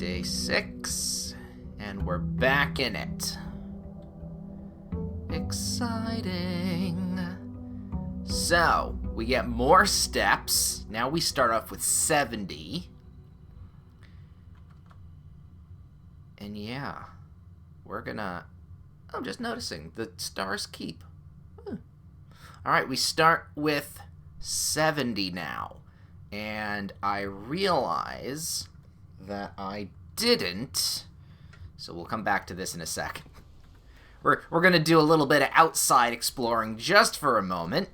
Day 6, and we're back in it. Exciting. So, we get more steps. Now we start off with 70. And yeah, we're gonna... I'm just noticing, the stars keep. Alright, we start with 70 now. And I realize that I didn't, so we'll come back to this in a second. We're going to do a little bit of outside exploring just for a moment,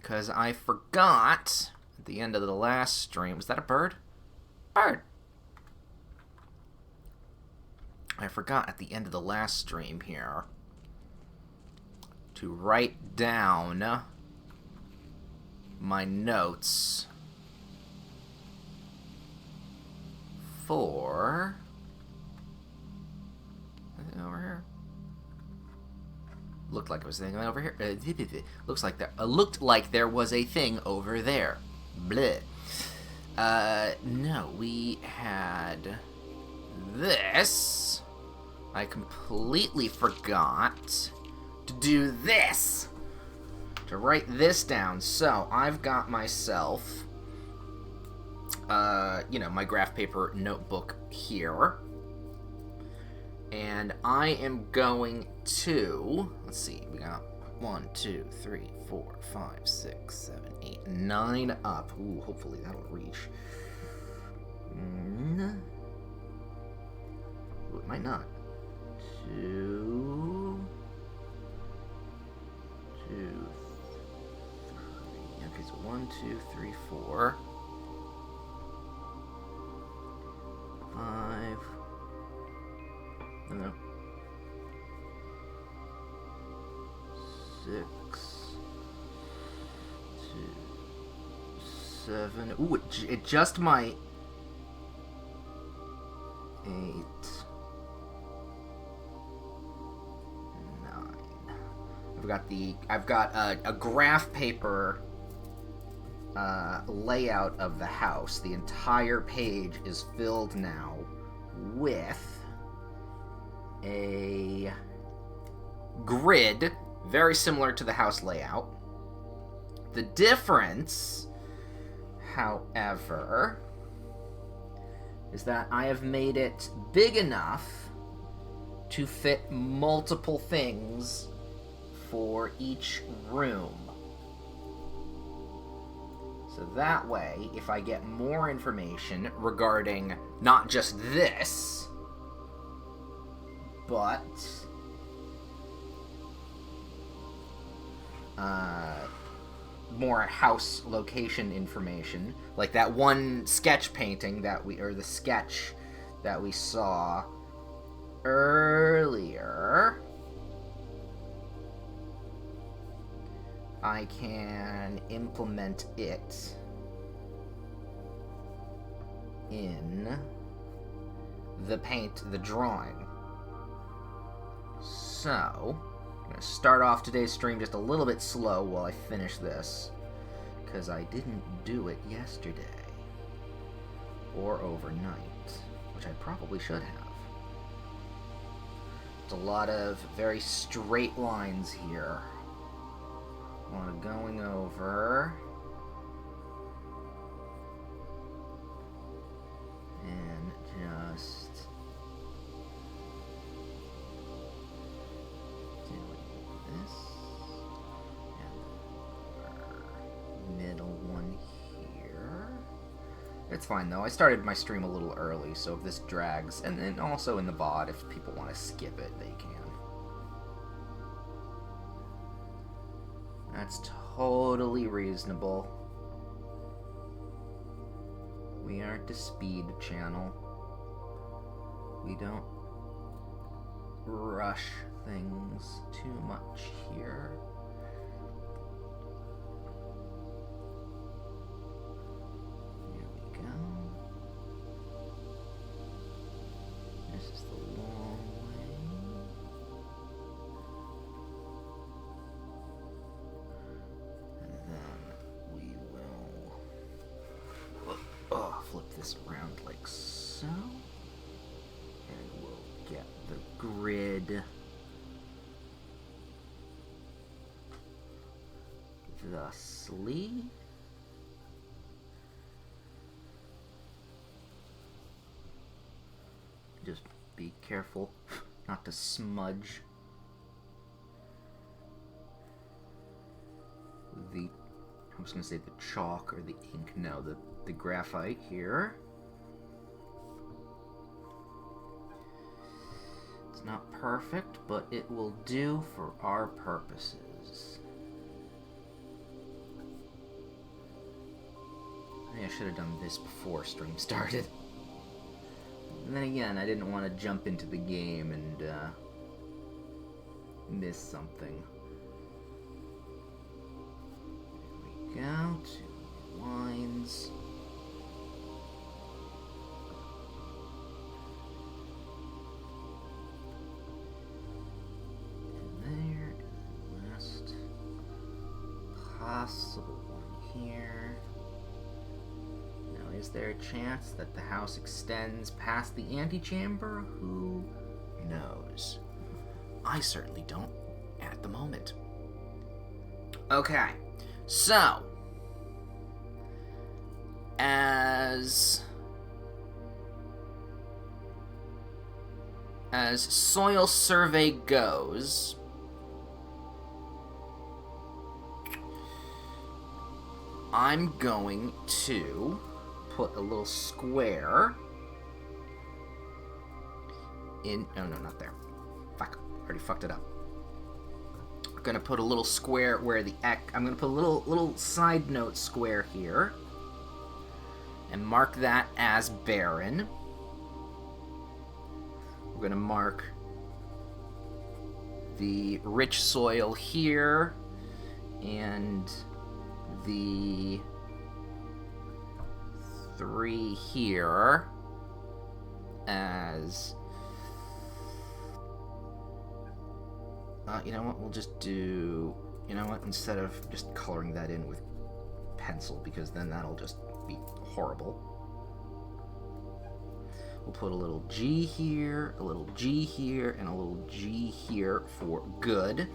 because I forgot at the end of the last stream. Was that a bird? Bird! I forgot at the end of the last stream here to write down my notes for... Anything over here? Looked like it was anything over here. Looked like there was a thing over there. Bleh. No, we had this. I completely forgot to do this. To write this down. So, I've got myself, my graph paper notebook here. And I am going to, let's see, we got 1, 2, 3, 4, 5, 6, 7, 8, 9 up. Ooh, hopefully that'll reach. Ooh, it might not. 2, 2, okay, so 1, 2, 3, 4, 5. No. 6, 2, 7. Ooh, it just might. 8, 9. I've got a graph paper layout of the house. The entire page is filled now with a grid very similar to the house layout. The difference, however, is that I have made it big enough to fit multiple things for each room. So that way, if I get more information regarding not just this, but more house location information, like that one sketch painting the sketch that we saw earlier, I can implement it in the drawing. So, I'm going to start off today's stream just a little bit slow while I finish this, because I didn't do it yesterday, or overnight, which I probably should have. It's a lot of very straight lines here. Going over and just doing this and the middle one here. It's fine though. I started my stream a little early, so if this drags, and then also in the VOD, if people want to skip it, they can. That's totally reasonable. We aren't a speed channel. We don't rush things too much here. Here we go. This is the long way. Flip this around like so. so. And we'll get the grid thusly. Just be careful not to smudge the, I was going to say the chalk or the ink, no, the graphite here. It's not perfect, but it will do for our purposes. Maybe I should have done this before stream started. And then again, I didn't want to jump into the game and miss something. There we go, 2 lines. And there is the last possible one here. Now, is there a chance that the house extends past the antechamber? Who knows? I certainly don't at the moment. Okay, so as soil survey goes, I'm going to put a little square in. Oh no, not there. Fuck, already fucked it up. I'm gonna put a little square where the I'm gonna put a little side note square here, and mark that as barren. We're gonna mark the rich soil here, and the 3 here as you know what, we'll just do, you know what, instead of just coloring that in with pencil, because then that'll just be horrible, we'll put a little G here, a little G here, and a little G here for good.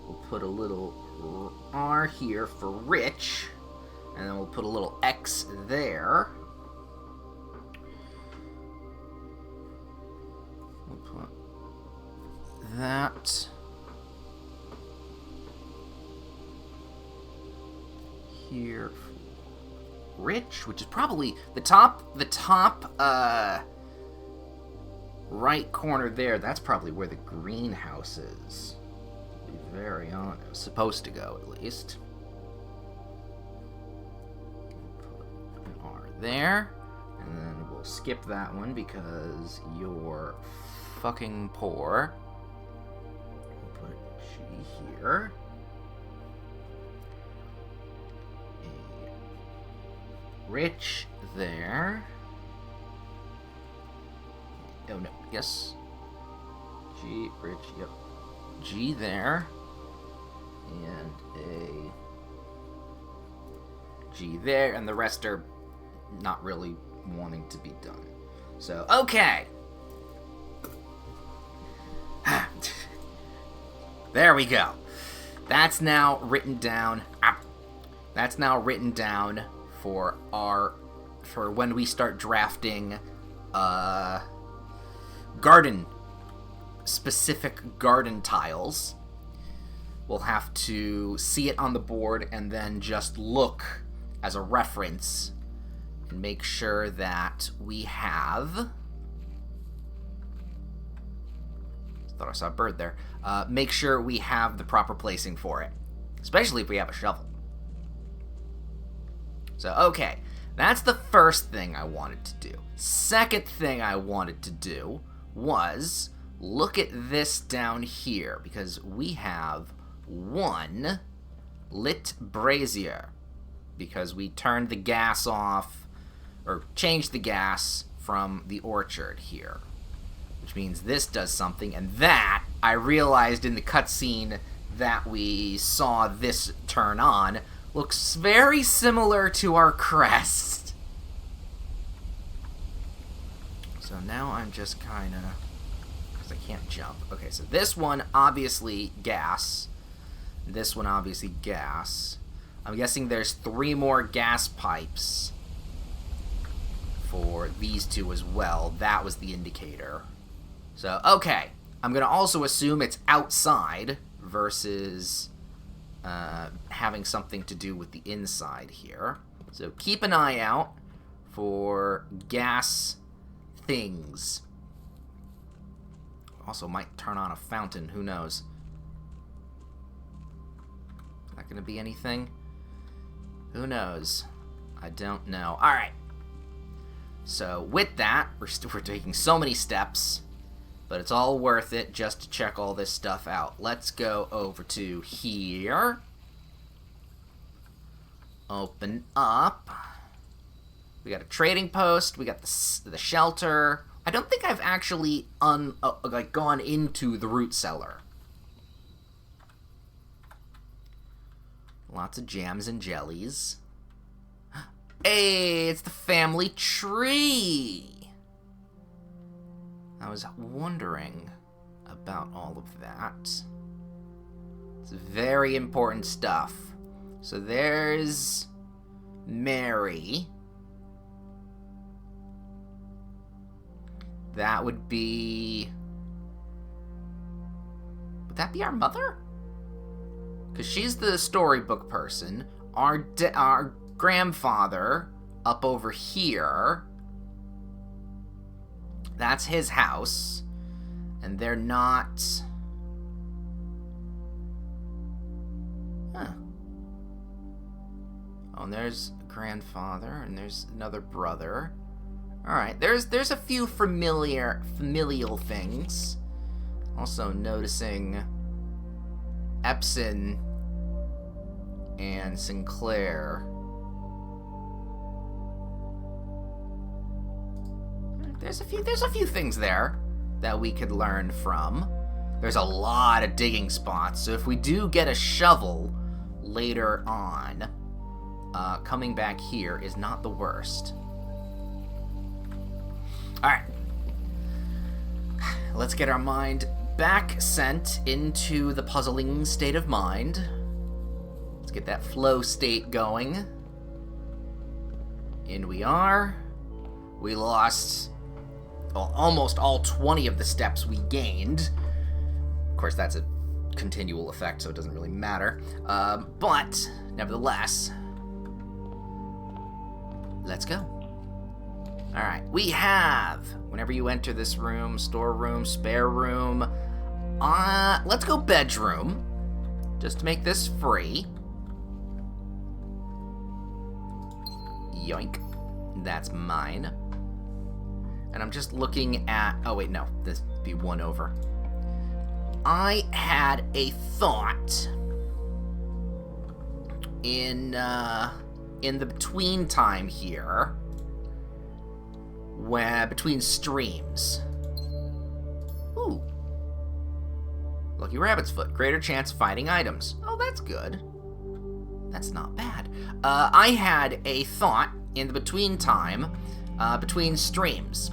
We'll put a little R here for rich, and then we'll put a little X there. We'll put that here for rich, which is probably the top right corner there. That's probably where the greenhouse is. To be very honest, supposed to go at least. Put an R there, and then we'll skip that one because you're fucking poor. We'll put a G here. A rich there. Oh no, yes. G, rich, yep. G there. And a G there, and the rest are not really wanting to be done. So, okay. There we go. That's now written down. That's now written down for when we start drafting specific garden tiles. We'll have to see it on the board and then just look as a reference and make sure that we have... Thought I saw a bird there. Make sure we have the proper placing for it, especially if we have a shovel. So, okay, that's the first thing I wanted to do. Second thing I wanted to do was look at this down here, because we have 1 lit brazier, because we turned the gas off, or changed the gas from the orchard here, which means this does something, and that, I realized in the cutscene that we saw this turn on, looks very similar to our crest. So now I'm just kind of... because I can't jump. Okay, so this one, obviously gas. This one, obviously gas. I'm guessing there's 3 more gas pipes for these 2 as well. That was the indicator. So, okay. I'm going to also assume it's outside versus having something to do with the inside here. So keep an eye out for gas things. Also might turn on a fountain, who knows. Is that going to be anything? Who knows? I don't know. Alright. So with that, we're taking so many steps, but it's all worth it just to check all this stuff out. Let's go over to here. Open up. We got a trading post. We got the shelter. I don't think I've actually gone into the root cellar. Lots of jams and jellies. Hey, it's the family tree. I was wondering about all of that. It's very important stuff. So there's Mary. That would be... would that be our mother? Because she's the storybook person. Our grandfather up over here, that's his house. And they're not... huh. Oh, and there's a grandfather, and there's another brother. Alright, there's a few familial things. Also noticing Epson and Sinclair. There's a few things there that we could learn from. There's a lot of digging spots, so if we do get a shovel later on, coming back here is not the worst. Alright. Let's get our mind back sent into the puzzling state of mind. Let's get that flow state going. In we are. We lost almost all 20 of the steps we gained. Of course, that's a continual effect, so it doesn't really matter. But, nevertheless, let's go. Alright, we have, whenever you enter this room, storeroom, spare room, let's go bedroom, just to make this free. Yoink. That's mine. And I'm just looking at, oh wait, no, this would be one over. I had a thought in the between time here, between streams. Ooh. Lucky Rabbit's Foot. Greater chance of finding items. Oh, that's good. That's not bad. I had a thought in the between time, between streams,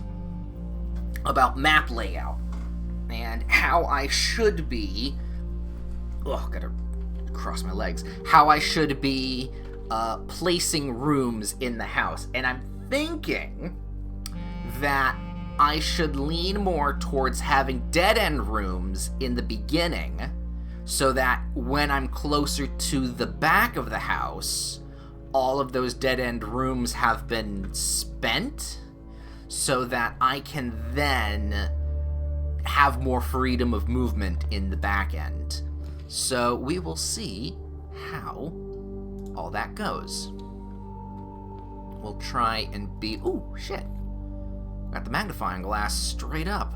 about map layout and how I should be... oh, gotta cross my legs. How I should be placing rooms in the house. And I'm thinking that I should lean more towards having dead-end rooms in the beginning, so that when I'm closer to the back of the house, all of those dead-end rooms have been spent, so that I can then have more freedom of movement in the back end. So we will see how all that goes. We'll try and be... ooh, shit. Got the magnifying glass straight up.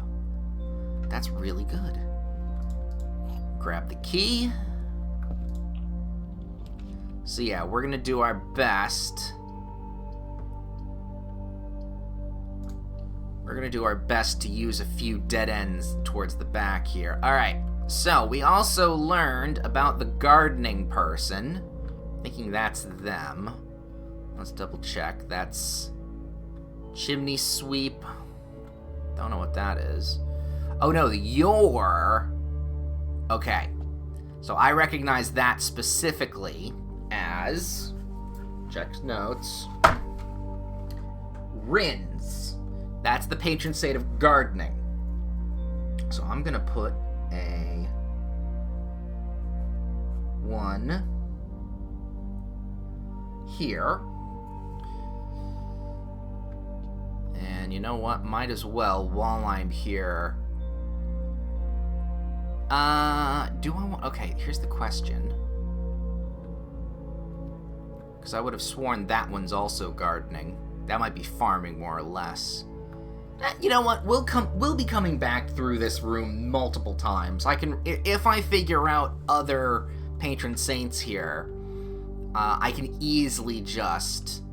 That's really good. Grab the key. So yeah, we're gonna do our best. We're gonna do our best to use a few dead ends towards the back here. Alright, so we also learned about the gardening person. Thinking that's them. Let's double check. That's chimney sweep. Don't know what that is. Oh no, your... Okay. So I recognize that specifically as... Check notes. Rins. That's the patron saint of gardening. So I'm gonna put a 1 here. And you know what? Might as well, while I'm here... do I want... Okay, here's the question. Because I would have sworn that one's also gardening. That might be farming, more or less. You know what? We'll be coming back through this room multiple times. I can... If I figure out other patron saints here, I can easily just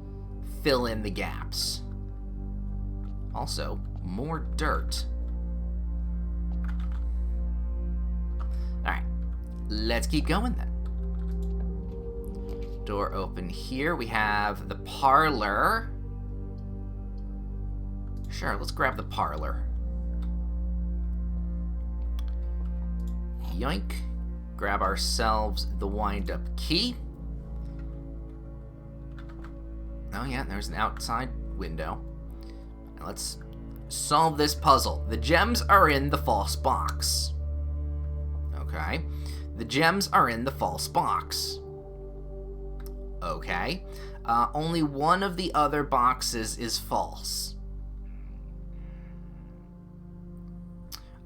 fill in the gaps. Also, more dirt. Alright, let's keep going then. Door open here. We have the parlor. Sure, let's grab the parlor. Yoink. Grab ourselves the wind-up key. Oh yeah, there's an outside window. Let's solve this puzzle. The gems are in the false box. Okay. The gems are in the false box. Okay. Only one of the other boxes is false.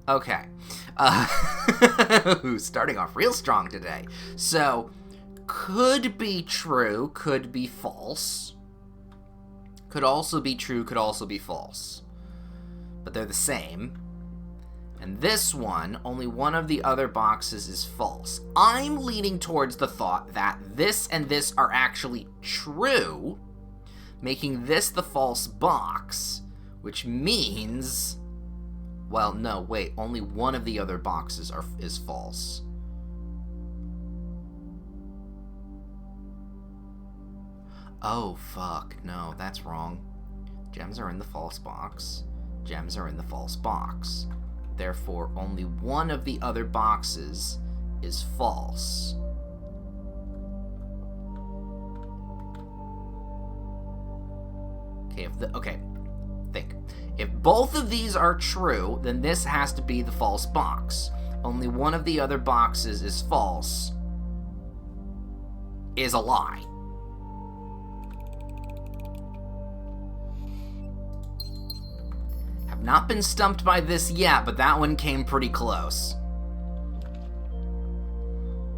Okay. Starting off real strong today. So, could be true, could be false. Could also be true, could also be false. But they're the same. And this one, only one of the other boxes is false. I'm leaning towards the thought that this and this are actually true, making this the false box, which means... Well, no, wait, only one of the other boxes is false. Oh, fuck. No, that's wrong. Gems are in the false box. Gems are in the false box. Therefore, only one of the other boxes is false. Okay, think. If both of these are true, then this has to be the false box. Only one of the other boxes is false. Is a lie. Not been stumped by this yet, but that one came pretty close.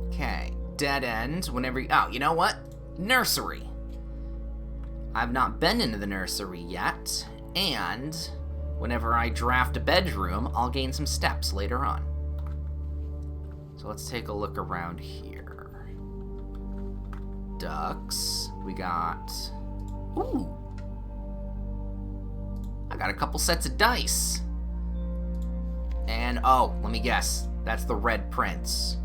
Okay, dead end. Whenever oh, you know what? Nursery. I've not been into the nursery yet, and whenever I draft a bedroom, I'll gain some steps later on. So let's take a look around here. Ducks. We got... Ooh. I got a couple sets of dice. And, oh, let me guess. That's the Red Prince.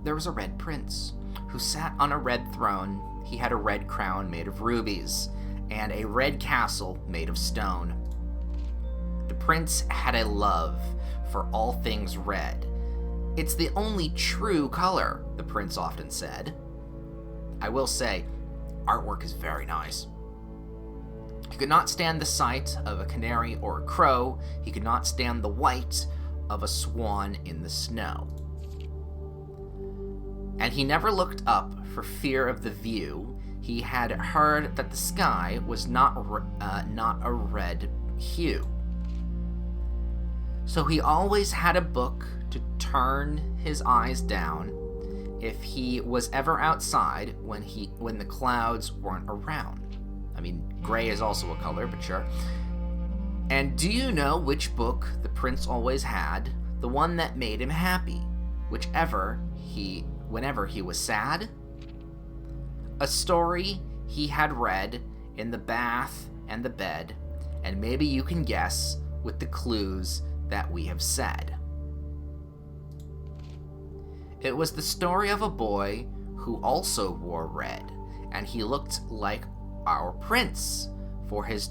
There was a Red Prince who sat on a red throne. He had a red crown made of rubies and a red castle made of stone. The prince had a love for all things red. It's the only true color, the prince often said. I will say, artwork is very nice. He could not stand the sight of a canary or a crow. He could not stand the white of a swan in the snow. And he never looked up for fear of the view. He had heard that the sky was not a red hue. So he always had a book to turn his eyes down if he was ever outside when the clouds weren't around. I mean, gray is also a color, but sure. And do you know which book the prince always had? The one that made him happy, whenever he was sad? A story he had read in the bath and the bed, and maybe you can guess with the clues that we have said. It was the story of a boy who also wore red, and he looked like our prince, from his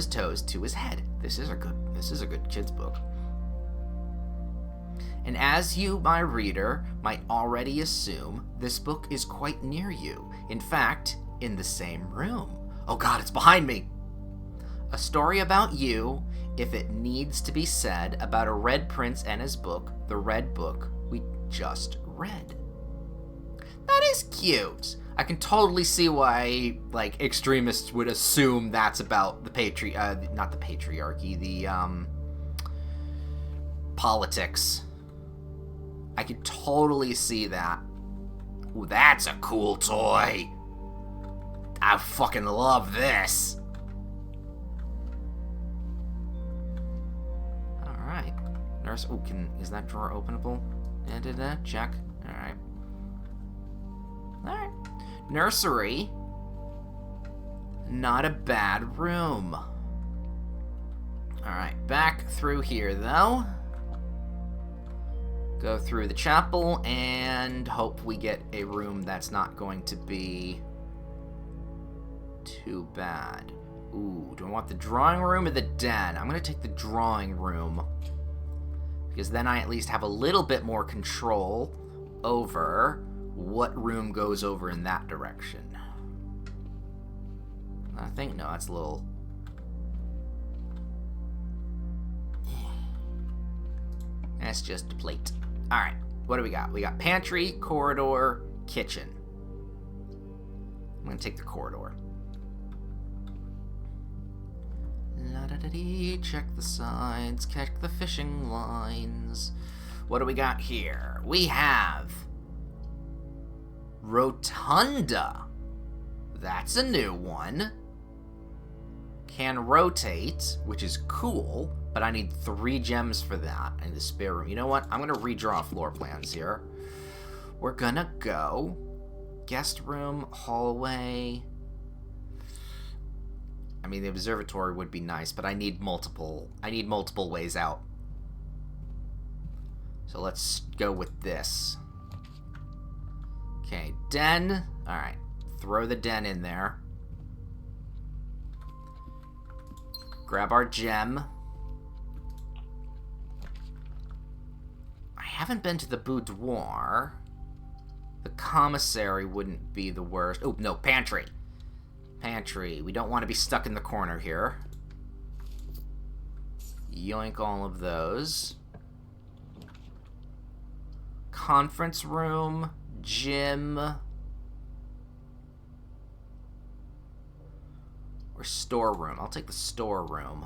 toes to his head. This is a good kid's book. And as you, my reader, might already assume, this book is quite near you. In fact, in the same room. Oh God, it's behind me! A story about you, if it needs to be said, about a red prince and his book, the red book we just read. That is cute! I can totally see why, like, extremists would assume that's about the not the patriarchy, the, politics. I could totally see that. Ooh, that's a cool toy! I fucking love this! Alright. Nurse, oh, is that drawer openable? Check. Alright. Alright. Nursery. Not a bad room. Alright, back through here, though. Go through the chapel, and hope we get a room that's not going to be too bad. Ooh, do I want the drawing room or the den? I'm going to take the drawing room, because then I at least have a little bit more control over what room goes over in that direction. I think, no, that's a little... That's just a plate. Alright, what do we got? We got pantry, corridor, kitchen. I'm going to take the corridor. La-da-da-dee, check the signs, check the fishing lines. What do we got here? We have... Rotunda. That's a new one. Can rotate, which is cool, but I need 3 gems for that. I need the spare room. You know what? I'm going to redraw floor plans here. We're going to go guest room, hallway. I mean, the observatory would be nice, but I need multiple ways out. So let's go with this. Okay, den. Alright, throw the den in there. Grab our gem. I haven't been to the boudoir. The commissary wouldn't be the worst. Oh, no, pantry. Pantry. We don't want to be stuck in the corner here. Yoink all of those. Conference room. Gym. Or storeroom. I'll take the storeroom.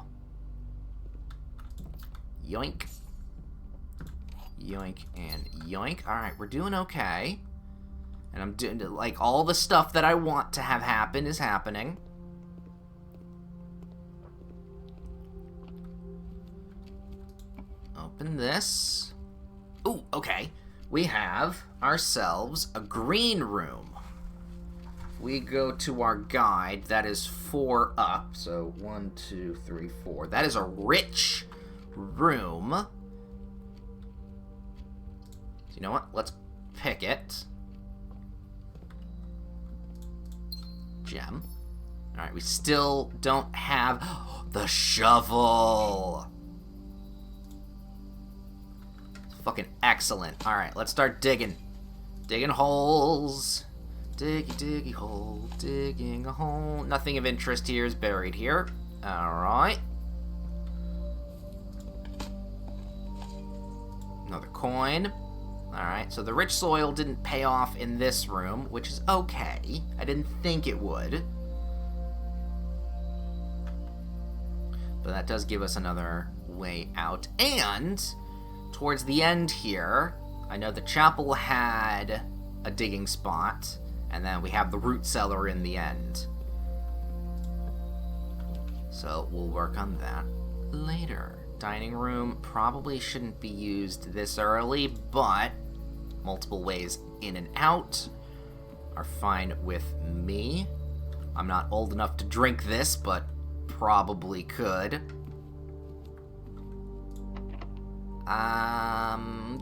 Yoink. Yoink and yoink. Alright, we're doing okay. And I'm doing, like, all the stuff that I want to have happen is happening. Open this. Ooh, okay. We have ourselves a green room. We go to our guide. That is 4 up. So 1, 2, 3, 4. That is a rich room. So you know what? Let's pick it. Gem. Alright, we still don't have the shovel. It's fucking excellent. Alright, let's start digging. Digging holes. Diggy, diggy hole. Digging a hole. Nothing of interest here is buried here. Alright. Another coin. Alright, so the rich soil didn't pay off in this room, which is okay. I didn't think it would. But that does give us another way out. And, towards the end here, I know the chapel had a digging spot, and then we have the root cellar in the end. So, we'll work on that later. Dining room probably shouldn't be used this early, but multiple ways in and out are fine with me. I'm not old enough to drink this, but probably could.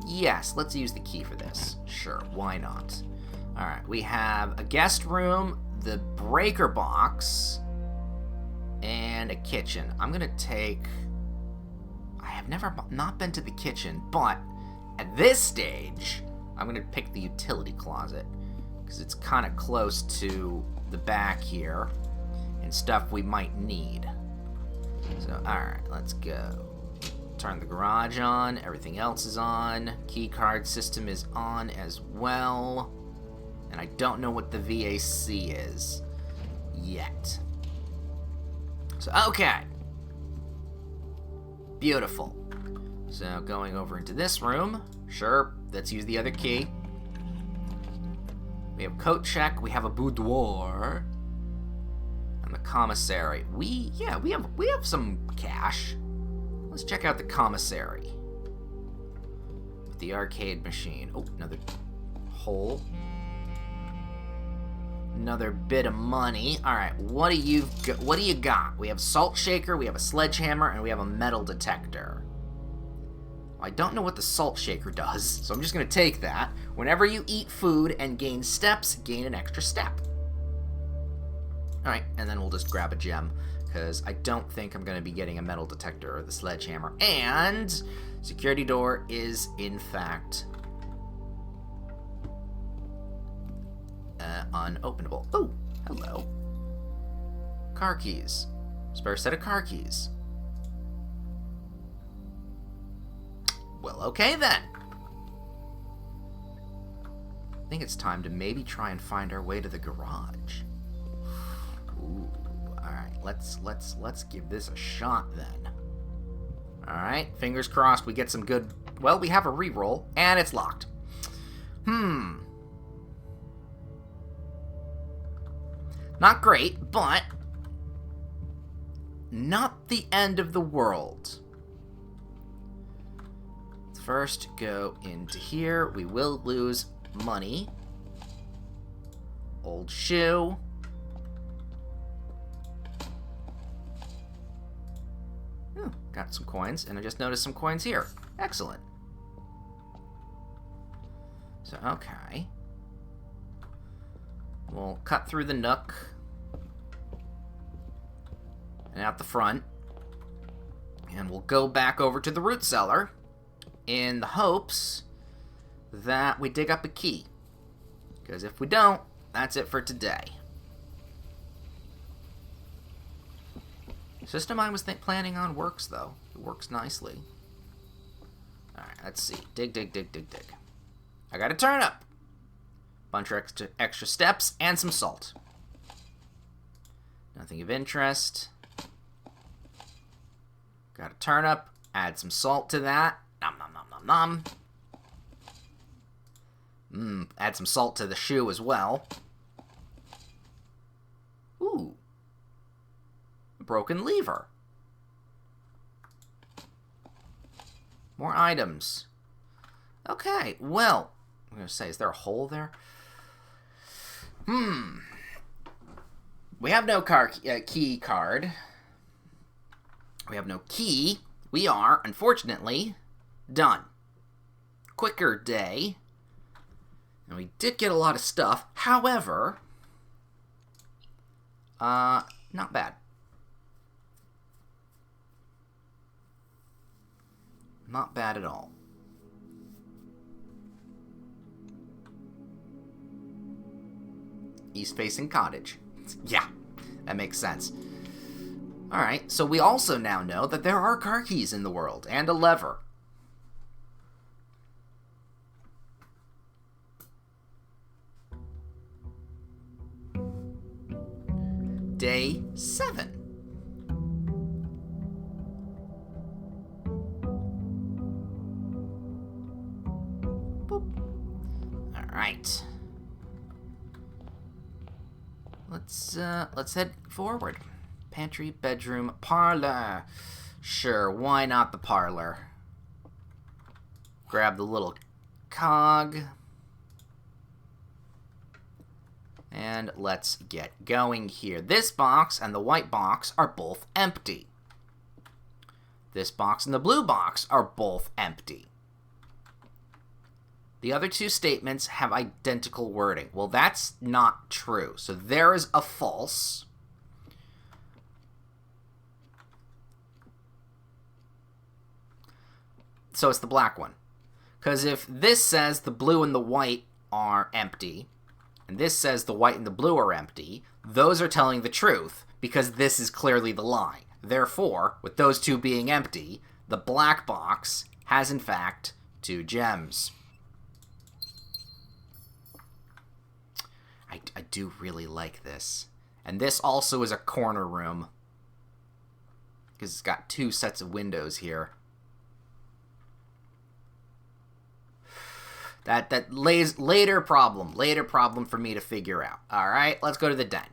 Yes, let's use the key for this. Sure, why not? Alright, we have a guest room, the breaker box. and a kitchen. I'm gonna take... I have never not been to the kitchen, but at this stage, I'm gonna pick the utility closet because it's kind of close to the back here and stuff we might need. So, alright, let's go. Turn the garage on. Everything else is on. Key card system is on as well. And I don't know what the VAC is yet. So, okay. Beautiful. So, going over into this room. Sure, let's use the other key. We have coat check. We have a boudoir. And the commissary. We have some cash. Let's check out the commissary. With the arcade machine. Oh, another hole. Another bit of money. Alright, what do you got? We have a salt shaker, we have a sledgehammer, and we have a metal detector. Well, I don't know what the salt shaker does, so I'm just going to take that. Whenever you eat food and gain steps, gain an extra step. Alright, and then we'll just grab a gem, because I don't think I'm going to be getting a metal detector or the sledgehammer. And security door is, in fact, unopenable. Oh, hello. Car keys. Spare set of car keys. Well, okay then. I think it's time to maybe try and find our way to the garage. Ooh, alright, let's give this a shot then. Alright, fingers crossed we get some good... Well, we have a reroll, and it's locked. Not great, but not the end of the world. First, go into here. We will lose money. Old shoe. Oh, got some coins, and I just noticed some coins here. Excellent. So, okay. We'll cut through the nook and out the front, and we'll go back over to the root cellar in the hopes that we dig up a key, because if we don't, that's it for today. System I was planning on works, though. It works nicely. Alright, let's see. Dig, dig, dig, dig, dig. I got a turnip. Bunch of extra steps and some salt. Nothing of interest. Got a turnip. Add some salt to that. Nom nom nom nom nom. Add some salt to the shoe as well. Ooh. A broken lever. More items. Okay, well, I'm going to say, is there a hole there? We have no key card. We have no key. We are, unfortunately, done. Quicker day. And we did get a lot of stuff. However, not bad. Not bad at all. East-facing cottage. Yeah, that makes sense. Alright, so we also now know that there are car keys in the world, and a lever. Day 7. Boop. Alright. Let's head forward. Pantry, bedroom, parlor. Sure, why not the parlor? Grab the little cog. And let's get going here. This box and the white box are both empty. This box and the blue box are both empty. The other two statements have identical wording. Well, that's not true. So there is a false. so it's the black one. Because if this says the blue and the white are empty, and this says the white and the blue are empty, those are telling the truth, because this is clearly the lie. Therefore, with those two being empty, the black box has, in fact, 2 gems. I do really like this. And this also is a corner room, because it's got 2 sets of windows here. That lays later problem for me to figure out. All right, let's go to the den.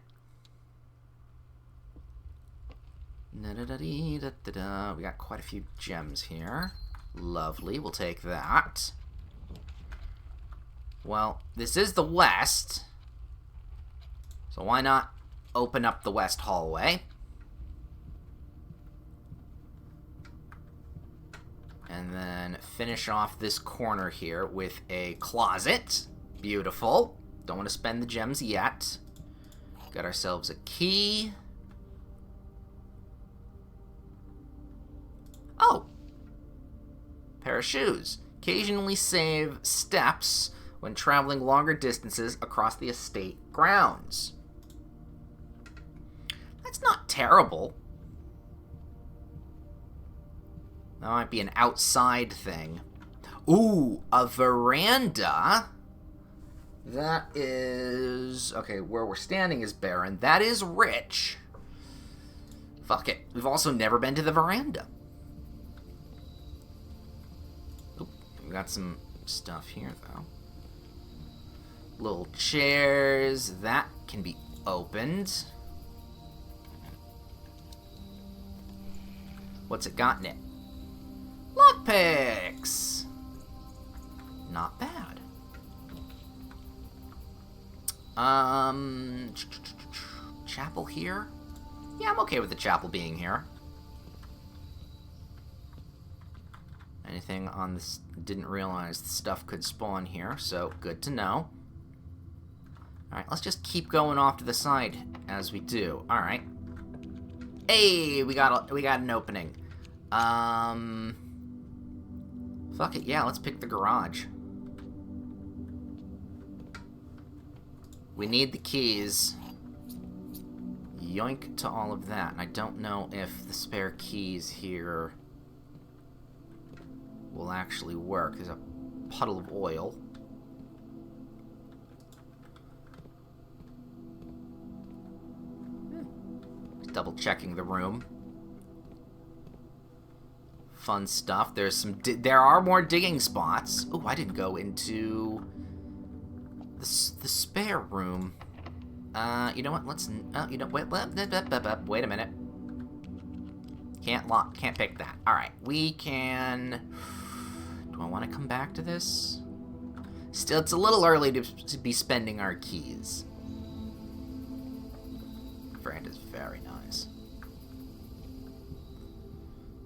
We got quite a few gems here. Lovely, we'll take that. Well, this is the west, so why not open up the west hallway? And then finish off this corner here with a closet. Beautiful. Don't want to spend the gems yet. Got ourselves a key. Oh! Pair of shoes. Occasionally save steps when traveling longer distances across the estate grounds. That's not terrible. That might be an outside thing. Ooh, a veranda. That is... Okay, where we're standing is barren. That is rich. Fuck it. We've also never been to the veranda. Oop, we got some stuff here, though. Little chairs. That can be opened. What's it got in it? Lockpicks! Not bad. Chapel here? Yeah, I'm okay with the chapel being here. Anything on this? Didn't realize the stuff could spawn here, so good to know. Alright, let's just keep going off to the side as we do. Alright. Hey, we got an opening. Fuck it, yeah, let's pick the garage. We need the keys. Yoink to all of that. And I don't know if the spare keys here will actually work. There's a puddle of oil. Just double checking the room. Fun stuff. There's some. There are more digging spots. Oh, I didn't go into the spare room. You know what? Let's. You know. Wait a minute. Can't pick that. All right. We can. Do I want to come back to this? Still, it's a little early to be spending our keys. Veranda's very nice.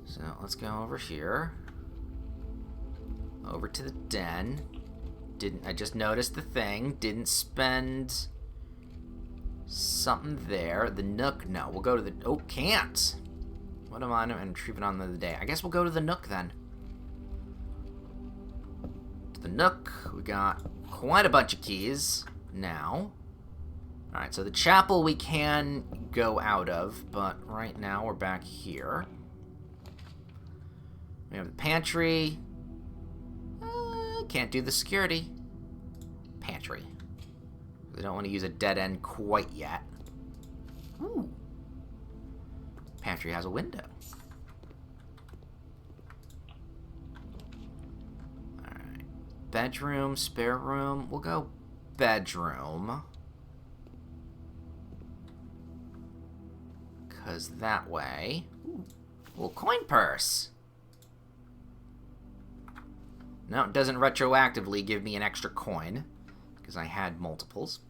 So let's go over here. Over to the den. I just noticed the thing. Didn't spend something there. The nook, no. We'll go to the... Oh, can't. What am I and retrieve it on the other day? I guess we'll go to the nook then. To the nook. We got quite a bunch of keys now. Alright, so the chapel we can go out of, but right now we're back here. We have the pantry. Can't do the security. Pantry. We don't want to use a dead end quite yet. Ooh. Pantry has a window. Alright. Bedroom, spare room. We'll go bedroom. Because that way... Ooh. Well, coin purse. No, it doesn't retroactively give me an extra coin, because I had multiples.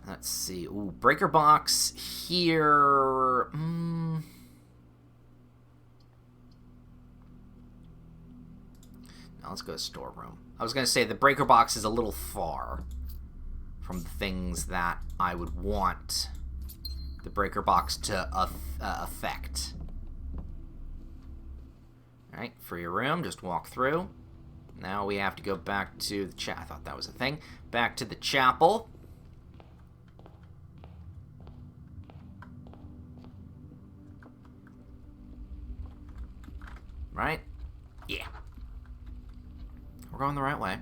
Let's see. Ooh, breaker box here. Now let's go to storeroom. I was going to say the breaker box is a little far from the things that I would want the breaker box to affect. Alright, for your room, just walk through. Now we have to go back to the I thought that was a thing. Back to the chapel. Right? Yeah. We're going the right way.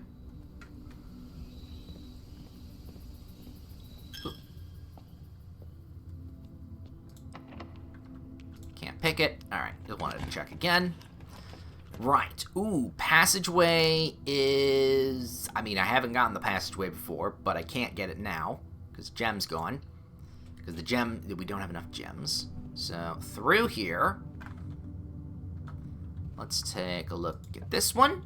Ooh. Can't pick it. Alright, just wanted to check again. Right. Ooh, passageway is... I mean, I haven't gotten the passageway before, but I can't get it now, because gem's gone. Because the gem... we don't have enough gems. So, through here... let's take a look at this one.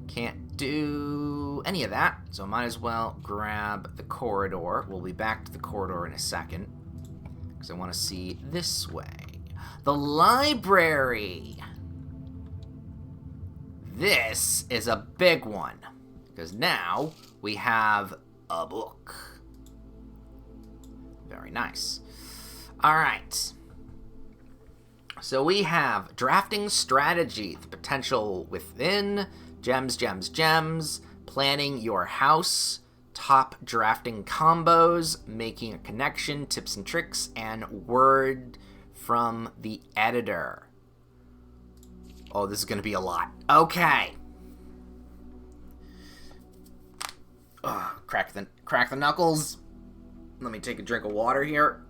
Can't do any of that, so might as well grab the corridor. We'll be back to the corridor in a second, because I want to see this way. The library! This is a big one, because now we have a book. Very nice. Alright. So we have drafting strategy, the potential within, gems, gems, gems, planning your house, top drafting combos, making a connection, tips and tricks, and word from the editor. Oh, this is going to be a lot. Okay. Crack the knuckles. Let me take a drink of water here.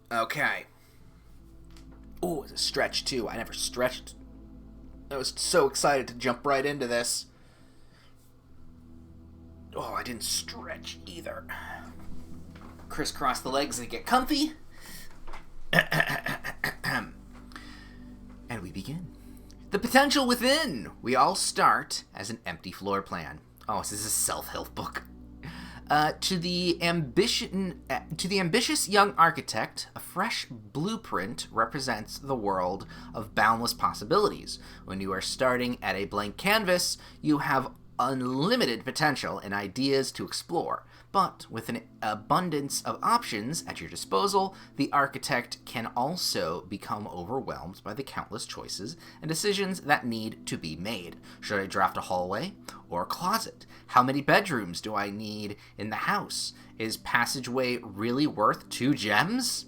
Okay. Oh, it's a stretch too. I never stretched. I was so excited to jump right into this. Oh, I didn't stretch either. Crisscross the legs and get comfy. And we begin. The potential within. We all start as an empty floor plan. Oh, this is a self-help book. To the ambitious young architect, a fresh blueprint represents the world of boundless possibilities. When you are starting at a blank canvas, you have unlimited potential and ideas to explore. But with an abundance of options at your disposal, the architect can also become overwhelmed by the countless choices and decisions that need to be made. Should I draft a hallway or a closet? How many bedrooms do I need in the house? Is passageway really worth 2 gems?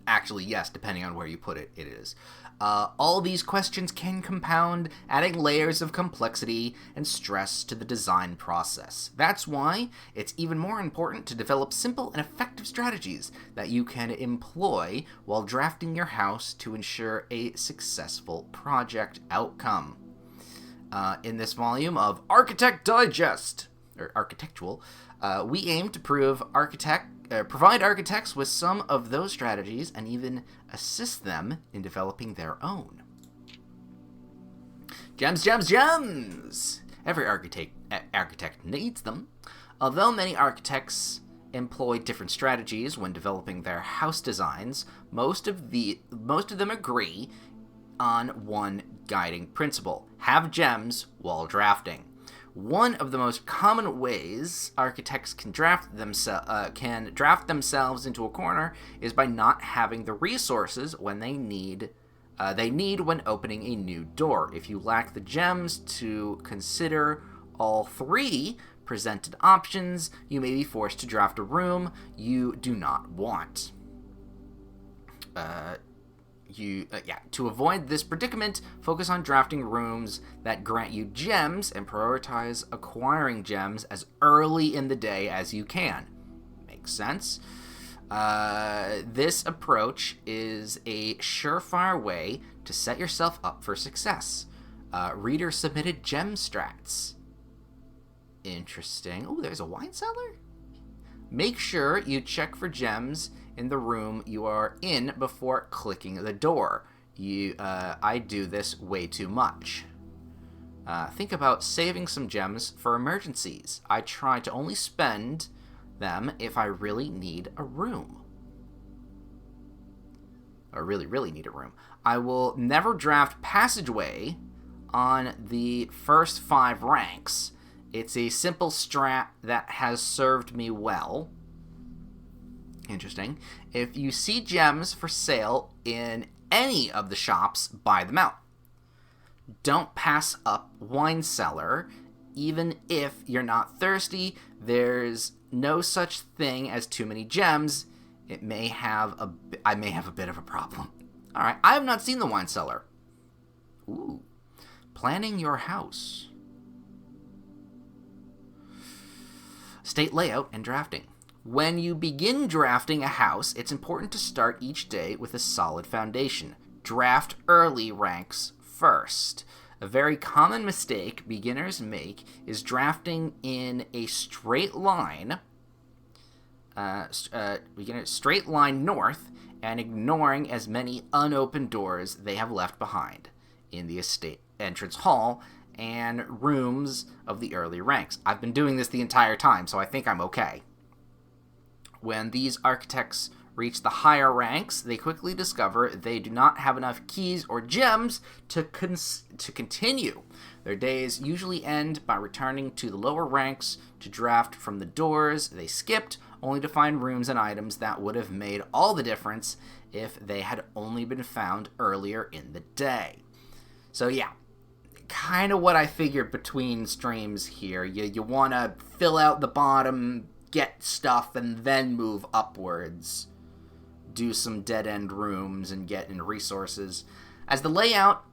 Actually, yes, depending on where you put it, it is. All these questions can compound, adding layers of complexity and stress to the design process. That's why it's even more important to develop simple and effective strategies that you can employ while drafting your house to ensure a successful project outcome. In this volume of Architect Digest, or Architectual, we aim to provide architects with some of those strategies and even assist them in developing their own. Gems, gems, gems! Every architect needs them. Although many architects employ different strategies when developing their house designs, most of them agree on one guiding principle: have gems while drafting. One of the most common ways architects can draft themselves into a corner is by not having the resources when they need when opening a new door. If you lack the gems to consider all 3 presented options, you may be forced to draft a room you do not want. To avoid this predicament, focus on drafting rooms that grant you gems and prioritize acquiring gems as early in the day as you can. Makes sense? This approach is a surefire way to set yourself up for success. Reader submitted gem strats. Interesting. Oh, there's a wine cellar? Make sure you check for gems in the room you are in before clicking the door. I do this way too much. Think about saving some gems for emergencies. I try to only spend them if I really need a room. Or really need a room. I will never draft passageway on the first 5 ranks. It's a simple strat that has served me well. Interesting. If you see gems for sale in any of the shops, buy them out. Don't pass up Wine Cellar. Even if you're not thirsty, there's no such thing as too many gems. I may have a bit of a problem. All right, I have not seen the Wine Cellar. Ooh. Planning your house. State layout and drafting. When you begin drafting a house, it's important to start each day with a solid foundation. Draft early ranks first. A very common mistake beginners make is drafting in a straight line, straight line north, and ignoring as many unopened doors they have left behind in the estate entrance hall and rooms of the early ranks. I've been doing this the entire time, so I think I'm okay. When these architects reach the higher ranks, they quickly discover they do not have enough keys or gems to continue. Their days usually end by returning to the lower ranks to draft from the doors they skipped, only to find rooms and items that would have made all the difference if they had only been found earlier in the day. So yeah, kind of what I figured between streams here. You want to fill out the bottom, get stuff, and then move upwards. Do some dead-end rooms and get in resources. As the layout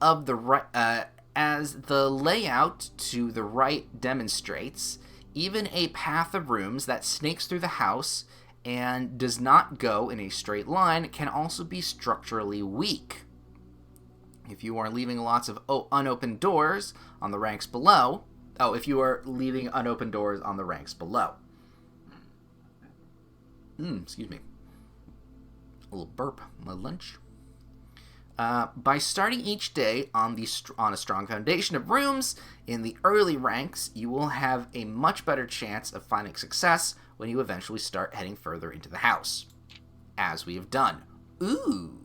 to the right demonstrates, even a path of rooms that snakes through the house and does not go in a straight line can also be structurally weak. If you are leaving lots of unopened doors on the ranks below... if you are leaving unopened doors on the ranks below. Excuse me. A little burp on my lunch. By starting each day on a strong foundation of rooms in the early ranks, you will have a much better chance of finding success when you eventually start heading further into the house. As we have done. Ooh.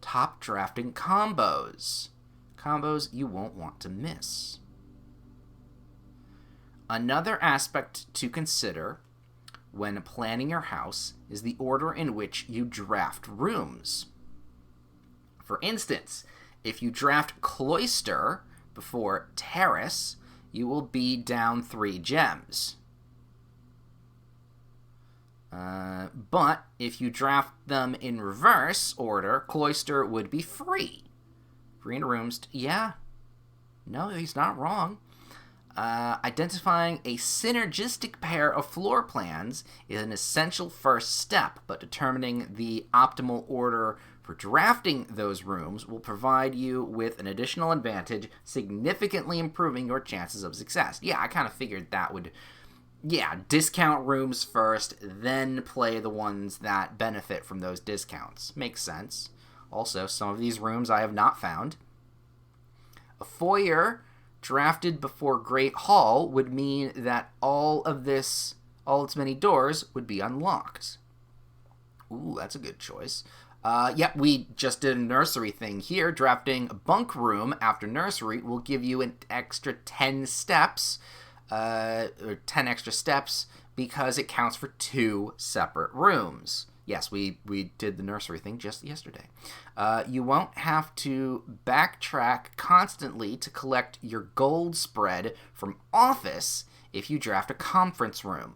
Top drafting combos. Combos you won't want to miss. Another aspect to consider when planning your house is the order in which you draft rooms. For instance, if you draft Cloister before Terrace, you will be down 3 gems. But if you draft them in reverse order, Cloister would be free. Free in rooms. Yeah. No, he's not wrong. Identifying a synergistic pair of floor plans is an essential first step, but determining the optimal order for drafting those rooms will provide you with an additional advantage, significantly improving your chances of success. Yeah, I kind of figured that would... Yeah, discount rooms first, then play the ones that benefit from those discounts. Makes sense. Also, some of these rooms I have not found. A foyer drafted before Great Hall would mean that all its many doors would be unlocked. Ooh, that's a good choice. We just did a nursery thing here. Drafting a bunk room after nursery will give you an extra 10 steps, or 10 extra steps, because it counts for 2 separate rooms. Yes, we did the nursery thing just yesterday. You won't have to backtrack constantly to collect your gold spread from Office if you draft a conference room.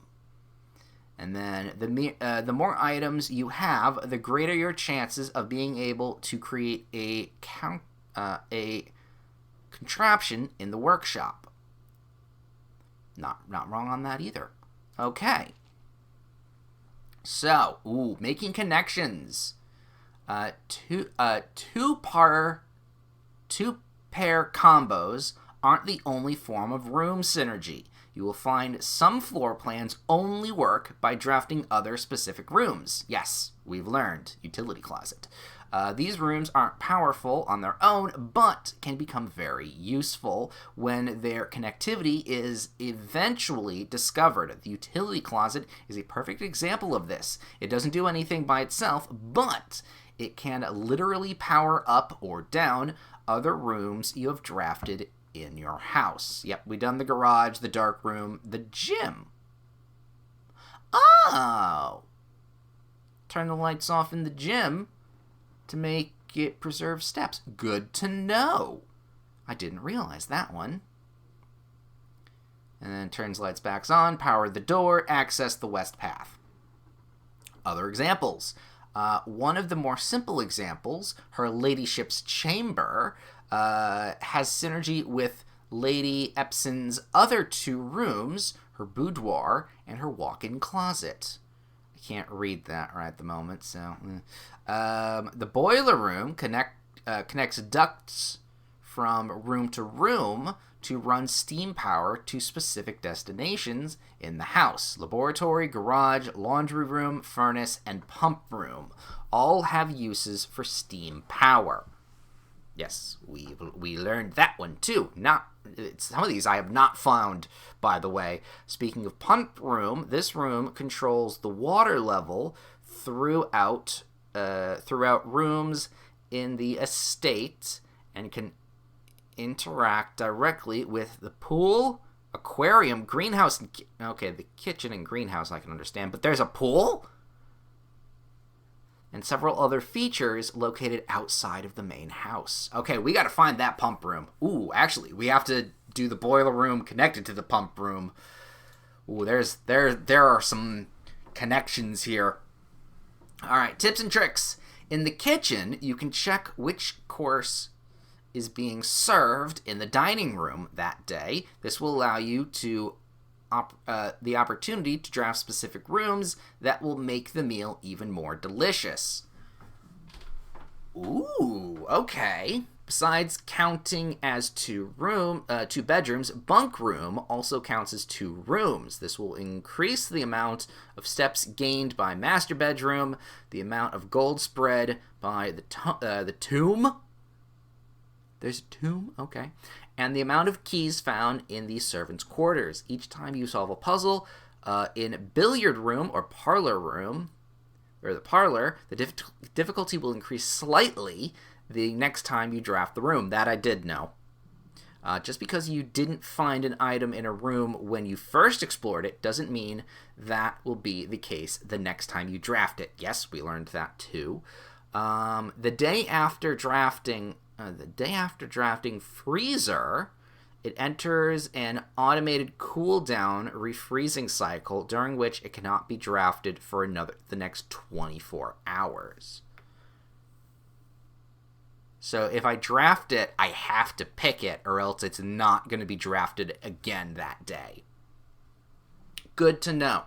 And then the more items you have, the greater your chances of being able to create a contraption in the workshop. Not wrong on that either. Okay. So, making connections. Two pair combos aren't the only form of room synergy. You will find some floor plans only work by drafting other specific rooms. Yes, we've learned. Utility closet. These rooms aren't powerful on their own, but can become very useful when their connectivity is eventually discovered. The utility closet is a perfect example of this. It doesn't do anything by itself, but It can literally power up or down other rooms you have drafted in your house. Yep, we done the garage, the dark room, the gym. Oh! Turn the lights off in the gym to make it preserve steps. Good to know. I didn't realize that one. And then turns lights back on, power the door, access the west path. Other examples. One of the more simple examples, her ladyship's chamber, has synergy with Lady Epson's other 2 rooms, her boudoir and her walk-in closet. I can't read that right at the moment, so... the boiler room connects ducts from room to room to run steam power to specific destinations in the house. Laboratory, garage, laundry room, furnace, and pump room all have uses for steam power. Yes, we learned that one too. Some of these I have not found, by the way. Speaking of pump room, this room controls the water level throughout rooms in the estate and can interact directly with the pool, aquarium, greenhouse. Okay, the kitchen and greenhouse I can understand, but there's a pool? And several other features located outside of the main house. Okay, we gotta find that pump room. Ooh, actually, we have to do the boiler room connected to the pump room. Ooh, there are some connections here. Alright, tips and tricks. In the kitchen, you can check which course is being served in the dining room that day. This will allow you to the opportunity to draft specific rooms that will make the meal even more delicious. Ooh, okay. Besides counting as 2 bedrooms, bunk room also counts as 2 rooms. This will increase the amount of steps gained by master bedroom, the amount of gold spread by the tomb. There's a tomb? Okay. And the amount of keys found in the servants' quarters. Each time you solve a puzzle in billiard room or parlor room, or the parlor, the difficulty will increase slightly the next time you draft the room. That I did know. Just because you didn't find an item in a room when you first explored it doesn't mean that will be the case the next time you draft it. Yes, we learned that too. The day after drafting Freezer, it enters an automated cooldown refreezing cycle during which it cannot be drafted for the next 24 hours. So if I draft it, I have to pick it, or else it's not going to be drafted again that day. Good to know.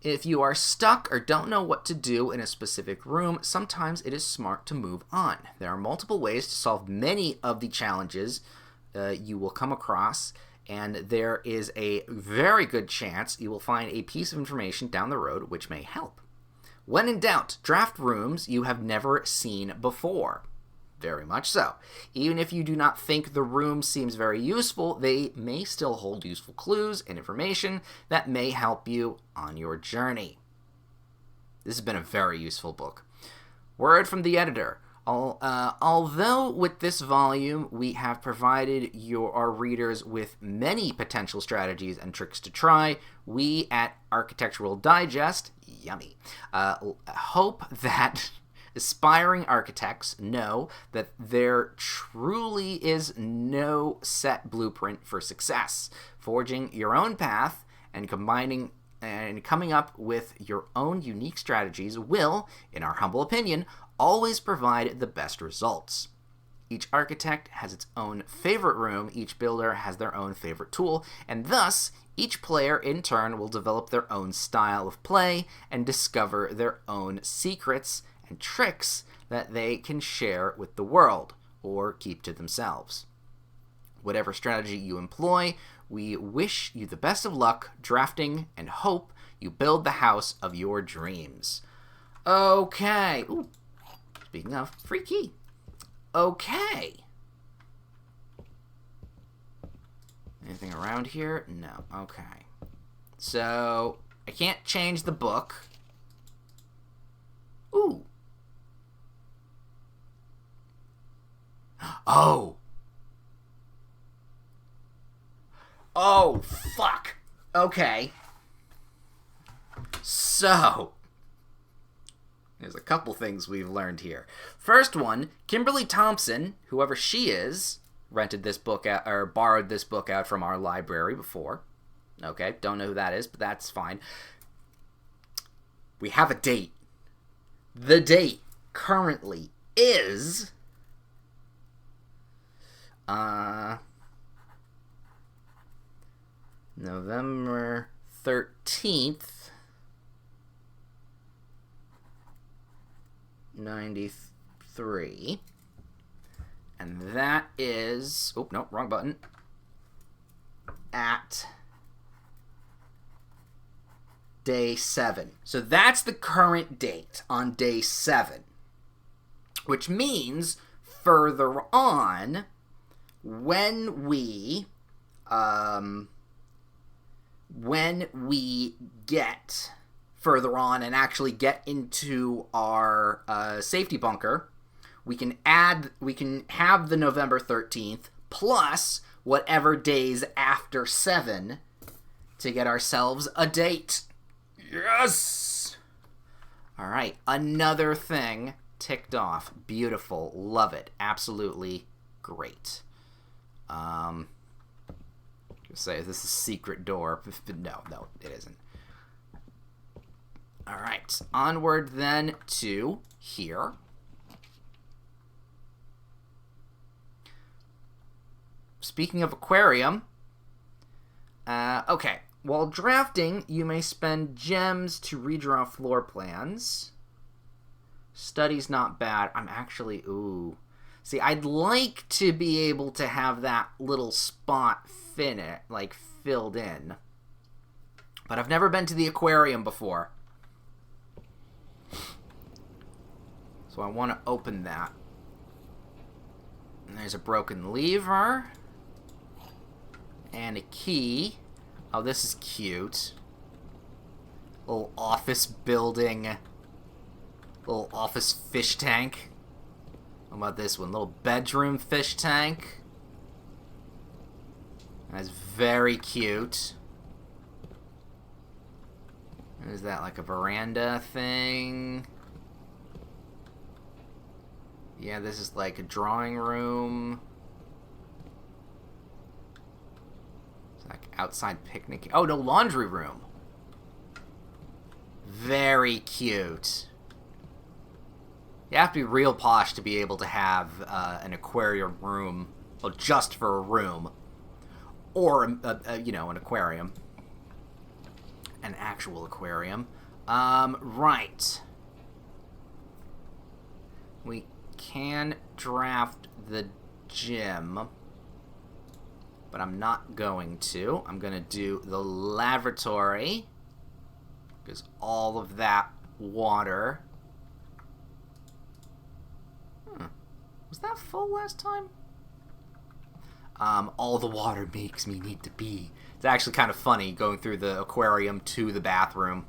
If you are stuck or don't know what to do in a specific room, sometimes it is smart to move on. There are multiple ways to solve many of the challenges you will come across, and there is a very good chance you will find a piece of information down the road which may help. When in doubt, draft rooms you have never seen before. Very much so. Even if you do not think the room seems very useful, they may still hold useful clues and information that may help you on your journey. This has been a very useful book. Word from the editor. Although with this volume we have provided our readers with many potential strategies and tricks to try, we at Architectural Digest, yummy, hope that aspiring architects know that there truly is no set blueprint for success. Forging your own path and coming up with your own unique strategies will, in our humble opinion, always provide the best results. Each architect has its own favorite room, each builder has their own favorite tool, and thus each player in turn will develop their own style of play and discover their own secrets and tricks that they can share with the world or keep to themselves. Whatever strategy you employ, we wish you the best of luck drafting and hope you build the house of your dreams. Okay. Ooh. Speaking of, free key. Okay. Anything around here? No. Okay. So, I can't change the book. Ooh. Oh! Oh, fuck! Okay. So, there's a couple things we've learned here. First one, Kimberly Thompson, whoever she is, rented this book out, or borrowed this book out from our library before. Okay, don't know who that is, but that's fine. We have a date. The date currently is November 13th, 93. And that is... Oh, no, wrong button. At day 7. So that's the current date on day 7. Which means further on, when we get further on and actually get into our safety bunker, we can have the November 13th plus whatever days after 7 to get ourselves a date. Yes! All right, another thing ticked off. Beautiful. Love it. Absolutely great. Say, is this a secret door? No, it isn't. All right, onward then to here. Speaking of aquarium, okay. While drafting, you may spend gems to redraw floor plans. Study's not bad. I'm actually, ooh. See, I'd like to be able to have that little spot filled in. But I've never been to the aquarium before. So I want to open that. And there's a broken lever. And a key. Oh, this is cute. Little office building. Little office fish tank. How about this one? Little bedroom fish tank. That's very cute. Is that like a veranda thing? Yeah, this is like a drawing room. It's like outside picnic. Oh, no, laundry room. Very cute. You have to be real posh to be able to have an aquarium room, well, just for a room, or an aquarium, an actual aquarium. Right. We can draft the gym, but I'm not going to. I'm going to do the lavatory, because all of that water... Was that full last time? All the water makes me need to pee. It's actually kind of funny going through the aquarium to the bathroom.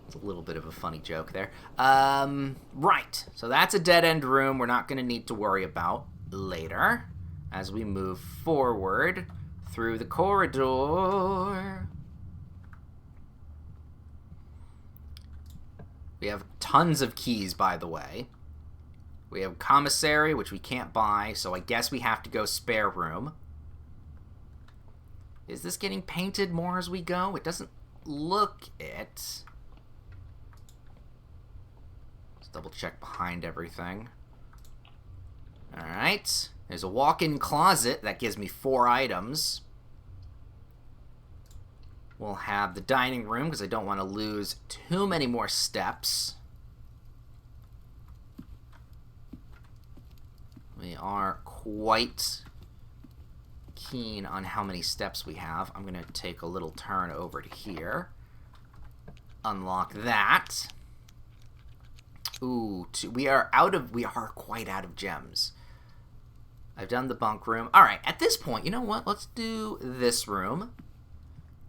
It's a little bit of a funny joke there. Right. So that's a dead-end room we're not going to need to worry about later as we move forward through the corridor. We have tons of keys, by the way. We have commissary, which we can't buy, so I guess we have to go spare room. Is this getting painted more as we go? It doesn't look it. Let's double check behind everything. Alright. There's a walk-in closet. That gives me 4 items. We'll have the dining room, because I don't want to lose too many more steps. We are quite keen on how many steps we have. I'm going to take a little turn over to here. Unlock that. Ooh, we are quite out of gems. I've done the bunk room. All right, at this point, you know what? Let's do this room.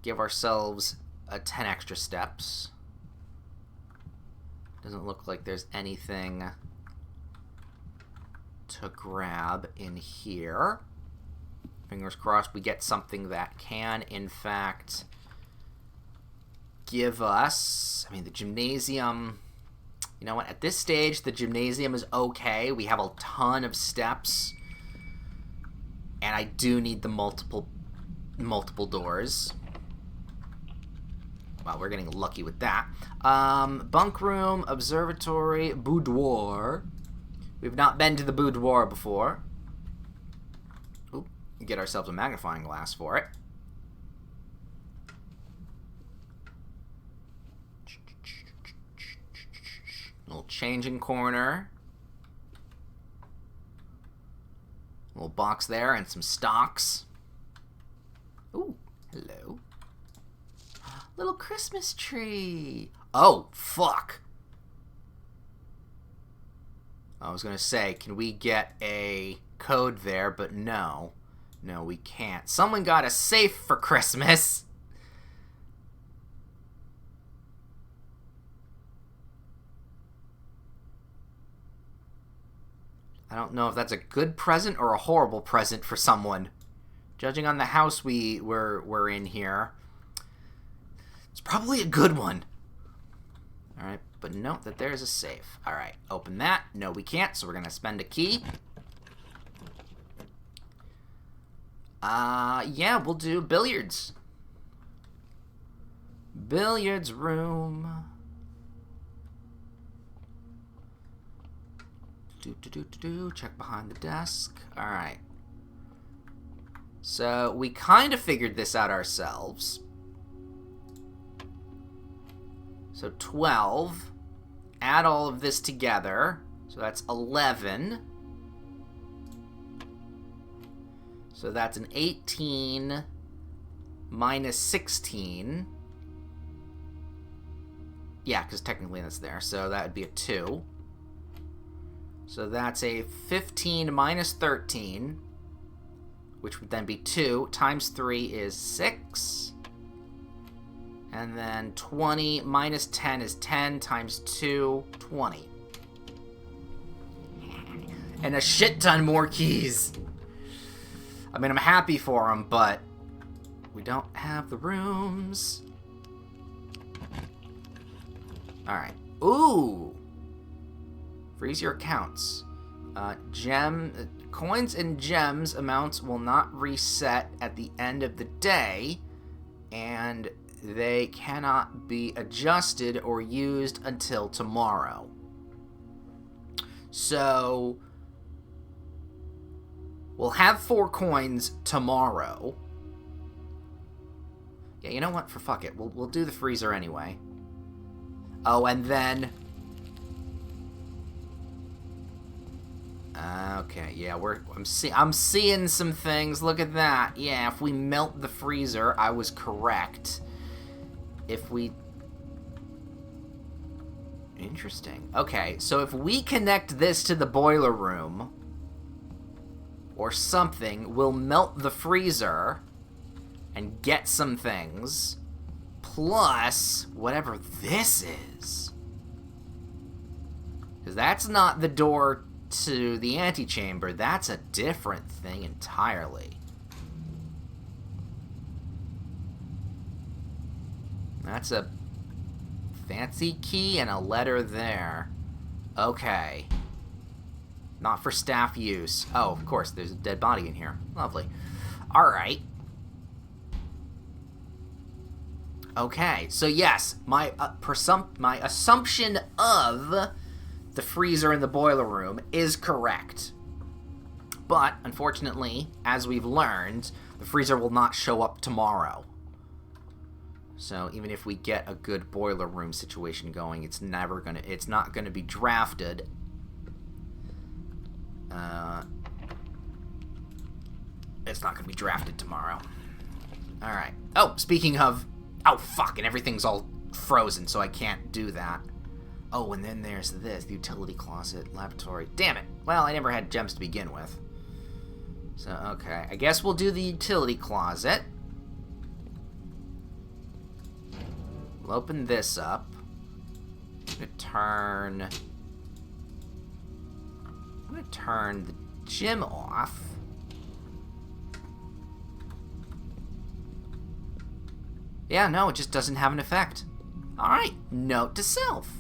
Give ourselves 10 extra steps. Doesn't look like there's anything to grab in here. Fingers crossed we get something that can, in fact, give us... I mean, the gymnasium... You know what? At this stage, the gymnasium is okay. We have a ton of steps. And I do need the multiple doors. Wow, we're getting lucky with that. Bunk room, observatory, boudoir. We've not been to the boudoir before. Oop, get ourselves a magnifying glass for it. Little changing corner. Little box there and some stocks. Ooh, hello. Little Christmas tree. Oh, fuck. I was gonna say, can we get a code there? But no. No, we can't. Someone got a safe for Christmas. I don't know if that's a good present or a horrible present for someone. Judging on the house we're in here, it's probably a good one. Alright, but note that there's a safe. Alright, open that. No, we can't, so we're going to spend a key. Yeah, we'll do billiards. Billiards room. Check behind the desk. Alright. So, we kind of figured this out ourselves. So, 12. Add all of this together. So, that's 11. So, that's an 18 minus 16. Yeah, because technically that's there. So, that would be a 2. So that's a 15 minus 13, which would then be 2, times 3 is 6. And then 20 minus 10 is 10, times 2, 20. And a shit ton more keys. I mean, I'm happy for them, but we don't have the rooms. Alright. Ooh! Freeze your accounts. Coins and gems amounts will not reset at the end of the day, and they cannot be adjusted or used until tomorrow. So, we'll have 4 coins tomorrow. Yeah, you know what? For fuck it. We'll do the freezer anyway. Oh, and then... Okay, yeah, I'm seeing some things. Look at that. Yeah, if we melt the freezer, I was correct. If we... Interesting. Okay, so if we connect this to the boiler room, or something, we'll melt the freezer and get some things, plus whatever this is. Because that's not the door to the antechamber, that's a different thing entirely. That's a fancy key and a letter there. Okay. Not for staff use. Oh, of course, there's a dead body in here. Lovely. Alright. Okay, so yes, my assumption of the freezer in the boiler room is correct. But, unfortunately, as we've learned, the freezer will not show up tomorrow. So, even if we get a good boiler room situation going, it's not gonna be drafted. It's not gonna be drafted tomorrow. Alright. Oh, speaking of... Oh, fuck, and everything's all frozen, so I can't do that. Oh, and then there's this. The utility closet, laboratory. Damn it. Well, I never had gems to begin with. So, okay. I guess we'll do the utility closet. We'll open this up. I'm gonna turn I'm going to turn the gym off. Yeah, no, it just doesn't have an effect. Alright, note to self.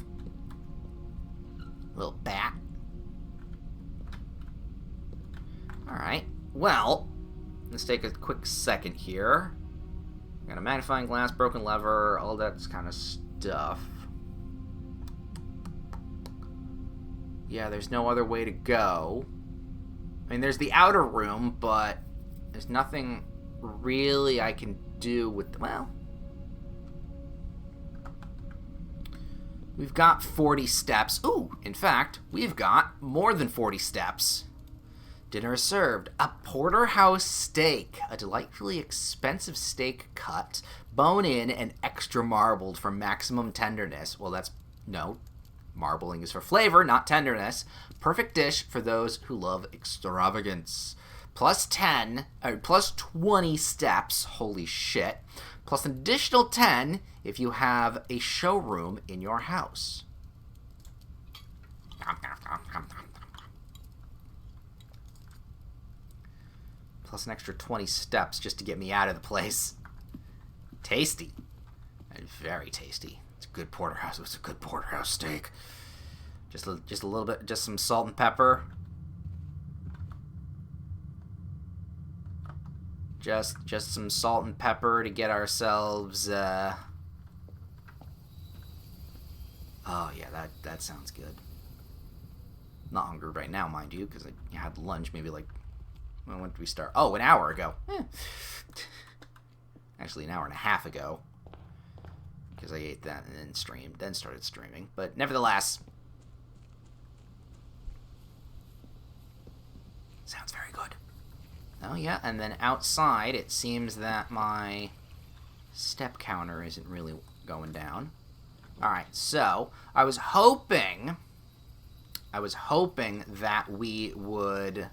Little bat. Alright, well, let's take a quick second here. Got a magnifying glass, broken lever, all that kind of stuff. Yeah, there's no other way to go. I mean, there's the outer room, but there's nothing really I can do with the... Well, we've got 40 steps. Ooh, in fact, we've got more than 40 steps. Dinner is served. A porterhouse steak. A delightfully expensive steak cut, bone-in and extra marbled for maximum tenderness. Well, that's... No. Marbling is for flavor, not tenderness. Perfect dish for those who love extravagance. Plus 20 steps. Holy shit. Plus an additional 10 if you have a showroom in your house. Plus an extra 20 steps just to get me out of the place. Tasty. And very tasty. It's a good porterhouse. It's a good porterhouse steak. Just a little bit, just some salt and pepper. Just some salt and pepper to get ourselves. Oh yeah, that sounds good. Not hungry right now, mind you, because I had lunch maybe like. When did we start? Oh, an hour ago. Actually, an hour and a half ago. Because I ate that and then started streaming. But nevertheless, sounds very good. Oh yeah, and then outside it seems that my step counter isn't really going down. Alright, so I was hoping that we would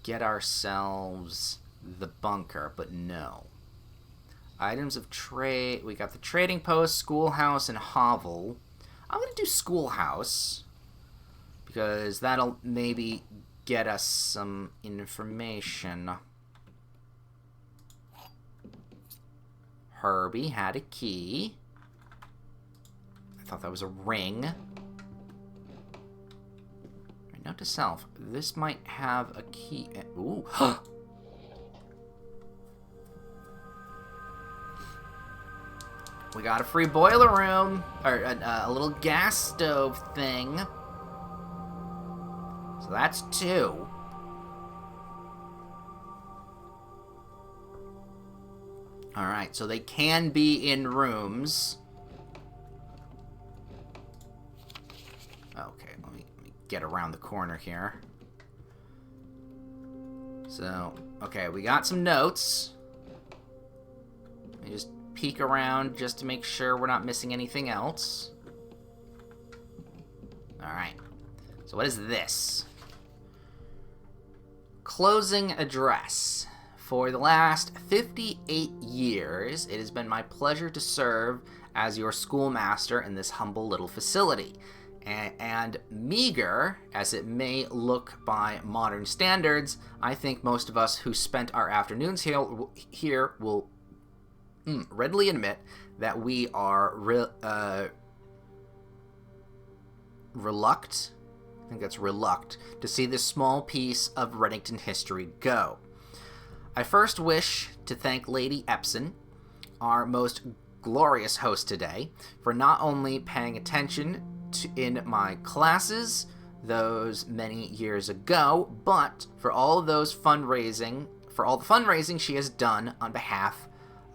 get ourselves the bunker, but no. Items of trade. We got the trading post, schoolhouse, and hovel. I'm going to do schoolhouse because that'll maybe get us some information. Herbie had a key. I thought that was a ring. Note to self, this might have a key. Ooh. We got a free boiler room, or a little gas stove thing. So that's 2. Alright, so they can be in rooms. Okay, let me get around the corner here. So, okay, we got some notes. Let me just peek around just to make sure we're not missing anything else. Alright. So what is this? Closing address. For the last 58 years, it has been my pleasure to serve as your schoolmaster in this humble little facility. And meager as it may look by modern standards, I think most of us who spent our afternoons here will readily admit that we are reluctant to see this small piece of Reddington history go. I first wish to thank Lady Epson, our most glorious host today, for not only paying attention in my classes those many years ago, but for all the fundraising she has done on behalf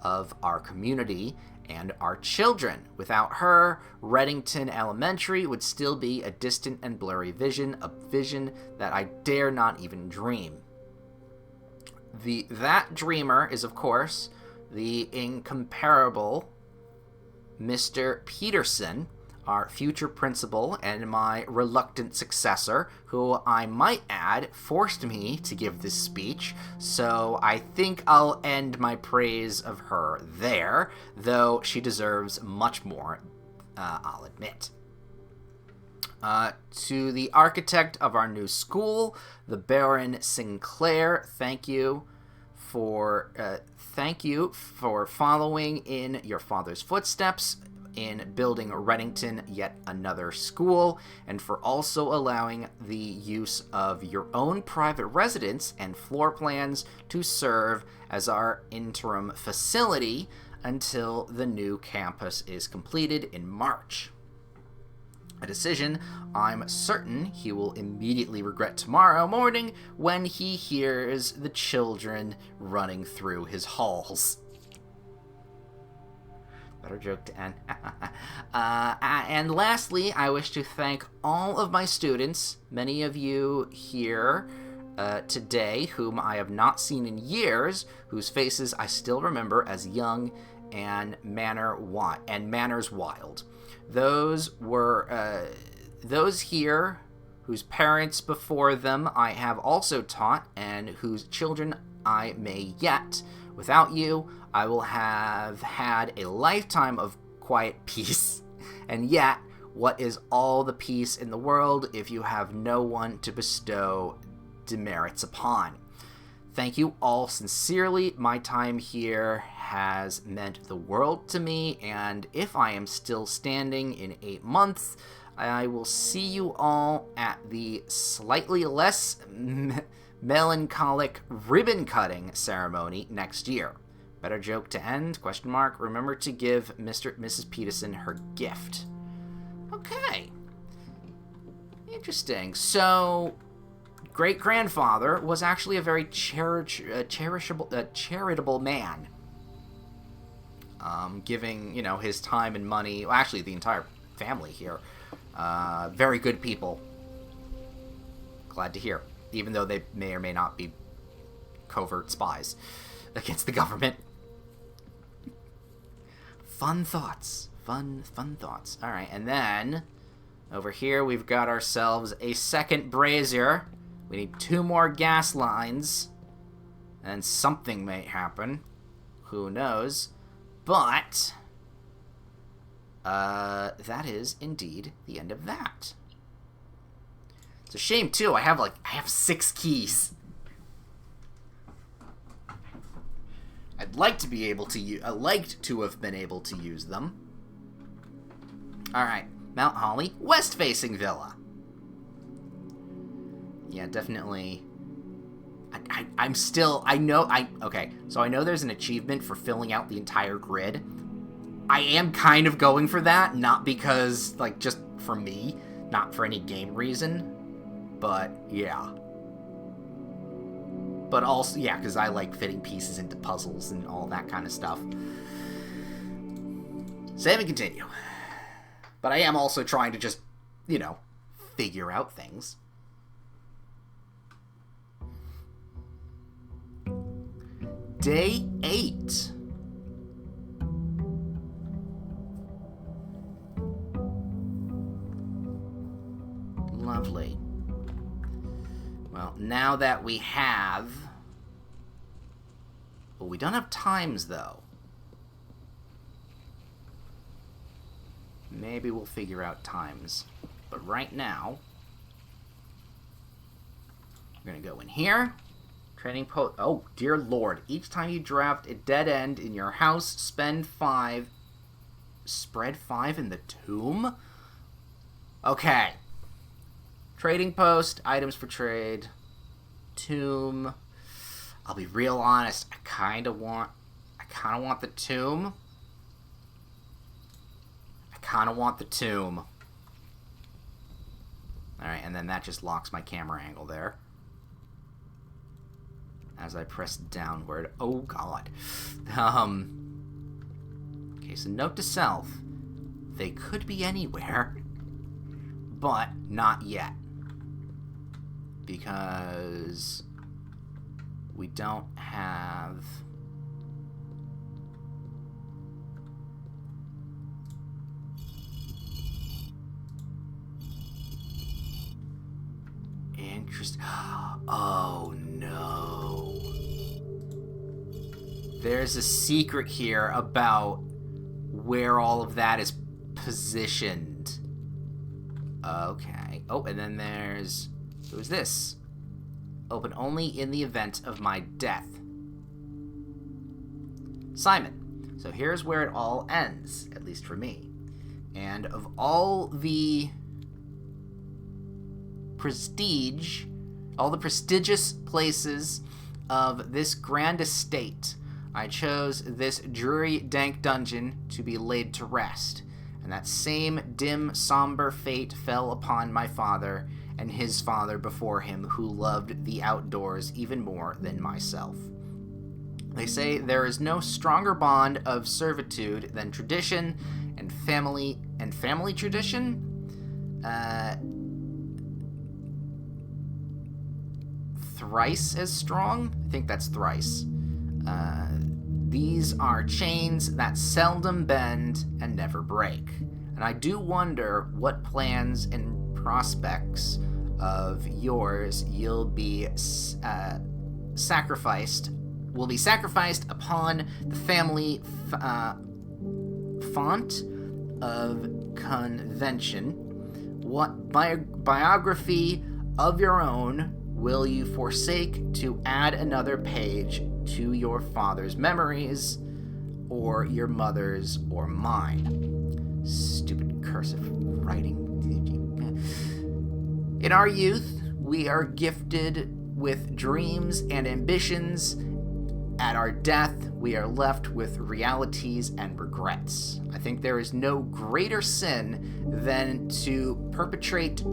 of our community and our children. Without her, Reddington Elementary would still be a distant and blurry vision, a vision that I dare not even dream. That dreamer is, of course, the incomparable Mr. Peterson, our future principal and my reluctant successor, who I might add forced me to give this speech, so I think I'll end my praise of her there, though she deserves much more I'll admit. To the architect of our new school, the Baron Sinclair, thank you for following in your father's footsteps in building Reddington yet another school, and for also allowing the use of your own private residence and floor plans to serve as our interim facility until the new campus is completed in March. A decision I'm certain he will immediately regret tomorrow morning when he hears the children running through his halls. Better joke to end. And lastly, I wish to thank all of my students, many of you here today whom I have not seen in years, whose faces I still remember as young and manners wild. Those were those here whose parents before them I have also taught and whose children I may yet. Without you, I will have had a lifetime of quiet peace. And yet, what is all the peace in the world if you have no one to bestow demerits upon? Thank you all sincerely. My time here has meant the world to me, and if I am still standing in 8 months, I will see you all at the slightly less melancholic ribbon-cutting ceremony next year. Better joke to end, ? Remember to give Mr. and Mrs. Peterson her gift. Okay. Interesting. So, great-grandfather was actually a very charitable man. Giving, his time and money, well, actually the entire family here, very good people. Glad to hear. Even though they may or may not be covert spies against the government. Fun thoughts. Fun thoughts. Alright, and then, over here we've got ourselves a second brazier. We need 2 more gas lines, and something may happen. Who knows? But, that is indeed the end of that. It's a shame, too. I have 6 keys. I'd like to be able to I liked to have been able to use them. Alright, Mount Holly, west-facing villa. Yeah, definitely. Okay, so I know there's an achievement for filling out the entire grid. I am kind of going for that, not because, just for me, not for any game reason, but, yeah. But also, yeah, because I like fitting pieces into puzzles and all that kind of stuff. Save and continue. But I am also trying to just, figure out things. Day 8. Lovely. Well, now that we have... Well, we don't have times, though. Maybe we'll figure out times. But right now... We're going to go in here. Training post... Oh, dear lord. Each time you draft a dead end in your house, spend 5... Spread 5 in the tomb? Okay. Trading post, items for trade, tomb. I'll be real honest, I kind of want the tomb. Alright, and then that just locks my camera angle there. As I press downward. Oh god. Okay, so note to self. They could be anywhere, but not yet. Because we don't have... Interesting. Oh no. There's a secret here about where all of that is positioned. Okay. Oh, and then there's... Who's this? Open only in the event of my death. Simon. So here's where it all ends, at least for me. And of all the prestige, all the prestigious places of this grand estate, I chose this dreary, dank dungeon to be laid to rest. And that same dim, somber fate fell upon my father and his father before him, who loved the outdoors even more than myself. They say there is no stronger bond of servitude than tradition and family tradition. Thrice as strong? I think that's thrice. These are chains that seldom bend and never break. And I do wonder what plans and prospects of yours will be sacrificed upon the family font of convention. What biography of your own will you forsake to add another page to your father's memories, or your mother's, or mine? Stupid cursive writing. In our youth, we are gifted with dreams and ambitions. At our death, we are left with realities and regrets. I think there is no greater sin than to perpetuate,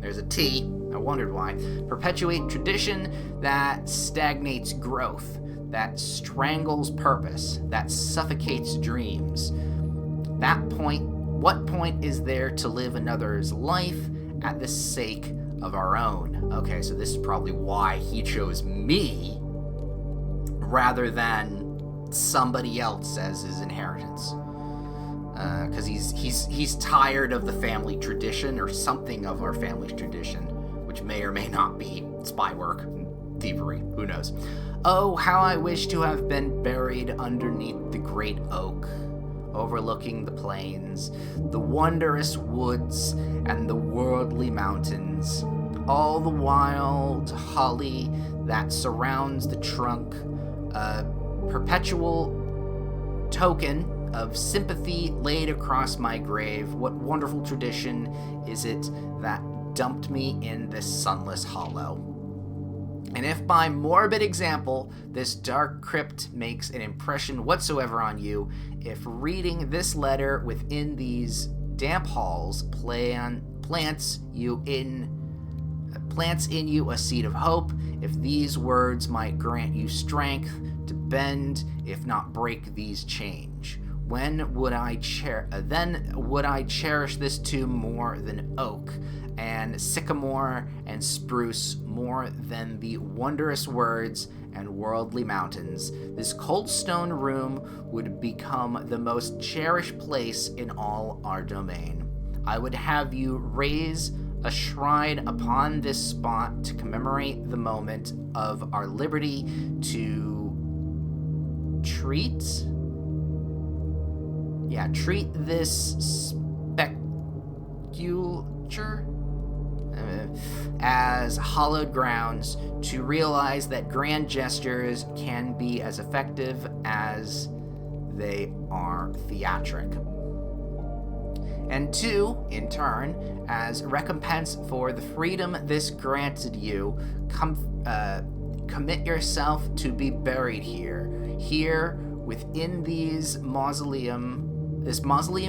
there's a T, I wondered why, perpetuate tradition that stagnates growth, that strangles purpose, that suffocates dreams. What point is there to live another's life at the sake of our own? Okay, so this is probably why he chose me rather than somebody else as his inheritance. Because he's tired of the family tradition, or something of our family's tradition, which may or may not be spy work, thievery, who knows. Oh, how I wish to have been buried underneath the great oak, overlooking the plains, the wondrous woods, and the worldly mountains, all the wild holly that surrounds the trunk, a perpetual token of sympathy laid across my grave. What wonderful tradition is it that dumped me in this sunless hollow? And if by morbid example this dark crypt makes an impression whatsoever on you, if reading this letter within these damp halls plants in you a seed of hope, if these words might grant you strength to bend, if not break these chains, then would I cherish this tomb more than oak and sycamore and spruce, more than the wondrous words and worldly mountains. This cold stone room would become the most cherished place in all our domain. I would have you raise a shrine upon this spot to commemorate the moment of our liberty, to treat this speculature as hallowed grounds, to realize that grand gestures can be as effective as they are theatric. And two, in turn, as recompense for the freedom this granted you, commit yourself to be buried here within this mausoleum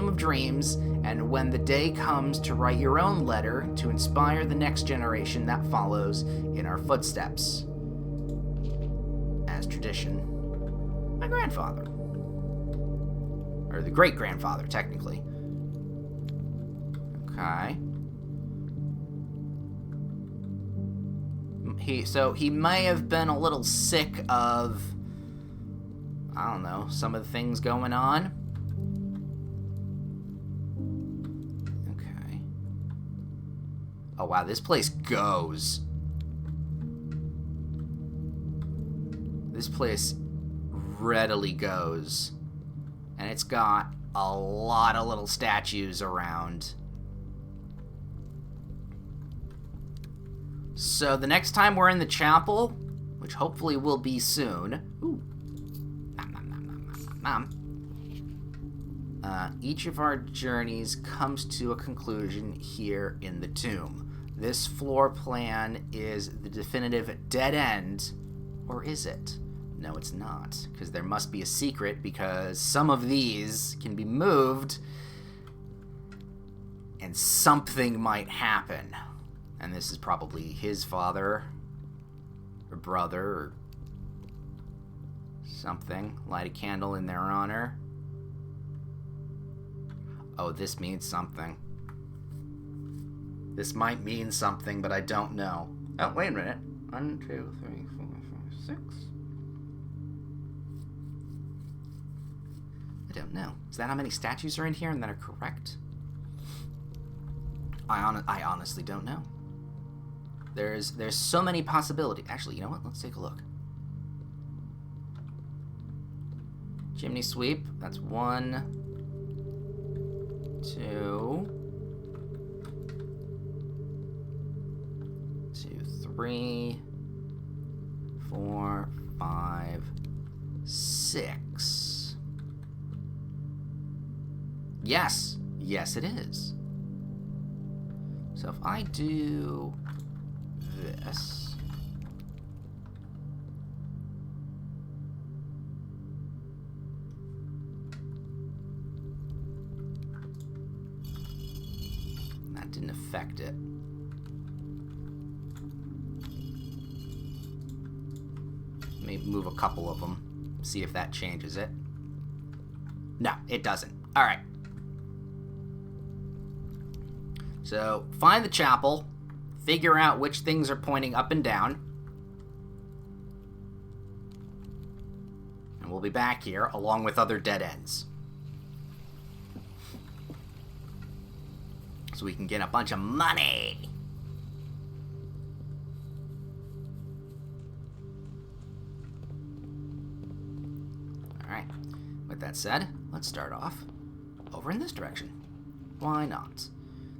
of dreams, and when the day comes to write your own letter to inspire the next generation that follows in our footsteps. As tradition, my grandfather. Or the great-grandfather, technically. Okay. He may have been a little sick of, I don't know, some of the things going on. Okay. Oh wow, this place goes. This place readily goes. And it's got a lot of little statues around. So the next time we're in the chapel, which hopefully will be soon. Ooh. Each of our journeys comes to a conclusion here in the tomb. This floor plan is the definitive dead end. Or is it? No, it's not. Because there must be a secret, because some of these can be moved and something might happen. And this is probably his father or brother or something. Light a candle in their honor. Oh, this means something. This might mean something, but I don't know. Oh, wait a minute. 1, 2, 3, 4, 5, 6. I don't know. Is that how many statues are in here and that are correct? I honestly don't know. There's so many possibilities. Actually, you know what? Let's take a look. Chimney sweep. That's 1, 2, 3, 4, 5, 6. Yes. Yes, it is. So if I do this, that didn't affect it. Let me move a couple of them, see if that changes it. No, it doesn't. All right. So, find the chapel, figure out which things are pointing up and down, and we'll be back here along with other dead ends. So we can get a bunch of money. Alright, with that said, let's start off over in this direction. Why not?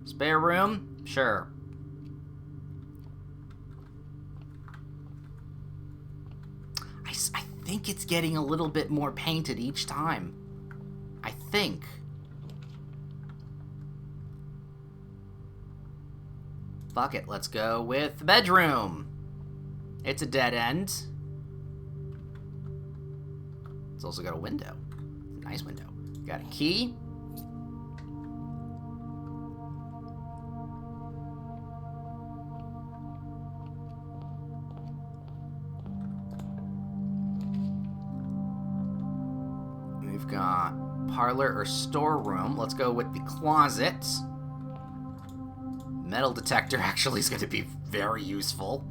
Spare room? Sure. I think it's getting a little bit more painted each time. I think. Fuck it, let's go with the bedroom. It's a dead end. It's also got a window. It's a nice window. Got a key. We've got parlor or storeroom. Let's go with the closet. Metal detector actually is going to be very useful.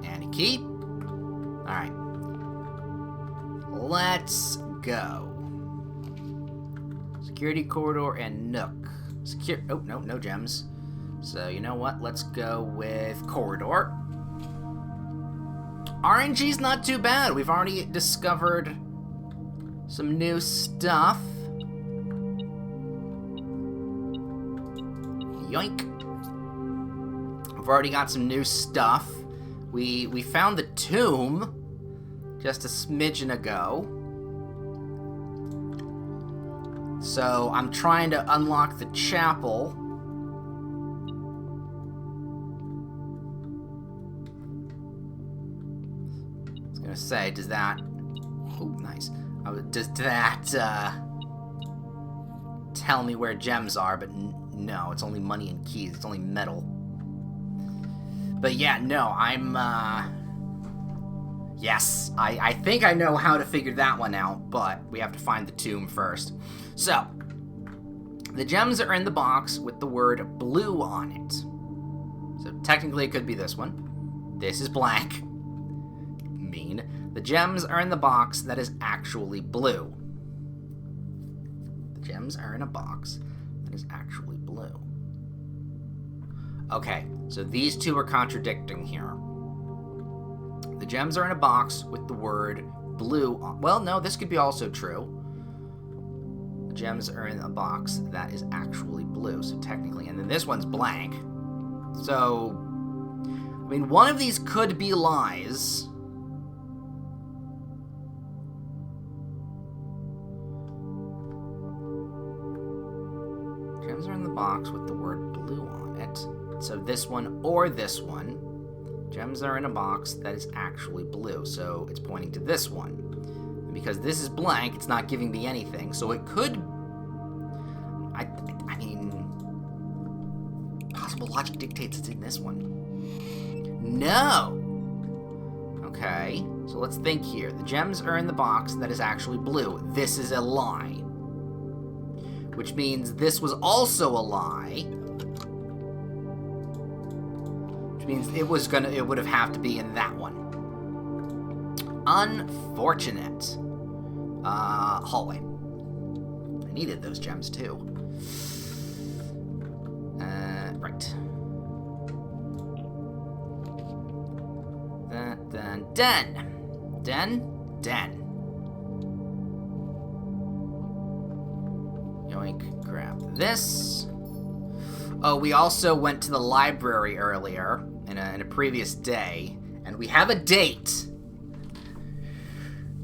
And a key. Alright. Let's go. Security corridor and nook. Oh, no, no gems. So, you know what? Let's go with corridor. RNG's not too bad. We've already discovered some new stuff. Yoink. We've already got some new stuff. We found the tomb just a smidgen ago. So I'm trying to unlock the chapel. I was gonna say, does that... Oh, nice. Does that tell me where gems are? But no, it's only money and keys. It's only metal. But yeah, no, I'm, yes, I think I know how to figure that one out, but we have to find the tomb first. So, the gems are in the box with the word blue on it. So technically it could be this one. This is blank. Mean. The gems are in the box that is actually blue. The gems are in a box that is actually blue. Okay, so these two are contradicting here. gems are in a box with the word blue on. Well, no, this could be also true. The gems are in a box that is actually blue, so technically, and then this one's blank. So, I mean, one of these could be lies. Gems are in the box with the word blue on it. So this one or this one. Gems are in a box that is actually blue, so it's pointing to this one. And because this is blank, it's not giving me anything, so it could... I mean... Possible logic dictates it's in this one. No! Okay, so let's think here. The gems are in the box that is actually blue. This is a lie. Which means this was also a lie. Which means it would have to be in that one. Unfortunate. Hallway. I needed those gems too. Right. Den. Yoink, grab this. Oh, we also went to the library earlier in a previous day, and we have a date.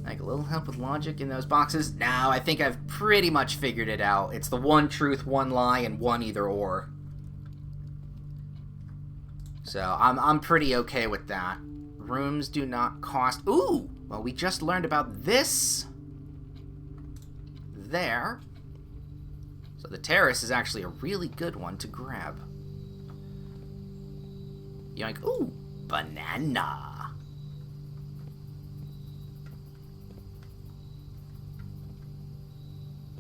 Like a little help with logic in those boxes? No, I think I've pretty much figured it out. It's the one truth, one lie, and one either or. So I'm pretty okay with that. Rooms do not cost... Ooh! Well, we just learned about this. There. So the terrace is actually a really good one to grab. Yoink. Ooh! Banana!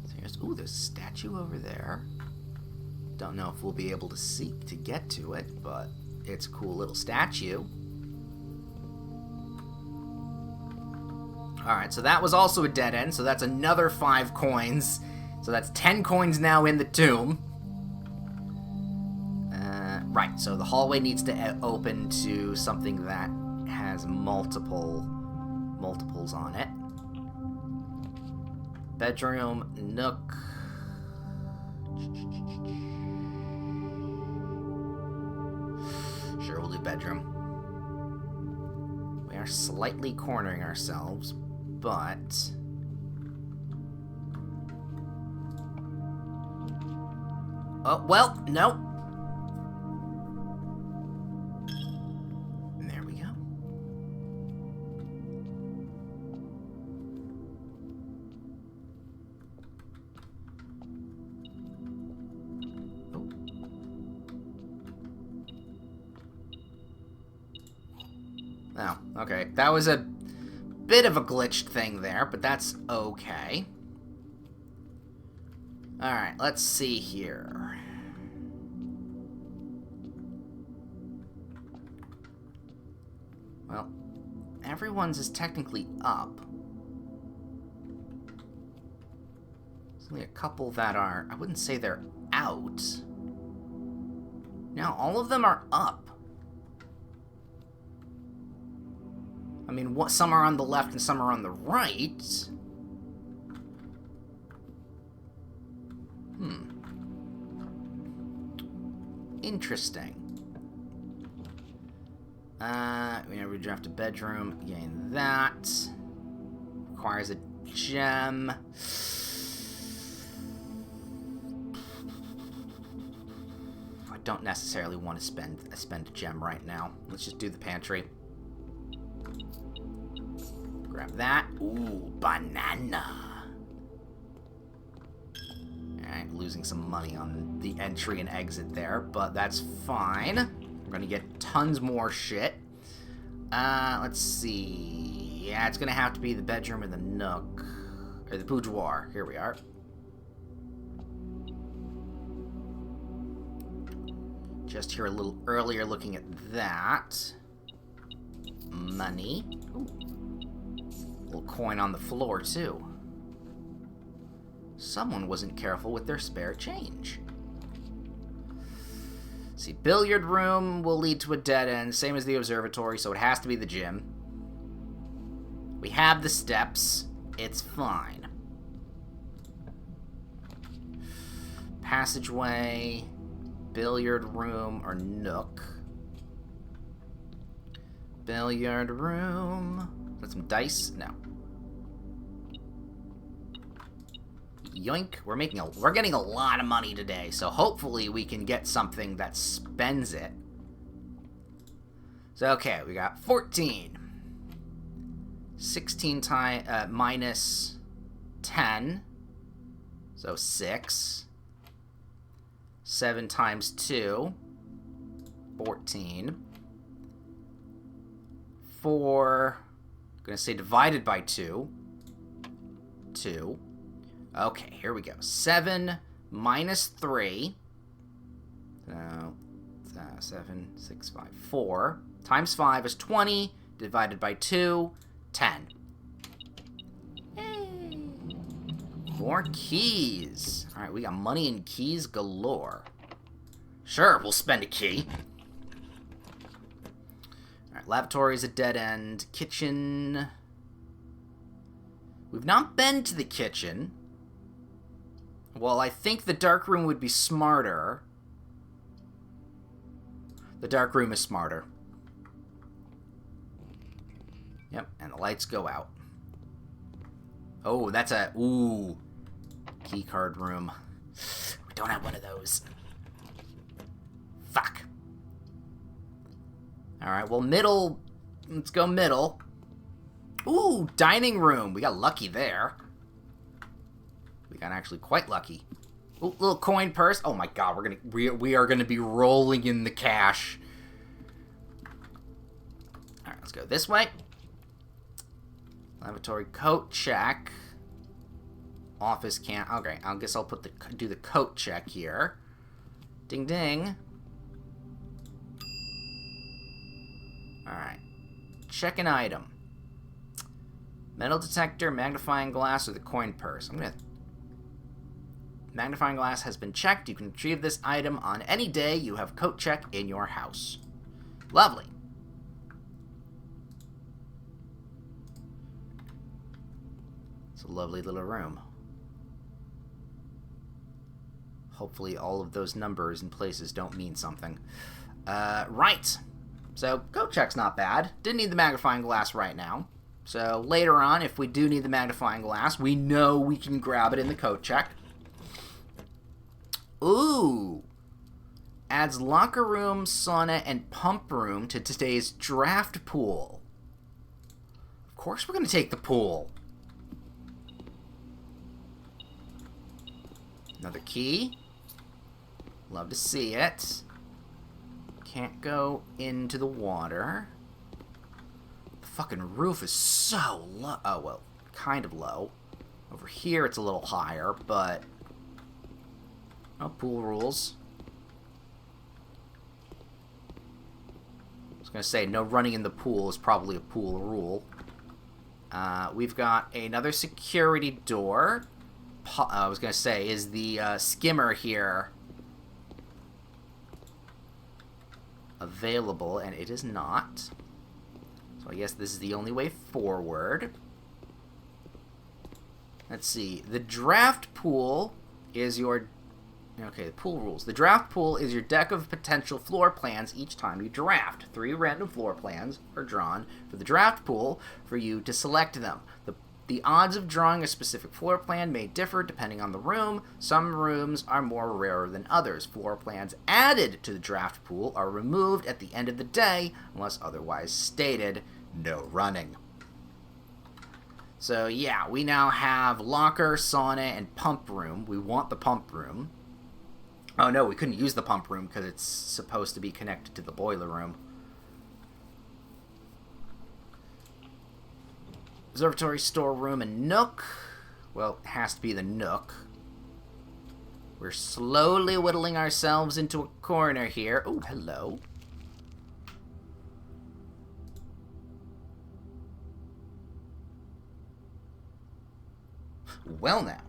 So here's... Ooh, there's a statue over there. Don't know if we'll be able to seek to get to it, but it's a cool little statue. Alright, so that was also a dead end, so that's another 5 coins. So that's 10 coins now in the tomb. Right, so the hallway needs to open to something that has multiples on it. Bedroom, nook. Sure, we'll do bedroom. We are slightly cornering ourselves, but... Oh, well, no. There we go. Oh, okay. That was a bit of a glitched thing there, but that's okay. Alright, let's see here. Well, everyone's is technically up. There's only a couple that are... I wouldn't say they're out. No, all of them are up. I mean, some are on the left and some are on the right. Interesting. We redraft a bedroom. Gain that. Requires a gem. I don't necessarily want to spend a gem right now. Let's just do the pantry. Grab that. Ooh, banana. Alright, losing some money on the entry and exit there, but that's fine. We're gonna get tons more shit. Let's see. Yeah, it's gonna have to be the bedroom or the nook. Or the boudoir. Here we are. Just here a little earlier looking at that. Money. Ooh. Little coin on the floor, too. Someone wasn't careful with their spare change. See, billiard room will lead to a dead end, same as the observatory, so it has to be the gym. We have the steps. It's fine. Passageway, billiard room, or nook. Billiard room. Is that some dice? No. Yoink. We're getting a lot of money today, so hopefully we can get something that spends it. So, okay, we got 14. 16 minus 10. So 6. 7 times 2. 14. 4. I'm going to say divided by 2. 2. Okay, here we go. 7 minus 3. So, 7, 6, 5, 4. Times 5 is 20. Divided by 2, 10. Hey. More keys. Alright, we got money and keys galore. Sure, we'll spend a key. Alright, lavatory is a dead end. Kitchen. We've not been to the kitchen. Well, I think the dark room would be smarter. The dark room is smarter. Yep, and the lights go out. Oh, that's a... Ooh. Keycard room. We don't have one of those. Fuck. Alright, well, middle... Let's go middle. Ooh, dining room. We got lucky there. We got actually quite lucky. Ooh, little coin purse. Oh my god, we are gonna be rolling in the cash. Alright, let's go this way. Lavatory coat check. Office can't. Okay, I guess I'll do the coat check here. Ding ding. Alright. Check an item. Metal detector, magnifying glass, or the coin purse. I'm gonna... Magnifying glass has been checked. You can retrieve this item on any day you have coat check in your house. Lovely. It's a lovely little room. Hopefully all of those numbers and places don't mean something. Right. So, coat check's not bad. Didn't need the magnifying glass right now. So, later on, if we do need the magnifying glass, we know we can grab it in the coat check. Ooh. Adds locker room, sauna, and pump room to today's draft pool. Of course we're going to take the pool. Another key. Love to see it. Can't go into the water. The fucking roof is so low. Oh, well, kind of low. Over here it's a little higher, but... Oh, pool rules. I was going to say, no running in the pool is probably a pool rule. We've got another security door. I was going to say, is the skimmer here available? And it is not. So I guess this is the only way forward. Let's see. The draft pool is your... Okay, the pool rules. The draft pool is your deck of potential floor plans each time you draft. 3 random floor plans are drawn for the draft pool for you to select them. The odds of drawing a specific floor plan may differ depending on the room. Some rooms are more rare than others. Floor plans added to the draft pool are removed at the end of the day unless otherwise stated. No running. So yeah, we now have locker, sauna, and pump room. We want the pump room. Oh no, we couldn't use the pump room because it's supposed to be connected to the boiler room. Observatory, storeroom, and nook. Well, it has to be the nook. We're slowly whittling ourselves into a corner here. Oh, hello. Well now.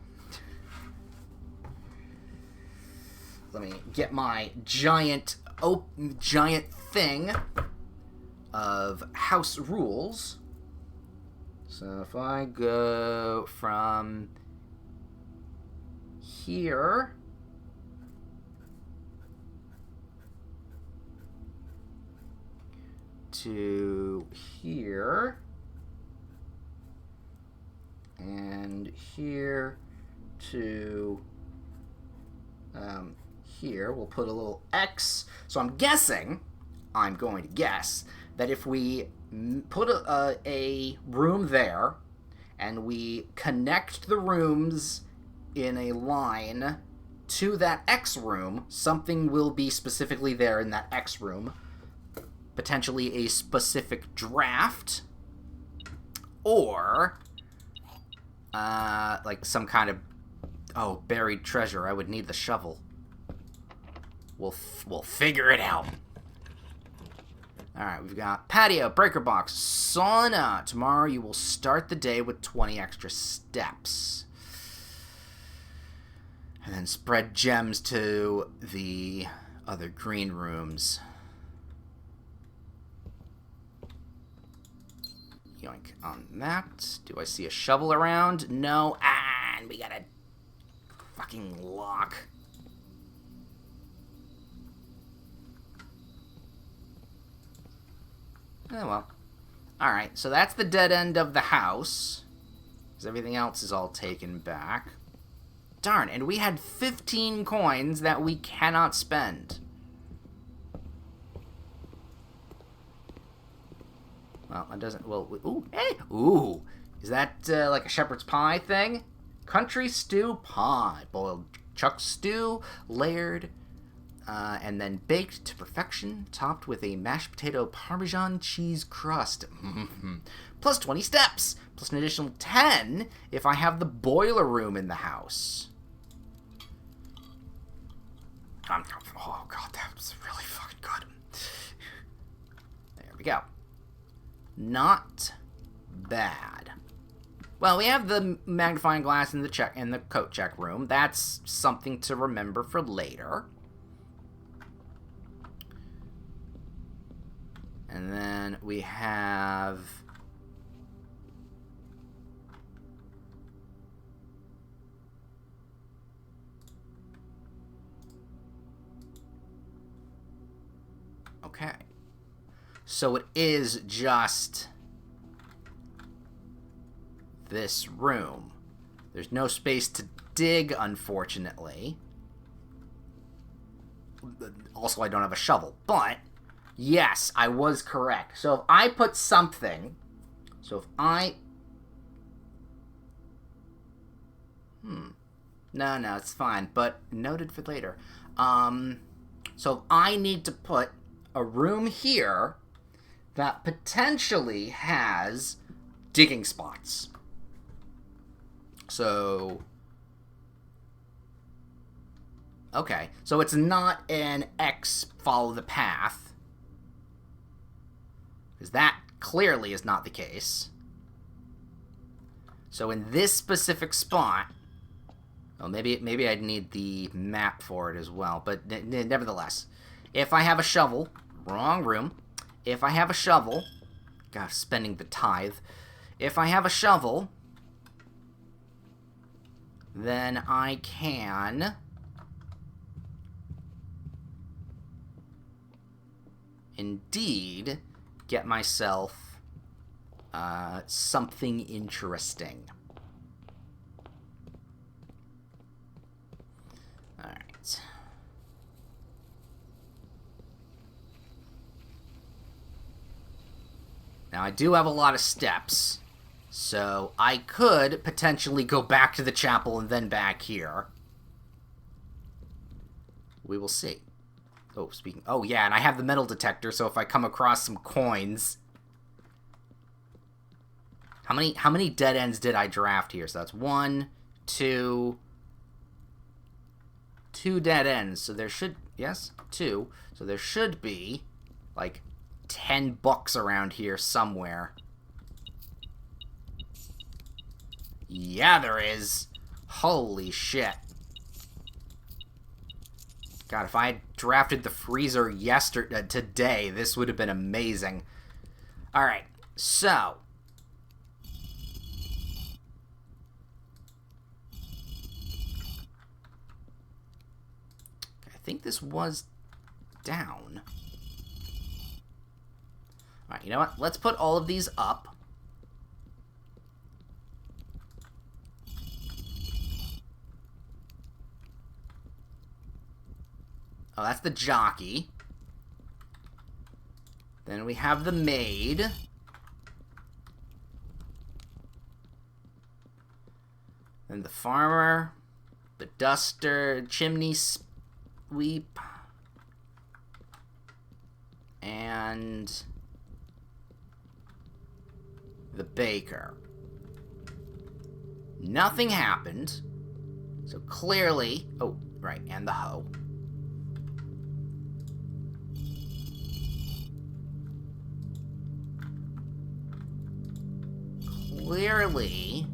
Let me get my giant thing of house rules. So if I go from here to here, and here to here, we'll put a little X. So I'm going to guess, that if we put a room there, and we connect the rooms in a line to that X room, something will be specifically there in that X room. Potentially a specific draft, or like some kind of buried treasure. I would need the shovel. We'll figure it out. All right, we've got patio, breaker box, sauna. Tomorrow you will start the day with 20 extra steps. And then spread gems to the other green rooms. Yoink on that. Do I see a shovel around? No. And we got a fucking lock. Oh well. Alright, so that's the dead end of the house. Because everything else is all taken back. Darn, and we had 15 coins that we cannot spend. Well, that doesn't... Well, ooh, hey! Ooh! Is that like a shepherd's pie thing? Country stew pie. Boiled chuck stew, layered, and then baked to perfection, topped with a mashed potato Parmesan cheese crust. Plus 20 steps! Plus an additional 10 if I have the boiler room in the house. Oh, God, that was really fucking good. There we go. Not bad. Well, we have the magnifying glass in the coat check room. That's something to remember for later. And then we have... Okay. So it is just this room. There's no space to dig, unfortunately. Also, I don't have a shovel. But, yes, I was correct. So if I put something... So if I... No, it's fine. But noted for later. So if I need to put a room here that potentially has digging spots. So, okay. So it's not an X follow the path. Because that clearly is not the case. So in this specific spot, well, maybe I'd need the map for it as well. But nevertheless, if I have a shovel, wrong room. If I have a shovel, God, spending the tithe. If I have a shovel, then I can indeed get myself something interesting. All right. Now, I do have a lot of steps, so I could potentially go back to the chapel and then back here. We will see. Oh, speaking... Oh, yeah, and I have the metal detector, so if I come across some coins... How many dead ends did I draft here? So that's 1, 2... 2 dead ends, so there should... Yes, 2. So there should be, like... $10 around here somewhere. Yeah, there is. Holy shit. God, if I had drafted the freezer today, this would have been amazing. Alright, so. think this was down. Alright, you know what? Let's put all of these up. Oh, that's the jockey. Then we have the maid. Then the farmer. The duster. Chimney sweep. And the baker. Nothing happened. So clearly... Oh, right, and the hoe. Clearly...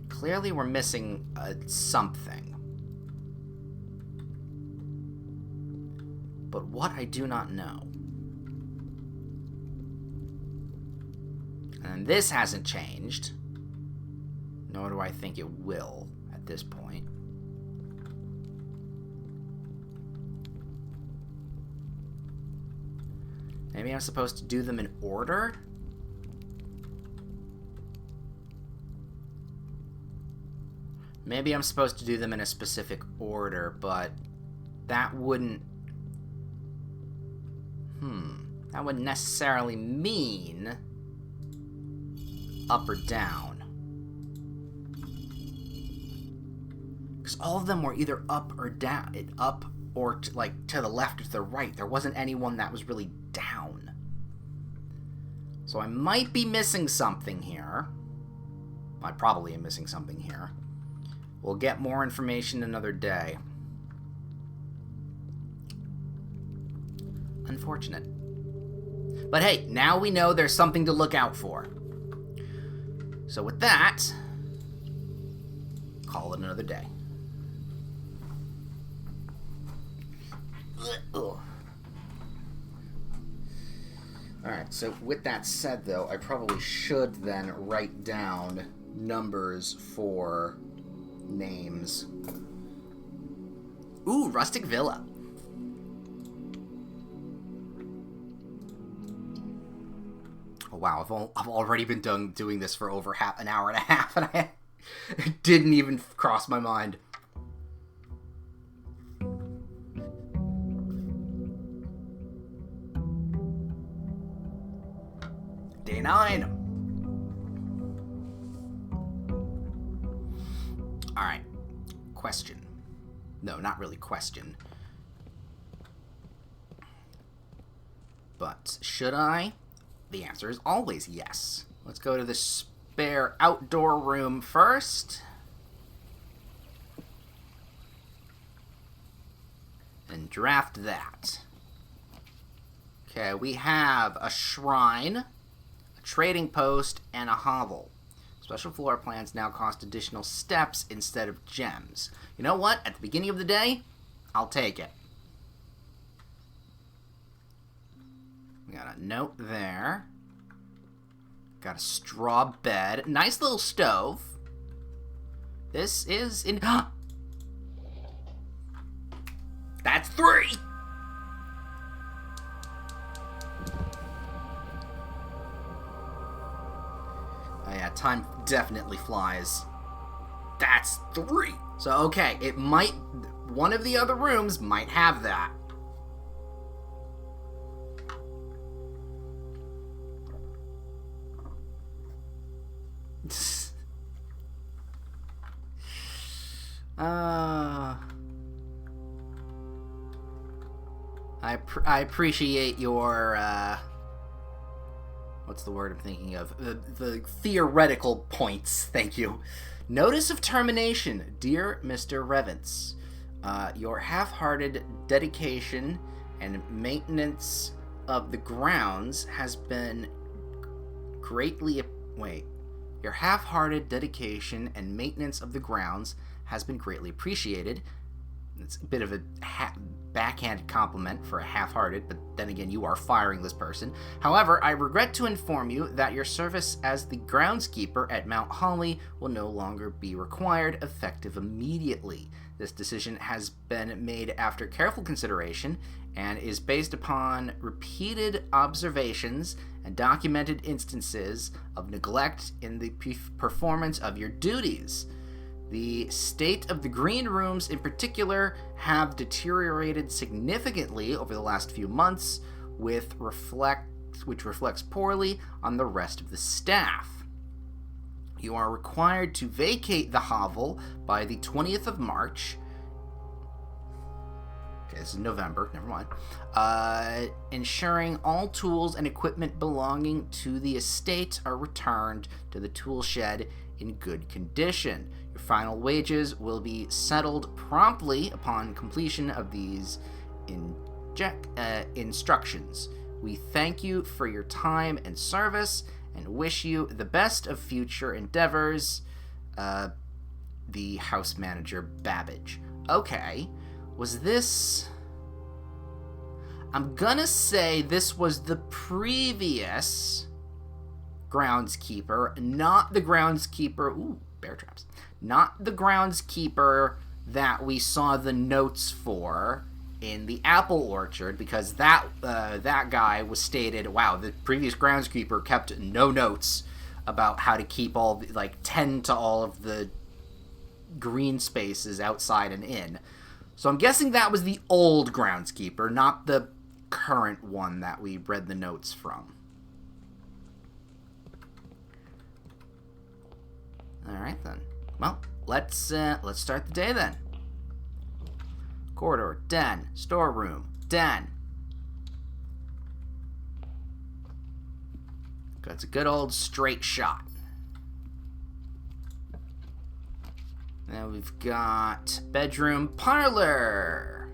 Clearly we're missing something. But what I do not know. And this hasn't changed. Nor do I think it will at this point. Maybe I'm supposed to do them in order? Maybe I'm supposed to do them in a specific order, but that wouldn't... That wouldn't necessarily mean up or down. Because all of them were either up or down. Up or to the left or to the right. There wasn't anyone that was really down. So I might be missing something here. I probably am missing something here. We'll get more information another day. Unfortunate. But hey, now we know there's something to look out for. So with that, call it another day. Alright, so with that said, though, I probably should then write down numbers for names. Ooh, Rustic Villa. Oh, wow, I've already been doing this for over an hour and a half, and it didn't even cross my mind. Day 9. Alright. Question. No, not really question. But should I? The answer is always yes. Let's go to the spare outdoor room first. And draft that. Okay, we have a shrine, a trading post, and a hovel. Special floor plans now cost additional steps instead of gems. You know what? At the beginning of the day, I'll take it. We got a note there. Got a straw bed. Nice little stove. This is in... That's 3! Oh yeah, time definitely flies. That's 3! So, okay, it might... One of the other rooms might have that. I appreciate your, what's the word I'm thinking of? The theoretical points, thank you. Notice of termination, dear Mr. Revance. Your half-hearted dedication and maintenance of the grounds has been greatly... Your half-hearted dedication and maintenance of the grounds has been greatly appreciated. It's a bit of a backhand compliment for a half-hearted, but then again, you are firing this person. However, I regret to inform you that your service as the groundskeeper at Mount Holly will no longer be required, effective immediately. This decision has been made after careful consideration and is based upon repeated observations and documented instances of neglect in the performance of your duties. The state of the green rooms in particular have deteriorated significantly over the last few months, which reflects poorly on the rest of the staff. You are required to vacate the hovel by the 20th of March. Okay, this is November, never mind. Ensuring all tools and equipment belonging to the estate are returned to the tool shed in good condition. Your final wages will be settled promptly upon completion of these instructions. We thank you for your time and service and wish you the best of future endeavors. The house manager, Babbage. Okay, was this... I'm gonna say this was the previous groundskeeper, not the groundskeeper... Ooh, bear traps. Not the groundskeeper that we saw the notes for in the apple orchard, because that guy was stated, wow, the previous groundskeeper kept no notes about how to keep all the, tend to all of the green spaces outside and in. So I'm guessing that was the old groundskeeper, not the current one that we read the notes from. Alright then. Well, let's start the day then. Corridor, den. Storeroom, den. That's a good old straight shot. Now we've got bedroom, parlor.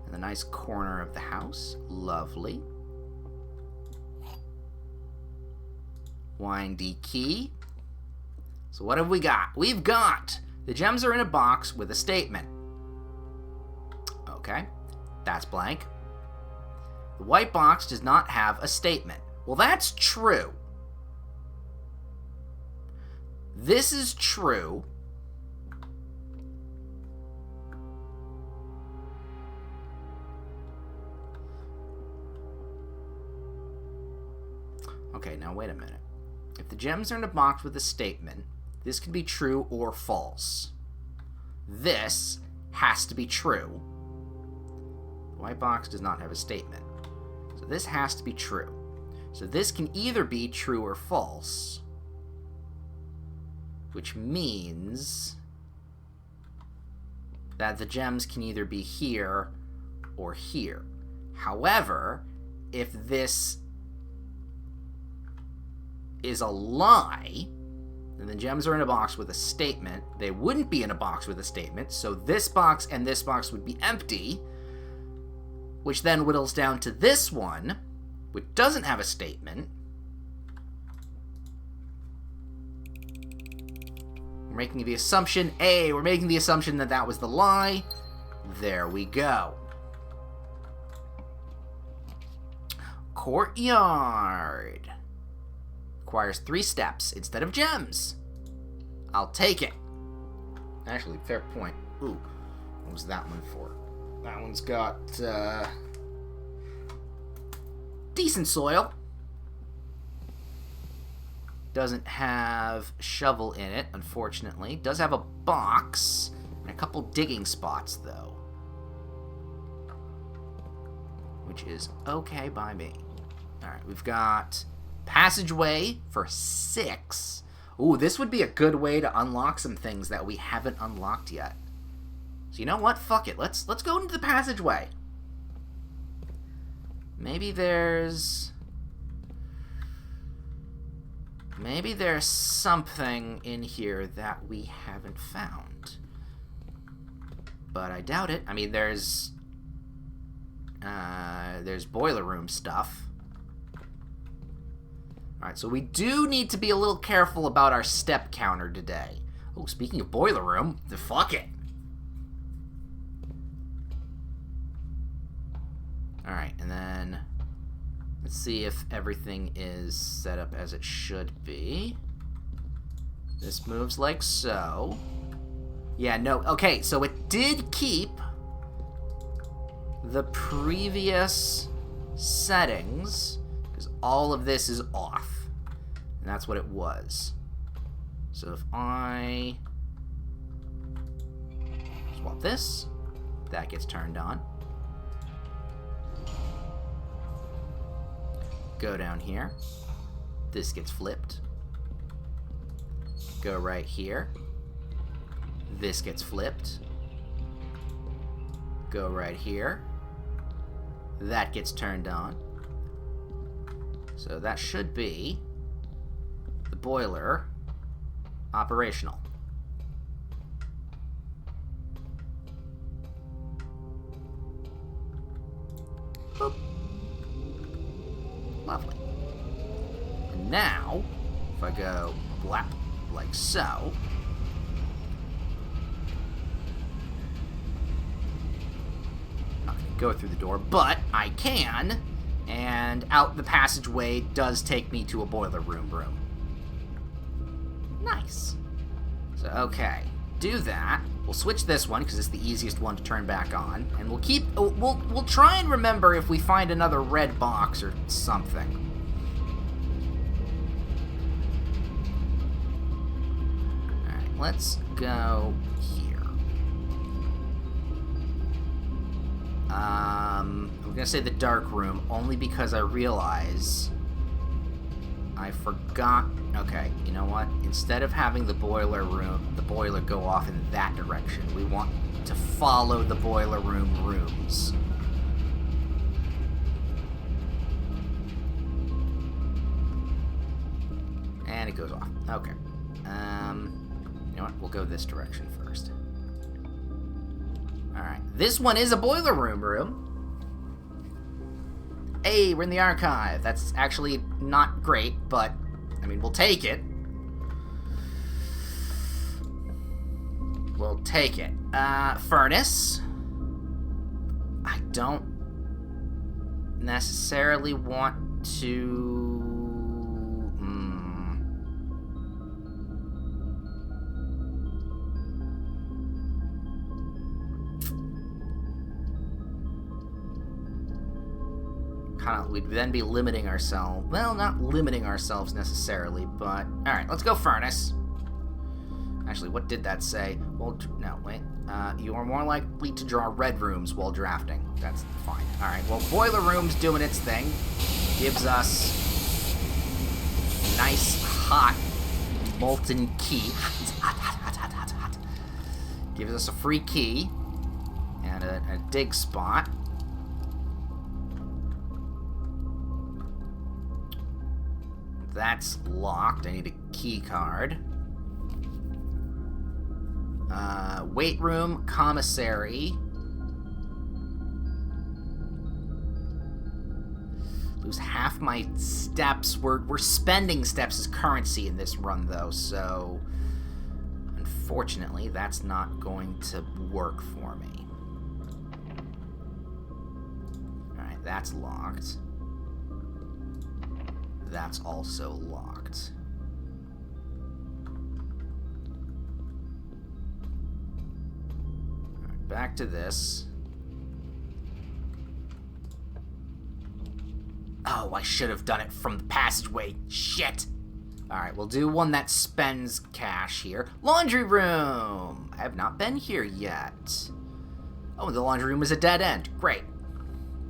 In the nice corner of the house. Lovely. Windy key. So what have we got? We've got the gems are in a box with a statement. Okay, that's blank. The white box does not have a statement. Well, that's true. This is true. Okay, now wait a minute. If the gems are in a box with a statement, this can be true or false. This has to be true. The white box does not have a statement. So this has to be true. So this can either be true or false, which means that the gems can either be here or here. However, if this is a lie, then the gems are in a box with a statement. They wouldn't be in a box with a statement, so this box and this box would be empty, which then whittles down to this one, which doesn't have a statement. We're making the assumption, we're making the assumption that that was the lie. There we go. Courtyard. Requires 3 steps instead of gems. I'll take it. Actually, fair point. Ooh, what was that one for? That one's got, decent soil. Doesn't have shovel in it, unfortunately. Does have a box and a couple digging spots, though. Which is okay by me. Alright, we've got passageway for 6. Ooh, this would be a good way to unlock some things that we haven't unlocked yet. So you know what? Fuck it. Let's go into the passageway. Maybe there's something in here that we haven't found. But I doubt it. I mean, there's boiler room stuff. Alright, so we do need to be a little careful about our step counter today. Oh, speaking of boiler room, fuck it. Alright, and then let's see if everything is set up as it should be. This moves like so. Yeah, no, okay, so it did keep the previous settings, because all of this is off. And that's what it was. So if I swap this, that gets turned on. Go down here. This gets flipped. Go right here. This gets flipped. Go right here. That gets turned on. So that should be the boiler operational. Boop. Lovely. And now, if I go blap like so, not gonna go through the door, but I can, and out the passageway does take me to a boiler room. Nice. So, okay. Do that. We'll switch this one, because it's the easiest one to turn back on. And we'll keep... We'll try and remember if we find another red box or something. Alright, let's go here. I'm gonna say the dark room, only because I realize I forgot... Okay, you know what? Instead of having the boiler go off in that direction, we want to follow the boiler room rooms. And it goes off. Okay. You know what? We'll go this direction first. Alright. This one is a boiler room. Hey, we're in the archive. That's actually not great, but I mean, we'll take it. We'll take it. Furnace. I don't necessarily want to... We'd then be limiting ourselves. Well, not limiting ourselves necessarily, but... Alright, let's go furnace. Actually, what did that say? Well, no, wait. You are more likely to draw red rooms while drafting. That's fine. Alright, well, boiler room's doing its thing. Gives us a nice, hot, molten key. Hot. Gives us a free key. And a dig spot. That's locked. I need a key card. Weight room, commissary. Lose half my steps. We're spending steps as currency in this run, though, so unfortunately, that's not going to work for me. Alright, that's locked. That's also locked. Alright, back to this. Oh, I should have done it from the passageway. Shit! Alright, we'll do one that spends cash here. Laundry room! I have not been here yet. Oh, the laundry room is a dead end. Great.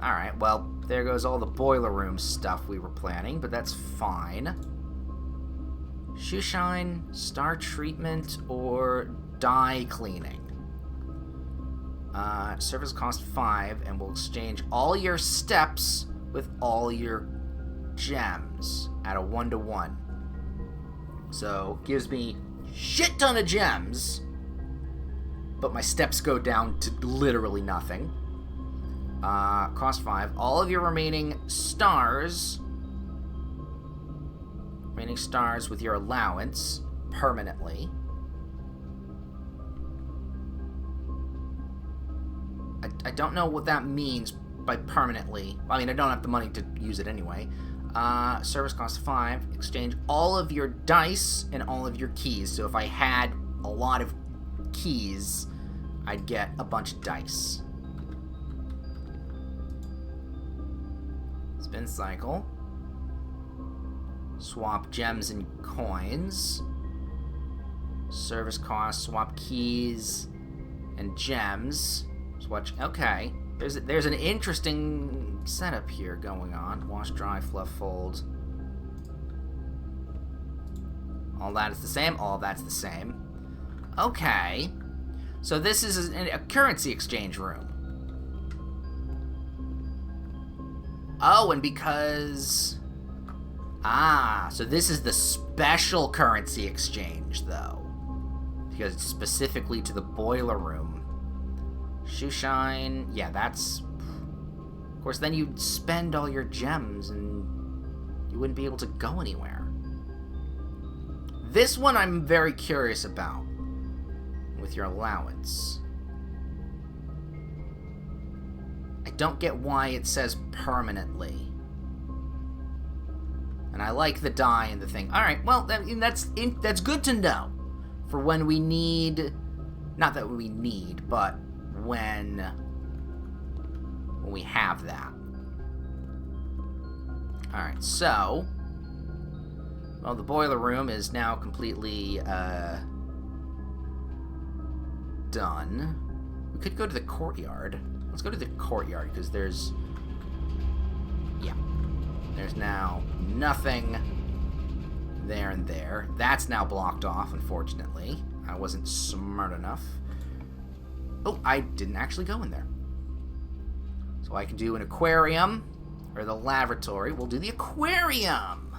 Alright, well, there goes all the boiler room stuff we were planning, but that's fine. Shoe shine, star treatment, or dye cleaning. Service cost 5, and we'll exchange all your steps with all your gems at a 1-to-1. So, gives me shit ton of gems, but my steps go down to literally nothing. Cost 5. All of your remaining stars with your allowance permanently. I don't know what that means by permanently. I mean, I don't have the money to use it anyway. Service cost 5. Exchange all of your dice and all of your keys. So if I had a lot of keys, I'd get a bunch of dice. Spin cycle. Swap gems and coins. Service cost, swap keys and gems. Swatch. Okay. There's an interesting setup here going on. Wash, dry, fluff, fold. All that is the same. All that's the same. Okay. So this is a currency exchange room. Oh, and because... so this is the special currency exchange, though. Because it's specifically to the boiler room. Shoe shine. Yeah, that's... Of course, then you'd spend all your gems and you wouldn't be able to go anywhere. This one I'm very curious about. With your allowance. I don't get why it says permanently. And I like the die and the thing. Alright, well, that's good to know. For when we need... Not that we need, but when we have that. Alright, so... Well, the boiler room is now completely, done. We could go to the courtyard. Let's go to the courtyard, because there's... Yeah. There's now nothing there and there. That's now blocked off, unfortunately. I wasn't smart enough. Oh, I didn't actually go in there. So I can do an aquarium, or the lavatory. We'll do the aquarium!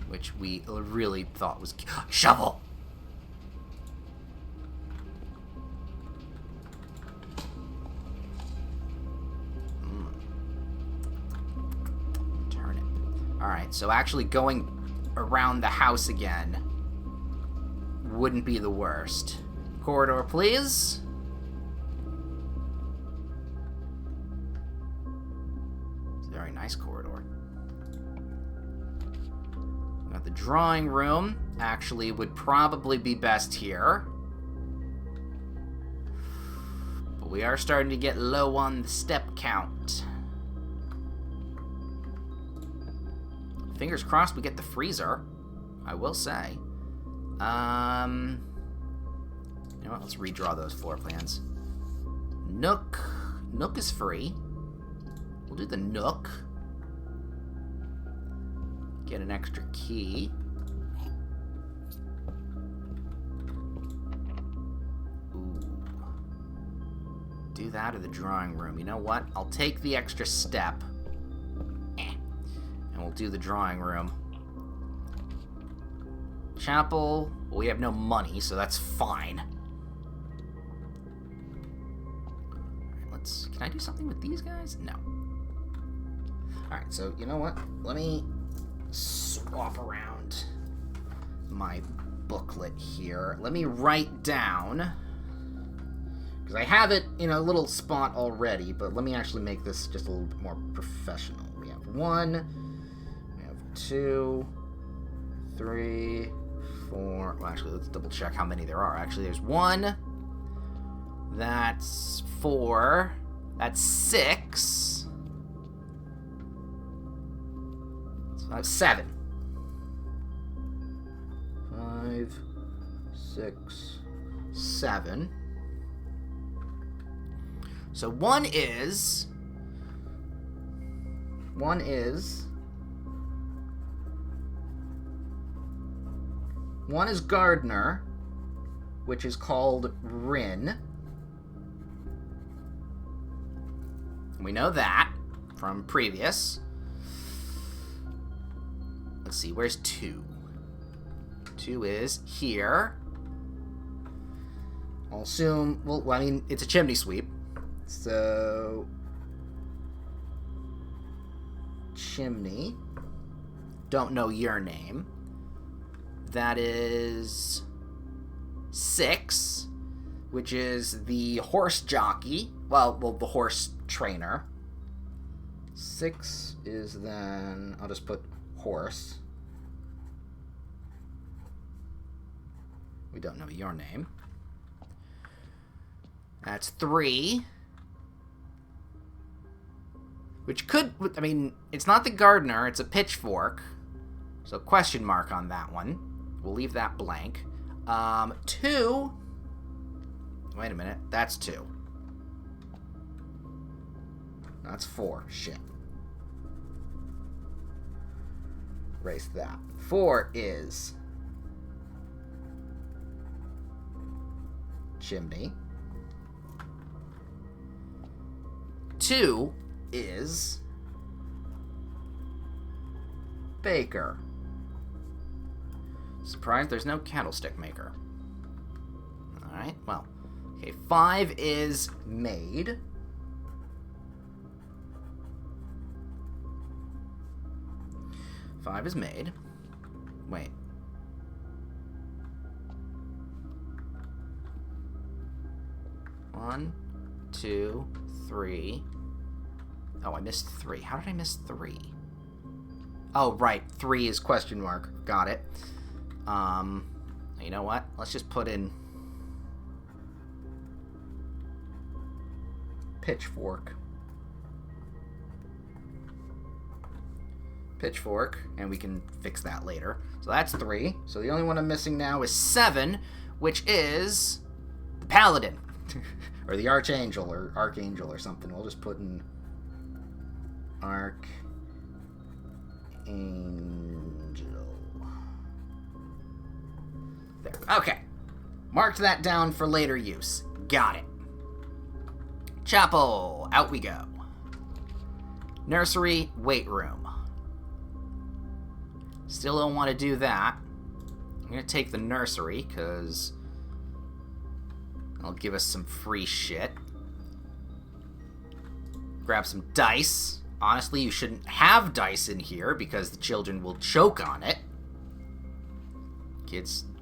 Which we really thought was... Shovel! Turn it. Alright, so actually going around the house again wouldn't be the worst. Corridor, please. It's a very nice corridor. Got the drawing room. Actually, would probably be best here. But we are starting to get low on the step count. Fingers crossed we get the freezer. I will say. You know what? Let's redraw those floor plans. Nook. Nook is free. We'll do the Nook. Get an extra key. Ooh. Do that or the drawing room. You know what? I'll take the extra step. And we'll do the drawing room. Chapel. Well, we have no money, so that's fine. Alright, can I do something with these guys? No. Alright, so you know what? Let me swap around my booklet here. Let me write down, because I have it in a little spot already, but let me actually make this just a little bit more professional. We have 1, we have 2, 3, 4. Well, actually, let's double check how many there are. Actually, there's 1. That's 4. That's 6. So that's 7. 5, 6, 7. So one is Gardner, which is called Rin. We know that from previous. Let's see, where's 2? 2 is here. I'll assume, well, I mean, it's a chimney sweep. So, chimney. Don't know your name. That is 6. which is the horse jockey. Well, the horse trainer. 6 is then... I'll just put horse. We don't know your name. That's 3. Which could... I mean, it's not the gardener, it's a pitchfork. So question mark on that one. We'll leave that blank. 2... Wait a minute. That's 2. That's 4. Shit. Erase that. 4 is... chimney. 2 is... baker. Surprised there's no candlestick maker. Alright, well. Okay, 5 is maid. Five is maid. Wait. One, 2, 3. Oh, I missed 3. How did I miss 3? Oh, right. 3 is question mark. Got it. You know what? Let's just put in pitchfork. Pitchfork, and we can fix that later. So that's 3. So the only one I'm missing now is 7, which is the paladin. Or the archangel, or archangel, or something. We'll just put in archangel. There. Okay. Marked that down for later use. Got it. Chapel. Out we go. Nursery, weight room. Still don't want to do that. I'm going to take the nursery, because it'll give us some free shit. Grab some dice. Honestly, you shouldn't have dice in here, because the children will choke on it.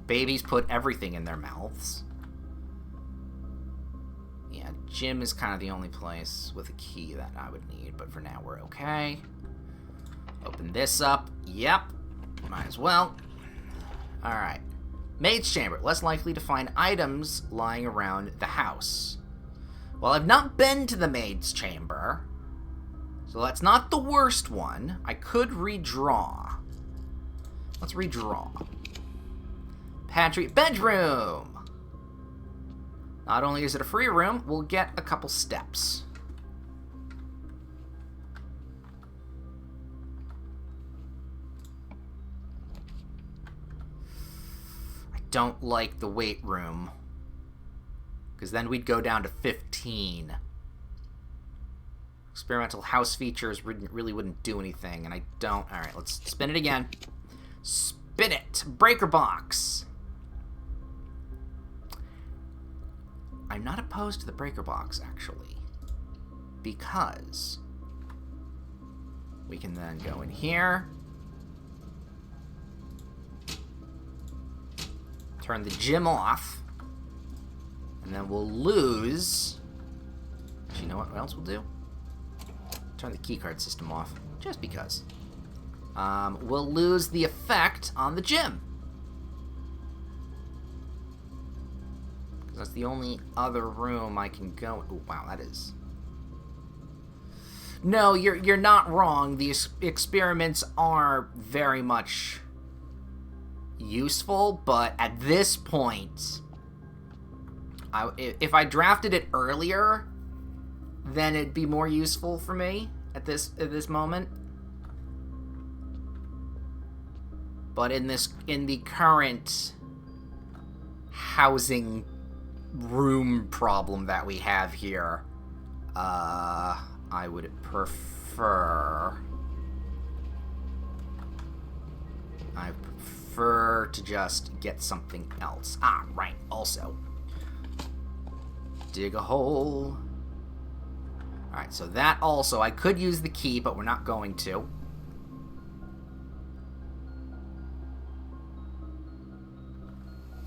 Babies put everything in their mouths. Yeah, gym is kind of the only place with a key that I would need, but for now we're okay. Open this up. Yep. Might as well. Alright. Maid's chamber. Less likely to find items lying around the house. Well, I've not been to the maid's chamber, so that's not the worst one. I could redraw. Let's redraw. Pantry. Bedroom! Not only is it a free room, we'll get a couple steps. Don't like the weight room, because then we'd go down to 15. Experimental house features really wouldn't do anything, and I don't... Alright, let's spin it again. Spin it! Breaker box! I'm not opposed to the breaker box, actually, because we can then go in here, turn the gym off, and then we'll lose... Actually, you know what else we'll do? Turn the keycard system off, just because. We'll lose the effect on the gym. Because that's the only other room I can go... Oh, wow, that is... No, you're not wrong. The experiments are very much useful, but at this point, if I drafted it earlier, then it'd be more useful for me at this moment. But in the current housing room problem that we have here, I would prefer to just get something else. Ah, right, also. Dig a hole. Alright, so that also, I could use the key, but we're not going to.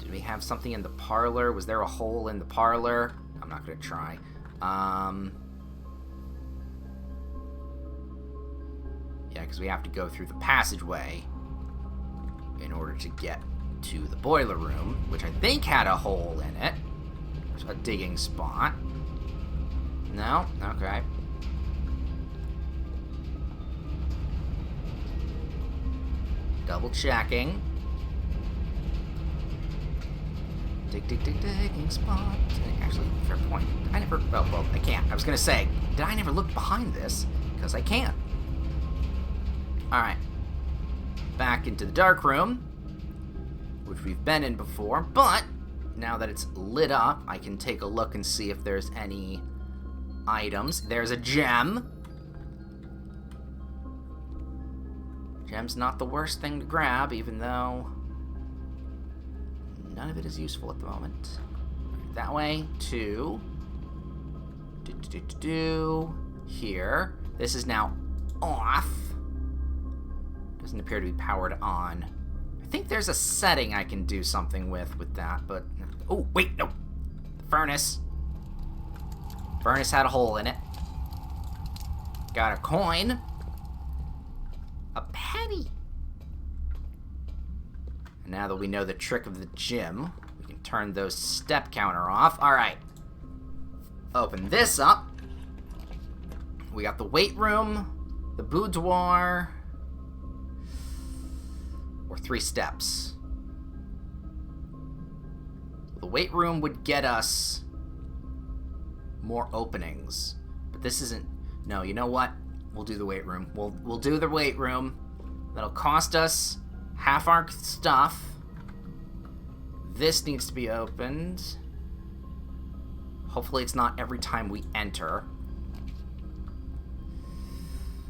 Did we have something in the parlor? Was there a hole in the parlor? I'm not going to try. Yeah, because we have to go through the passageway in order to get to the boiler room, which I think had a hole in it. There's a digging spot. No? Okay. Double checking. Digging spot. Actually, fair point. I never... well, I can't. I was going to say, did I never look behind this? Because I can't. Alright. Back into the dark room, which we've been in before, but now that it's lit up, I can take a look and see if there's any items. There's a gem. Gem's not the worst thing to grab, even though none of it is useful at the moment. That way, to here. This is now off. Doesn't appear to be powered on. I think there's a setting I can do something with that, but... oh, wait, no. Furnace. Furnace had a hole in it. Got a coin. A penny. And now that we know the trick of the gym, we can turn those step counter off. Alright. Open this up. We got the weight room, the boudoir, or 3 steps. The weight room would get us more openings, but this isn't... no, you know what? We'll do the weight room. We'll do the weight room. That'll cost us half our stuff. This needs to be opened. Hopefully it's not every time we enter.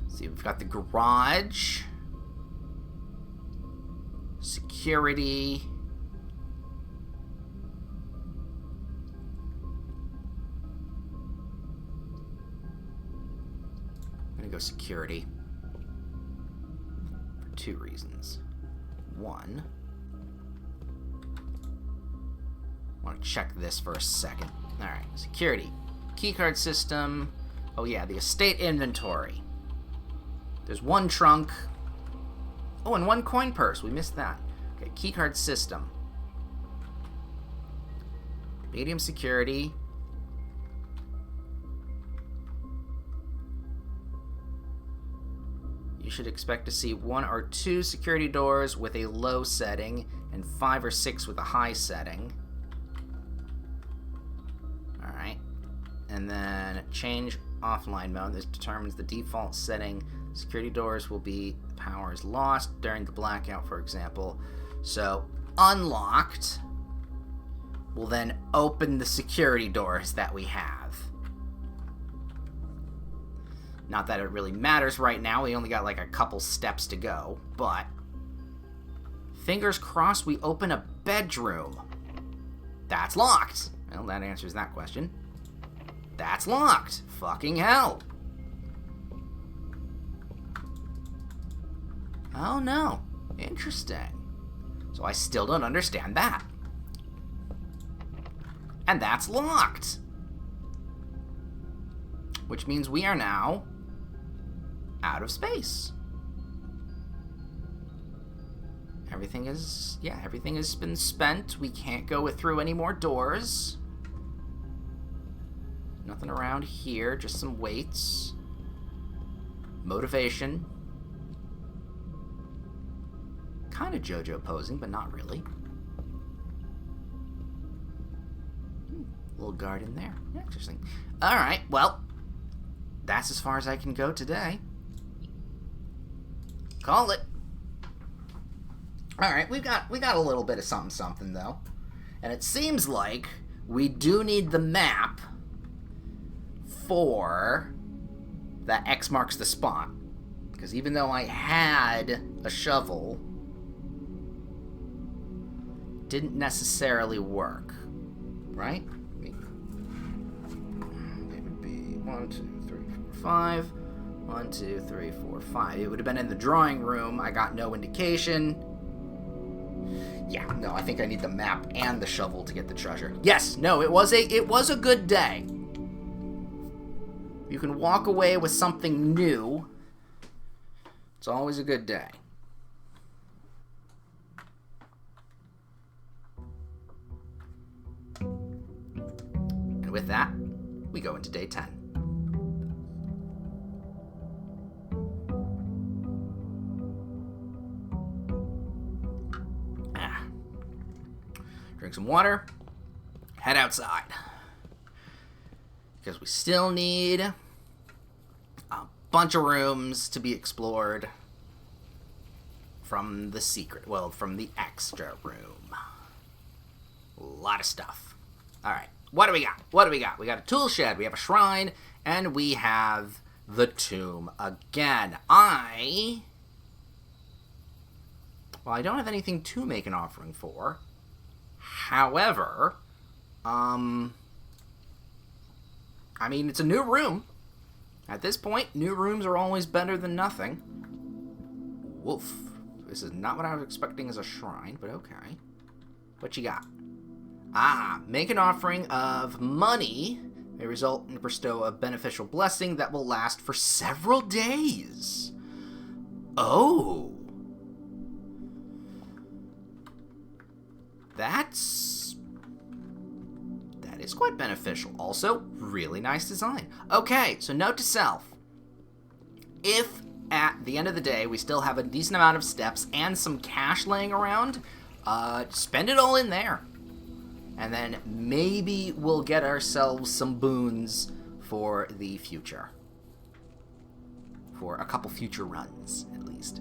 Let's see, we've got the garage. Security. I'm gonna go security for 2 reasons. One, I want to check this for a second. Alright, security. Keycard system. Oh yeah, the estate inventory. There's 1 trunk. Oh, and 1 coin purse. We missed that. Okay, keycard system. Medium security. You should expect to see 1 or 2 security doors with a low setting and 5 or 6 with a high setting. Alright. And then change offline mode. This determines the default setting. Security doors will be powers lost during the blackout, for example. So, unlocked will then open the security doors that we have. Not that it really matters right now. We only got like a couple steps to go, but fingers crossed we open a bedroom. That's locked. Well, that answers that question. That's locked. Fucking hell. Oh no. Interesting. So I still don't understand that. And that's locked. Which means we are now out of space. Everything has been spent. We can't go through any more doors. Nothing around here, just some weights. Motivation. Kind of JoJo posing, but not really. Little garden there. Interesting. Alright, well, that's as far as I can go today. Call it. Alright, we got a little bit of something though. And it seems like we do need the map for that X marks the spot. Because even though I had a shovel, didn't necessarily work. Right? It would be 1, 2, 3, 4, 5. 1, 2, 3, 4, 5. It would have been in the drawing room. I got no indication. Yeah, no, I think I need the map and the shovel to get the treasure. Yes, no, it was a good day. You can walk away with something new. It's always a good day. And with that, we go into day 10. Drink some water, head outside. Because we still need a bunch of rooms to be explored from the secret, well, from the extra room. A lot of stuff. Alright, what do we got? What do we got? We got a tool shed, we have a shrine, and we have the tomb again. Well, I don't have anything to make an offering for. However, I mean, it's a new room. At this point, new rooms are always better than nothing. Woof. This is not what I was expecting as a shrine, but okay. What you got? Make an offering of money may result in bestow a beneficial blessing that will last for several days. Oh. That is quite beneficial. Also, really nice design. Okay, so note to self. If at the end of the day we still have a decent amount of steps and some cash laying around, spend it all in there. And then maybe we'll get ourselves some boons for the future. For a couple future runs, at least.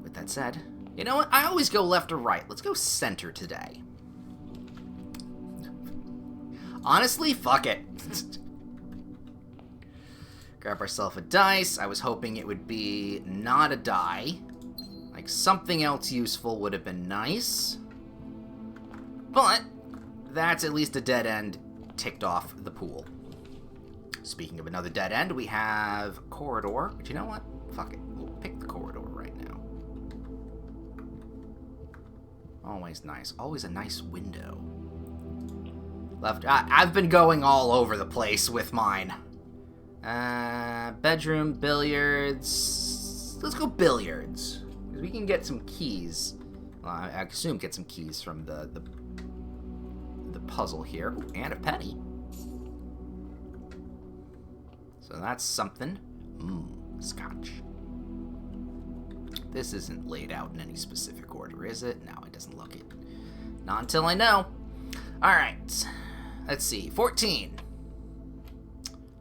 With that said, you know what? I always go left or right. Let's go center today. Honestly, fuck it. Grab ourselves a dice. I was hoping it would be not a die. Like, something else useful would have been nice. But that's at least a dead end ticked off the pool. Speaking of another dead end, we have corridor. But you know what? Fuck it. We'll pick the corridor right now. Always nice. Always a nice window. Left. I've been going all over the place with mine. Bedroom, billiards. Let's go billiards. Because we can get some keys. Well, I assume get some keys from the puzzle here. Ooh, and a penny. So that's something. Scotch. This isn't laid out in any specific order, is it? No, it doesn't look it. Not until I know. Alright. Let's see. 14.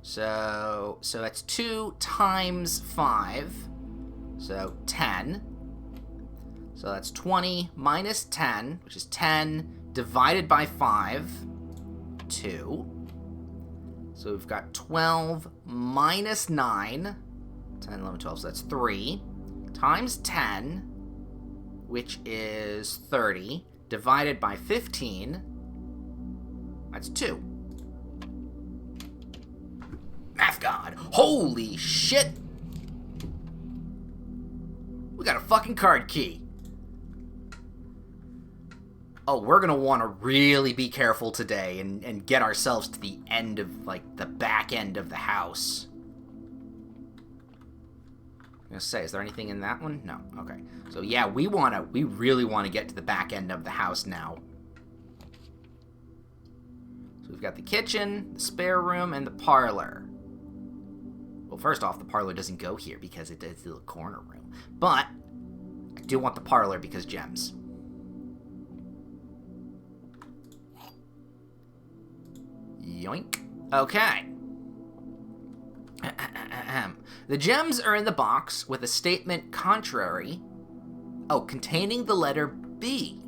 So that's 2 times 5. So 10. So that's 20 minus 10, which is 10 divided by 5. 2. So we've got 12 minus 9. 10, 11, 12. So that's 3. Times 10, which is 30, divided by 15, that's 2. Math God. Holy shit! We got a fucking card key. Oh, we're gonna want to really be careful today and get ourselves to the end of, like, the back end of the house. I was gonna say, is there anything in that one? No. Okay. So yeah, we really wanna get to the back end of the house now. So we've got the kitchen, the spare room, and the parlor. Well, first off, the parlor doesn't go here because it's a little corner room. But I do want the parlor because gems. Yoink. Okay. The gems are in the box with a statement contrary. Oh, containing the letter B.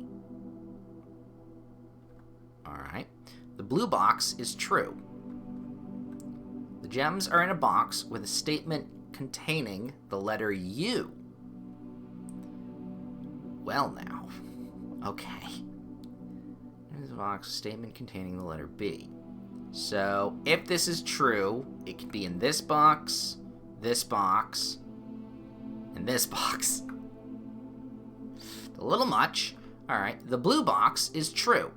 Alright. The blue box is true. The gems are in a box with a statement containing the letter U. Well now. Okay. There's a box, statement containing the letter B. So, if this is true, it could be in this box, and this box. A little much, Alright, the blue box is true.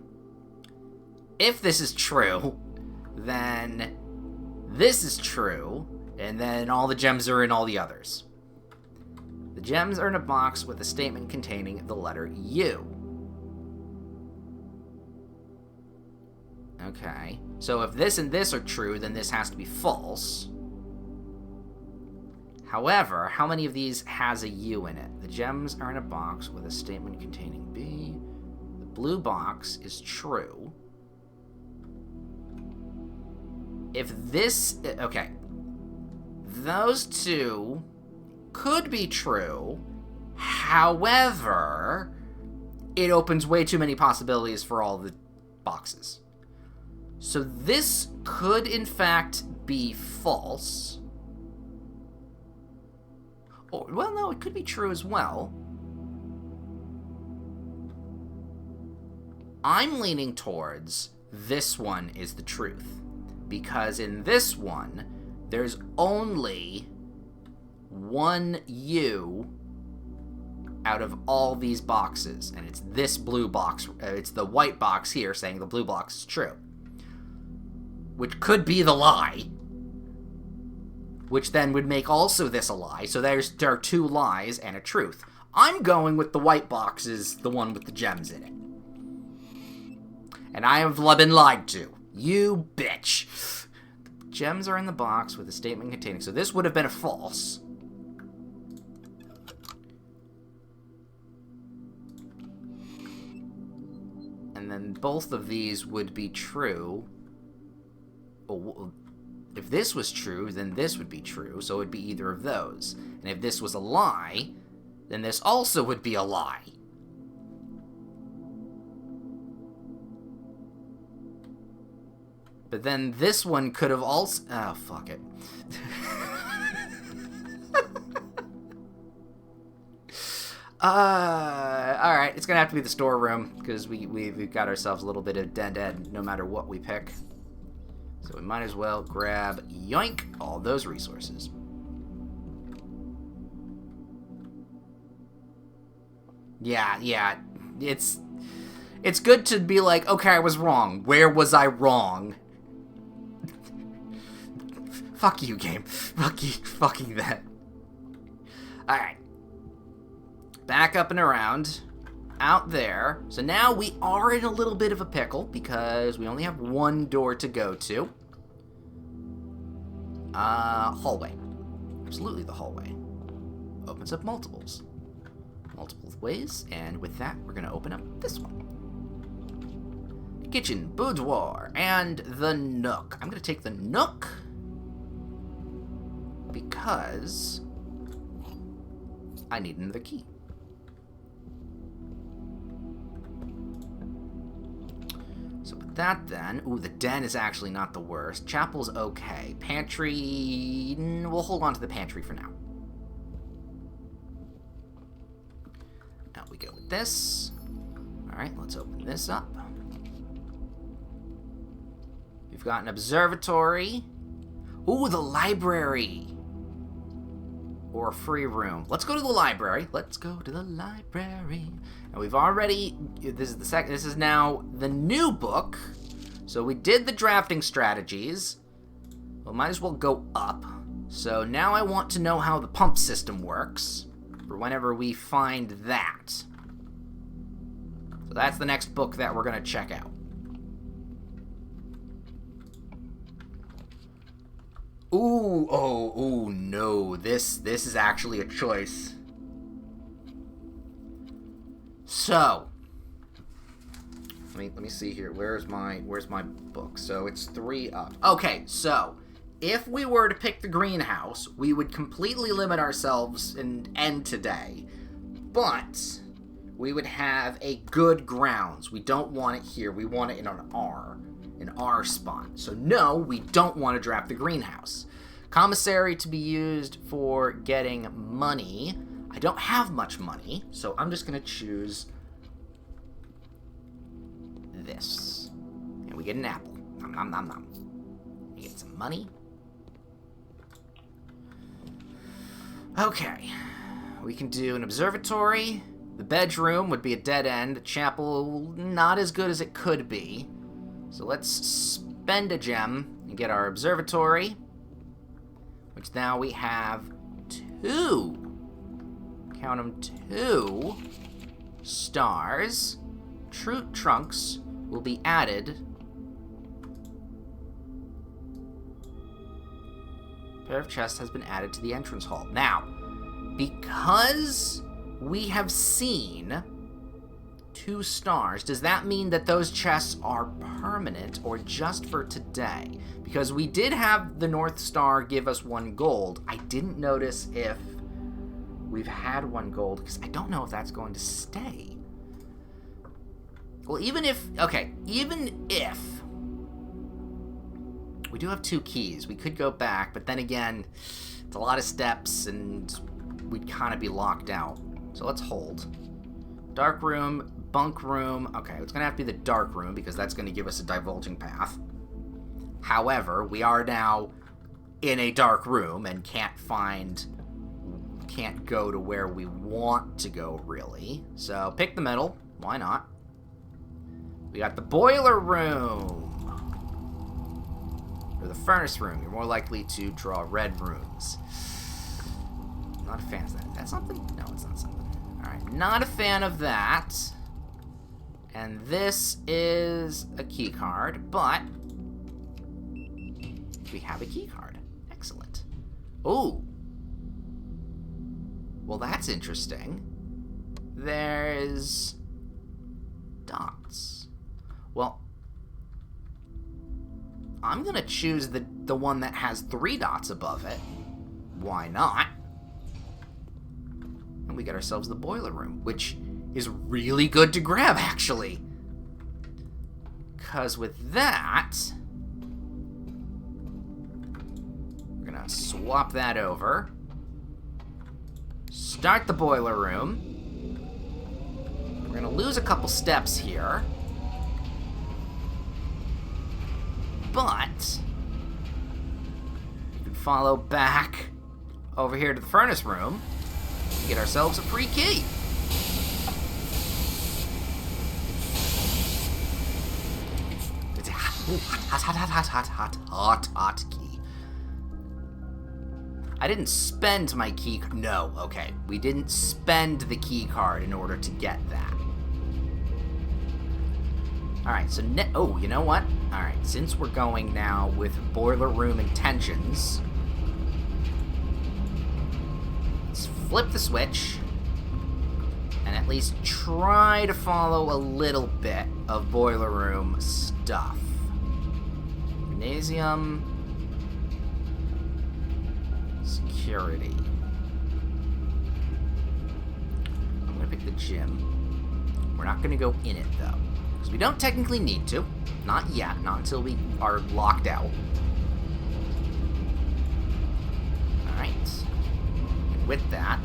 If this is true, then this is true, and then all the gems are in all the others. The gems are in a box with a statement containing the letter U. Okay, so if this and this are true, then this has to be false. However, how many of these has a U in it? The gems are in a box with a statement containing B. The blue box is true. If this... Okay. Those two could be true. However, it opens way too many possibilities for all the boxes. So this could, in fact, be false. Or, well, no, it could be true as well. I'm leaning towards this one is the truth. Because in this one, there's only one U out of all these boxes. And it's this blue box. It's the white box here saying the blue box is true. Which could be the lie. Which then would make also this a lie. So there are two lies and a truth. I'm going with the white box is the one with the gems in it. And I have been lied to. You bitch. The gems are in the box with a statement containing... So this would have been a false. And then both of these would be true. Oh, if this was true, then this would be true, so it would be either of those. And if this was a lie, then this also would be a lie. But then this one could have also... Oh, fuck it. Alright, it's gonna have to be the storeroom, because we've got ourselves a little bit of dead no matter what we pick. So we might as well grab, yoink, all those resources. Yeah, it's good to be like, okay, I was wrong. Where was I wrong? Fuck you, game. Fuck you, fucking that. Alright. Back up and around. Out there. So now we are in a little bit of a pickle because we only have one door to go to. Hallway. Absolutely the hallway. Opens up multiples. Multiple ways, and with that, we're gonna open up this one. Kitchen, boudoir, and the nook. I'm gonna take the nook because I need another key. So with that then, ooh, the den is actually not the worst. Chapel's okay. Pantry, we'll hold on to the pantry for now. Now we go with this. Alright, let's open this up. We've got an observatory. Ooh, the library. Or a free room. Let's go to the library. Let's go to the library. And we've already, this is now the new book. So we did the drafting strategies. Well, might as well go up. So now I want to know how the pump system works for whenever we find that. So that's the next book that we're going to check out. Ooh, oh no, this is actually a choice. So, let me see here. Where's my book? So it's 3 up. Okay, so if we were to pick the greenhouse, we would completely limit ourselves and end today. But we would have a good grounds. We don't want it here. We want it in an R spot. So no, we don't want to draft the greenhouse. Commissary to be used for getting money. I don't have much money, so I'm just going to choose this. And we get an apple. Nom nom nom nom. We get some money. Okay. We can do an observatory. The bedroom would be a dead end. Chapel, not as good as it could be. So let's spend a gem and get our observatory, which now we have 2, count them, 2 stars. Trunks will be added. Pair of chests has been added to the entrance hall. Now, because we have seen 2 stars, does that mean that those chests are permanent or just for today? Because we did have the North Star give us 1 gold. I didn't notice if we've had 1 gold, because I don't know if that's going to stay. Well, even if we do have 2 keys, we could go back, but then again, it's a lot of steps and we'd kind of be locked out. So let's hold. Dark room, bunk room. Okay, it's going to have to be the dark room because that's going to give us a divulging path. However, we are now in a dark room and can't go to where we want to go, really. So pick the middle. Why not? We got the boiler room. Or the furnace room. You're more likely to draw red runes. Not a fan of that. Is that something? No, it's not something. Alright, not a fan of that. And this is a key card, but we have a key card. Excellent. Ooh. Well, that's interesting. There's dots. Well, I'm gonna choose the one that has 3 dots above it. Why not? And we get ourselves the boiler room, which is really good to grab, actually. Because with that, we're gonna swap that over. Start the boiler room. We're gonna lose a couple steps here. But we can follow back over here to the furnace room and get ourselves a free key. It's a hot key. I didn't spend my key. No, okay. We didn't spend the key card in order to get that. Alright, so oh, you know what? Alright, since we're going now with boiler room intentions, let's flip the switch and at least try to follow a little bit of boiler room stuff. Gymnasium. Security. I'm gonna pick the gym. We're not gonna go in it, though. Because we don't technically need to. Not yet. Not until we are locked out. Alright. With that,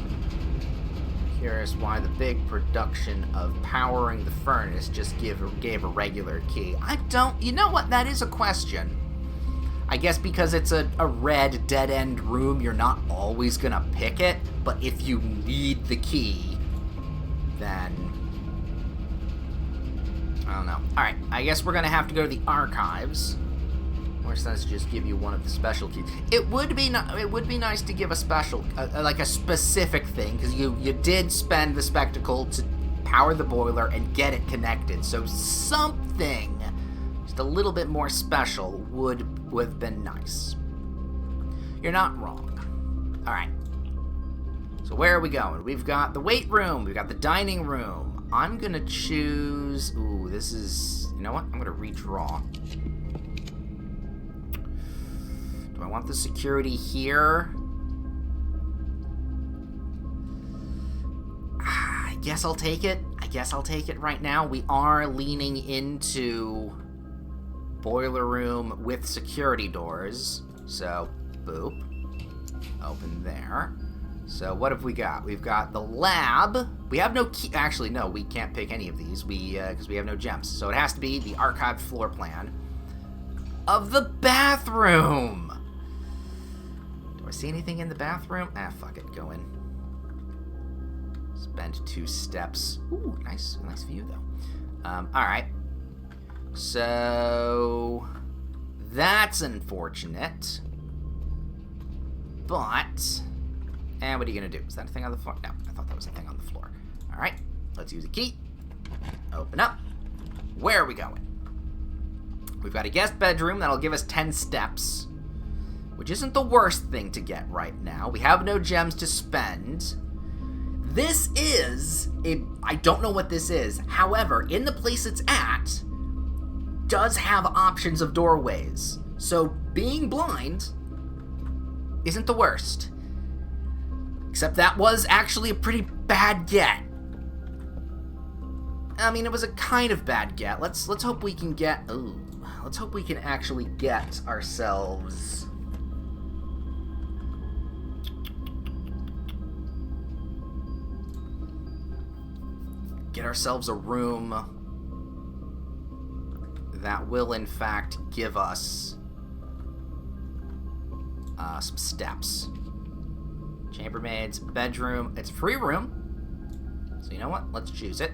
curious why the big production of powering the furnace just gave a regular key. I don't... You know what? That is a question. I guess because it's a red dead-end room, you're not always gonna pick it. But if you need the key, then... I don't know. Alright, I guess we're gonna have to go to the archives. More sense to just give you one of the special keys. It would be nice to give a special, like a specific thing, because you did spend the spectacle to power the boiler and get it connected. So something just a little bit more special would have been nice. You're not wrong. Alright. So where are we going? We've got the weight room. We've got the dining room. I'm gonna choose... Ooh, this is... You know what? I'm gonna redraw. Do I want the security here? I guess I'll take it. I guess I'll take it right now. We are leaning into boiler room with security doors. So, boop. Open there. So what have we got? We've got the lab. We have no key. Actually, no, we can't pick any of these. Because we have no gems. So it has to be the archived floor plan of the bathroom. Do I see anything in the bathroom? Ah, fuck it. Go in. Spend 2 steps. Ooh, nice view, though. Alright. So... that's unfortunate. But... and what are you going to do? Is that a thing on the floor? No, I thought that was a thing on the floor. Alright, let's use a key. Open up. Where are we going? We've got a guest bedroom that'll give us 10 steps, which isn't the worst thing to get right now. We have no gems to spend. This is I don't know what this is. However, in the place it's at, does have options of doorways. So being blind isn't the worst. Except that was actually a pretty bad get. I mean, it was a kind of bad get. Let's hope we can get... ooh, let's hope we can actually get ourselves... get ourselves a room that will, in fact, give us some steps. Chambermaid's bedroom. It's a free room. So you know what? Let's choose it.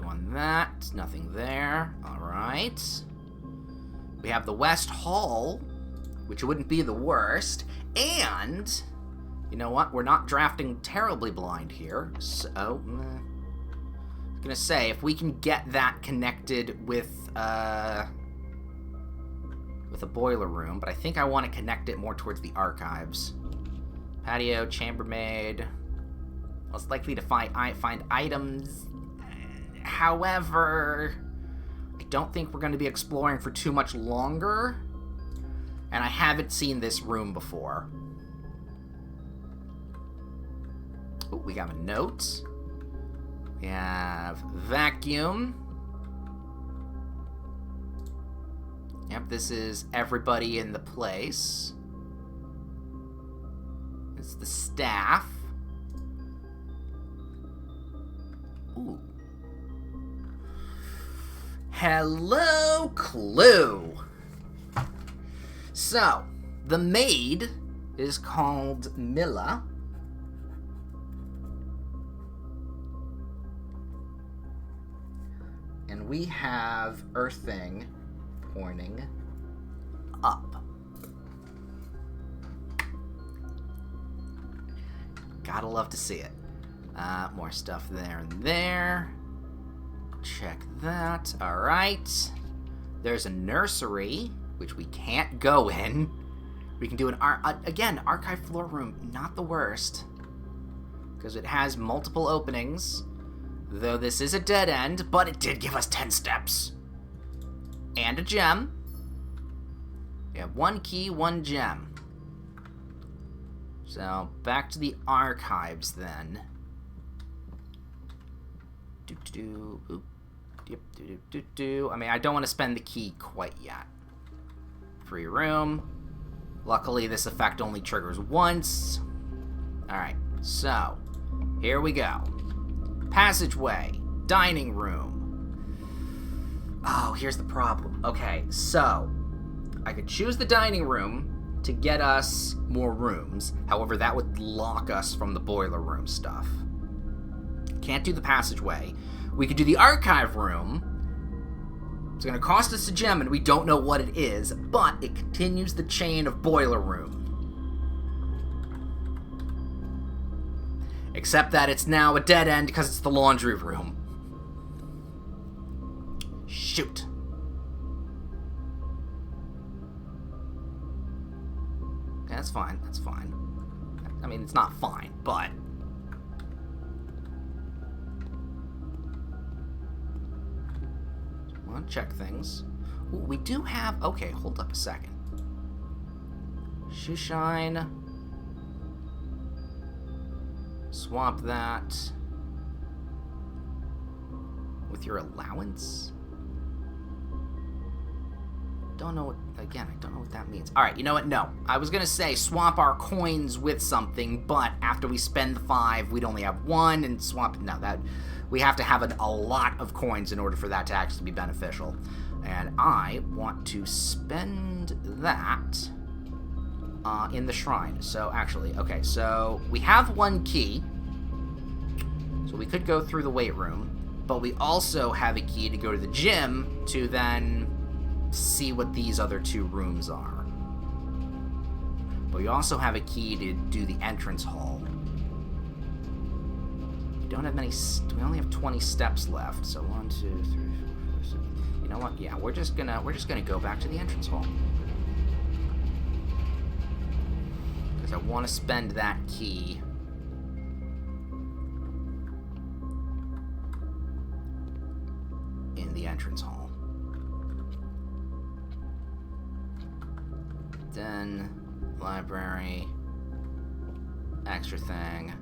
On that, nothing there. Alright. We have the West Hall, which wouldn't be the worst. And, you know what? We're not drafting terribly blind here. So, I was gonna say, if we can get that connected with a boiler room, but I think I want to connect it more towards the archives. Patio, chambermaid. Most likely to find items. However, I don't think we're going to be exploring for too much longer, and I haven't seen this room before. Ooh, we got a note. We have vacuum. Yep, this is everybody in the place. It's the staff. Ooh. Hello, Clue. So, the maid is called Milla. And we have earthing pointing up. Gotta love to see it. More stuff there and there. Check that. Alright. There's a nursery, which we can't go in. We can do an again, archive floor room, not the worst. Because it has multiple openings. Though this is a dead end, but it did give us 10 steps. And a gem. We have 1 key, 1 gem. So, back to the archives then. I mean, I don't want to spend the key quite yet. Free room. Luckily, this effect only triggers once. Alright, so, here we go. Passageway. Dining room. Oh, here's the problem. Okay, so, I could choose the dining room to get us more rooms. However, that would lock us from the boiler room stuff. Can't do the passageway. We could do the archive room. It's going to cost us a gem, and we don't know what it is, but it continues the chain of boiler room. Except that it's now a dead end because it's the laundry room. Shoot. Yeah, that's fine. That's fine. I mean, it's not fine, but... check things. Ooh, we do have... okay, hold up a second. Shoe shine. Swap that with your allowance. Don't know what... again, I don't know what that means. Alright, you know what? No. I was gonna say swap our coins with something, but after we spend the 5, we'd only have 1, and swap... no, that... we have to have a lot of coins in order for that to actually be beneficial. And I want to spend that in the shrine. So, actually, okay, so we have one key. So we could go through the weight room. But we also have a key to go to the gym to then see what these other 2 rooms are. But we also have a key to do the entrance hall. We don't have many... We only have 20 steps left. So 1, 2, 3, 4, 5, 6... You know what? Yeah, we're just gonna go back to the entrance hall. Because I want to spend that key... in the entrance hall. Then, library, extra thing,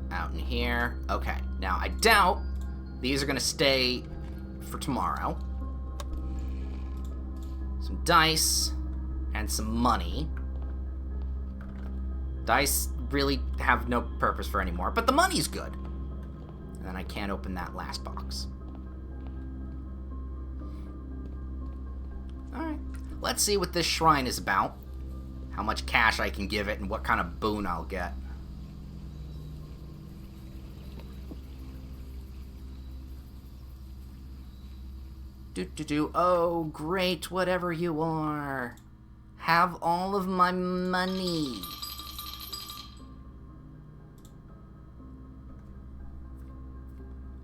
out in here. Okay, now I doubt these are gonna stay for tomorrow. Some dice, and some money. Dice really have no purpose for anymore, but the money's good. And then I can't open that last box. Alright, let's see what this shrine is about. How much cash I can give it and what kind of boon I'll get. Oh, great, whatever you are. Have all of my money.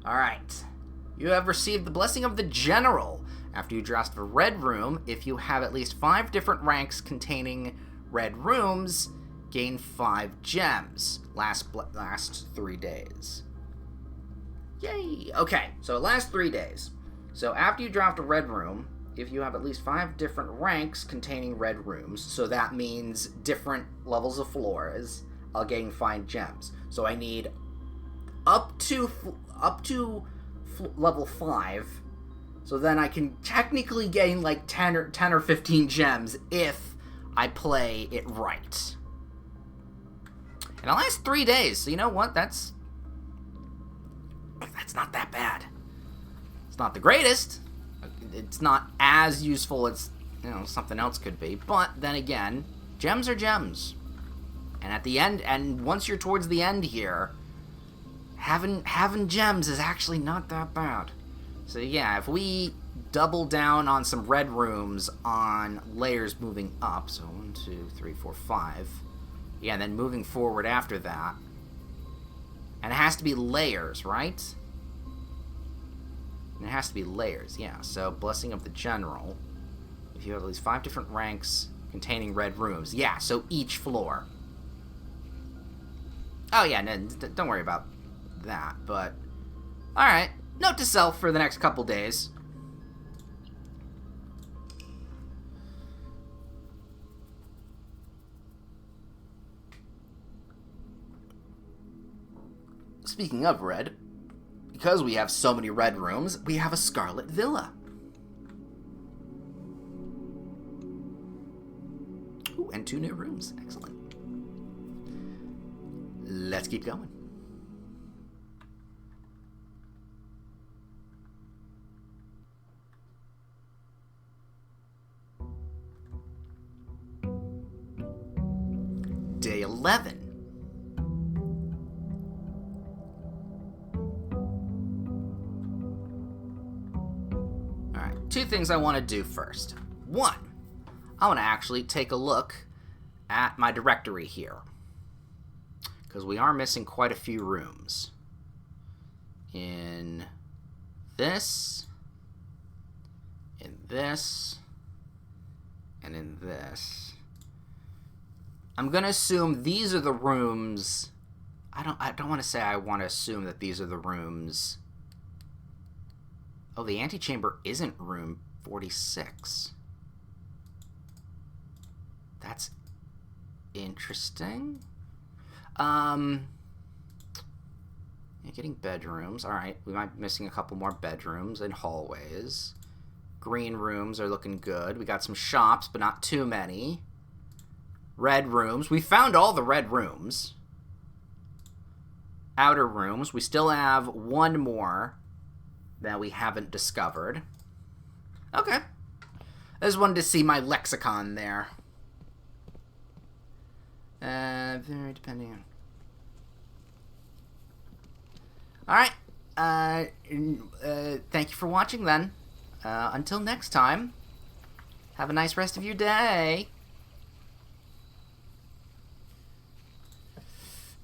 Alright. You have received the blessing of the general. After you draft a red room, if you have at least 5 different ranks containing red rooms, gain 5 gems. Last 3 days. Yay! Okay, so it lasts 3 days. So after you draft a red room, if you have at least 5 different ranks containing red rooms, so that means different levels of floors, I'll gain 5 gems. So I need up to level 5. So then I can technically gain like 10 or 15 gems if I play it right. And it'll last 3 days, so you know what? That's not that bad. It's not the greatest. It's not as useful as, you know, something else could be. But then again, gems are gems. And at the end, and once you're towards the end here, having gems is actually not that bad. So yeah, if we double down on some red rooms on layers moving up, so 1, 2, 3, 4, 5, yeah, and then moving forward after that, and it has to be layers, right? And it has to be layers, yeah, so Blessing of the General, if you have at least 5 different ranks containing red rooms, yeah, so each floor. Oh yeah, no, don't worry about that, but, alright. Note to self for the next couple days. Speaking of red, because we have so many red rooms, we have a Scarlet Villa. Ooh, and 2 new rooms. Excellent. Let's keep going. Day 11. Alright, 2 things I want to do first. 1, I want to actually take a look at my directory here. Because we are missing quite a few rooms. In this, and in this. I'm gonna assume these are the rooms. I don't want to say I want to assume that these are the rooms. Oh, the antechamber isn't room 46. That's interesting. Yeah, getting bedrooms. All right, we might be missing a couple more bedrooms and hallways. Green rooms are looking good. We got some shops, but not too many. Red rooms. We found all the red rooms. Outer rooms. We still have 1 more that we haven't discovered. Okay. I just wanted to see my lexicon there. very depending on... Alright. Thank you for watching then. Until next time, have a nice rest of your day.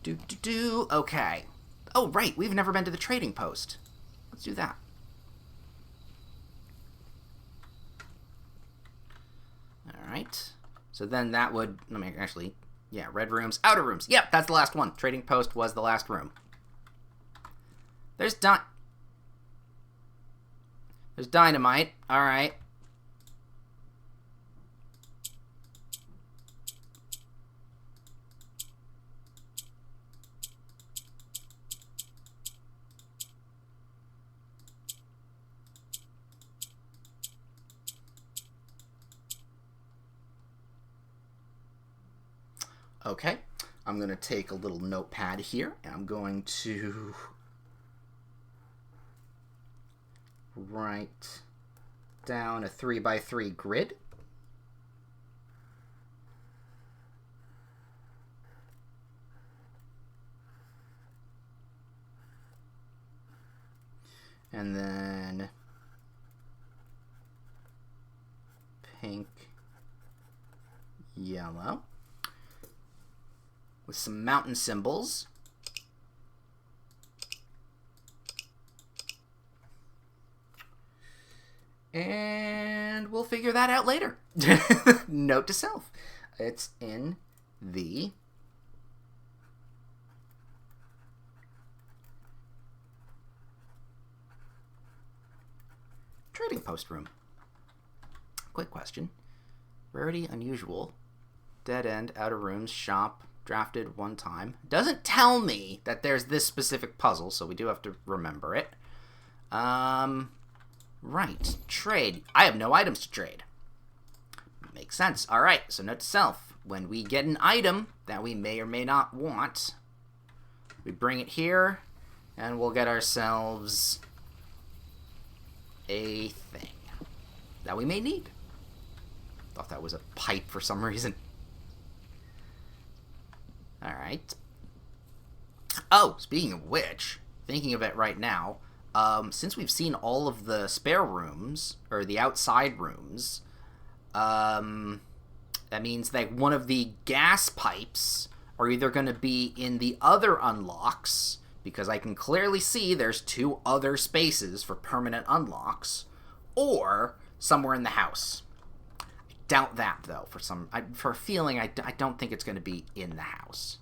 Okay. Oh, right. We've never been to the trading post. Let's do that. Alright. So then that would... Let me actually... Yeah, red rooms, outer rooms. Yep, that's the last one. Trading post was the last room. There's dynamite. Alright. Okay, I'm going to take a little notepad here, and I'm going to write down a 3x3 grid. And then pink, yellow, with some mountain symbols. And we'll figure that out later. Note to self. It's in the trading post room. Quick question. Rarity unusual. Dead end, outer rooms, shop, drafted one time. Doesn't tell me that there's this specific puzzle, so we do have to remember it. Right. Trade. I have no items to trade. Makes sense. Alright, so note to self. When we get an item that we may or may not want, we bring it here, and we'll get ourselves a thing that we may need. Thought that was a pipe for some reason. Alright. Oh, speaking of which, thinking of it right now, since we've seen all of the spare rooms, or the outside rooms, that means that one of the gas pipes are either going to be in the other unlocks, because I can clearly see there's 2 other spaces for permanent unlocks, or somewhere in the house. Doubt that, though, for a feeling, I don't think it's going to be in the house.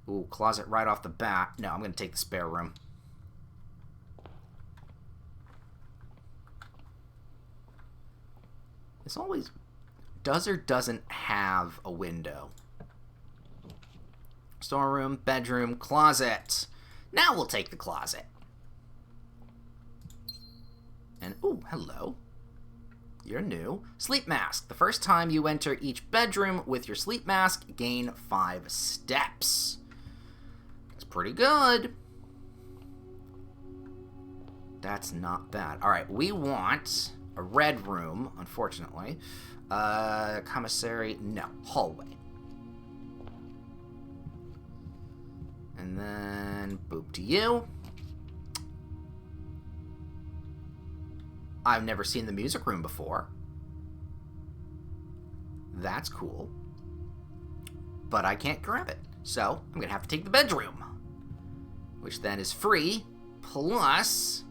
Ooh, closet right off the bat. No, I'm going to take the spare room. This always does or doesn't have a window. Storeroom, bedroom, closet. Now we'll take the closet. And, ooh, hello. You're new. Sleep mask. The first time you enter each bedroom with your sleep mask, gain 5 steps. That's pretty good. That's not bad. Alright, we want a red room, unfortunately. Commissary, no. Hallway. And then, boop to you. I've never seen the music room before. That's cool. But I can't grab it. So, I'm going to have to take the bedroom. Which then is free, plus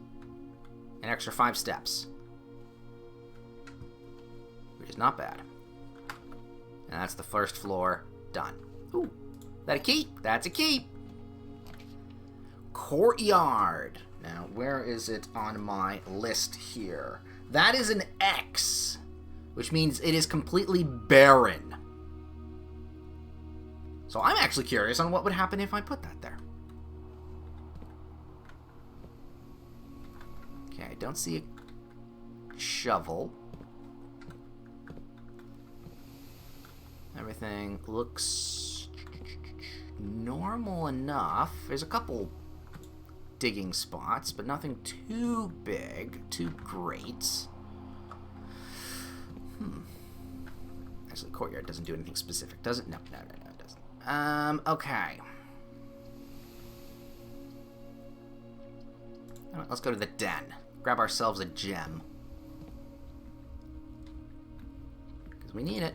an extra 5 steps. Which is not bad. And that's the first floor done. Ooh, is that a key? That's a key. Courtyard. Now, where is it on my list here? That is an X, which means it is completely barren. So I'm actually curious on what would happen if I put that there. Okay, I don't see a shovel. Everything looks normal enough. There's a couple digging spots, but nothing too big, too great. Actually, courtyard doesn't do anything specific, does it? No, it doesn't. Okay. All right, let's go to the den. Grab ourselves a gem. Because we need it.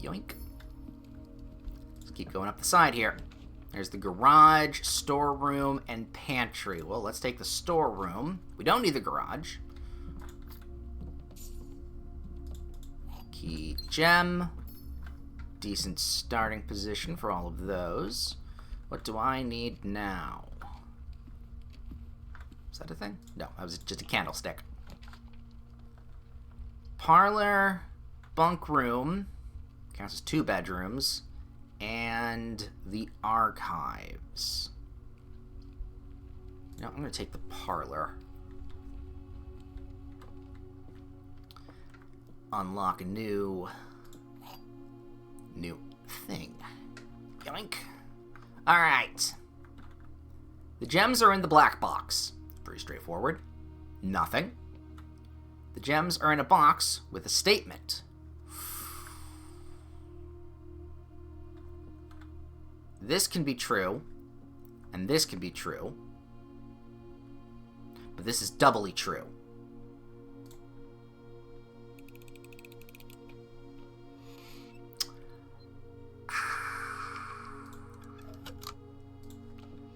Yoink. Let's keep going up the side here. There's the garage, storeroom, and pantry. Well, let's take the storeroom. We don't need the garage. Key gem. Decent starting position for all of those. What do I need now? Is that a thing? No, that was just a candlestick. Parlor, bunk room. Counts as 2 bedrooms. And the archives. No, I'm going to take the parlor. Unlock a new thing. Yoink. Alright. The gems are in the black box. Pretty straightforward. Nothing. The gems are in a box with a statement. This can be true, and this can be true, but this is doubly true.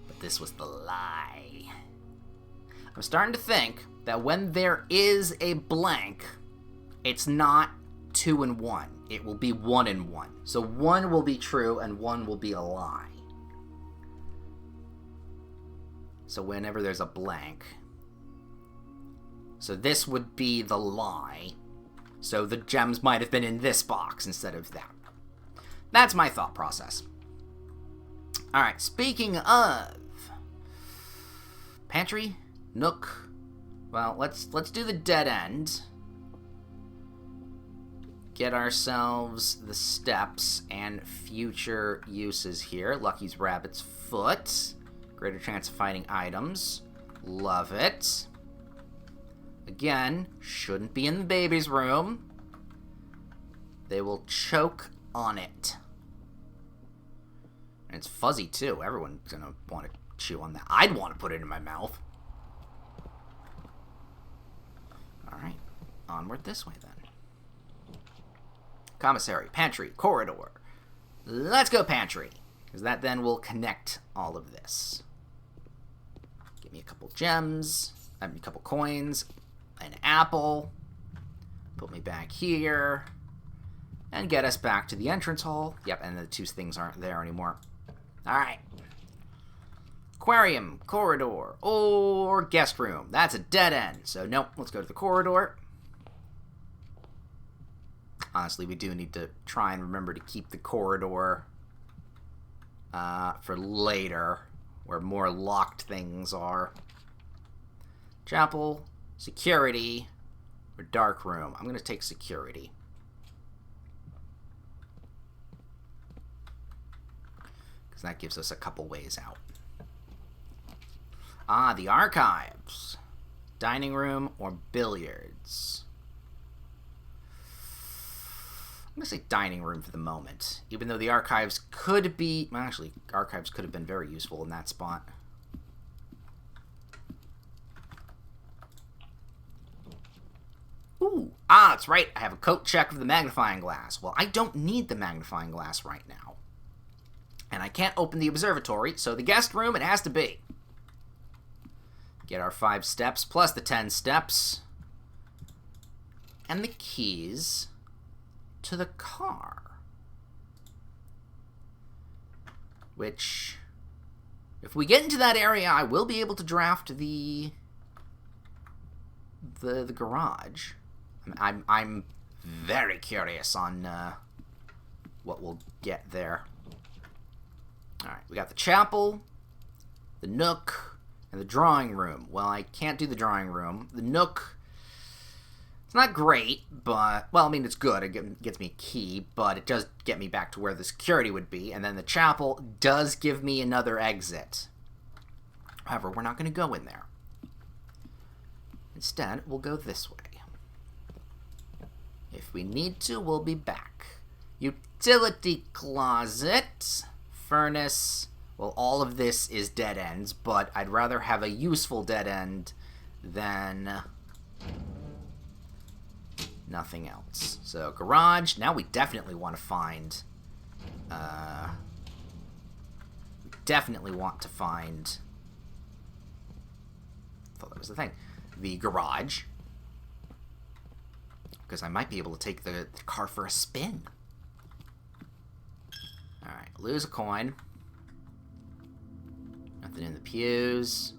But this was the lie. I'm starting to think that when there is a blank, it's not 2 and 1. It will be 1 and 1. So 1 will be true and 1 will be a lie. So whenever there's a blank. So this would be the lie. So the gems might have been in this box instead of that. That's my thought process. Alright, speaking of pantry, nook. Well, let's do the dead end. Get ourselves the steps and future uses here. Lucky's Rabbit's Foot. Greater chance of finding items. Love it. Again, shouldn't be in the baby's room. They will choke on it. And it's fuzzy too. Everyone's gonna want to chew on that. I'd want to put it in my mouth. Alright, onward this way then. Commissary, pantry, corridor. Let's go pantry, because that then will connect all of this. Give me a couple gems, a couple coins, an apple, put me back here, and get us back to the entrance hall. Yep, and the 2 things aren't there anymore. Alright. Aquarium, corridor, or guest room. That's a dead end, so nope, let's go to the corridor. Honestly, we do need to try and remember to keep the corridor for later, where more locked things are. Chapel, security, or dark room. I'm going to take security. Because that gives us a couple ways out. Ah, the archives. Dining room or billiards. I'm going to say dining room for the moment, even though the archives could be... Well, actually, archives could have been very useful in that spot. Ooh, that's right. I have a coat check of the magnifying glass. Well, I don't need the magnifying glass right now. And I can't open the observatory, so the guest room it has to be. Get our 5 steps, plus the 10 steps. And the keys... to the car. Which, if we get into that area, I will be able to draft the garage. I'm very curious on what we'll get there. Alright, we got the chapel, the nook, and the drawing room. Well, I can't do the drawing room. The nook... not great, but, well, I mean, it's good. It gets me a key, but it does get me back to where the security would be. And then the chapel does give me another exit. However, we're not going to go in there. Instead, we'll go this way. If we need to, we'll be back. Utility closet, furnace. Well, all of this is dead ends, but I'd rather have a useful dead end than nothing else. So, garage. Now we definitely want to find... I thought that was the thing. The garage. Because I might be able to take the car for a spin. Alright, lose a coin. Nothing in the pews.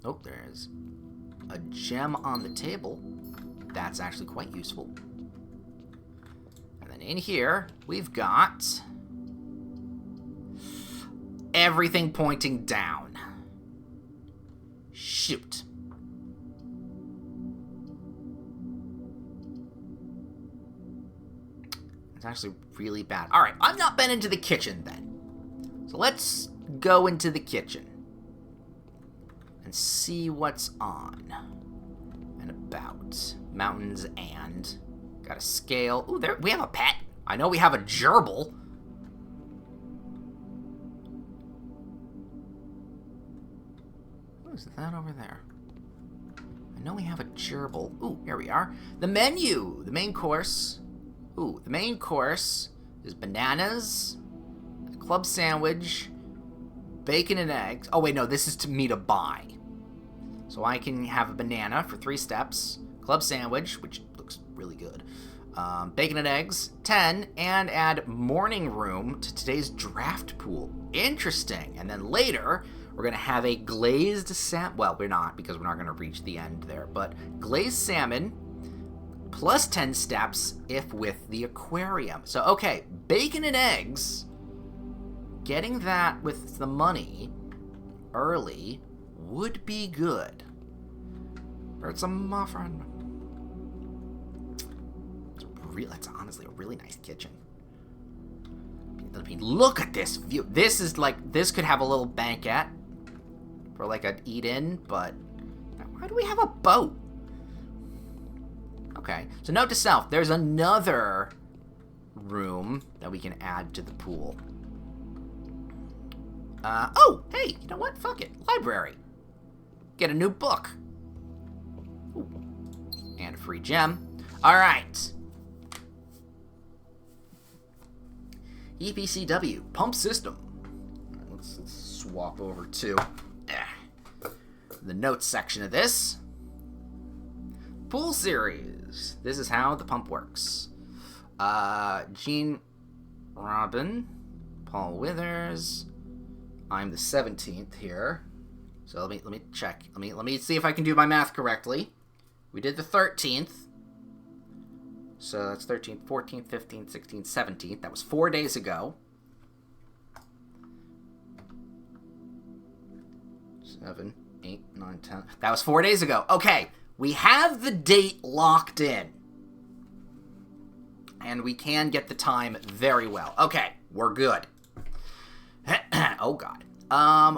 Oh, there's a gem on the table. That's actually quite useful. And then in here, we've got everything pointing down. Shoot. It's actually really bad. Alright, I've not been into the kitchen then. So let's go into the kitchen and see what's on and about. Mountains and... Got a scale. Ooh, there we have a pet. I know we have a gerbil. Who's that over there? I know we have a gerbil. Ooh, here we are. The menu. The main course. Ooh, the main course is bananas, a club sandwich, bacon and eggs. Oh, wait, no, this is to me to buy. So I can have a banana for 3 steps, club sandwich, which looks really good, bacon and eggs, 10, and add morning room to today's draft pool. Interesting. And then later, we're going to have a glazed salmon. Well, we're not, because we're not going to reach the end there, but glazed salmon, plus 10 steps if with the aquarium. So, okay, bacon and eggs, getting that with the money early would be good. It's a muffin. It's honestly a really nice kitchen. I mean, look at this view. This is like, this could have a little banquet for like an eat-in, but why do we have a boat? Okay, so note to self, there's another room that we can add to the pool. Oh, hey, you know what? Fuck it. Library. Get a new book. Ooh. And a free gem. All right. EPCW, pump system. All right, let's swap over to the notes section of this. Pool series. This is how the pump works. Gene Robin, Paul Withers. I'm the 17th here. So let me check. Let me see if I can do my math correctly. We did the 13th. So that's 13th, 14th, 15th, 16th, 17th. That was 4 days ago. 7, 8, 9, 10. That was 4 days ago. Okay, we have the date locked in. And we can get the time very well. Okay, we're good. Oh, God.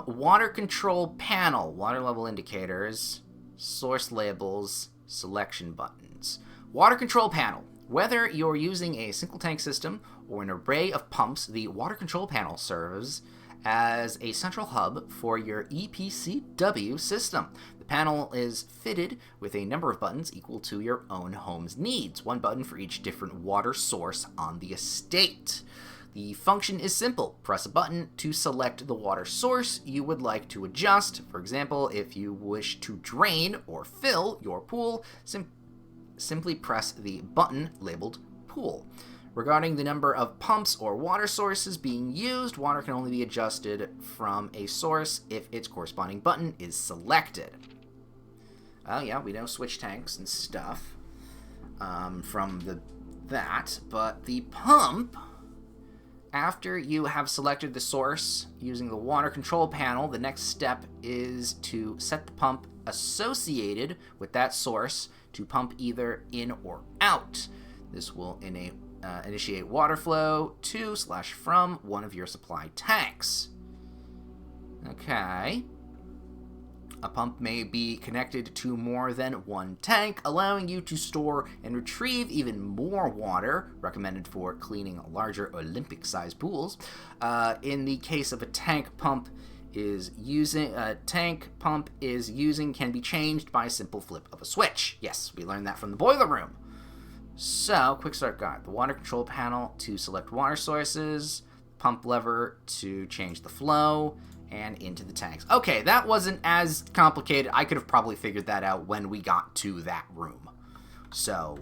Water control panel. Water level indicators. Source labels. Selection buttons. Water control panel. Whether you're using a single tank system or an array of pumps, the water control panel serves as a central hub for your EPCW system. The panel is fitted with a number of buttons equal to your own home's needs. One button for each different water source on the estate. The function is simple. Press a button to select the water source you would like to adjust. For example, if you wish to drain or fill your pool, simply press the button labeled pool. Regarding the number of pumps or water sources being used, water can only be adjusted from a source if its corresponding button is selected. Oh yeah, we know switch tanks and stuff from that, but the pump, after you have selected the source using the water control panel, the next step is to set the pump associated with that source to pump either in or out. This will initiate water flow to/from one of your supply tanks. Okay. A pump may be connected to more than one tank, allowing you to store and retrieve even more water, recommended for cleaning larger Olympic-sized pools. In the case of a tank pump can be changed by a simple flip of a switch. Yes, we learned that from the boiler room. So, quick start guide. The water control panel to select water sources, pump lever to change the flow, and into the tanks. Okay, that wasn't as complicated. I could have probably figured that out when we got to that room. So,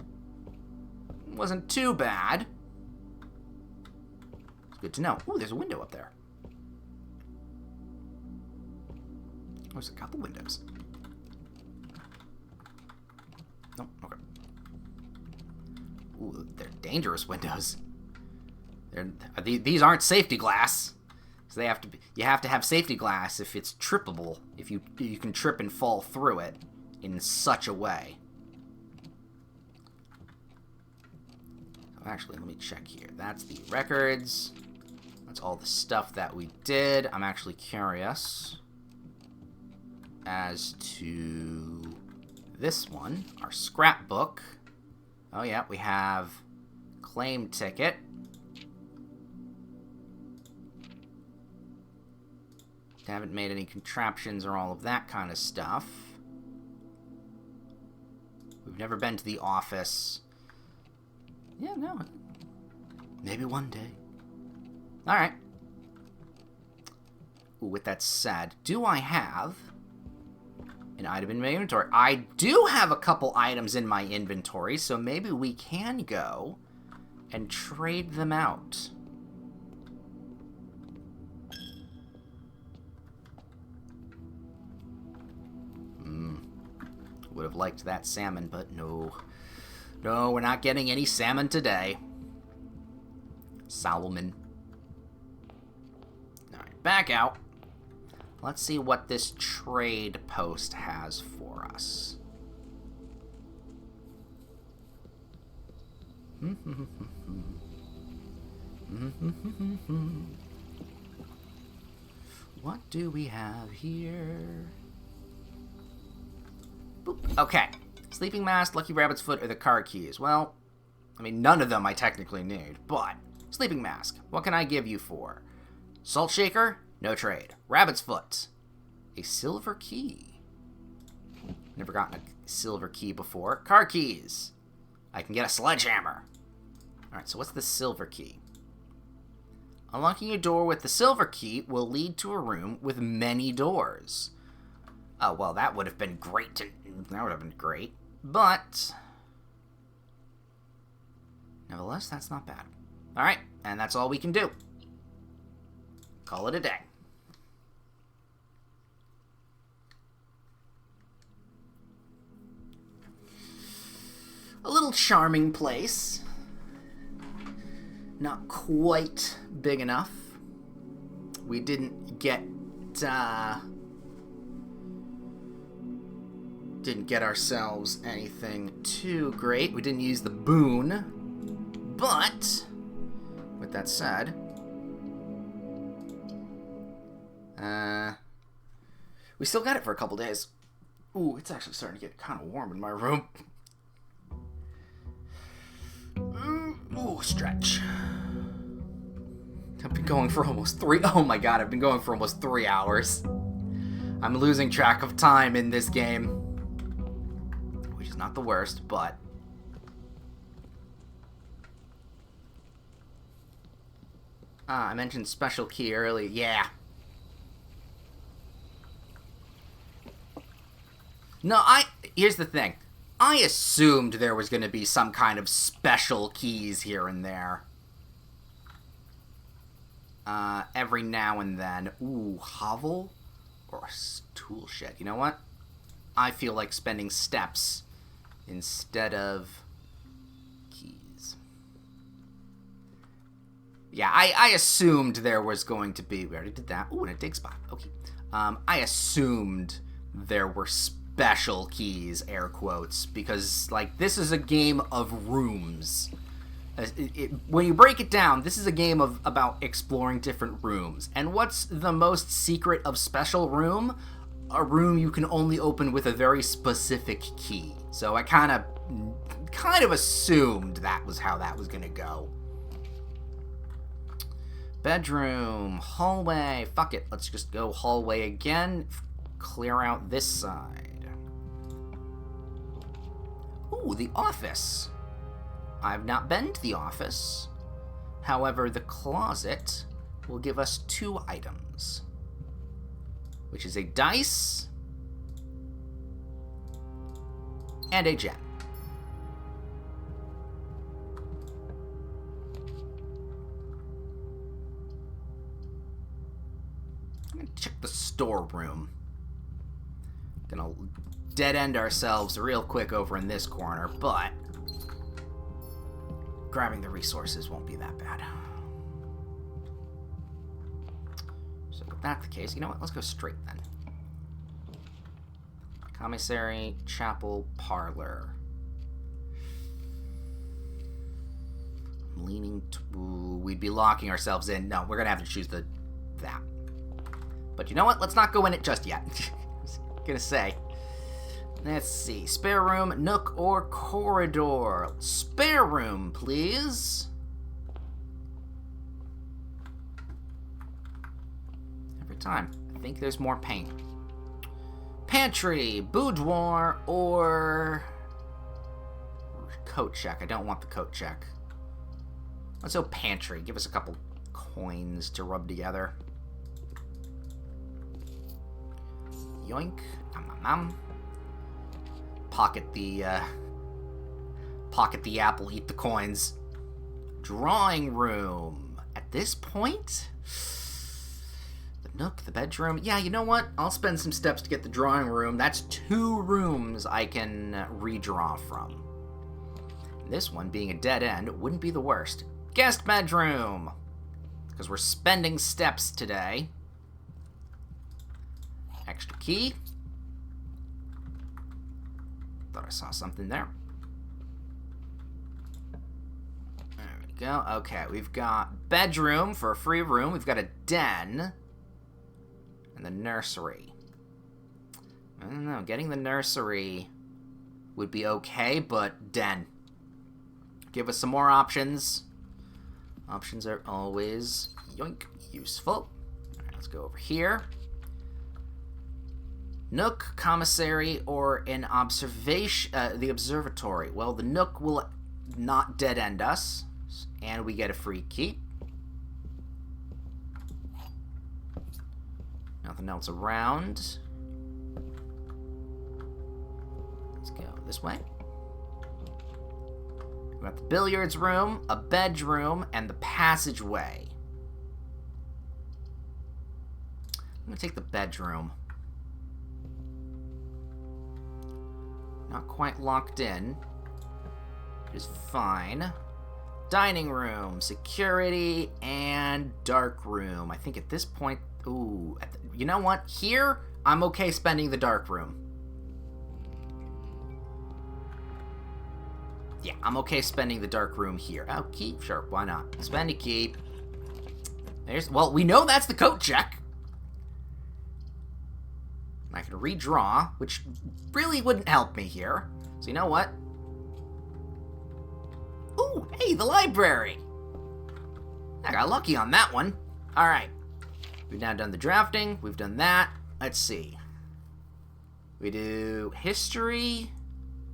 it wasn't too bad. It's good to know. Ooh, there's a window up there. There's a couple windows. Nope, okay. Ooh, they're dangerous windows. These aren't safety glass. So you have to have safety glass if it's trippable. If you can trip and fall through it in such a way. Actually, let me check here. That's the records. That's all the stuff that we did. I'm actually curious as to this one, our scrapbook. Oh yeah, we have claim ticket. Haven't made any contraptions or all of that kind of stuff. We've never been to the office. Yeah, no. Maybe one day. Alright. With that said, do I have an item in my inventory? I do have a couple items in my inventory, so maybe we can go and trade them out. Would have liked that salmon, but no. No, we're not getting any salmon today. Salmon. Alright, back out. Let's see what this trade post has for us. What do we have here? Boop. Okay. Sleeping mask, lucky rabbit's foot, or the car keys. Well, I mean, none of them I technically need, but sleeping mask, what can I give you for? Salt shaker? No trade. Rabbit's foot. A silver key. Never gotten a silver key before. Car keys. I can get a sledgehammer. Alright, so what's the silver key? Unlocking a door with the silver key will lead to a room with many doors. Oh, well, that would have been great. That would have been great. But nevertheless, that's not bad. Alright, and that's all we can do. Call it a day. A little charming place. Not quite big enough. We didn't get ourselves anything too great. We didn't use the boon. But with that said, we still got it for a couple days. Ooh, it's actually starting to get kind of warm in my room. Ooh, stretch. I've been going for almost 3... Oh my god, I've been going for almost 3 hours. I'm losing track of time in this game. Which is not the worst, but... I mentioned special key earlier. Yeah. No, here's the thing. I assumed there was going to be some kind of special keys here and there. Every now and then. Ooh, hovel? Or a tool shed. You know what? I feel like spending steps instead of keys. Yeah, I assumed there was going to be... We already did that. Ooh, and a dig spot. Okay. I assumed there were special keys, air quotes, because, like, this is a game of rooms. When you break it down, this is a game about exploring different rooms. And what's the most secret of special room? a room you can only open with a very specific key. So I kind of assumed that was how that was gonna go. Bedroom, hallway, fuck it, let's just go hallway again. Clear out this side. Ooh, the office. I've not been to the office. However, the closet will give us 2 items, which is a dice and a gem. I'm gonna check the storeroom. Gonna dead end ourselves real quick over in this corner, but grabbing the resources won't be that bad. So if that's the case, you know what? Let's go straight then. Commissary, chapel, parlor. I'm leaning to... We'd be locking ourselves in. No, we're gonna have to choose that. But you know what? Let's not go in it just yet. I was gonna say. Let's see. Spare room, nook, or corridor? Spare room, please. Every time. I think there's more paint. Pantry, boudoir, or coat check. I don't want the coat check. Let's go pantry. Give us a couple coins to rub together. Yoink. Pocket the apple, eat the coins. Drawing room. At this point, the nook, the bedroom. Yeah, you know what? I'll spend some steps to get the drawing room. That's 2 rooms I can redraw from. This one, being a dead end, wouldn't be the worst. Guest bedroom. Because we're spending steps today. Extra key. Thought I saw something there. There we go. Okay, we've got bedroom for a free room. We've got a den. And the nursery. I don't know. Getting the nursery would be okay, but den. Give us some more options. Options are always, yoink, useful. Alright, let's go over here. Nook, commissary, or an observation, the observatory. Well, the nook will not dead end us, and we get a free key. Nothing else around. Let's go this way. We've got the billiards room, a bedroom, and the passageway. I'm gonna take the bedroom. Not quite locked in. It is fine. Dining room, security, and dark room. I think at this point... Ooh, you know what? Here, I'm okay spending the dark room. Yeah, I'm okay spending the dark room here. Oh, key? Sure, why not? Spend a key. There's... Well, we know that's the coat check. I can redraw, which really wouldn't help me here. So you know what? Ooh, hey, the library! I got lucky on that one. Alright. We've now done the drafting. We've done that. Let's see. We do history,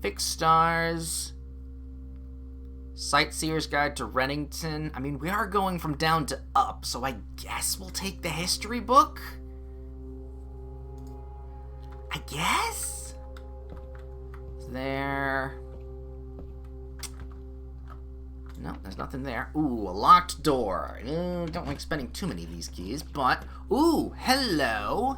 fixed stars, sightseer's guide to Renington. I mean, we are going from down to up, so I guess we'll take the history book. I guess? There. No, there's nothing there. Ooh, a locked door. Don't like spending too many of these keys, but... Ooh, hello!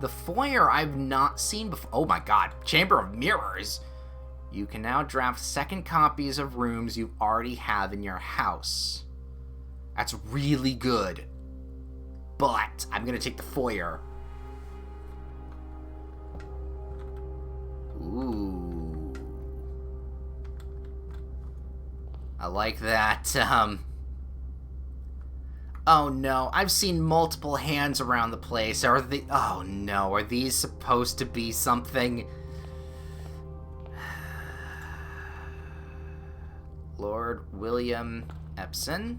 The foyer I've not seen before. Oh my god, Chamber of Mirrors! You can now draft second copies of rooms you already have in your house. That's really good. But I'm gonna take the foyer. Ooh. I like that, Oh no, I've seen multiple hands around the place. Oh no, are these supposed to be something? Lord William Epson.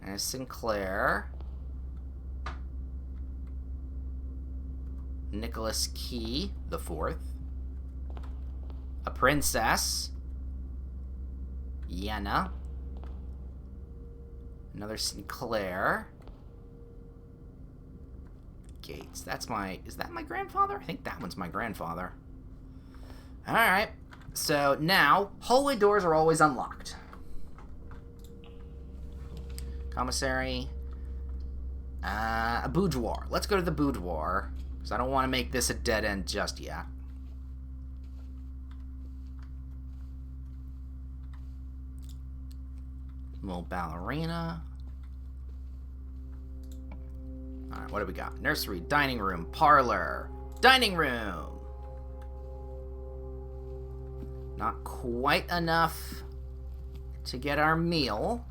And Sinclair. Nicholas Key the Fourth. A princess. Yenna. Another Sinclair. Gates. Is that my grandfather? I think that one's my grandfather. Alright. So now, hallway doors are always unlocked. Commissary. A boudoir. Let's go to the boudoir, because I don't want to make this a dead end just yet. Little ballerina. Alright, what do we got? Nursery, dining room, parlor. Dining room! Not quite enough to get our meal.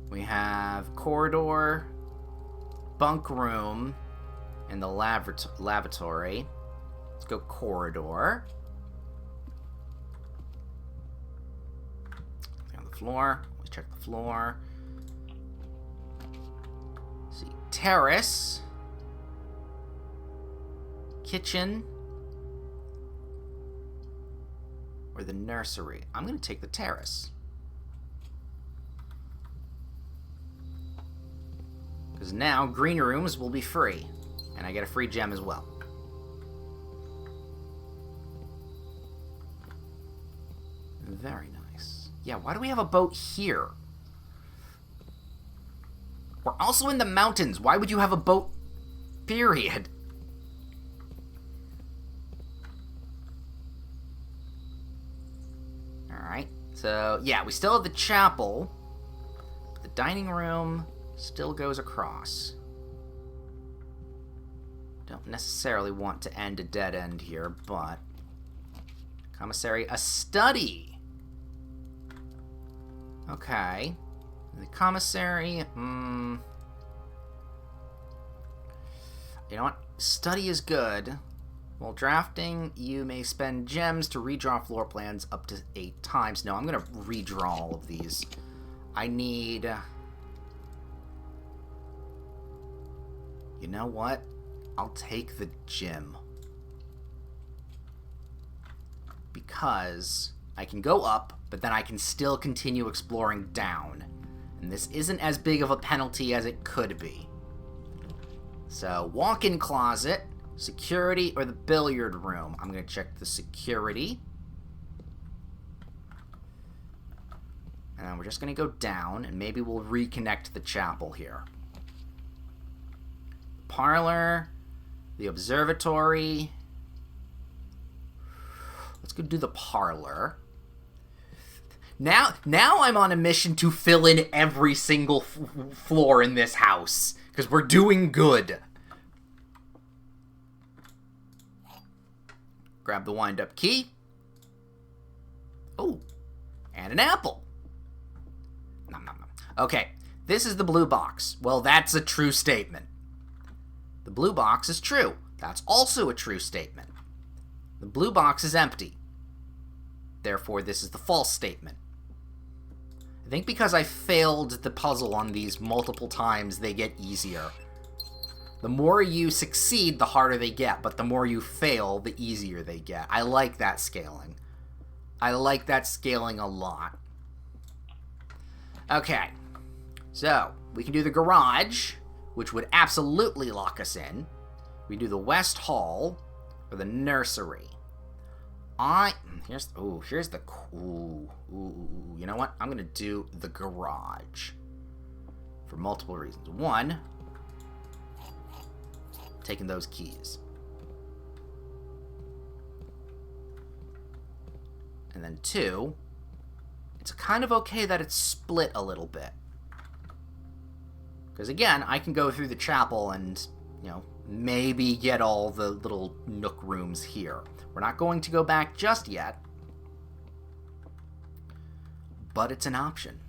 We have corridor, bunk room, and the lavatory. Let's go corridor. On the floor. Let's check the floor. Let's see, terrace. Kitchen. Or the nursery. I'm going to take the terrace. Because now green rooms will be free. And I get a free gem as well. Very nice. Yeah, why do we have a boat here? We're also in the mountains. Why would you have a boat? Period. Alright. So, yeah, we still have the chapel. The dining room still goes across. Don't necessarily want to end a dead end here, but... Commissary, a study! Okay. The commissary, You know what? Study is good. While drafting, you may spend gems to redraw floor plans up to 8 times. No, I'm going to redraw all of these. I need... You know what? I'll take the gym. Because I can go up, but then I can still continue exploring down. And this isn't as big of a penalty as it could be. So, walk-in closet, security, or the billiard room. I'm going to check the security. And we're just going to go down, and maybe we'll reconnect the chapel here. Parlor, the observatory. Let's go do the parlor. Now I'm on a mission to fill in every single floor in this house, because we're doing good. Grab the wind-up key. Oh, and an apple. Nom, nom, nom. Okay, this is the blue box. Well, that's a true statement. The blue box is true. That's also a true statement. The blue box is empty. Therefore, this is the false statement. I think because I failed the puzzle on these multiple times, they get easier. The more you succeed, the harder they get, but the more you fail, the easier they get. I like that scaling. I like that scaling a lot. Okay, so we can do the garage, which would absolutely lock us in. We do the West Hall, or the nursery. Here's the cool. You know what? I'm gonna do the garage for multiple reasons. One, taking those keys, and then two, it's kind of okay that it's split a little bit, because again, I can go through the chapel and, you know, maybe get all the little nook rooms here. We're not going to go back just yet. but it's an option.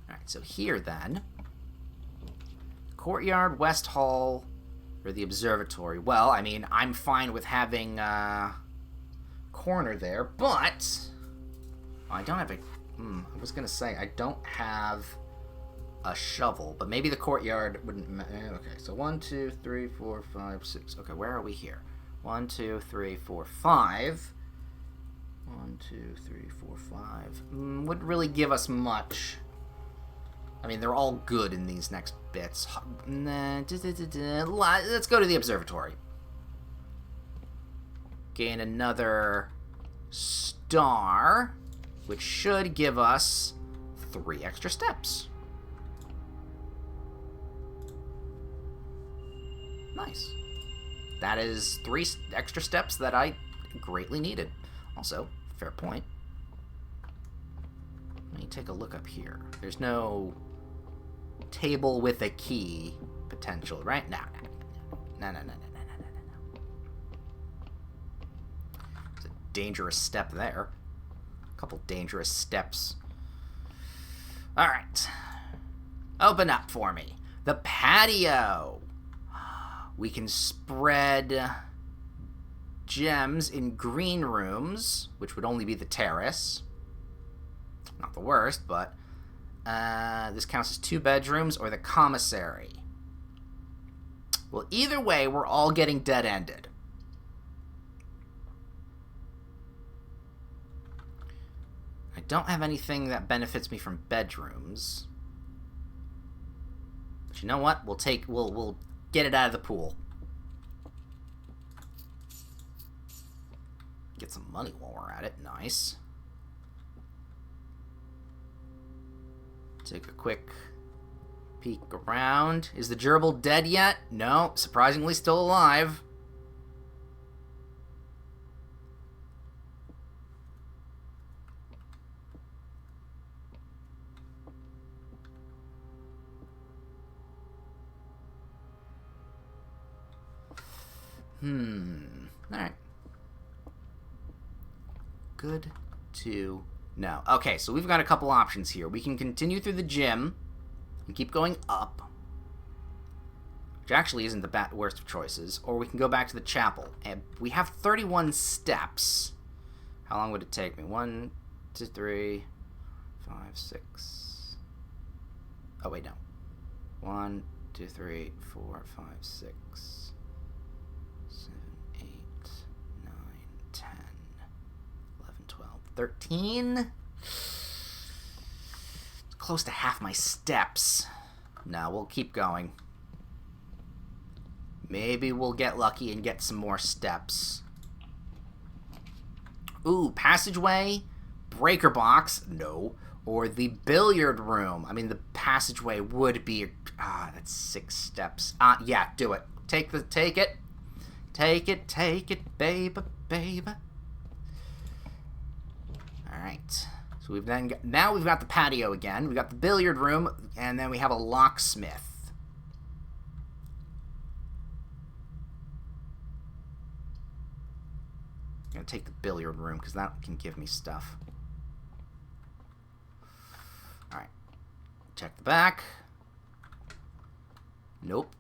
Alright, so here then. Courtyard, West Hall, or the observatory. Well, I mean, I'm fine with having corner there, but I don't have a... I was going to say, I don't have a shovel, but maybe the courtyard wouldn't... Okay, so 1, 2, 3, 4, 5, 6. Okay, where are we here? 1, 2, 3, 4, 5. 1, 2, 3, 4, 5. Wouldn't really give us much. I mean, they're all good in these next bits. Let's go to the observatory. Gain another star, which should give us 3 extra steps. Nice. That is 3 extra steps that I greatly needed. Also, fair point. Let me take a look up here. There's no table with a key potential, right? No. It's a dangerous step there. A couple dangerous steps. Alright. Open up for me. The patio. We can spread gems in green rooms, which would only be the terrace. Not the worst, but this counts as 2 bedrooms or the commissary. Well, either way, we're all getting dead-ended. I don't have anything that benefits me from bedrooms. But you know what? We'll get it out of the pool. Get some money while we're at it. Nice. Take a quick peek around. Is the gerbil dead yet? No. Surprisingly still alive. Alright. Good to know. Okay, so we've got a couple options here. We can continue through the gym and keep going up, which actually isn't the worst of choices, or we can go back to the chapel. And we have 31 steps. How long would it take me? 1, 2, 3, 5, 6. Oh, wait, no. 1, 2, 3, 4, 5, 6, 7, 8, 9, 10, 11, 12, 13. It's close to half my steps. No, we'll keep going. Maybe we'll get lucky and get some more steps. Ooh, passageway, breaker box, no. Or the billiard room. I mean, the passageway would be... that's 6 steps. Yeah, do it. Take it. Take it, baby. Alright. So we've then got... Now we've got the patio again. We've got the billiard room, and then we have a locksmith. I'm going to take the billiard room, because that can give me stuff. Alright. Check the back. Nope.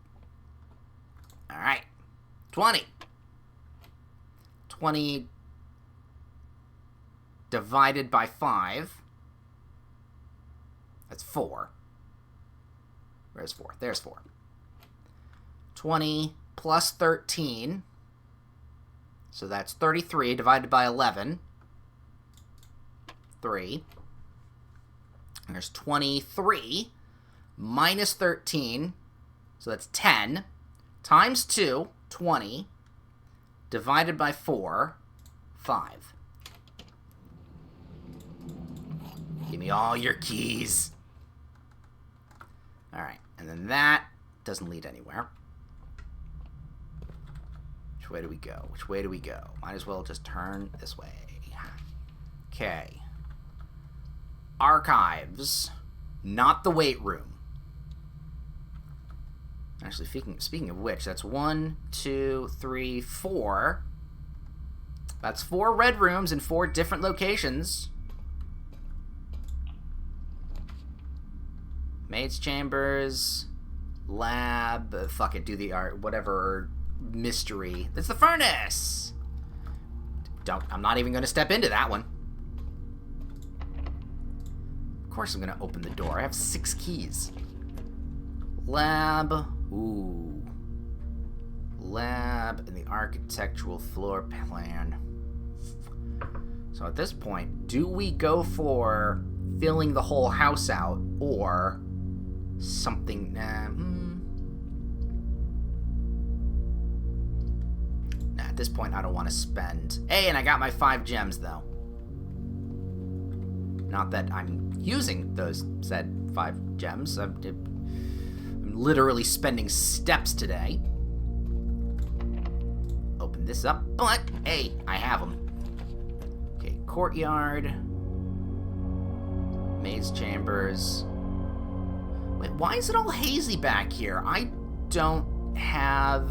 Alright. 20. 20 divided by 5. That's 4. Where's 4? There's 4. 20 plus 13. So that's 33 divided by 11. 3. And there's 23 minus 13. So that's 10. Times 2, 20. Divided by 4, 5. Give me all your keys. Alright, and then that doesn't lead anywhere. Which way do we go? Which way do we go? Might as well just turn this way. Okay. Archives. Not the weight room. Actually, speaking of which, that's 1, 2, 3, 4. That's 4 red rooms in 4 different locations. Maid's chambers, lab, fuck it, do the art, whatever mystery. It's the furnace! I'm not even going to step into that one. Of course I'm going to open the door. I have 6 keys. Lab. Ooh. Lab and the architectural floor plan. So at this point, do we go for filling the whole house out or something? At this point, I don't want to spend. Hey, and I got my 5 gems, though. Not that I'm using those said 5 gems. I'm literally spending steps today. Open this up, but hey, I have them. Okay, courtyard. Maid's chambers. Wait, why is it all hazy back here? I don't have,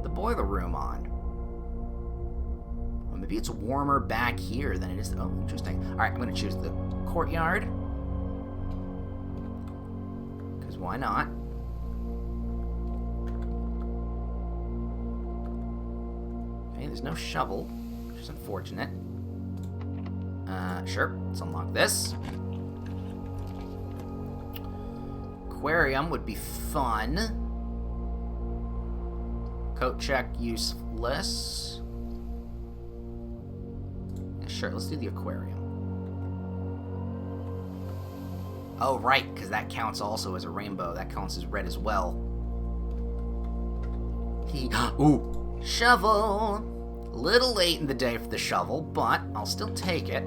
the boiler room on. Well, maybe it's warmer back here than it is. Oh, interesting. Alright, I'm going to choose the courtyard. Because why not? Okay, there's no shovel, which is unfortunate. Sure, let's unlock this. Aquarium would be fun. Coat check, useless. Yeah, sure, let's do the aquarium. Oh, right, because that counts also as a rainbow. That counts as red as well. Ooh, shovel. A little late in the day for the shovel, but I'll still take it.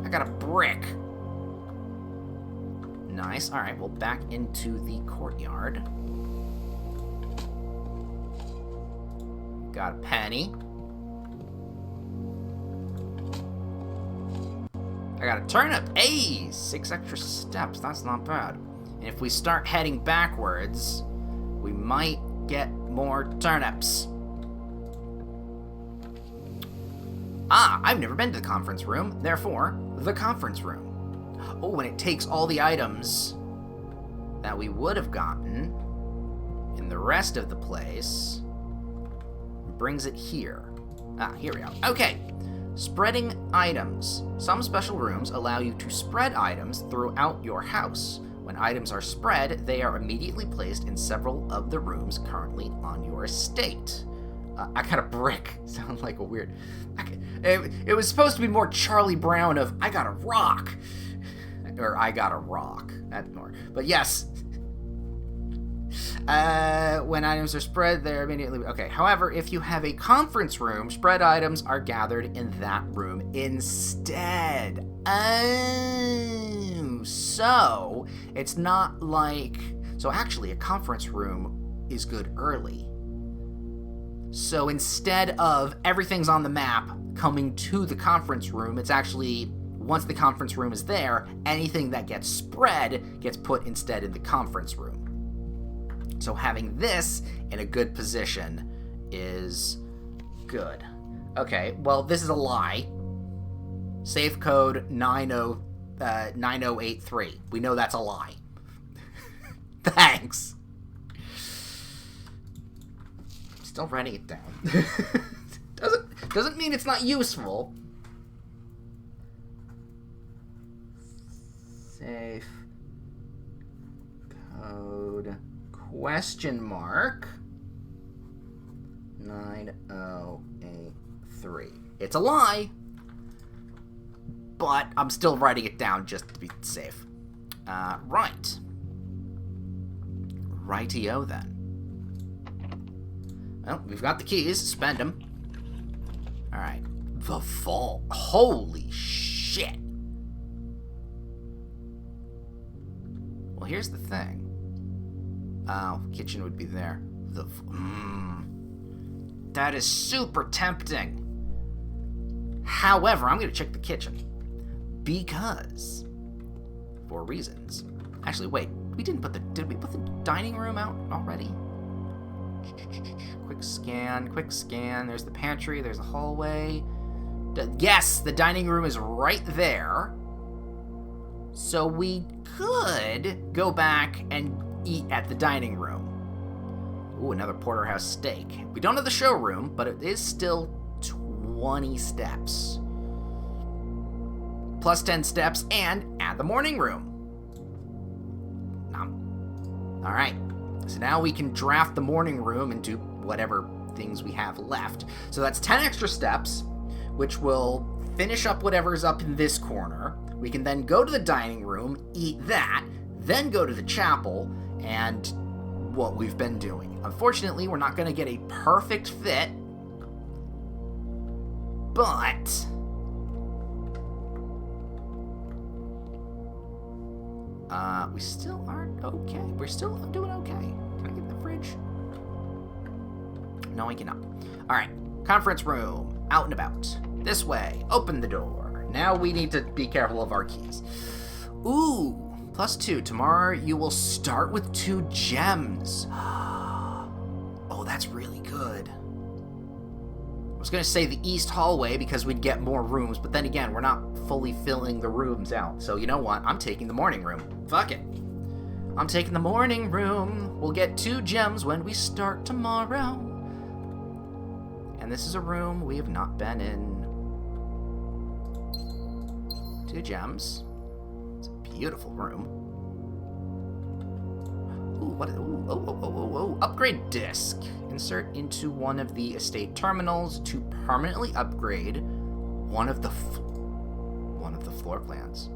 I got a brick. Nice. All right, well, back into the courtyard. Got a penny. I got a turnip. Hey, 6 extra steps. That's not bad. And if we start heading backwards, we might get more turnips. Ah, I've never been to the conference room. Therefore, the conference room. Oh, and it takes all the items that we would have gotten in the rest of the place and brings it here. Ah, here we go. Okay. Spreading items. Some special rooms allow you to spread items throughout your house. When items are spread, they are immediately placed in several of the rooms currently on your estate. I got a brick. Sounds like a weird... It was supposed to be more Charlie Brown of, I got a rock. Or, I got a rock. That's more. But yes. When items are spread, they're immediately... Okay, however, if you have a conference room, spread items are gathered in that room instead. Oh, so it's not like... So actually, a conference room is good early. So instead of everything's on the map coming to the conference room, it's actually, once the conference room is there, anything that gets spread gets put instead in the conference room. So having this in a good position is good. Okay, well, this is a lie. Safe code 9083. We know that's a lie. Thanks. Still writing it down. Doesn't mean it's not useful. Safe code question mark 9083. It's a lie, but I'm still writing it down just to be safe. Right. Rightio then. Well, we've got the keys. Spend them. Alright. The vault. Holy shit. Well, here's the thing. Oh, kitchen would be there. That is super tempting. However, I'm going to check the kitchen. Because... for reasons. Actually, wait. Did we put the dining room out already? Quick scan, quick scan. There's the pantry, there's the hallway. Yes, the dining room is right there. So we could go back and eat at the dining room. Ooh, another porterhouse steak. We don't have the showroom, but it is still 20 steps. Plus 10 steps and add the morning room. Alright, so now we can draft the morning room into whatever things we have left. So that's 10 extra steps, which will finish up whatever's up in this corner. We can then go to the dining room, eat that, then go to the chapel, and what we've been doing. Unfortunately, we're not going to get a perfect fit, but we still aren't okay. We're still doing okay. Can I get in the fridge? No, I cannot. All right, conference room, out and about. This way, open the door. Now we need to be careful of our keys. Ooh, +2. Tomorrow you will start with 2 gems. Oh, that's really good. I was going to say the east hallway because we'd get more rooms, but then again, we're not fully filling the rooms out. So you know what? I'm taking the morning room. Fuck it. I'm taking the morning room. We'll get 2 gems when we start tomorrow. And this is a room we have not been in. 2 gems. It's a beautiful room. Ooh, what? Ooh, upgrade disc. Insert into one of the estate terminals to permanently upgrade one of the floor plans.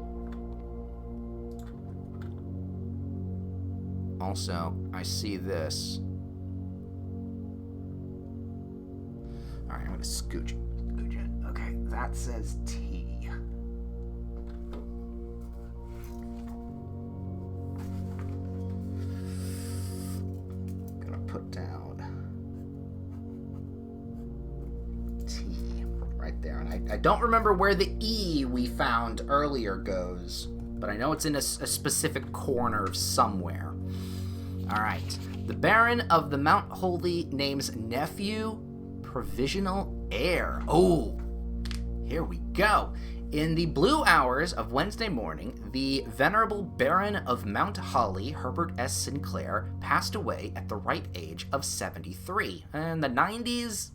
Also, I see this. All right, I'm gonna scooch it. Okay, that says T. Gonna put down T right there, and I don't remember where the E we found earlier goes, but I know it's in a specific corner somewhere. All right, the Baron of the Mount Holy names nephew provisional heir. Oh, here we go. In the blue hours of Wednesday morning, the venerable Baron of Mount Holly, Herbert S. Sinclair, passed away at the ripe age of 73. In the 90s,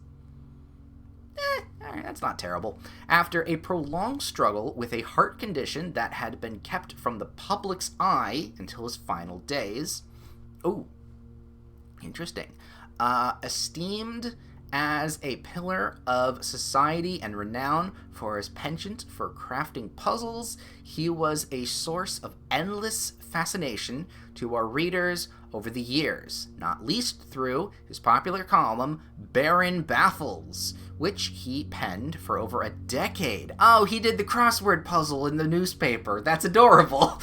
that's not terrible. After a prolonged struggle with a heart condition that had been kept from the public's eye until his final days. Oh, interesting. Esteemed as a pillar of society and renown for his penchant for crafting puzzles, he was a source of endless fascination to our readers over the years, not least through his popular column, Baron Baffles, which he penned for over a decade. Oh, he did the crossword puzzle in the newspaper. That's adorable.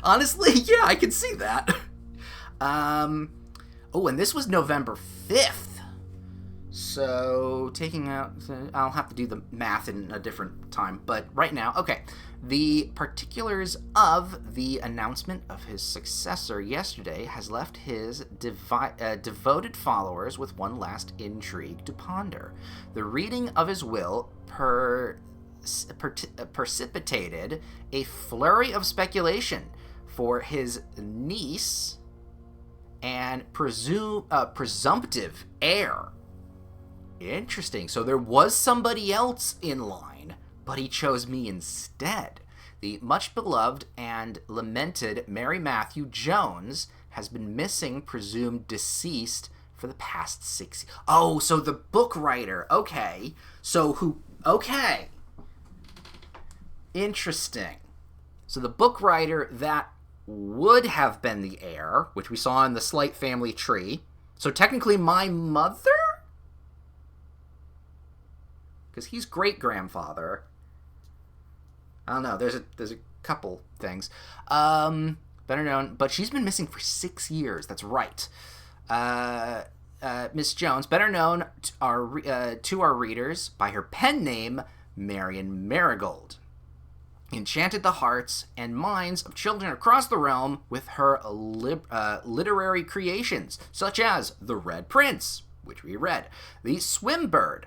Honestly, yeah, I can see that. Oh, and this was November 5th. So, taking out... I'll have to do the math in a different time. But right now, okay. The particulars of the announcement of his successor yesterday has left his devoted followers with one last intrigue to ponder. The reading of his will precipitated a flurry of speculation for his niece and presumptive heir. Interesting. So there was somebody else in line, but he chose me instead. The much beloved and lamented Mary Matthew Jones has been missing, presumed deceased, for the past 6 years. Oh, so the book writer. Okay. So who... Okay. Interesting. So the book writer that would have been the heir, which we saw in the Slight family tree. So technically my mother? Because he's great-grandfather. I don't know. There's a couple things. Better known, but she's been missing for 6 years. That's right. Miss Jones, better known to our readers by her pen name, Marion Marigold, enchanted the hearts and minds of children across the realm with her literary creations, such as The Red Prince, which we read, The Swimbird,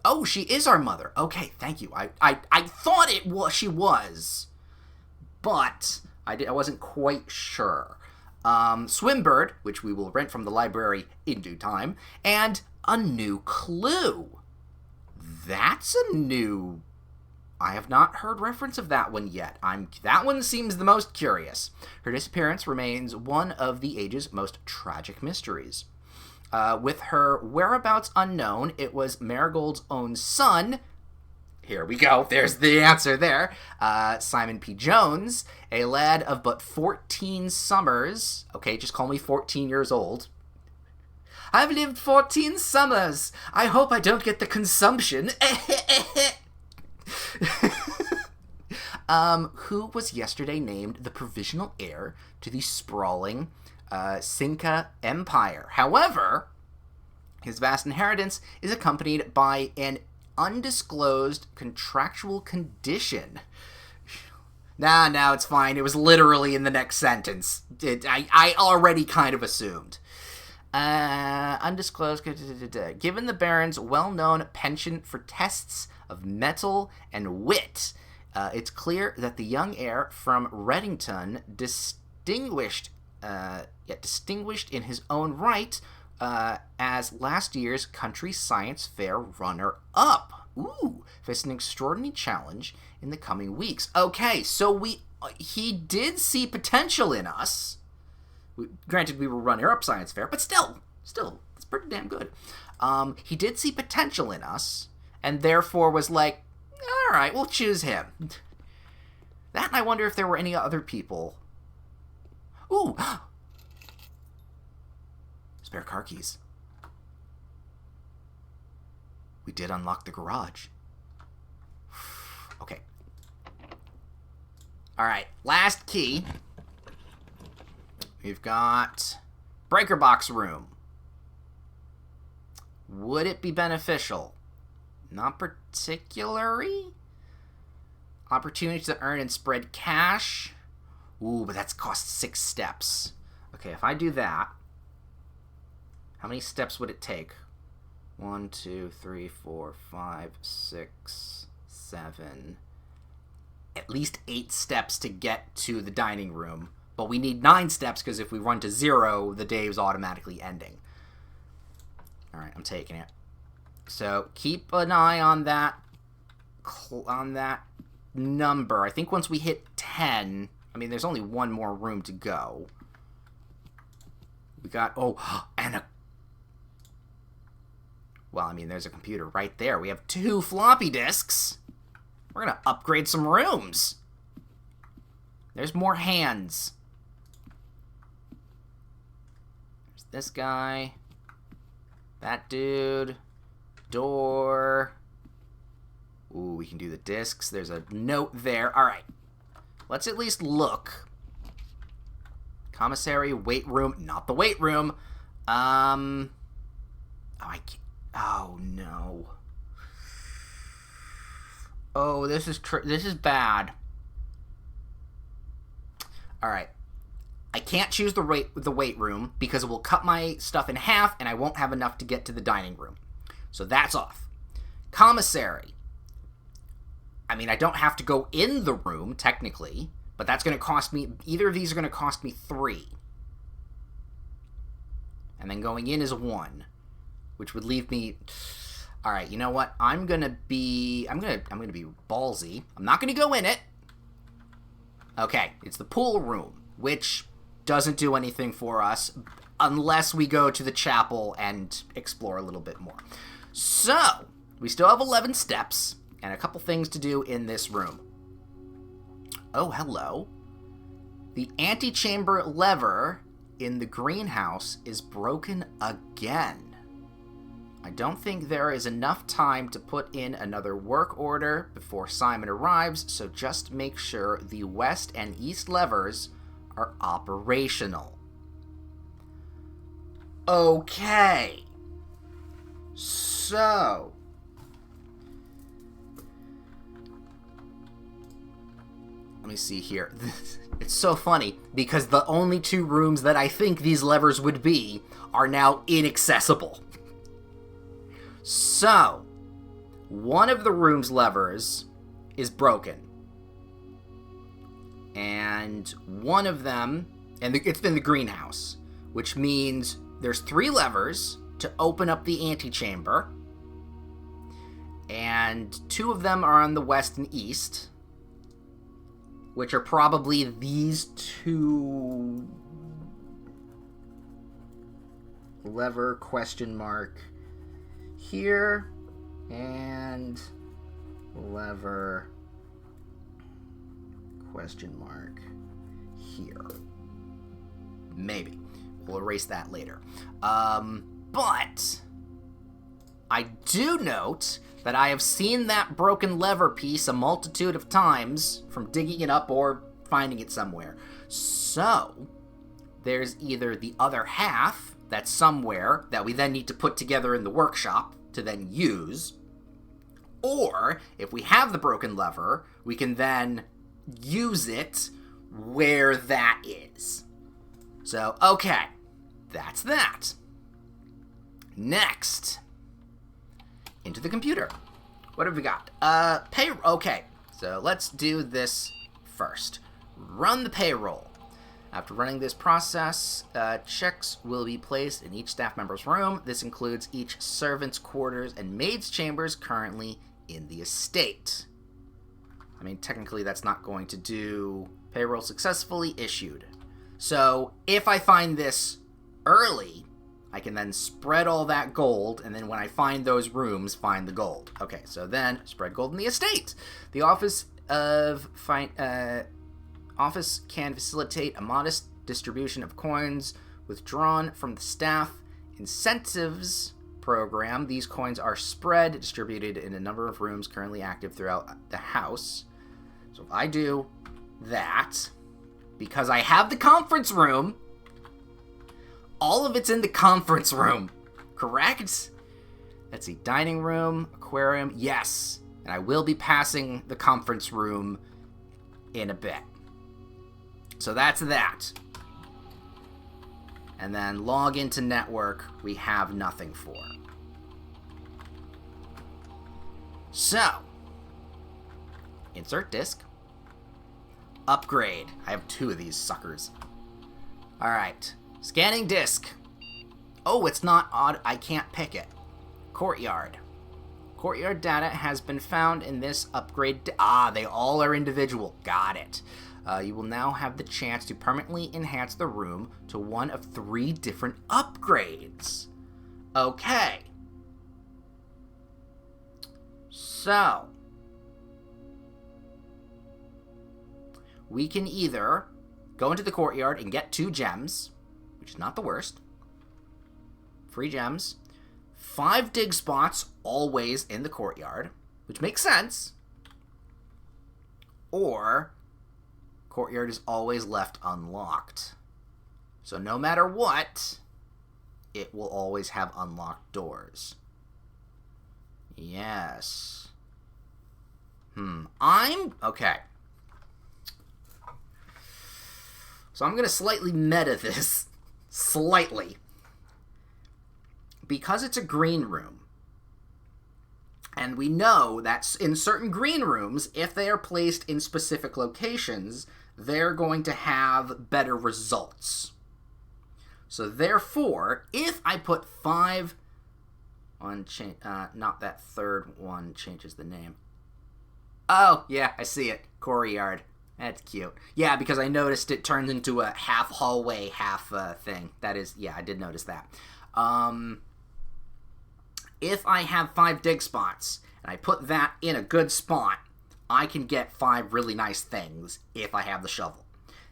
Oh, she is our mother. Okay, thank you. I thought she was, but I wasn't quite sure. Swimbird, which we will rent from the library in due time, and a new clue. That's a new... I have not heard reference of that one yet. That one seems the most curious. Her disappearance remains one of the age's most tragic mysteries. With her whereabouts unknown, it was Marigold's own son. Here we go. There's the answer there. Simon P. Jones, a lad of but 14 summers. Okay, just call me 14 years old. I've lived 14 summers. I hope I don't get the consumption. Who was yesterday named the provisional heir to the sprawling Cinca Empire. However, his vast inheritance is accompanied by an undisclosed contractual condition. No, it's fine. It was literally in the next sentence. I already kind of assumed. Undisclosed. Given the Baron's well-known penchant for tests of mettle and wit, it's clear that the young heir from Reddington, distinguished in his own right as last year's Country Science Fair runner-up. Ooh, face an extraordinary challenge in the coming weeks. Okay, so he did see potential in us. Granted, we were runner-up Science Fair, but still, it's pretty damn good. He did see potential in us, and therefore was like, all right, we'll choose him. That, and I wonder if there were any other people. Ooh! Spare car keys. We did unlock the garage. Okay. Alright, last key. We've got breaker box room. Would it be beneficial? Not particularly. Opportunity to earn and spread cash. Ooh, but that's cost 6 steps. Okay, if I do that, how many steps would it take? 1, 2, 3, 4, 5, 6, 7. At least 8 steps to get to the dining room. But we need 9 steps because if we run to 0, the day is automatically ending. Alright, I'm taking it. So keep an eye on that number. I think once we hit 10, I mean, there's only one more room to go. We got, well, I mean, there's a computer right there. We have 2 floppy disks. We're going to upgrade some rooms. There's more hands. There's this guy. That dude. Door. Ooh, we can do the discs. There's a note there. All right. Let's at least look. Commissary, weight room. Not the weight room. Oh, I can't. Oh, no. Oh, this is bad. All right. I can't choose the weight room because it will cut my stuff in half and I won't have enough to get to the dining room. So that's off. Commissary. I mean, I don't have to go in the room, technically, but that's going to cost me... Either of these are going to cost me 3. And then going in is 1, which would leave me... All right, you know what? I'm going to be ballsy. I'm not going to go in it. Okay, it's the pool room, which doesn't do anything for us unless we go to the chapel and explore a little bit more. So, we still have 11 steps and a couple things to do in this room. Oh, hello. The antechamber lever in the greenhouse is broken again. I don't think there is enough time to put in another work order before Simon arrives, so just make sure the west and east levers are operational. Okay. So... let me see here. It's so funny, because the only 2 rooms that I think these levers would be are now inaccessible. So, one of the room's levers is broken. And one of them, and it's in the greenhouse, which means there's 3 levers to open up the antechamber. And 2 of them are on the west and east, which are probably these 2 lever question mark here and lever question mark here. Maybe. We'll erase that later. But I do note that I have seen that broken lever piece a multitude of times from digging it up or finding it somewhere. So, there's either the other half that's somewhere that we then need to put together in the workshop to then use, or if we have the broken lever, we can then use it where that is. So, okay, that's that. Next, into the computer. What have we got? Okay, so let's do this first. Run the payroll. After running this process, checks will be placed in each staff member's room. This includes each servant's quarters and maid's chambers currently in the estate. I mean, technically that's not going to do payroll successfully issued. So, if I find this early, I can then spread all that gold, and then when I find those rooms, find the gold. Okay, so then, spread gold in the estate. The office can facilitate a modest distribution of coins withdrawn from the staff incentives program. These coins are spread, distributed in a number of rooms currently active throughout the house. So if I do that, because I have the conference room, all of it's in the conference room, correct? Let's see, dining room, aquarium, yes. And I will be passing the conference room in a bit. So that's that. And then log into network, we have nothing for. So, insert disk. Upgrade. I have 2 of these suckers. Alright. Scanning disk. Oh, it's not odd. I can't pick it. Courtyard. Courtyard data has been found in this upgrade. They all are individual. Got it. You will now have the chance to permanently enhance the room to one of 3 different upgrades. Okay. So, we can either go into the courtyard and get 2 gems, which is not the worst. Free gems. 5 dig spots always in the courtyard, which makes sense. Or courtyard is always left unlocked. So no matter what, it will always have unlocked doors. Yes. Okay. So I'm going to slightly meta this. Slightly. Because it's a green room. And we know that in certain green rooms, if they are placed in specific locations, they're going to have better results. So therefore, if I put 5 on, not that third one changes the name. Oh, yeah, I see it. Courtyard. That's cute. Yeah, because I noticed it turns into a half hallway, half thing. That is, yeah, I did notice that. If I have 5 dig spots, and I put that in a good spot, I can get 5 really nice things if I have the shovel.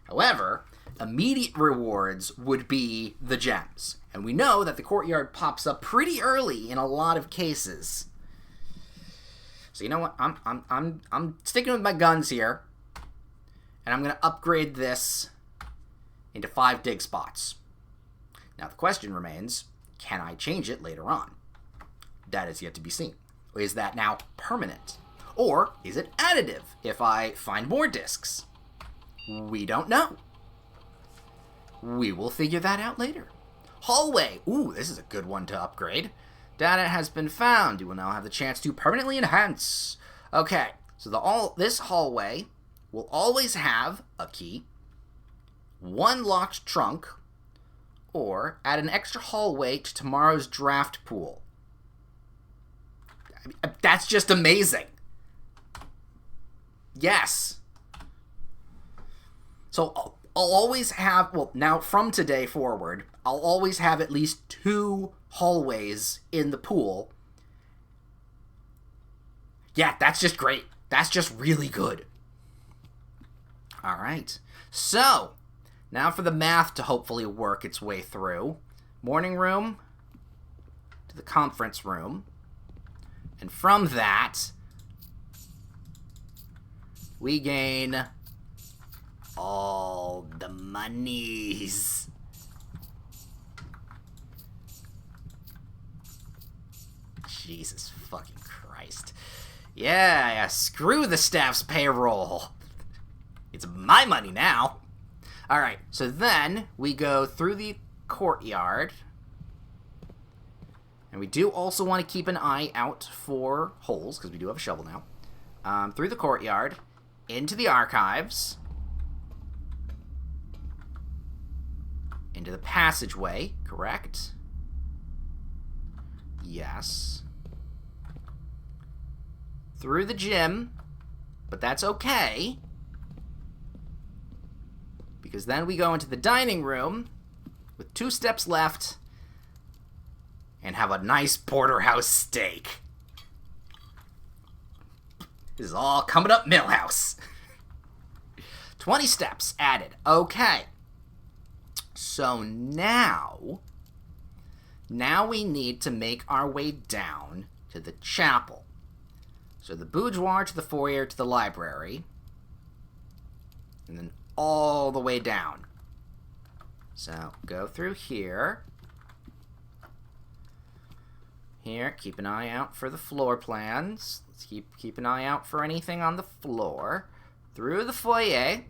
However, immediate rewards would be the gems. And we know that the courtyard pops up pretty early in a lot of cases. So you know what? I'm sticking with my guns here. And I'm going to upgrade this into 5 dig spots. Now the question remains, can I change it later on? That is yet to be seen. Is that now permanent? Or is it additive if I find more discs? We don't know. We will figure that out later. Hallway. Ooh, this is a good one to upgrade. Data has been found. You will now have the chance to permanently enhance. Okay, so this hallway will always have a key, one locked trunk, or add an extra hallway to tomorrow's draft pool. I mean, that's just amazing. Yes. So I'll always have, well, now from today forward, I'll always have at least 2 hallways in the pool. Yeah, that's just great. That's just really good. All right. So, now for the math to hopefully work its way through. Morning room to the conference room. And from that, we gain all the monies. Jesus fucking Christ. Yeah, screw the staff's payroll. It's my money now. Alright, so then we go through the courtyard. And we do also want to keep an eye out for holes, because we do have a shovel now. Through the courtyard, into the archives, into the passageway, correct? Yes. Through the gym, but that's okay, because then we go into the dining room with 2 steps left and have a nice porterhouse steak. This is all coming up Millhouse. 20 steps added. Okay. So now we need to make our way down to the chapel. So the boudoir to the foyer to the library. And then all the way down. So go through here. Here, keep an eye out for the floor plans. Let's keep an eye out for anything on the floor. Through the foyer.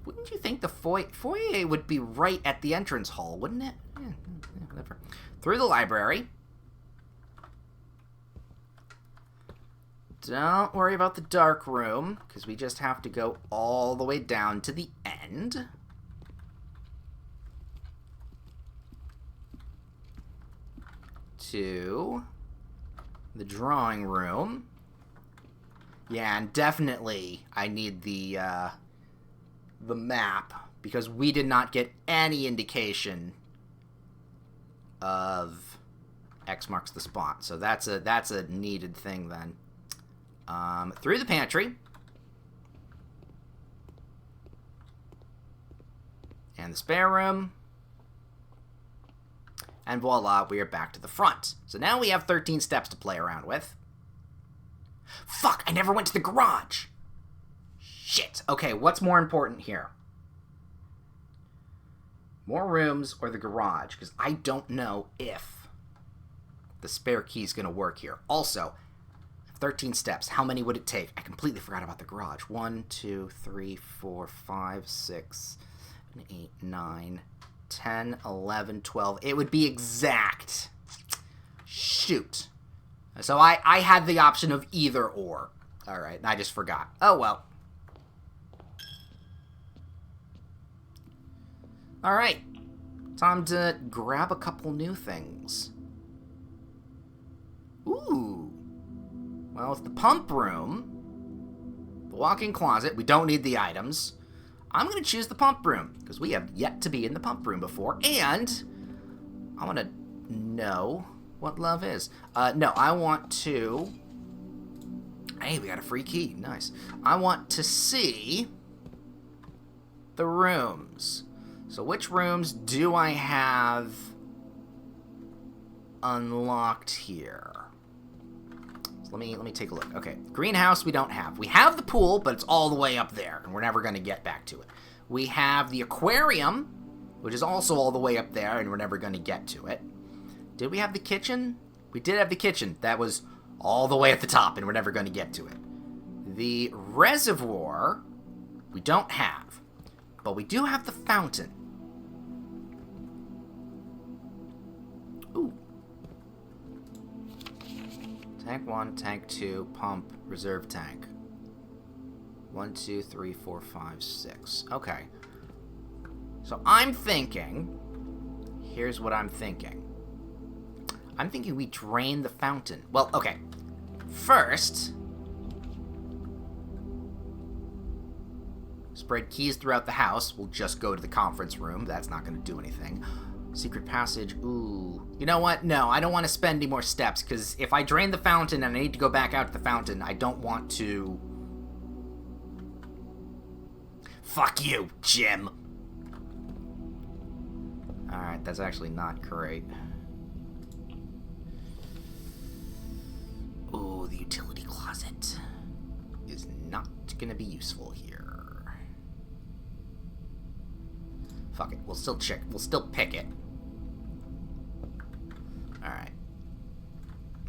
Wouldn't you think the foyer would be right at the entrance hall, wouldn't it? Yeah, whatever. Through the library. Don't worry about the dark room, because we just have to go all the way down to the end. To the drawing room. Yeah, and definitely I need the map, because we did not get any indication of X marks the spot. So that's a needed thing then. Through the pantry. And the spare room. And voila, we are back to the front. So now we have 13 steps to play around with. Fuck, I never went to the garage! Shit. Okay, what's more important here? More rooms or the garage? Because I don't know if the spare key is going to work here. Also, 13 steps. How many would it take? I completely forgot about the garage. 1, 2, 3, 4, 5, 6, 8, 9, 10, 11, 12. It would be exact. Shoot. So I had the option of either or. Alright, and I just forgot. Oh, well. Alright. Time to grab a couple new things. Ooh. Well, it's the pump room, the walk-in closet. We don't need the items. I'm going to choose the pump room, because we have yet to be in the pump room before, and I want to know what love is. No, I want to... Hey, we got a free key. Nice. I want to see the rooms. So which rooms do I have unlocked here? So let me take a look. Okay, greenhouse we don't have. We have the pool, but it's all the way up there, and we're never going to get back to it. We have the aquarium, which is also all the way up there, and we're never going to get to it. Did we have the kitchen? We did have the kitchen. That was all the way at the top, and we're never going to get to it. The reservoir we don't have, but we do have the fountain. Tank 1, Tank 2, pump, reserve tank. 1, 2, 3, 4, 5, 6. Okay. So I'm thinking... Here's what I'm thinking. I'm thinking we drain the fountain. Well, okay. First... Spread keys throughout the house. We'll just go to the conference room. That's not going to do anything. Secret passage. Ooh. You know what? No, I don't want to spend any more steps, because if I drain the fountain and I need to go back out to the fountain, I don't want to... Fuck you, Jim. Alright, that's actually not great. Ooh, the utility closet is not going to be useful here. Fuck it, we'll still check. We'll still pick it. Alright.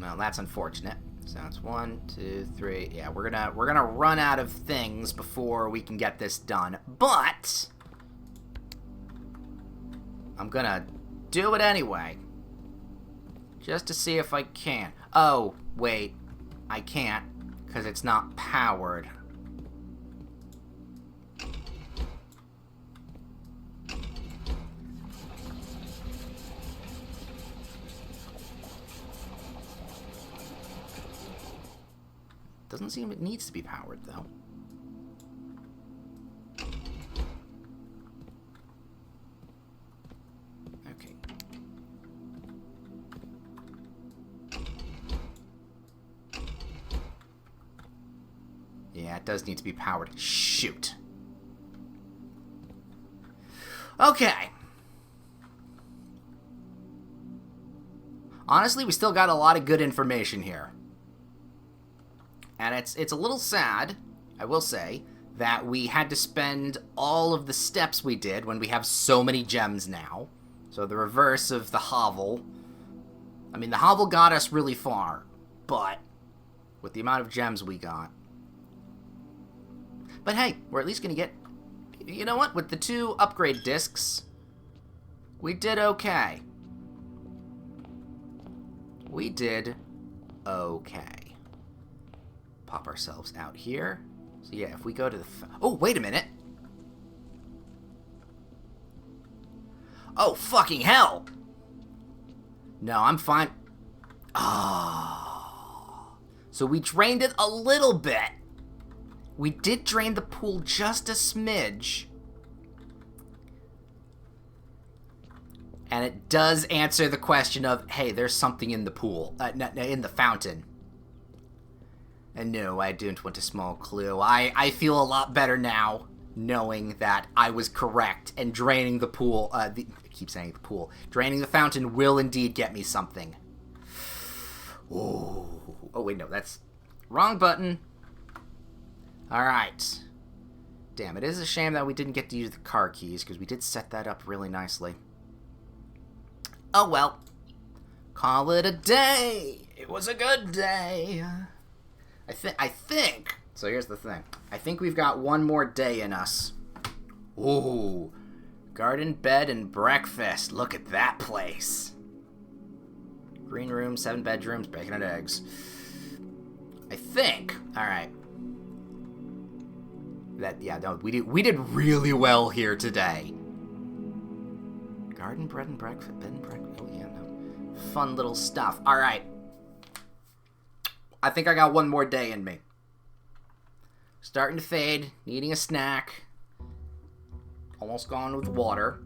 Well, that's unfortunate. So that's 1, 2, 3. Yeah, we're gonna run out of things before we can get this done. But I'm gonna do it anyway. Just to see if I can. Oh, wait. I can't, because it's not powered. Doesn't seem it needs to be powered, though. Okay. Yeah, it does need to be powered. Shoot. Okay. Honestly, we still got a lot of good information here. And it's a little sad, I will say, that we had to spend all of the steps we did when we have so many gems now. So the reverse of the hovel. I mean, the hovel got us really far, but with the amount of gems we got. But hey, we're at least going to get... You know what? With the 2 upgrade discs, we did okay. We did okay. Pop ourselves out here. So yeah, if we go to the... Oh, wait a minute. Oh, fucking hell. No, I'm fine. Oh. So we drained it a little bit. We did drain the pool just a smidge. And it does answer the question of, hey, there's something in the pool. In the fountain. And no, I didn't want a small clue. I feel a lot better now, knowing that I was correct, and draining the pool, I keep saying the pool, draining the fountain will indeed get me something. Ooh. Oh, wait, no, that's wrong button. Alright. Damn, it is a shame that we didn't get to use the car keys, because we did set that up really nicely. Oh, well. Call it a day. It was a good day. I think, so here's the thing. I think we've got one more day in us. Ooh, garden, bed, and breakfast. Look at that place. Green room, 7 bedrooms, bacon and eggs. I think, alright. We did really well here today. Garden, bread, and breakfast, bed and breakfast. Oh yeah, no. Fun little stuff. Alright. I think I got one more day in me. Starting to fade, needing a snack. Almost gone with water.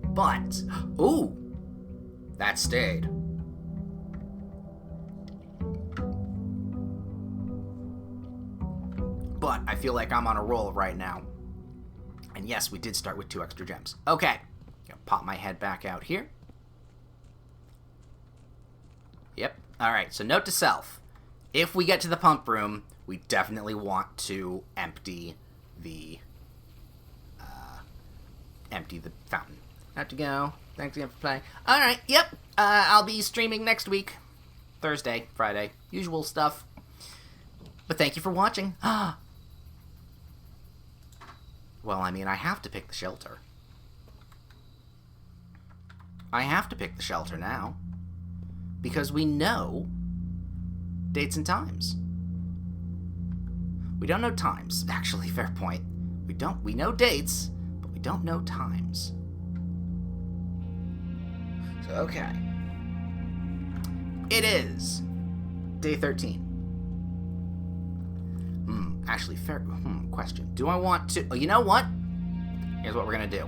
But, ooh, that stayed. But I feel like I'm on a roll right now. And yes, we did start with 2 extra gems. Okay, gonna pop my head back out here. Yep, alright, so note to self. If we get to the pump room, we definitely want to empty the fountain. Have to go. Thanks again for playing. Alright, yep. I'll be streaming next week. Thursday, Friday. Usual stuff. But thank you for watching. Well, I mean, I have to pick the shelter. I have to pick the shelter now. Because we know dates and times. We don't know times, actually, fair point. We know dates, but we don't know times. So, okay. It is day 13. Actually, fair question. Do I want to... Oh, you know what? Here's what we're going to do.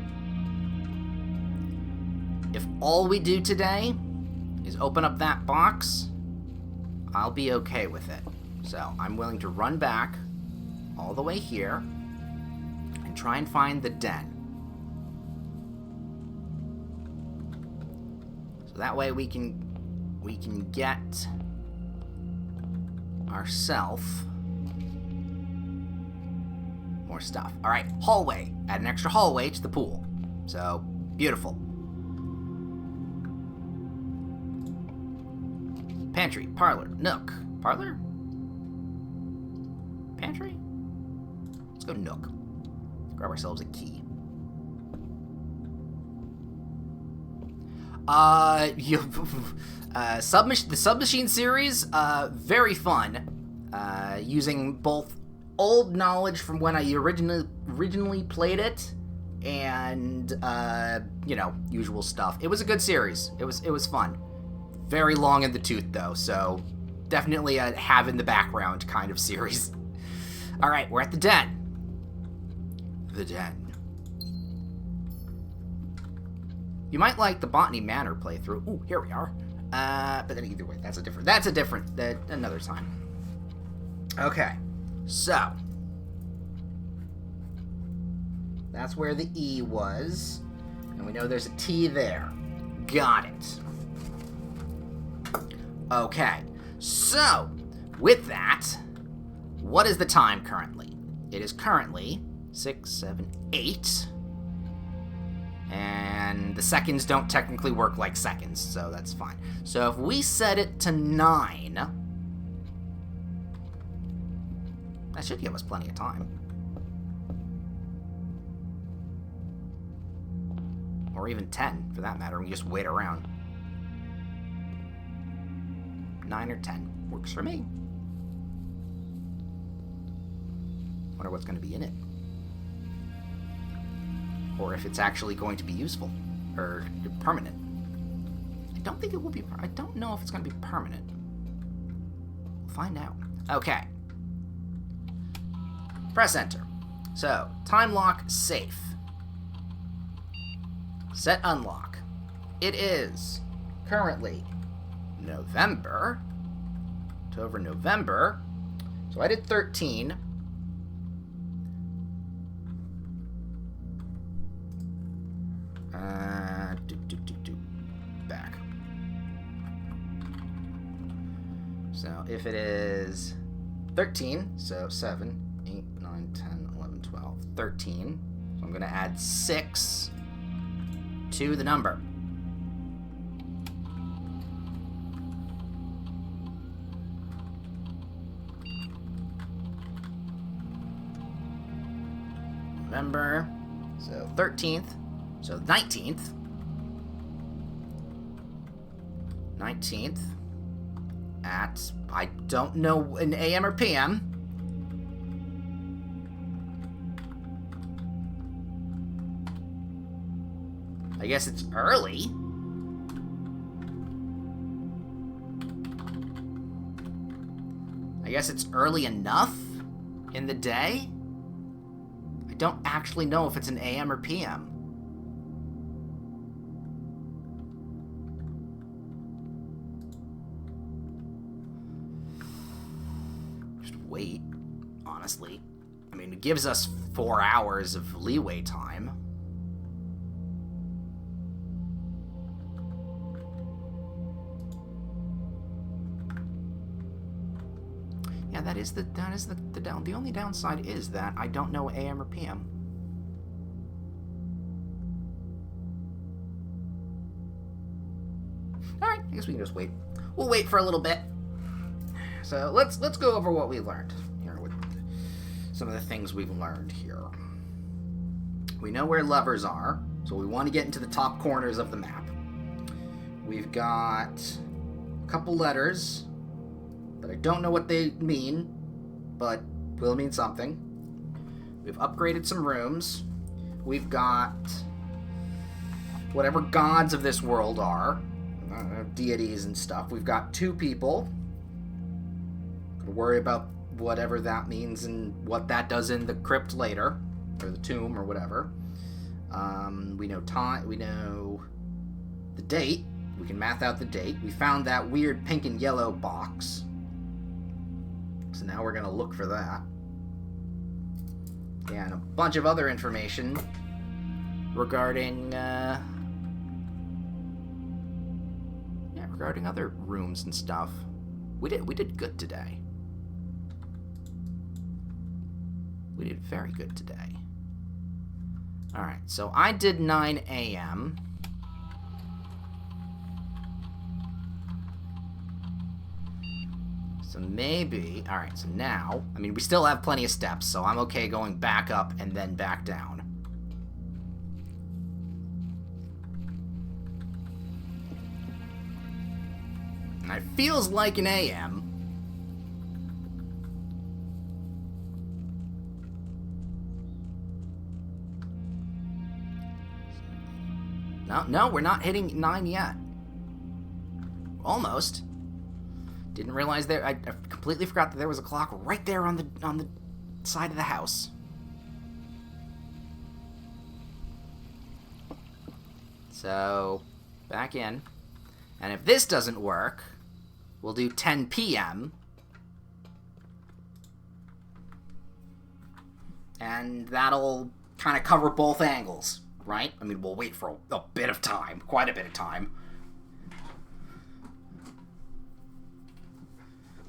If all we do today is open up that box, I'll be okay with it. So, I'm willing to run back all the way here and try and find the den. So that way we can get ourselves more stuff. All right, hallway. Add an extra hallway to the pool. So, beautiful. Pantry, parlor, nook. Parlor? Pantry? Let's go nook. Grab ourselves a key. The Submachine series, very fun. Using both old knowledge from when I originally played it, and usual stuff. It was a good series. It was fun. Very long in the tooth though, so definitely a have in the background kind of series. All right, we're at the den. The den. You might like the Botany Manor playthrough. Ooh, here we are. But then either way, that's another time. Okay, so that's where the E was, and we know there's a T there. Got it. Okay, so with that, what is the time currently? It is currently 6, 7, 8. And the seconds don't technically work like seconds, so that's fine. So if we set it to 9, that should give us plenty of time. Or even 10, for that matter. We just wait around. 9 or 10 works for me. Wonder what's going to be in it. Or if it's actually going to be useful. Or permanent. I don't think it will be... I don't know if it's going to be permanent. We'll find out. Okay. Press enter. So, time lock safe. Set unlock. It is currently November. October, November. So I did 13. Back. So if it is 13, so 7, 8, 9, 10, 11, 12, 13. So I'm going to add 6 to the number. November, so 13th, so 19th. 19th at, I don't know, an AM or PM. I guess it's early. I guess it's early enough in the day. I don't actually know if it's an AM or PM. Just wait, honestly. I mean, it gives us 4 hours of leeway time. Yeah, that is the only downside is that I don't know AM or PM. All right, I guess we can just wait. We'll wait for a little bit. So let's go over what we learned here with some of the things we've learned here. We know where levers are, so we want to get into the top corners of the map. We've got a couple letters that I don't know what they mean, but will mean something. We've upgraded some rooms. We've got whatever gods of this world are, deities and stuff. We've got 2 people. Gonna worry about whatever that means and what that does in the crypt later, or the tomb, or whatever. We know time. We know the date. We can math out the date. We found that weird pink and yellow box, so now we're gonna look for that. Yeah, and a bunch of other information regarding regarding other rooms and stuff. We did good today. We did very good today. Alright, so I did 9 a.m. So maybe... Alright, so now... I mean, we still have plenty of steps, so I'm okay going back up and then back down. And it feels like an AM. No, we're not hitting 9 yet. Almost. Didn't realize there. I completely forgot that there was a clock right there on the side of the house. So, back in. And if this doesn't work, we'll do 10 p.m. And that'll kind of cover both angles, right? I mean, we'll wait for a bit of time, quite a bit of time.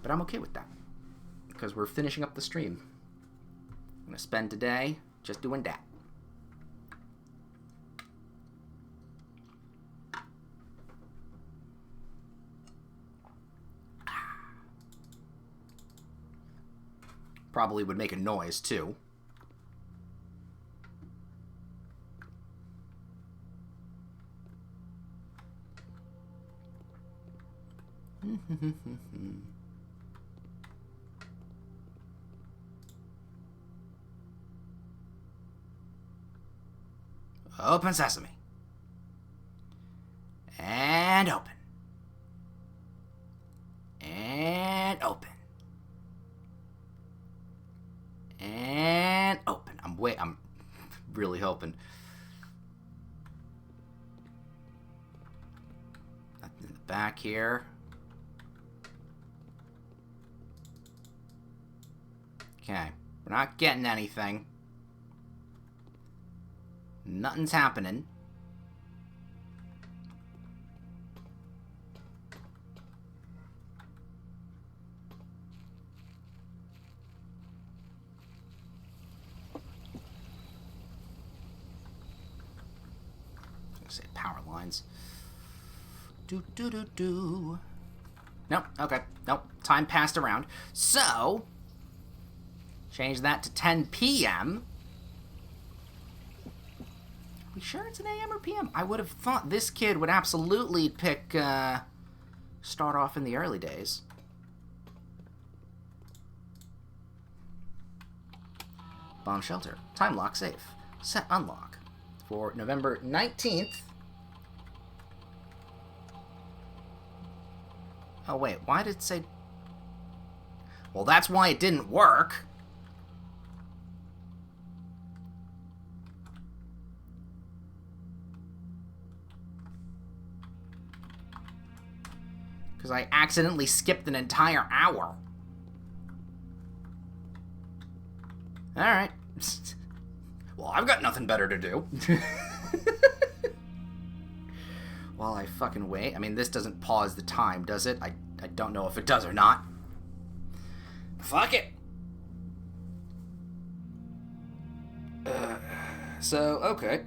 But I'm okay with that, because we're finishing up the stream. I'm going to spend today just doing that. Probably would make a noise, too. Open sesame. And open. And open. And open. I'm really hoping. Nothing in the back here. Okay. We're not getting anything. Nothing's happening. Say power lines. Nope. Okay. Nope. Time passed around. So, change that to 10 p.m. Are we sure it's an AM or PM? I would have thought this kid would absolutely pick, start off in the early days. Bomb shelter. Time lock safe. Set unlock. For November 19th. Oh, wait. Why did it say... Well, that's why it didn't work. Because I accidentally skipped an entire hour. Alright. Well, I've got nothing better to do. While I fucking wait. I mean, this doesn't pause the time, does it? I don't know if it does or not. Fuck it! So, okay.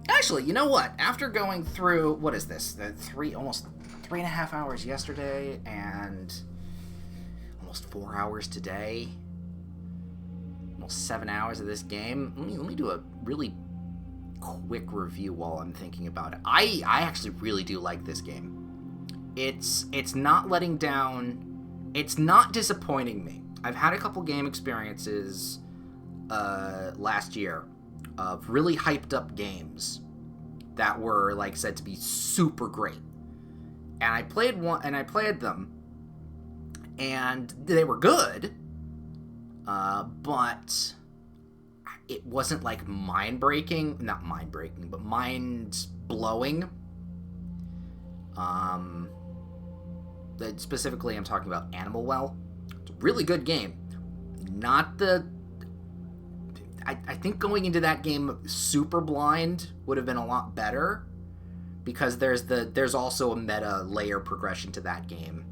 Actually, you know what? After going through, what is this? Almost 3.5 hours yesterday, and almost 4 hours today. Almost 7 hours of this game. Let me do a really quick review while I'm thinking about it. I actually really do like this game. It's not letting down it's not disappointing me. I've had a couple game experiences last year of really hyped up games that were like said to be super great. And I played them, and they were good, but it wasn't like mind-breaking, not mind-breaking, but mind-blowing. Specifically, I'm talking about Animal Well. It's a really good game. Not the... I think going into that game super blind would have been a lot better, because there's also a meta layer progression to that game,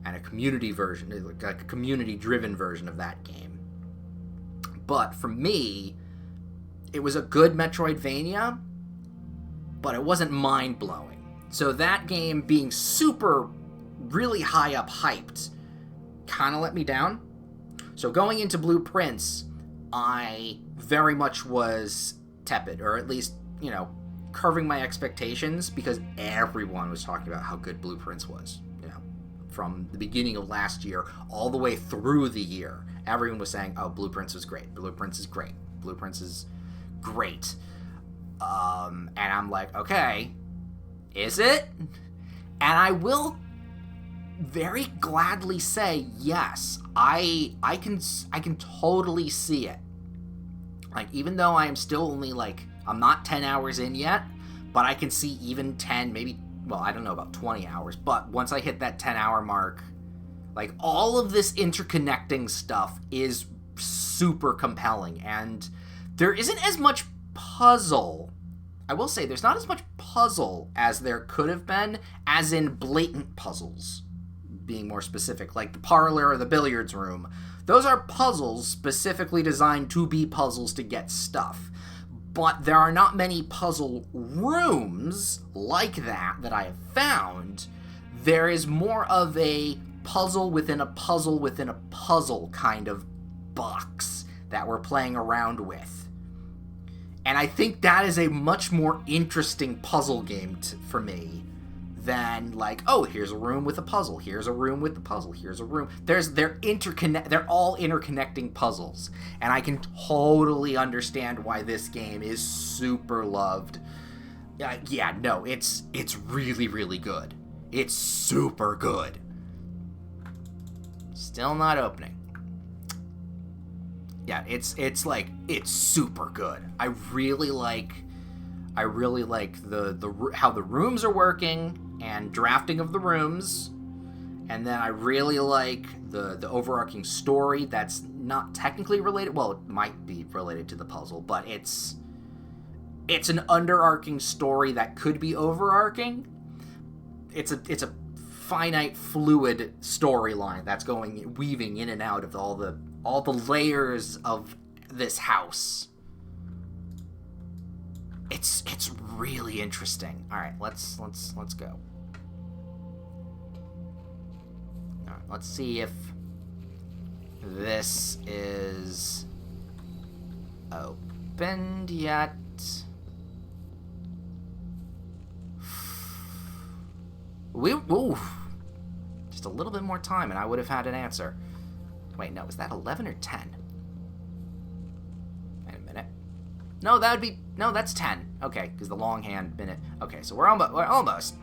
and a community version, like a community-driven version of that game. But for me, it was a good Metroidvania, but it wasn't mind-blowing. So that game being super, really high up hyped, kind of let me down. So going into Blue Prince, I very much was tepid, or at least, curving my expectations, because everyone was talking about how good Blue Prince was. From the beginning of last year all the way through the year, everyone was saying, oh, Blue Prince was great. Blue Prince is great. Blue Prince is great. And I'm like, okay, is it? And I will very gladly say, yes, I can totally see it. Like, even though I am still only, I'm not 10 hours in yet, but I can see even 10, maybe, well, I don't know about 20 hours, but once I hit that 10-hour mark, all of this interconnecting stuff is super compelling, and there isn't as much puzzle. I will say, there's not as much puzzle as there could have been, as in blatant puzzles, being more specific, like the parlor or the billiards room. Those are puzzles specifically designed to be puzzles to get stuff. But there are not many puzzle rooms like that I have found. There is more of a puzzle within a puzzle within a puzzle kind of box that we're playing around with. And I think that is a much more interesting puzzle game for me than oh, here's a room with a puzzle, here's a room with the puzzle, here's a room. They're all interconnecting puzzles, and I can totally understand why this game is super loved. It's really, really good. It's super good. Still not opening. Yeah, it's super good. I really like the how the rooms are working and drafting of the rooms, and then I really like the overarching story that's not technically related. Well, it might be related to the puzzle, but it's an underarching story that could be overarching. It's a finite, fluid storyline that's weaving in and out of all the layers of this house. It's really interesting. All right, let's go. All right, let's see if this is opened yet. Just a little bit more time and I would have had an answer. Wait, no, is that 11 or 10? Wait a minute. No, that's 10. Okay, because the longhand minute. Okay, so we're almost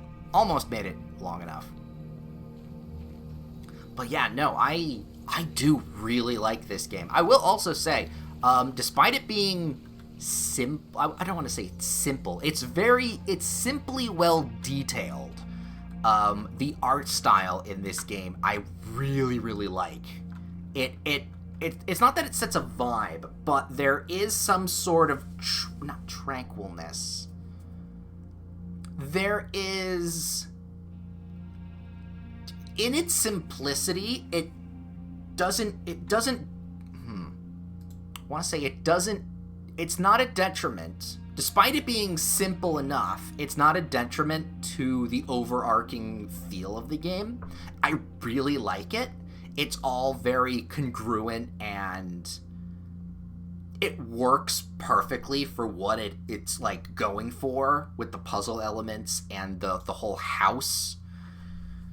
made it long enough. But yeah, no, I do really like this game. I will also say, despite it being simple, I don't want to say it's simple. It's simply well detailed. The art style in this game, I really, really like. It's not that it sets a vibe, but there is some sort of not tranquilness. There is, in its simplicity, it doesn't it's not a detriment. Despite it being simple enough, it's not a detriment to the overarching feel of the game. I really like it. It's all very congruent, and it works perfectly for what it's going for with the puzzle elements and the whole house.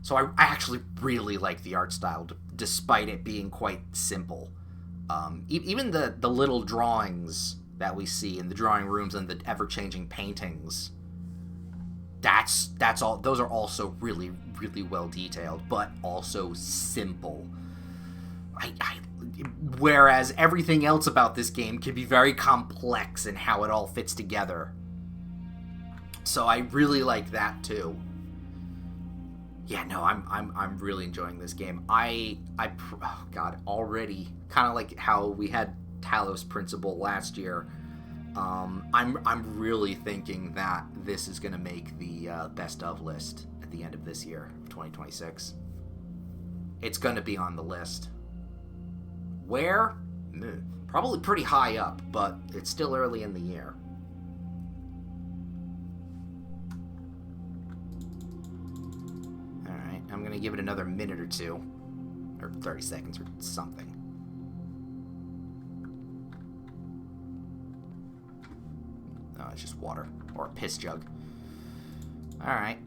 So I actually really like the art style, despite it being quite simple. Even the little drawings that we see in the drawing rooms and the ever-changing paintings, that's all. Those are also really, really well detailed, but also simple. Whereas everything else about this game can be very complex in how it all fits together. So I really like that too. Yeah, no, I'm really enjoying this game. Oh god, already kind of like how we had Talos Principle last year. I'm really thinking that this is gonna make the best of list at the end of this year, 2026. It's gonna be on the list. Where? Probably pretty high up, but it's still early in the year. Alright, I'm gonna give it another minute or two. Or 30 seconds or something. Oh, it's just water. Or a piss jug. Alright.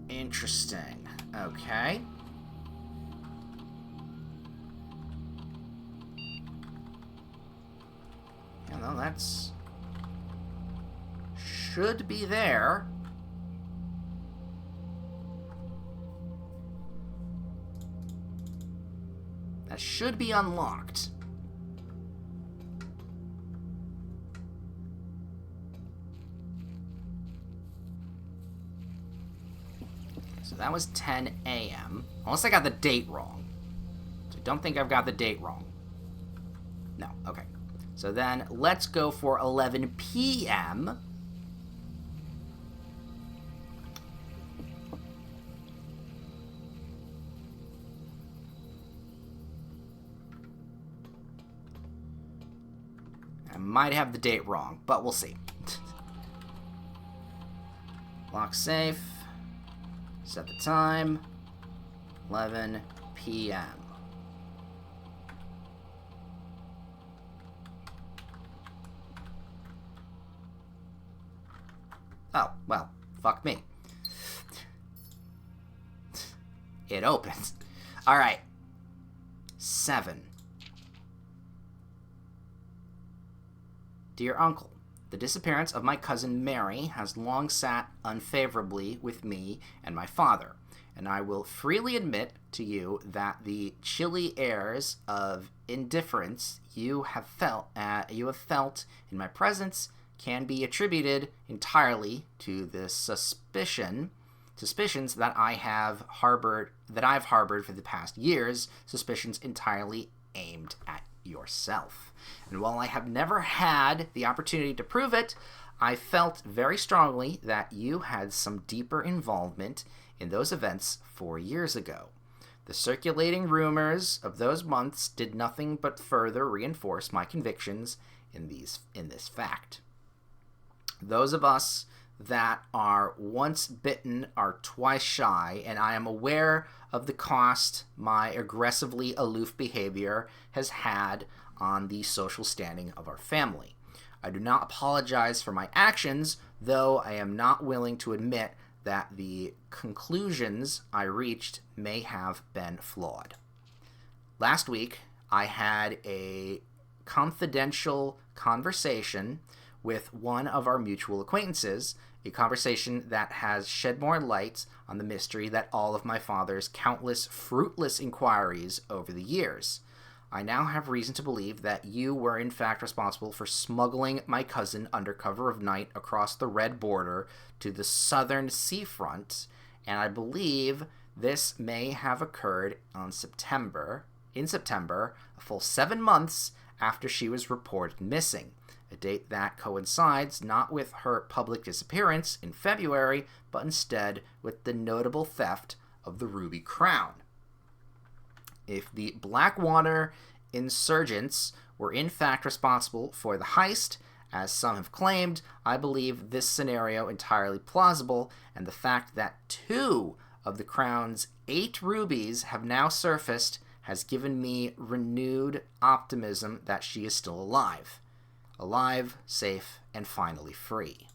Interesting. Okay. Yeah, no, that's... should be there. That should be unlocked. So that was 10 a.m. Unless I got the date wrong. So I don't think I've got the date wrong. No, okay. So then let's go for 11 p.m. I might have the date wrong, but we'll see. Lock safe. Set the time. 11 p.m. Oh, well, fuck me. It opens. Alright. 7. Dear Uncle, the disappearance of my cousin Mary has long sat unfavorably with me and my father, and I will freely admit to you that the chilly airs of indifference you have felt in my presence can be attributed entirely to the suspicions that I've harbored for the past years, suspicions entirely aimed at yourself. And while I have never had the opportunity to prove it, I felt very strongly that you had some deeper involvement in those events 4 years ago. The circulating rumors of those months did nothing but further reinforce my convictions in this fact. Those of us that are once bitten are twice shy, and I am aware of the cost my aggressively aloof behavior has had on the social standing of our family. I do not apologize for my actions, though I am not willing to admit that the conclusions I reached may have been flawed. Last week, I had a confidential conversation with one of our mutual acquaintances, a conversation that has shed more light on the mystery that all of my father's countless fruitless inquiries over the years. I now have reason to believe that you were in fact responsible for smuggling my cousin under cover of night across the red border to the southern seafront, and I believe this may have occurred in September, a full 7 months after she was reported missing, a date that coincides not with her public disappearance in February, but instead with the notable theft of the Ruby Crown. If the Blackwater insurgents were in fact responsible for the heist, as some have claimed, I believe this scenario entirely plausible, and the fact that 2 of the Crown's 8 rubies have now surfaced has given me renewed optimism that she is still alive, safe, and finally free.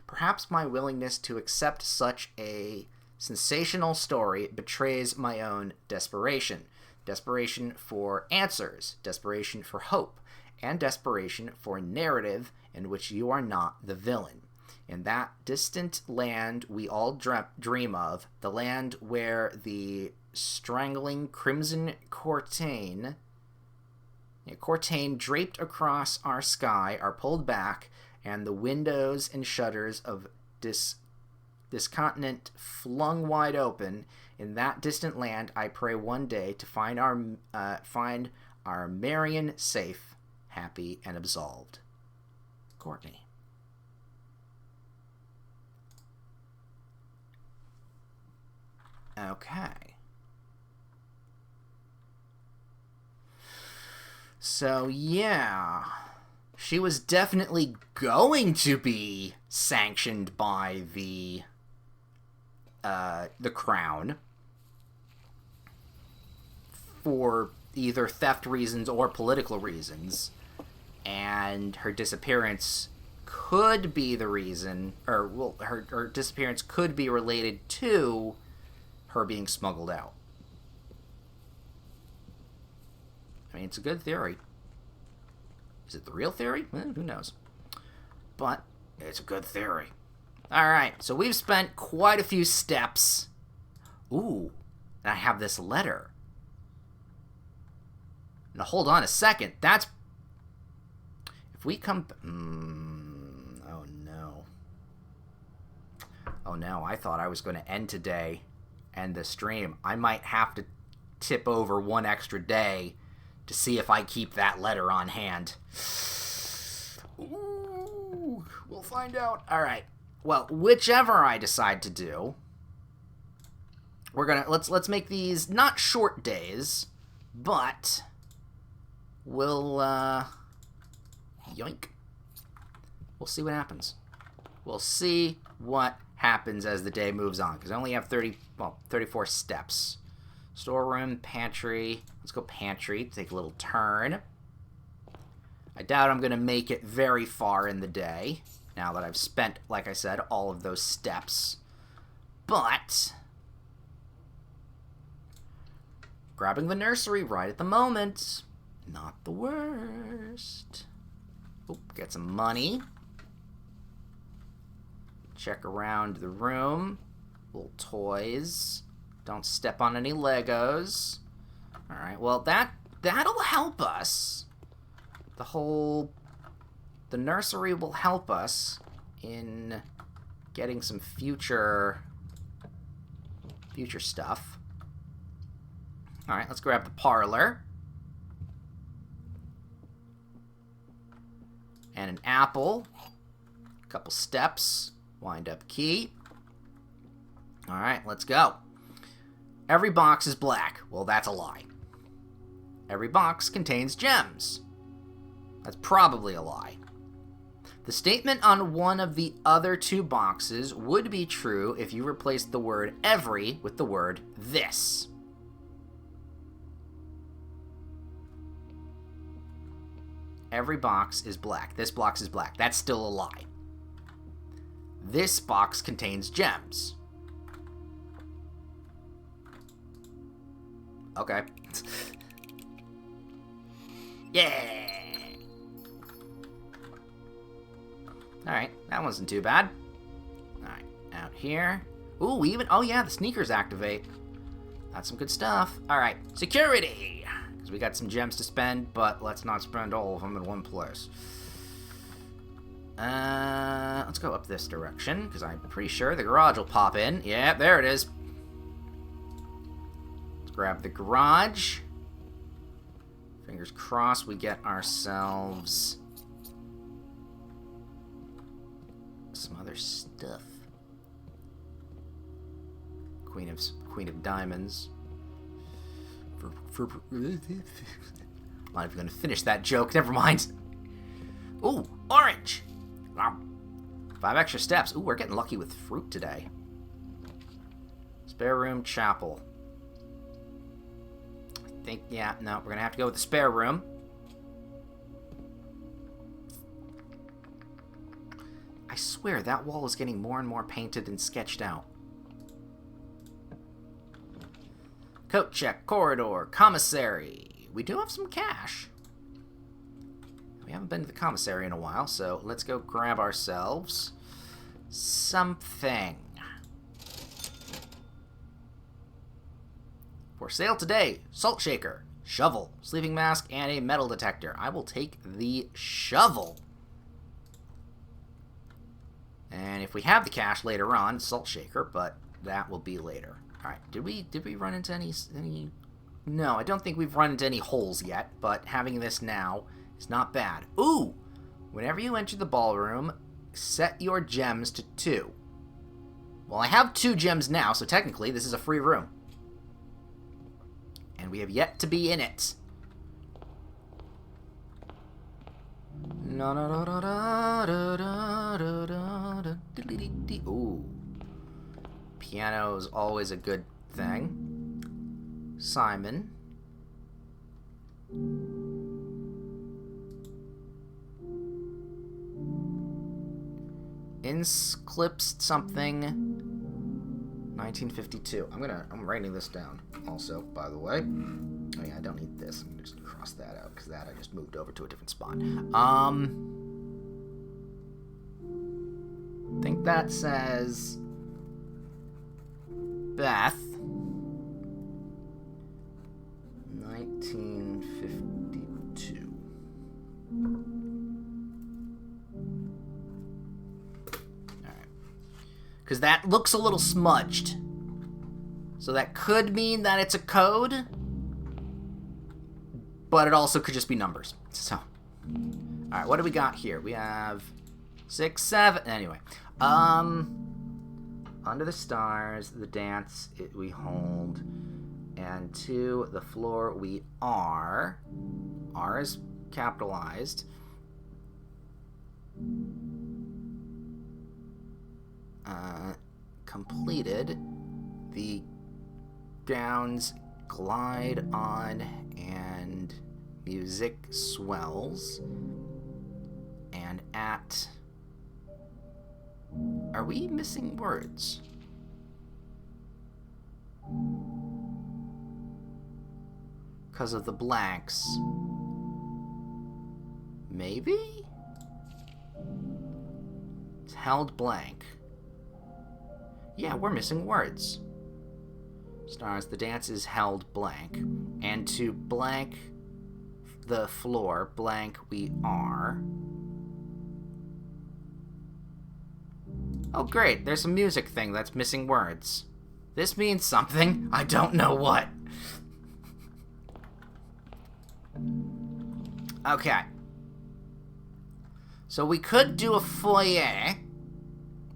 Perhaps my willingness to accept such a sensational story betrays my own desperation. Desperation for answers, desperation for hope, and desperation for a narrative in which you are not the villain. In that distant land we all dream of, the land where the strangling crimson courtain draped across our sky are pulled back, and the windows and shutters of this continent flung wide open. In that distant land, I pray one day to find our Marion safe, happy, and absolved. Courtney. Okay. So, yeah. She was definitely going to be sanctioned by the Crown for either theft reasons or political reasons, and her disappearance could be the reason, or well, her disappearance could be related to her being smuggled out. I mean, it's a good theory. Is it the real theory? Who knows? But it's a good theory. Alright, so we've spent quite a few steps. Ooh, and I have this letter. Now, hold on a second. That's... If we come... Oh, no. Oh, no. I thought I was going to end today and the stream. I might have to tip over one extra day to see if I keep that letter on hand. Ooh, we'll find out. All right. Well, whichever I decide to do, we're gonna let's make these not short days, but we'll yoink. We'll see what happens. We'll see what happens as the day moves on, because I only have 34 steps. Storeroom, pantry. Let's go pantry. Take a little turn. I doubt I'm going to make it very far in the day, now that I've spent, like I said, all of those steps. But grabbing the nursery right at the moment, not the worst. Oop, get some money. Check around the room. Little toys. Don't step on any Legos. Alright, well, that'll help us. The nursery will help us in getting some future stuff. Alright, let's grab the parlor. And an apple. A couple steps. Wind up key. Alright, let's go. Every box is black. Well, that's a lie. Every box contains gems. That's probably a lie. The statement on one of the other two boxes would be true if you replaced the word every with the word this. Every box is black. This box is black. That's still a lie. This box contains gems. Okay. Yeah! Alright, that wasn't too bad. Alright, out here. Ooh, oh yeah, the sneakers activate. That's some good stuff. Alright, security! Because we got some gems to spend, but let's not spend all of them in one place. Let's go up this direction, because I'm pretty sure the garage will pop in. Yeah, there it is. Grab the garage. Fingers crossed we get ourselves some other stuff. Queen of Diamonds. I'm not even gonna finish that joke. Never mind. Ooh, orange. 5 extra steps. Ooh, we're getting lucky with fruit today. Spare room, chapel. Yeah, no, we're gonna have to go with the spare room. I swear, that wall is getting more and more painted and sketched out. Coat check, corridor, commissary. We do have some cash. We haven't been to the commissary in a while, so let's go grab ourselves something. For sale today, salt shaker, shovel, sleeping mask, and a metal detector. I will take the shovel. And if we have the cash later on, salt shaker, but that will be later. All right, did we run into any? No, I don't think we've run into any holes yet, but having this now is not bad. Ooh! Whenever you enter the ballroom, set your gems to 2. Well, I have 2 gems now, so technically this is a free room. And we have yet to be in it. Ooh. Piano is always a good thing. Simon. Insclips something. 1952. I'm writing this down also, by the way. Oh yeah, I don't need this. I'm gonna just cross that out because that I just moved over to a different spot. I think that says Beth. 1952. Alright. Because that looks a little smudged. So that could mean that it's a code. But it also could just be numbers. So. Alright, what do we got here? We have 6, 7. Anyway. Under the stars, the dance we hold. And to the floor we are. R is capitalized. Completed. The gowns glide on and music swells. And at... Are we missing words? Because of the blanks. Maybe? It's held blank. Yeah, we're missing words. Stars, the dance is held blank. And to blank the floor, blank we are. Oh great, there's a music thing that's missing words. This means something. I don't know what. Okay. So we could do a foyer,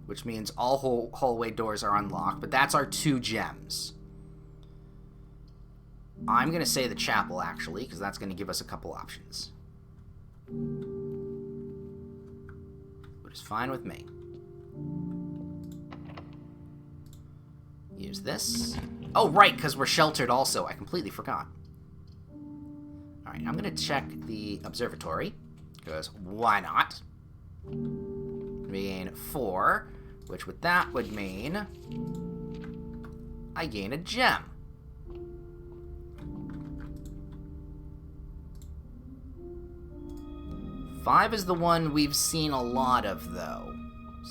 which means all hallway doors are unlocked, but that's our 2 gems. I'm going to say the chapel, actually, because that's going to give us a couple options. Which is fine with me. Use this. Oh, right, because we're sheltered also. I completely forgot. Alright, I'm going to check the observatory, because why not? Mean 4, which with that would mean I gain a gem. Five is the one we've seen a lot of, though.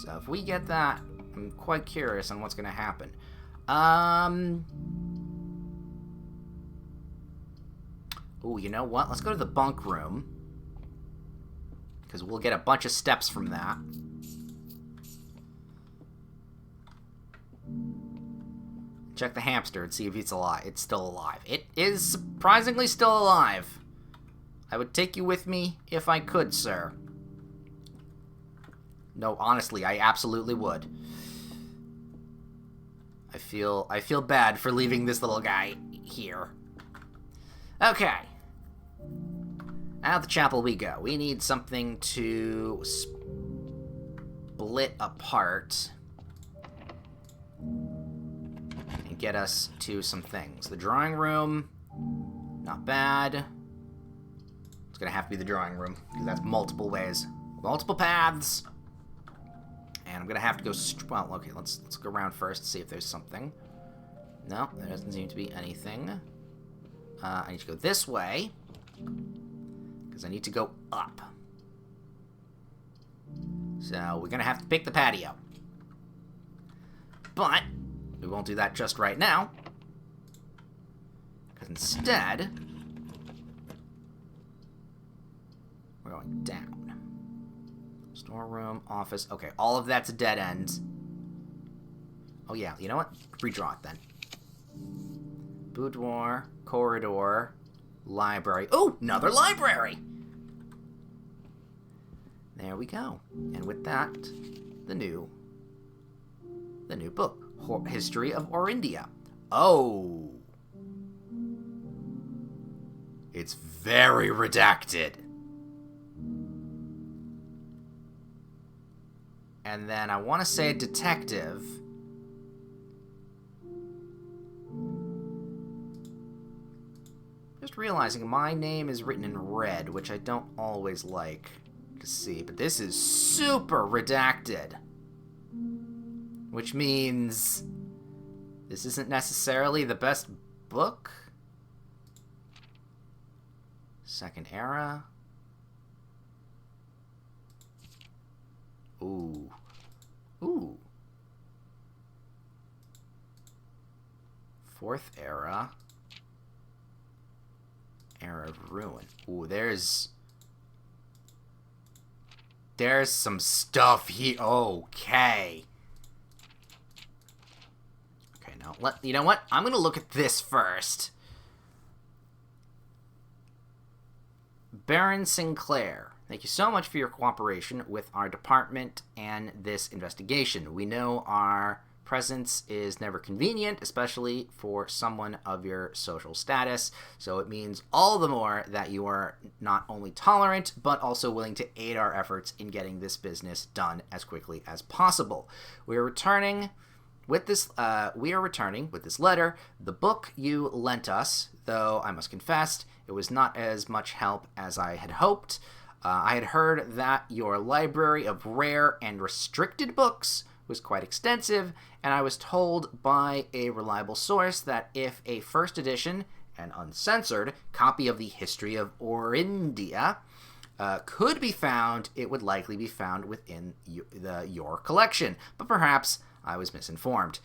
So if we get that, I'm quite curious on what's going to happen. Ooh, you know what? Let's go to the bunk room. Because we'll get a bunch of steps from that. Check the hamster and see if it's alive. It's still alive. It is surprisingly still alive. I would take you with me if I could, sir. No, honestly, I absolutely would. I feel bad for leaving this little guy here. Okay. Out the chapel we go. We need something to split apart and get us to some things. The drawing room, not bad. It's gonna have to be the drawing room because that's multiple ways, multiple paths. And I'm gonna have to go. Well, okay, let's go around first, see if there's something. No, there doesn't seem to be anything. I need to go this way because I need to go up. So we're gonna have to pick the patio, but we won't do that just right now. Because instead, we're going down. Storeroom, office. Okay, all of that's a dead end. Oh yeah, you know what? Redraw it then. Boudoir, corridor, library. Oh, another library! There we go. And with that, the new book. History of Orindia. Oh! It's very redacted. And then I want to say detective. Just realizing my name is written in red, which I don't always like to see. But this is super redacted. Which means this isn't necessarily the best book. Second era. Ooh. Ooh. Fourth era. Era of Ruin. Ooh, there's some stuff here. Okay. Okay, now you know what? I'm gonna look at this first. Baron Sinclair, thank you so much for your cooperation with our department and this investigation. We know our presence is never convenient, especially for someone of your social status, so it means all the more that you are not only tolerant, but also willing to aid our efforts in getting this business done as quickly as possible. We are returning with this letter, the book you lent us, though I must confess, it was not as much help as I had hoped. I had heard that your library of rare and restricted books was quite extensive, and I was told by a reliable source that if a first edition and uncensored copy of the History of Orindia could be found, it would likely be found within your collection. But perhaps I was misinformed,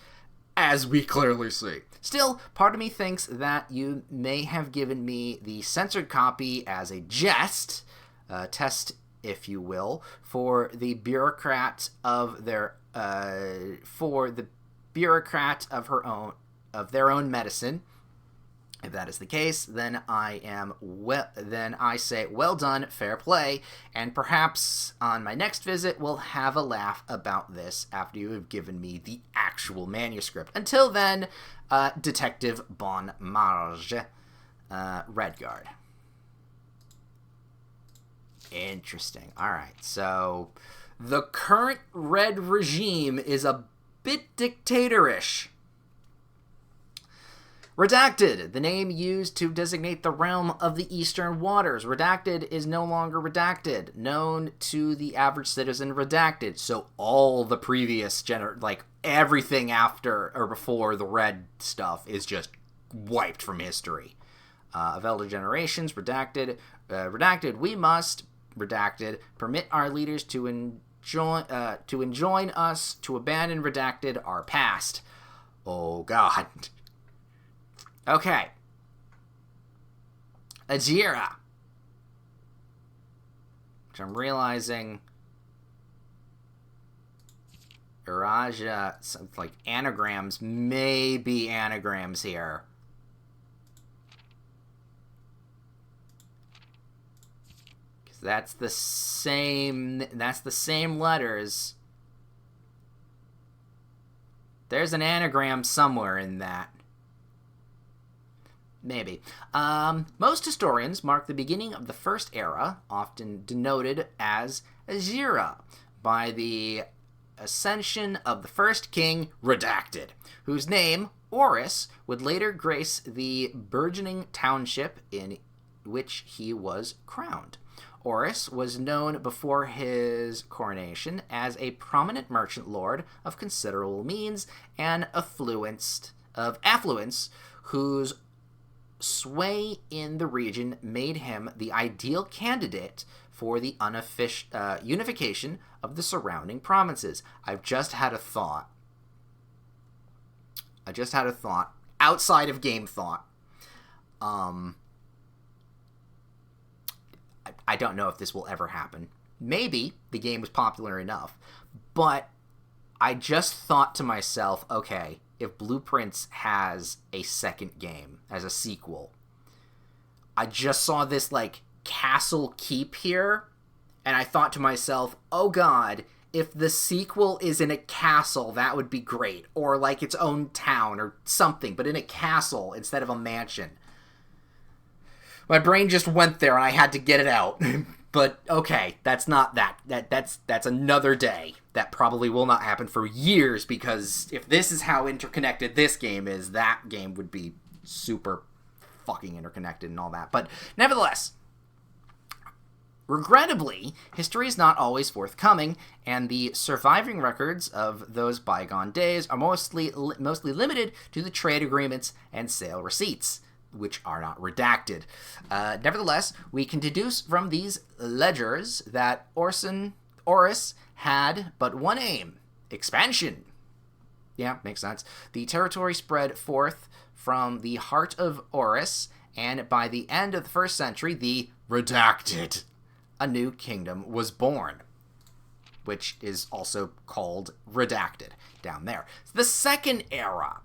as we clearly see. Still, part of me thinks that you may have given me the censored copy as a jest, test, if you will, for the bureaucrat of their medicine. If that is the case, then I say well done, fair play, and perhaps on my next visit we'll have a laugh about this after you have given me the actual manuscript. Until then, Detective Bon Marge, Redguard. Interesting. Alright, so the current Red regime is a bit dictatorish. Redacted, the name used to designate the realm of the Eastern Waters. Redacted is no longer redacted. Known to the average citizen, redacted. So all the previous everything after or before the red stuff is just wiped from history. Of elder generations, redacted. Redacted, we must, redacted, permit our leaders to enjoin us to abandon redacted our past. Oh, God. Okay. Ajira. Which I'm realizing Iraja, like anagrams, may be anagrams here. Because that's the same letters. There's an anagram somewhere in that. Maybe. Most historians mark the beginning of the First Era, often denoted as Ajira, by the ascension of the first king, Redacted, whose name, Oris, would later grace the burgeoning township in which he was crowned. Oris was known before his coronation as a prominent merchant lord of considerable means and affluence, whose sway in the region made him the ideal candidate for the unification of the surrounding provinces. I've just had a thought. Outside of game thought. I don't know if this will ever happen. Maybe the game was popular enough, but I just thought to myself, okay, if Blueprints has a second game as a sequel, I just saw this like castle keep here, and I thought to myself, oh god, if the sequel is in a castle, that would be great, or like its own town or something, but in a castle instead of a mansion. My brain just went there and I had to get it out. But okay, that's not that. That's another day. That probably will not happen for years, because if this is how interconnected this game is, that game would be super fucking interconnected and all that. But nevertheless, regrettably, history is not always forthcoming, and the surviving records of those bygone days are mostly limited to the trade agreements and sale receipts, which are not redacted. Nevertheless, we can deduce from these ledgers that Oris had but one aim: expansion. Yeah, makes sense. The territory spread forth from the heart of Oris, and by the end of the 1st century, the Redacted, a new kingdom was born, which is also called Redacted down there. The second era.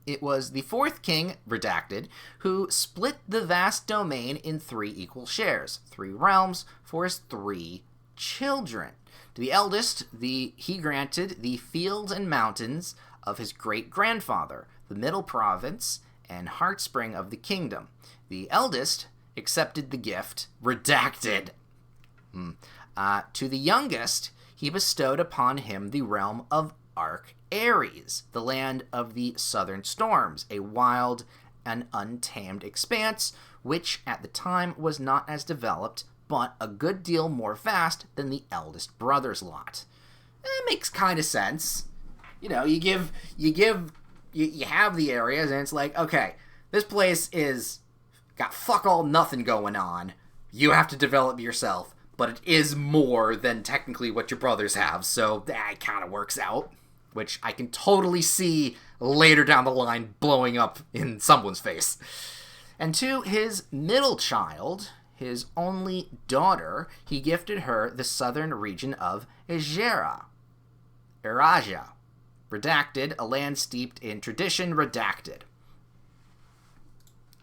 It was the 4th king, Redacted, who split the vast domain in 3 equal shares, 3 realms, for his 3 children. To the eldest, he granted the fields and mountains of his great-grandfather, the middle province and heartspring of the kingdom. The eldest accepted the gift, Redacted. To the youngest, he bestowed upon him the realm of Arc Ares, the land of the southern storms, a wild and untamed expanse, which at the time was not as developed, but a good deal more vast than the eldest brother's lot. It makes kind of sense. You know, you have the areas, and it's like, okay, this place is got fuck all nothing going on. You have to develop yourself, but it is more than technically what your brothers have, so that kind of works out. Which I can totally see later down the line blowing up in someone's face. And to his middle child, his only daughter, he gifted her the southern region of Eraja. Redacted, a land steeped in tradition, redacted.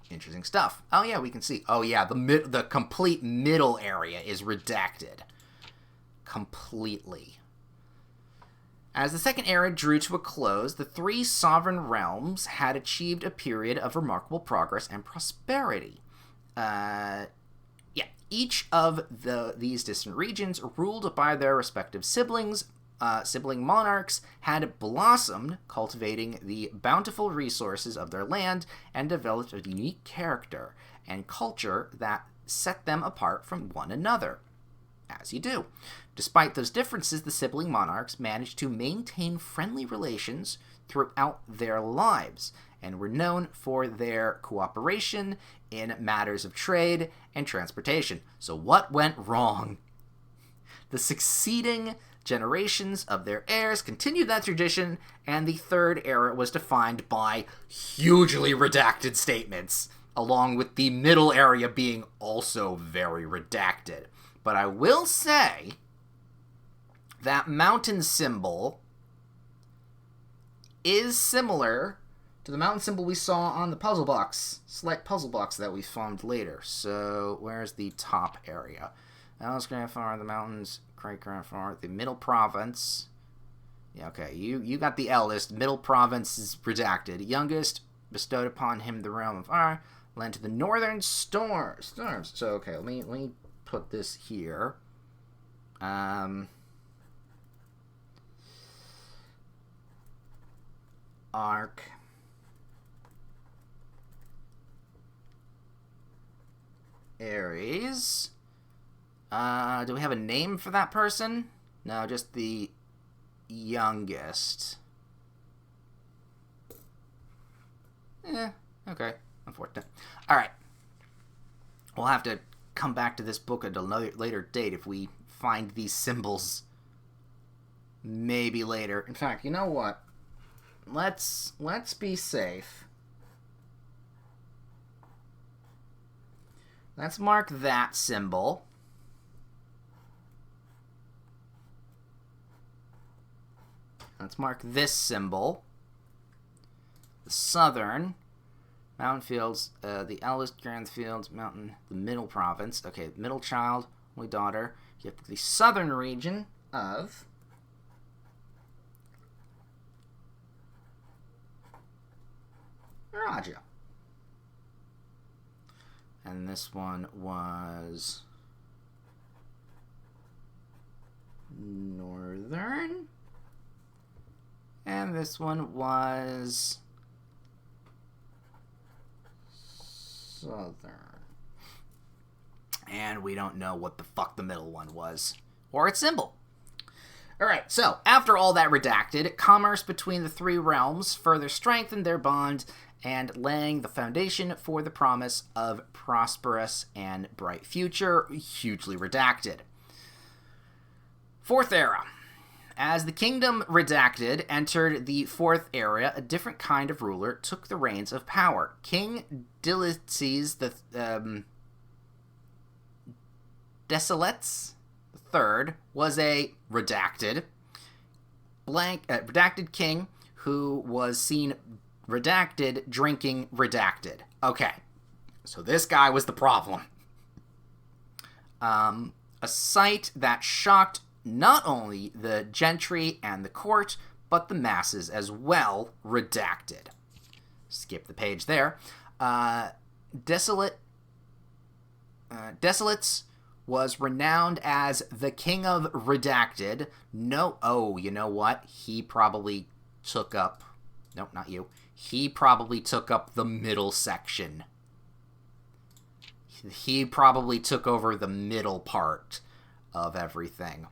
Interesting stuff. Oh yeah, we can see. Oh yeah, the complete middle area is redacted. Completely. As the second era drew to a close, the 3 sovereign realms had achieved a period of remarkable progress and prosperity. Each of these distant regions, ruled by their respective sibling monarchs, had blossomed, cultivating the bountiful resources of their land, and developed a unique character and culture that set them apart from one another. As you do. Despite those differences, the sibling monarchs managed to maintain friendly relations throughout their lives, and were known for their cooperation in matters of trade and transportation. So what went wrong? The succeeding generations of their heirs continued that tradition, and the 3rd era was defined by hugely redacted statements, along with the middle area being also very redacted. But I will say that mountain symbol is similar to the mountain symbol we saw on the puzzle box, select puzzle box that we found later. So where's the top area? Eldest grandfather, the mountains, great grandfather, the middle province. Yeah, okay, you got the eldest. Middle province is redacted. Youngest bestowed upon him the realm of Ar, land to the northern storms. So okay, let me put this here. Arc Ares. Do we have a name for that person? No, just the youngest. Okay. Unfortunate. Alright. We'll have to come back to this book at a later date if we find these symbols. Maybe later. In fact, you know what? Let's be safe. Let's mark that symbol. Let's mark this symbol. The southern mountain fields, the eldest grand fields, mountain, the middle province. Okay, middle child, only daughter. You have the southern region of Raja. And this one was northern. And this one was southern. And we don't know what the fuck the middle one was. Or its symbol. Alright, so, after all that redacted, commerce between the three realms further strengthened their bond and laying the foundation for the promise of prosperous and bright future, hugely redacted. Fourth Era. As the kingdom redacted entered the Fourth Era, a different kind of ruler took the reins of power. King Dilices Desolates III was a redacted king who was seen redacted drinking redacted. Okay, so this guy was the problem. A sight that shocked not only the gentry and the court, but the masses as well. Redacted. Skip the page there. Desolates was renowned as the King of Redacted. You know what? He probably took up... Nope, not you. He probably took up the middle section. He probably took over the middle part of everything.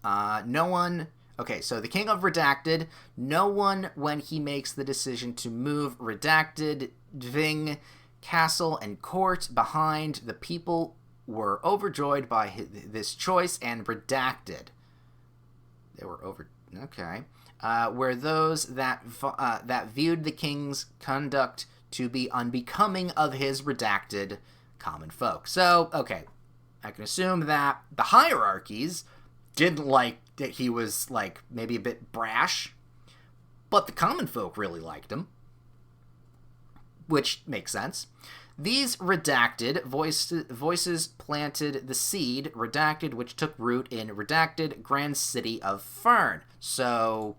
Okay, so the King of Redacted, no one, when he makes the decision to move Redacted, Dving, castle, and court behind, the people were overjoyed by this choice and redacted. They were okay. Were those that viewed the king's conduct to be unbecoming of his redacted common folk. So, okay, I can assume that the hierarchies didn't like that he was, like, maybe a bit brash, but the common folk really liked him, which makes sense. These redacted voices planted the seed, redacted, which took root in redacted grand city of Fern. So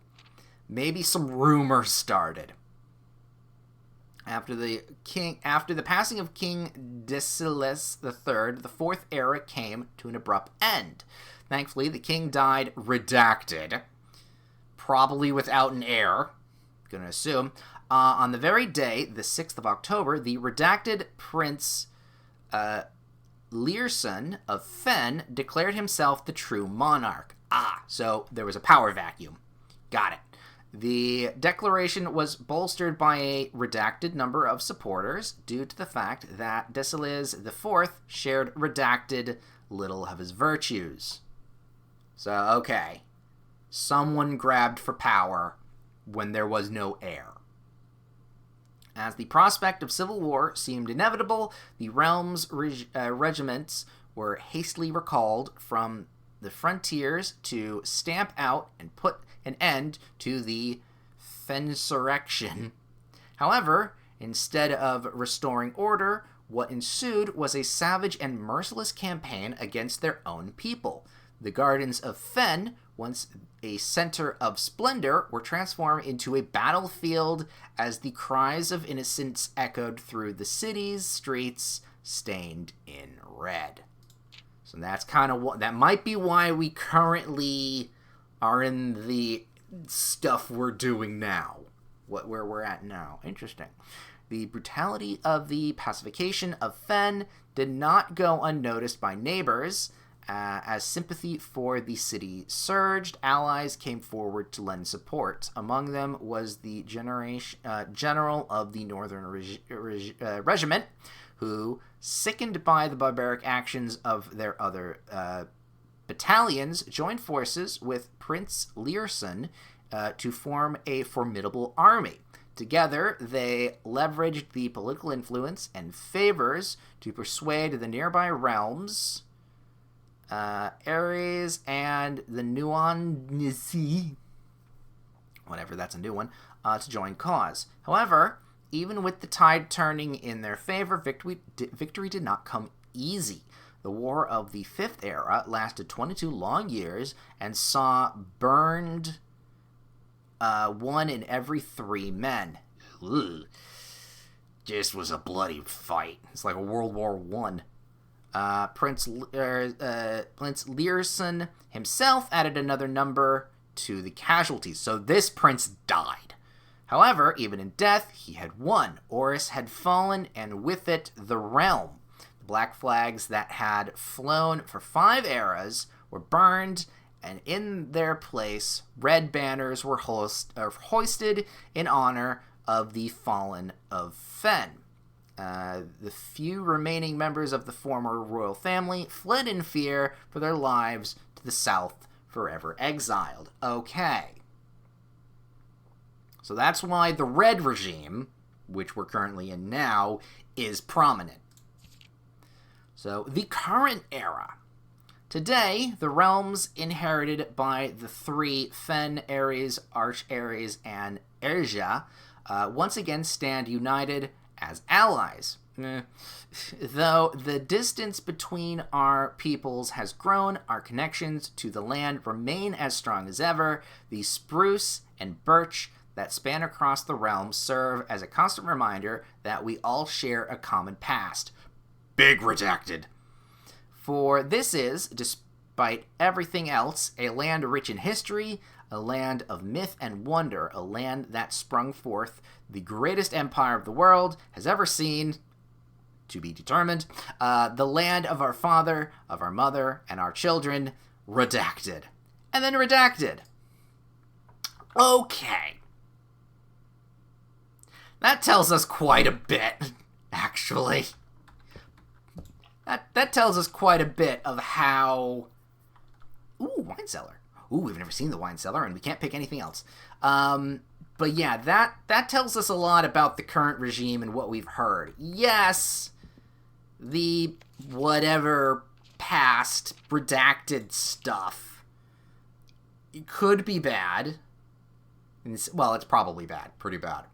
maybe some rumors started. After the passing of King Desiles III, the Fourth Era came to an abrupt end. Thankfully, the king died redacted, probably without an heir, gonna assume. On the very day, the 6th of October, the redacted Prince Learson of Fen declared himself the true monarch. So there was a power vacuum. Got it. The declaration was bolstered by a redacted number of supporters due to the fact that Desiles IV shared redacted little of his virtues. So, okay. Someone grabbed for power when there was no heir. As the prospect of civil war seemed inevitable, the realm's regiments were hastily recalled from the frontiers to stamp out and put an end to the Fensurrection. However, instead of restoring order, what ensued was a savage and merciless campaign against their own people. The gardens of Fen, once a center of splendor, were transformed into a battlefield as the cries of innocents echoed through the city's streets, stained in red. So that's kind of what... That might be why we currently are in the stuff we're doing now. Where we're at now. Interesting. The brutality of the pacification of Fen did not go unnoticed by neighbors. As sympathy for the city surged, allies came forward to lend support. Among them was the general of the Northern Regiment, who, sickened by the barbaric actions of their other battalions, joined forces with Prince Learson to form a formidable army. Together, they leveraged the political influence and favors to persuade the nearby realms, Ares and the Nuanisi, whatever, that's a new one, to join cause. However, even with the tide turning in their favor, victory did not come easy. The War of the Fifth Era lasted 22 long years and saw burned 1 in every 3 men. Ugh. Just was a bloody fight. It's like a World War I. Prince Learson himself added another number to the casualties, so this prince died. However, even in death, he had won. Oris had fallen, and with it, the realm. The black flags that had flown for 5 eras were burned, and in their place, red banners were hoisted in honor of the fallen of Fen. The few remaining members of the former royal family fled in fear for their lives to the south, forever exiled. Okay. So that's why the red regime, which we're currently in now, is prominent. So, the current era. Today, the realms inherited by the 3 Fen, Ares, Arch-Ares, and Erja once again stand united as allies. Though the distance between our peoples has grown, our connections to the land remain as strong as ever. The spruce and birch that span across the realms serve as a constant reminder that we all share a common past. Big redacted. For this is, despite everything else, a land rich in history, a land of myth and wonder, a land that sprung forth the greatest empire of the world has ever seen, to be determined, the land of our father, of our mother, and our children, redacted. And then redacted. Okay. That tells us quite a bit, actually. That tells us quite a bit of how... Ooh, wine cellar. Ooh, we've never seen the wine cellar, and we can't pick anything else. But yeah, that tells us a lot about the current regime and what we've heard. Yes, the whatever past redacted stuff could be bad. Well, it's probably bad, pretty bad.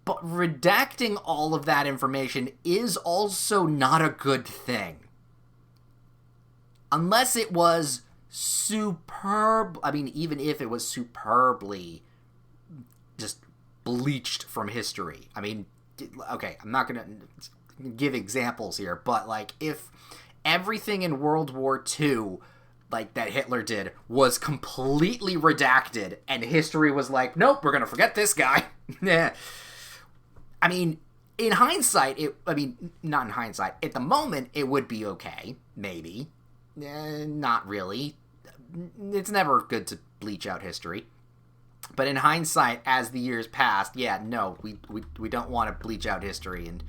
But redacting all of that information is also not a good thing. Unless it was superb, I mean, even if it was superbly just bleached from history. I mean, okay, I'm not going to give examples here, but, like, if everything in World War II, like, that Hitler did was completely redacted, and history was like, nope, we're going to forget this guy. I mean, in hindsight, not in hindsight, at the moment, it would be okay, maybe. Not really. It's never good to bleach out history. But in hindsight, as the years passed, yeah, no, we don't want to bleach out history and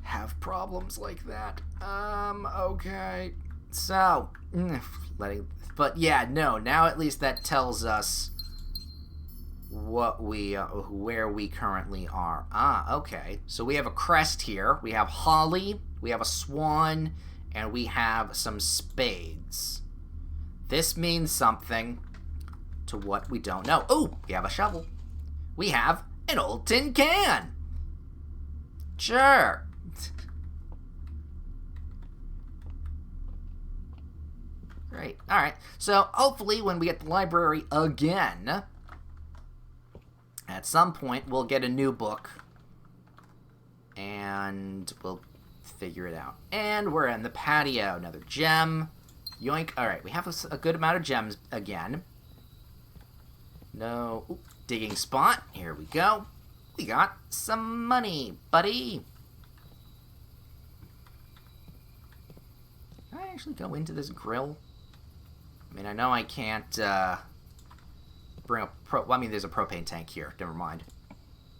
have problems like that. Okay. So, but yeah, no, now at least that tells us where we currently are. Okay. So we have a crest here. We have holly, we have a swan, and we have some spades. This means something to what we don't know. Oh, we have a shovel. We have an old tin can. Sure. Great. All right. So hopefully when we get the library again, at some point we'll get a new book and we'll figure it out. And we're in the patio. Another gem. Yoink. All right. We have a good amount of gems again. No. Ooh, digging spot. Here we go. We got some money, buddy. Can I actually go into this grill? I mean, I know I can't bring up... there's a propane tank here. Never mind.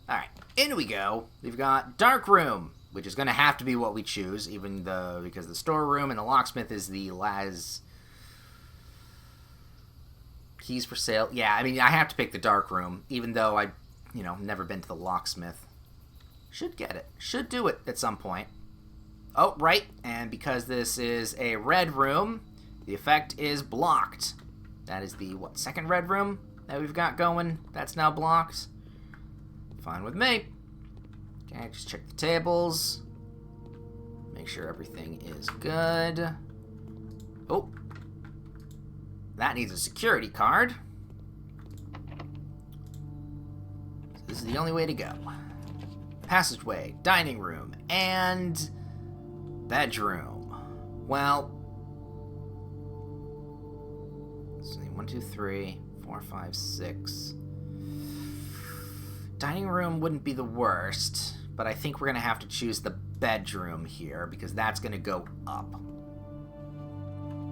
Alright, in we go. We've got dark room, which is going to have to be what we choose, even though, because the storeroom and the locksmith is the keys for sale. Yeah, I mean, I have to pick the dark room, even though I, never been to the locksmith. Should get it. Should do it at some point. Oh, right, and because this is a red room, the effect is blocked. That is the, second red room that we've got going? That's now blocked. Fine with me. Okay, just check the tables. Make sure everything is good. Oh. That needs a security card. So this is the only way to go. Passageway, dining room, and bedroom. Well, let's see, 1, 2, 3, 4, 5, 6. Dining room wouldn't be the worst, but I think we're going to have to choose the bedroom here because that's going to go up.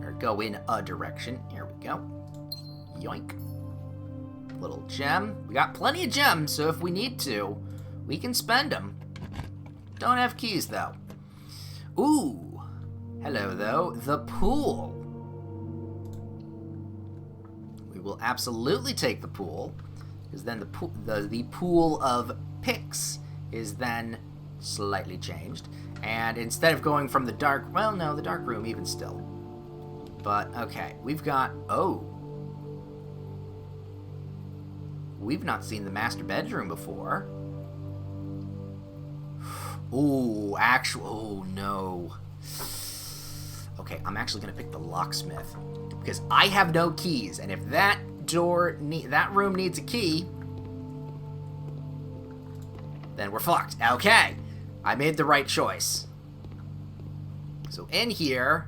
Or go in a direction. Here we go. Yoink. Little gem. We got plenty of gems, so if we need to, we can spend them. Don't have keys, though. Ooh. Hello, though. The pool. We will absolutely take the pool. Because then the pool of picks is then slightly changed. And instead of going from the dark... Well, no, the dark room even still. But, okay. We've got... Oh. We've not seen the master bedroom before. Ooh, Oh, no. Okay, I'm actually going to pick the locksmith. Because I have no keys. And if that room needs a key, then we're fucked. Okay, I made the right choice. So in here,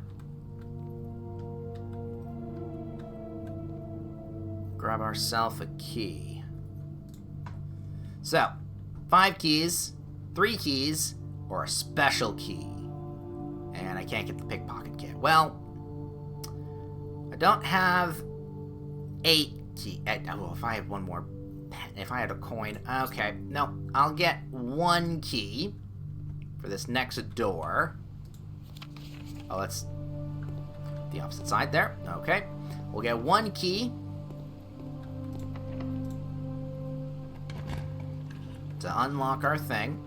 grab ourselves a key. So 5 keys, 3 keys, or a special key. And I can't get the pickpocket kit. Well, I don't have 8 key. Oh, if I had one more pen, if I had a coin. Okay, no, I'll get 1 key for this next door. Oh, that's the opposite side there. Okay, we'll get 1 key to unlock our thing.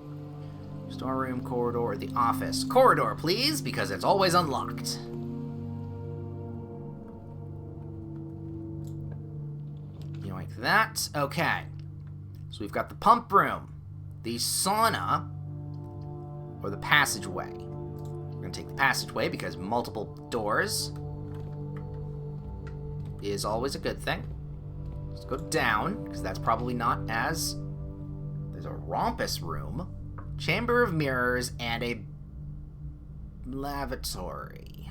Storeroom, corridor, the office. Corridor, please, because it's always unlocked. Like that. Okay. So we've got the pump room, the sauna, or the passageway. We're going to take the passageway because multiple doors is always a good thing. Let's go down, because that's probably not as... There's a rompus room, chamber of mirrors, and a lavatory.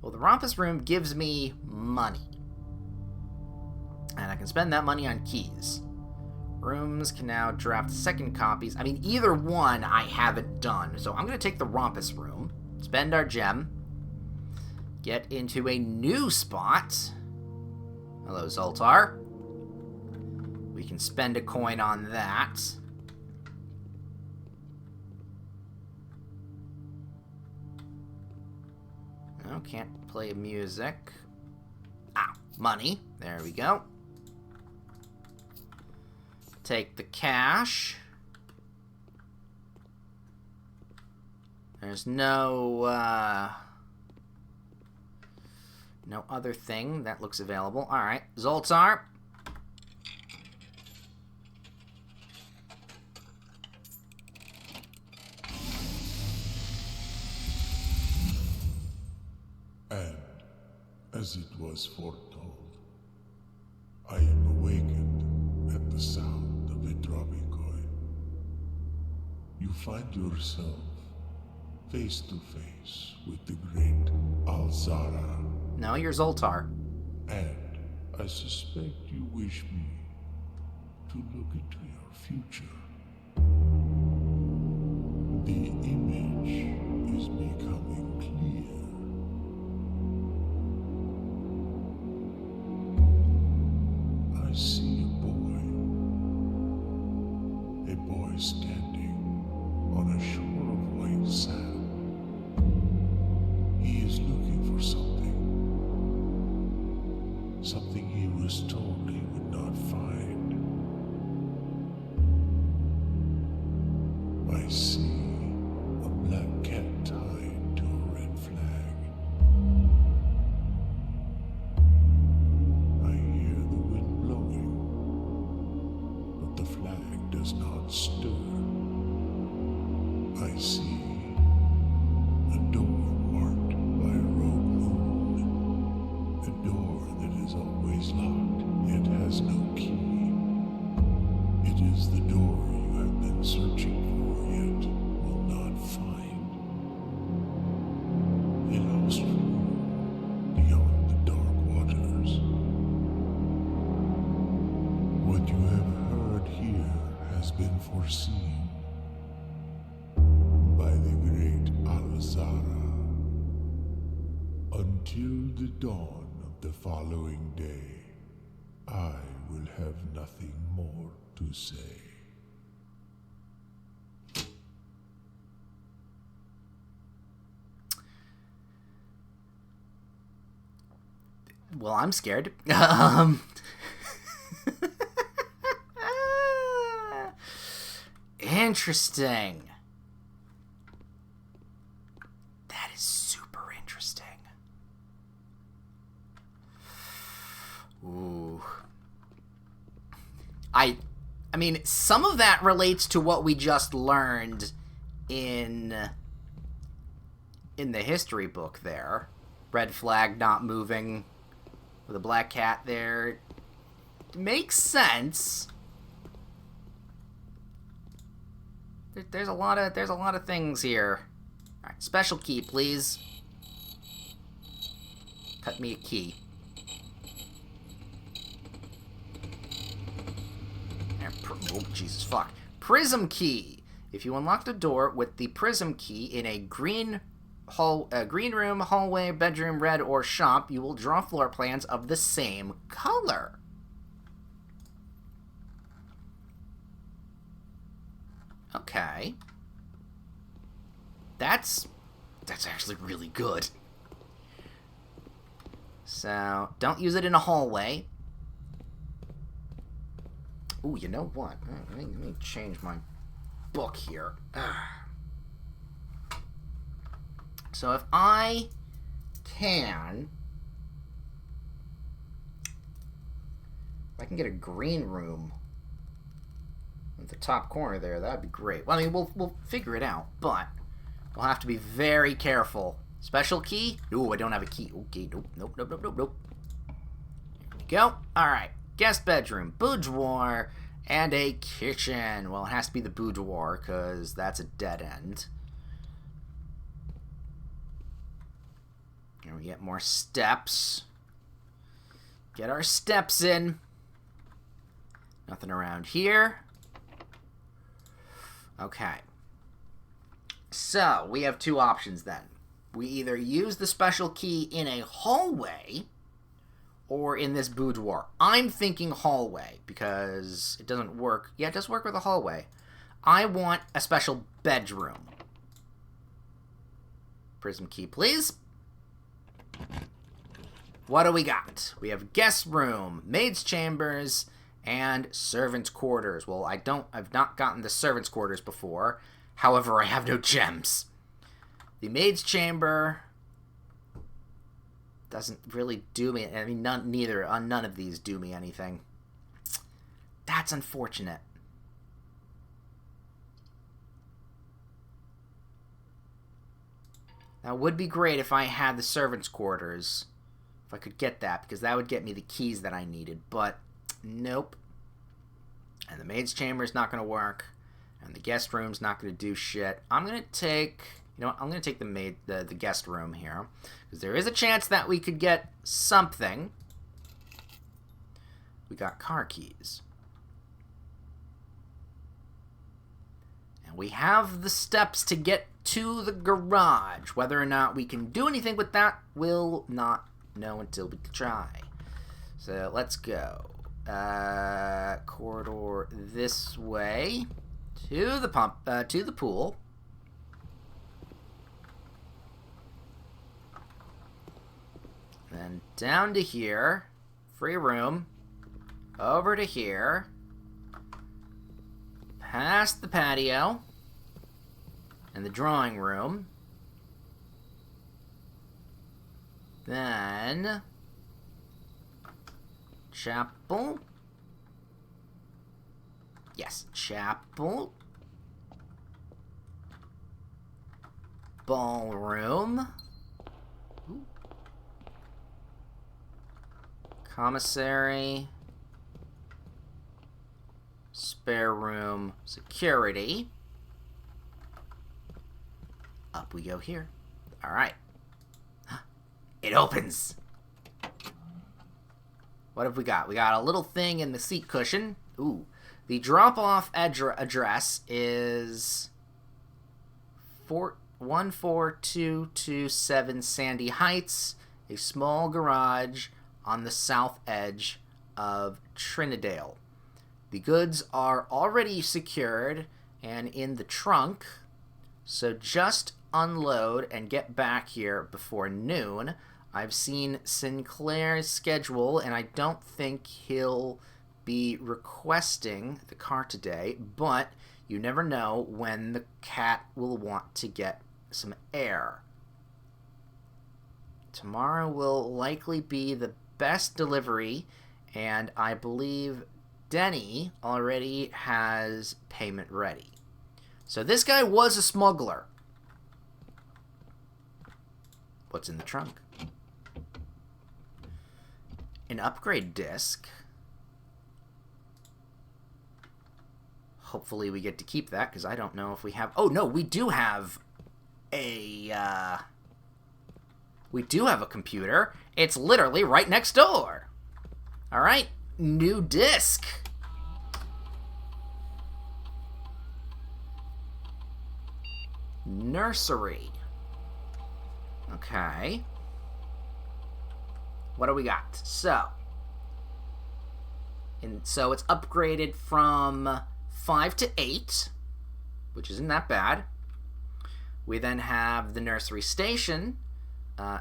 Well, the rompus room gives me money. And I can spend that money on keys. Rooms can now draft second copies. I mean, either one I haven't done. So I'm going to take the rompus room, spend our gem, get into a new spot. Hello, Zoltar. We can spend a coin on that. No, can't play music. Ah, money. There we go. Take the cash. There's no other thing that looks available. Alright, Zoltar. And, as it was foretold, I am awakened at the sound of a dropping coin. You find yourself face to face with the great Alzara. No, you're Zoltar. And I suspect you wish me to look into your future. The image is becoming clear. stir. I see a door marked by a rogue moon. A door that is always locked, yet has no key. It is the door you have been searching for, yet will not find. A lost room beyond the dark waters. What you have heard here has been foreseen by the great Al-Zara. Until the dawn of the following day, I will have nothing more to say. Well, I'm scared. Interesting. That is super interesting. Ooh. I mean, some of that relates to what we just learned in the history book there. Red flag not moving with a black cat there. Makes sense. There's a lot of things here. All right, special key, please. Cut me a key. Oh, Jesus fuck. Prism key. If you unlock the door with the prism key in a green room, hallway, bedroom, red, or shop, you will draw floor plans of the same color. Okay. That's actually really good. So, don't use it in a hallway. Ooh, you know what? Let me change my book here. So if I can get a green room at the top corner there, that'd be great. Well, I mean, we'll figure it out, but we'll have to be very careful. Special key? Ooh, I don't have a key. Okay, nope. Here we go. All right. Guest bedroom, boudoir, and a kitchen. Well, it has to be the boudoir, because that's a dead end. Here we get more steps. Get our steps in. Nothing around here. Okay. So, we have two options then. We either use the special key in a hallway or in this boudoir. I'm thinking hallway because it doesn't work. Yeah, it does work with a hallway. I want a special bedroom. Prism key, please. What do we got? We have guest room, maid's chambers, and servants' quarters. Well, I've not gotten the servants' quarters before. However, I have no gems. The maid's chamber doesn't really do me. I mean, none of these do me anything. That's unfortunate. That would be great if I had the servants' quarters. If I could get that, because that would get me the keys that I needed. But, nope. And the maid's chamber is not going to work. And the guest room's not going to do shit. I'm going to take... You know what? I'm going to take the guest room here. Because there is a chance that we could get something. We got car keys. And we have the steps to get to the garage. Whether or not we can do anything with that, we'll not know until we try. So let's go. Corridor this way to the pool. Then down to here, free room, over to here, past the patio, and the drawing room. Then chapel. Yes, chapel. Ballroom. Ooh. Commissary. Spare room. Security. Up we go here. Alright. It opens! What have we got? We got a little thing in the seat cushion. Ooh. The drop-off address is 14227 Sandy Heights, a small garage on the south edge of Trinidale. The goods are already secured and in the trunk, so just unload and get back here before noon. I've seen Sinclair's schedule, and I don't think he'll be requesting the car today, but you never know when the cat will want to get some air. Tomorrow will likely be the best delivery, and I believe Denny already has payment ready. So this guy was a smuggler. What's in the trunk? An upgrade disc. Hopefully we get to keep that, because I don't know if we have... Oh, no, we do have a... We do have a computer. It's literally right next door. Alright, new disc. Nursery. Okay. What do we got? So it's upgraded from 5 to 8, which isn't that bad. We then have the nursery station.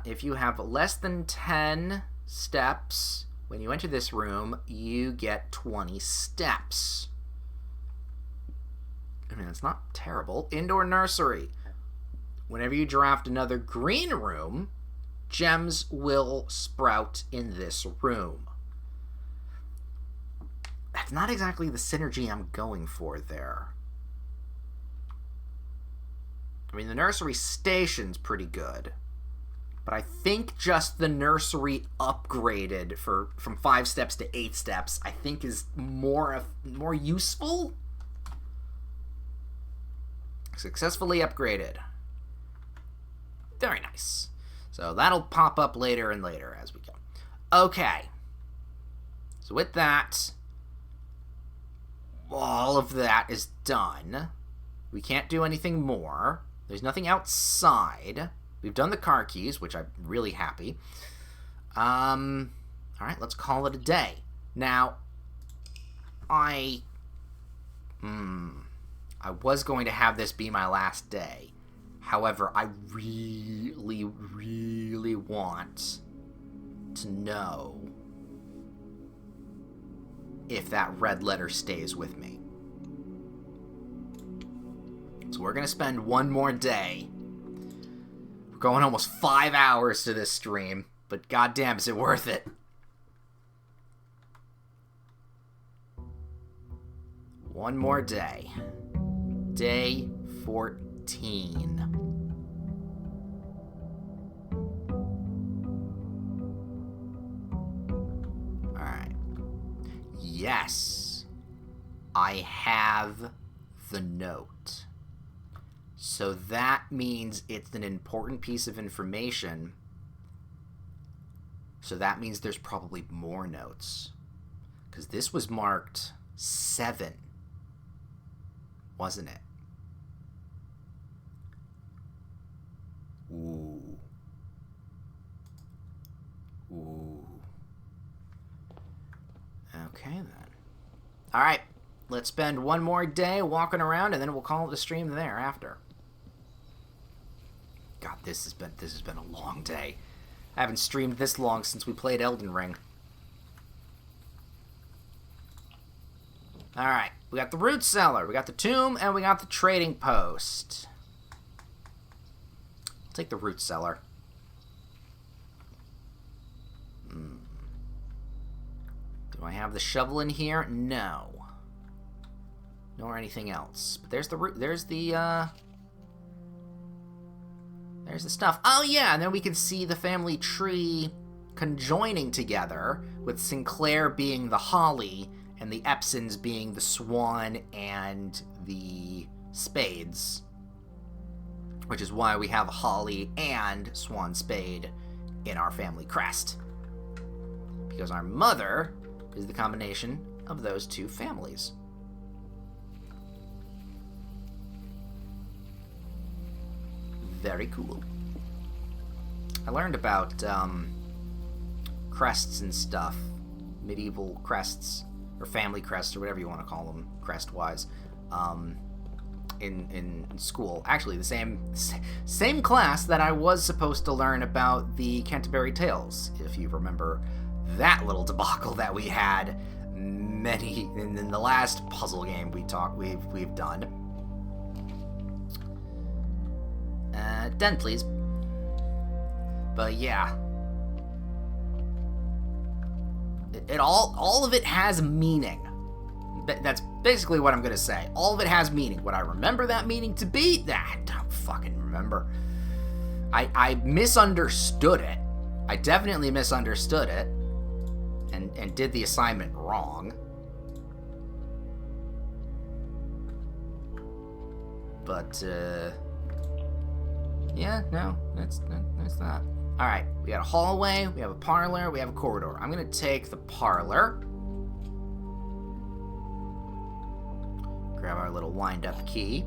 If you have less than 10 steps when you enter this room, you get 20 steps. I mean, it's not terrible. Indoor nursery. Whenever you draft another green room, gems will sprout in this room. That's not exactly the synergy I'm going for there. I mean, the nursery station's pretty good, but I think just the nursery upgraded from 5 steps to 8 steps, I think is more useful. Successfully upgraded. Very nice. So that'll pop up later and later as we go. Okay. So with that, all of that is done. We can't do anything more. There's nothing outside. We've done the car keys, which I'm really happy. Alright, let's call it a day. Now, I was going to have this be my last day. However, I really, really want to know if that red letter stays with me. So we're going to spend one more day. We're going almost 5 hours to this stream, but goddamn, is it worth it? One more day. Day 14. Alright. Yes. I have the note. So that means it's an important piece of information. So that means there's probably more notes. Because this was marked 7. Wasn't it? Ooh. Ooh. Okay, then. Alright. Let's spend one more day walking around, and then we'll call it the stream thereafter. God, this has been a long day. I haven't streamed this long since we played Elden Ring. Alright. We got the root cellar, we got the tomb, and we got the trading post. I'll take the root cellar. Do I have the shovel in here? No. nor anything else. But there's the stuff. Oh yeah, and then we can see the family tree conjoining together, with Sinclair being the holly and the Epsons being the swan and the spades. Which is why we have a holly and swan spade in our family crest. Because our mother is the combination of those two families. Very cool. I learned about crests and stuff, medieval crests, or family crests, or whatever you want to call them, crest-wise, in school. Actually, the same class that I was supposed to learn about the Canterbury Tales, if you remember that little debacle that we had in the last puzzle game we've done. Den, please. But yeah, it all of it has meaning. That's basically what I'm gonna say. All of it has meaning. What I remember that meaning to be, I don't fucking remember. I misunderstood it. I definitely misunderstood it, and did the assignment wrong. But yeah, no, that's that. All right, we got a hallway, we have a parlor, we have a corridor. I'm gonna take the parlor. Grab our little wind-up key.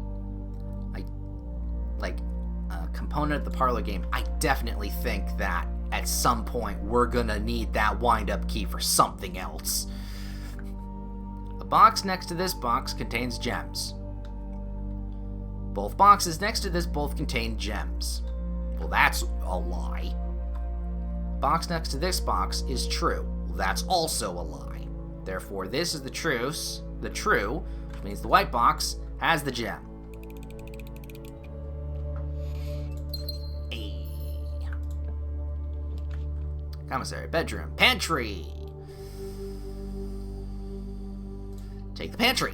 A component of the parlor game, I definitely think that at some point we're gonna need that wind-up key for something else. A box next to this box contains gems. Both boxes next to this both contain gems. Well, that's a lie. Box next to this box is true. Well, that's also a lie. Therefore, this is the true, which means the white box has the gem. Hey. Commissary, bedroom, pantry. Take the pantry.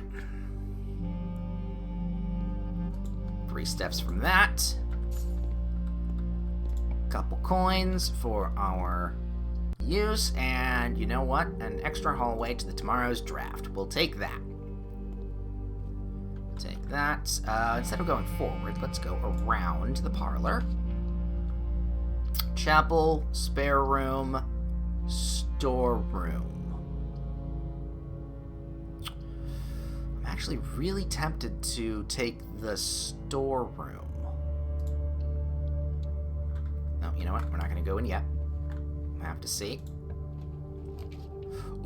3 steps from that. Couple coins for our use, and you know what? An extra hallway to the tomorrow's draft. We'll take that. Take that. Instead of going forward, let's go around the parlor. Chapel, spare room, storeroom. I'm actually really tempted to take the storeroom. No, you know what? We're not going to go in yet. I have to see.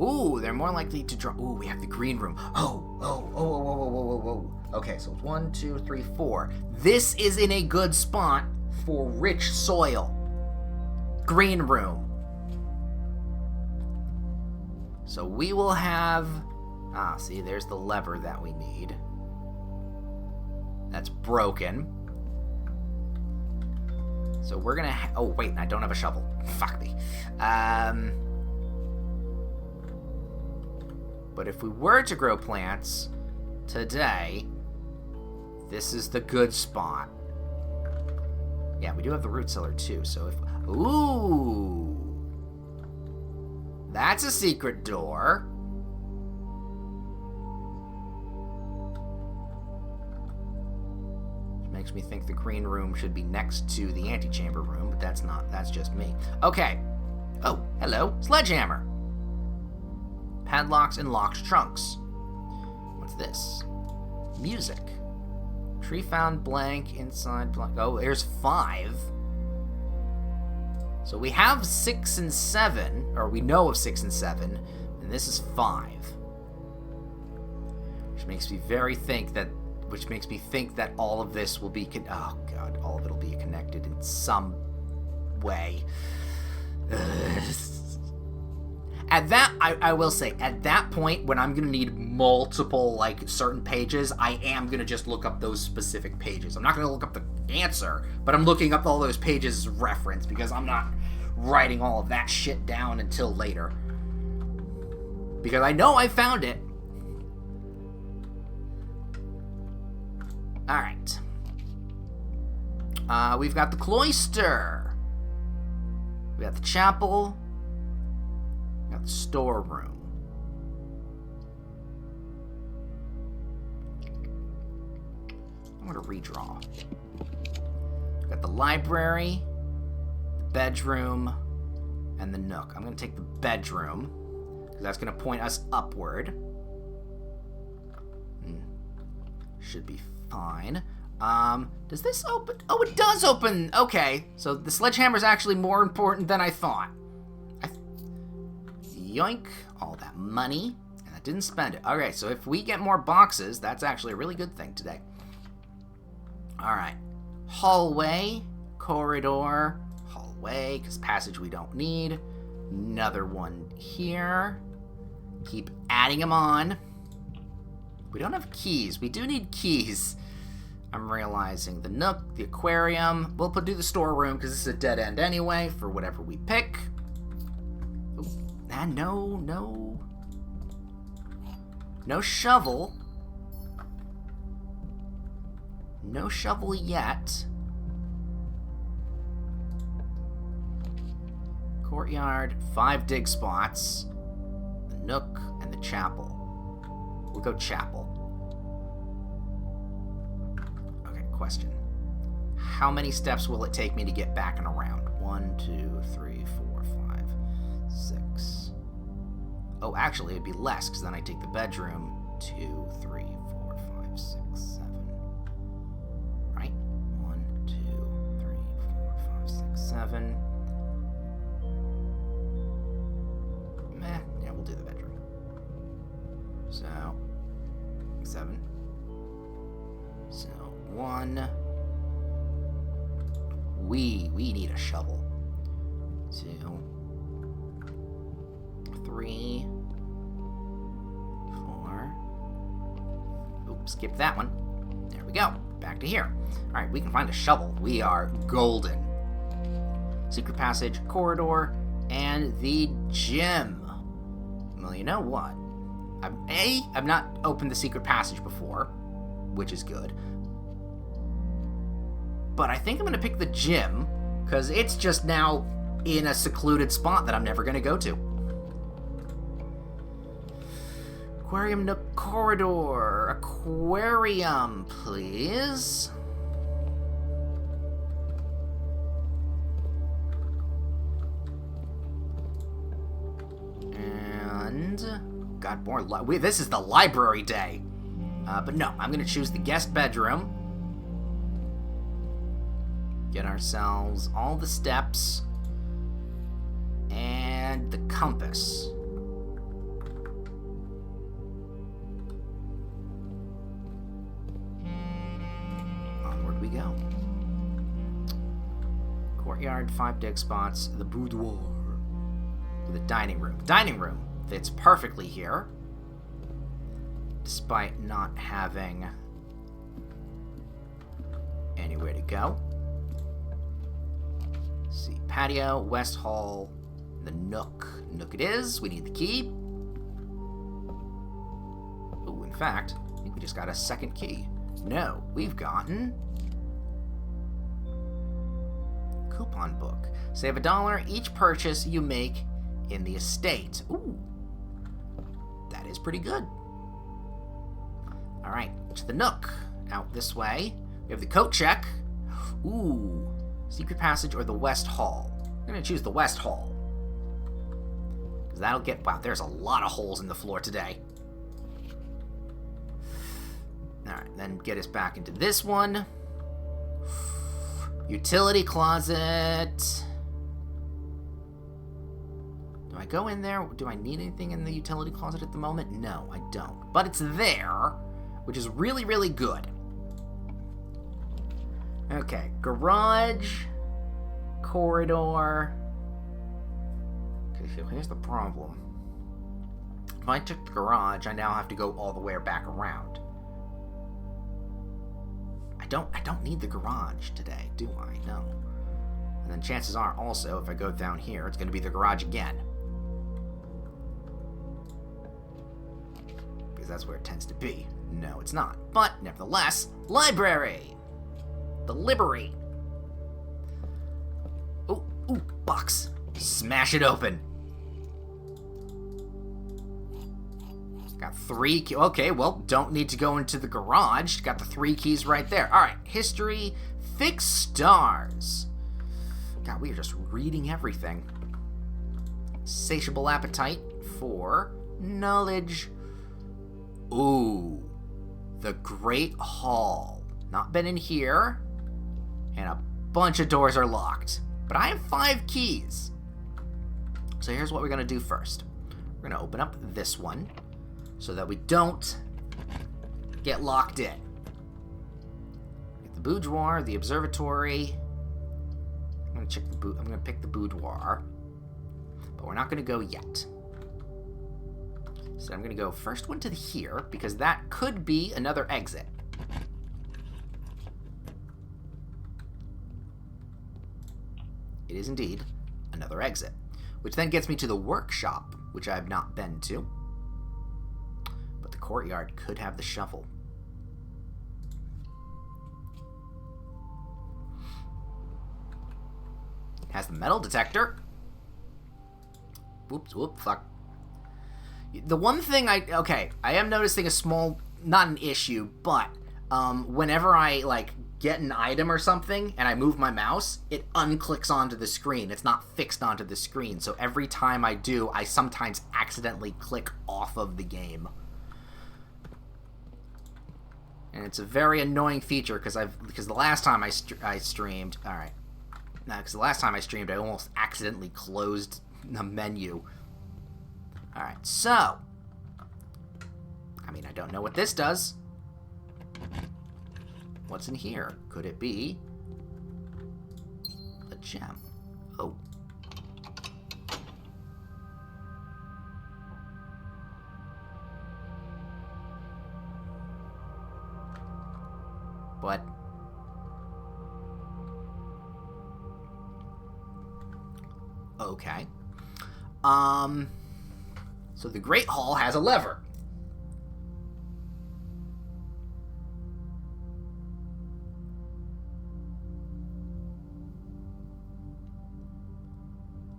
Ooh, they're more likely to draw. Ooh, we have the green room. Whoa. Okay, so it's 1, 2, 3, 4. This is in a good spot for rich soil. Green room. So we will have... see, there's the lever that we need. That's broken. So we're gonna... oh, wait, I don't have a shovel. Fuck me. But if we were to grow plants today, this is the good spot. Yeah, we do have the root cellar too, so if... ooh! That's a secret door. Makes me think the green room should be next to the antechamber room, but that's not. That's just me. Okay. Oh, hello. Sledgehammer. Padlocks and locked trunks. What's this? Music. Tree found blank, inside blank. Oh, there's 5. So we have 6 and 7, or we know of 6 and 7, and this is 5. Which makes me think that all of this will be oh god, all of it'll be connected in some way. At that, I will say, at that point, when I'm gonna need multiple, certain pages, I am gonna just look up those specific pages. I'm not gonna look up the answer, but I'm looking up all those pages as reference, because I'm not writing all of that shit down until later. Because I know I found it. Alright. We've got the cloister. We got the chapel. We got the storeroom. I'm going to redraw. We got the library, the bedroom, and the nook. I'm going to take the bedroom, because that's going to point us upward. Should be fine. Does this open? Oh, it does open! Okay, so the sledgehammer's actually more important than I thought. Yoink, all that money, and I didn't spend it. Okay, so if we get more boxes, that's actually a really good thing today. Alright, hallway, corridor, hallway, because passage we don't need. Another one here. Keep adding them on. We don't have keys. We do need keys. I'm realizing the nook, the aquarium. We'll do the storeroom because this is a dead end anyway for whatever we pick. Ooh, no shovel. No shovel yet. Courtyard, 5 dig spots. The nook and the chapel. We'll go chapel. Okay, question. How many steps will it take me to get back and around? 1, 2, 3, 4, 5, 6. Oh, actually, it'd be less, because then I take the bedroom. 2, 3, 4, 5, 6, 7. Right? 1, 2, 3, 4, 5, 6, 7. Yeah, we'll do the bedroom. So, 7. So, 1. We need a shovel. 2. 3. 4. Oops, skip that one. There we go. Back to here. Alright, we can find a shovel. We are golden. Secret passage, corridor, and the gym. Well, you know what? I've not opened the secret passage before, which is good. But I think I'm going to pick the gym, because it's just now in a secluded spot that I'm never going to go to. Aquarium nook corridor. Aquarium, please. And got more. This is the library day. But no, I'm going to choose the guest bedroom. Get ourselves all the steps and the compass. Onward we go. Courtyard, 5 dig spots, the boudoir, the dining room. Dining room fits perfectly here, despite not having anywhere to go. Let's see, patio, west hall, the nook. Nook it is. We need the key. Ooh, in fact, I think we just got a second key. No, we've gotten coupon book. Save $1 each purchase you make in the estate. Ooh, that is pretty good. All right, to the nook. Out this way. We have the coat check. Ooh, secret passage or the west hall. I'm gonna choose the west hall. Because that'll get... Wow, there's a lot of holes in the floor today. Alright, then get us back into this one. Utility closet. Do I go in there? Do I need anything in the utility closet at the moment? No, I don't. But it's there, which is really, really good. Okay, garage, corridor. Okay, so here's the problem. If I took the garage, I now have to go all the way back around. I don't need the garage today, do I? No. And then chances are also, if I go down here, it's going to be the garage again. Because that's where it tends to be. No, it's not. But, nevertheless, library! The library! Ooh, box. Smash it open. Got 3 keys. Okay, well, don't need to go into the garage. Got the 3 keys right there. Alright, history, fix stars. God, we are just reading everything. Satiable appetite for knowledge. Ooh, the Great Hall. Not been in here. And a bunch of doors are locked. But I have 5 keys. So here's what we're going to do first. We're going to open up this one so that we don't get locked in. Get the boudoir, the observatory. I'm going to check the I'm going to pick the boudoir. But we're not going to go yet. So I'm going to go first one to here, because that could be another exit. It is indeed another exit, which then gets me to the workshop, which I have not been to. But the courtyard could have the shovel. It has the metal detector. Whoops, fuck. The one thing I am noticing a small, not an issue, but whenever I, like, get an item or something and I move my mouse, it unclicks onto the screen. It's not fixed onto the screen. So every time I do, I sometimes accidentally click off of the game. And it's a very annoying feature because the last time I streamed, all right. No, because the last time I streamed, I almost accidentally closed the menu. All right. So, I mean, I don't know what this does. What's in here? Could it be a gem? Oh. What? Okay. So the Great Hall has a lever.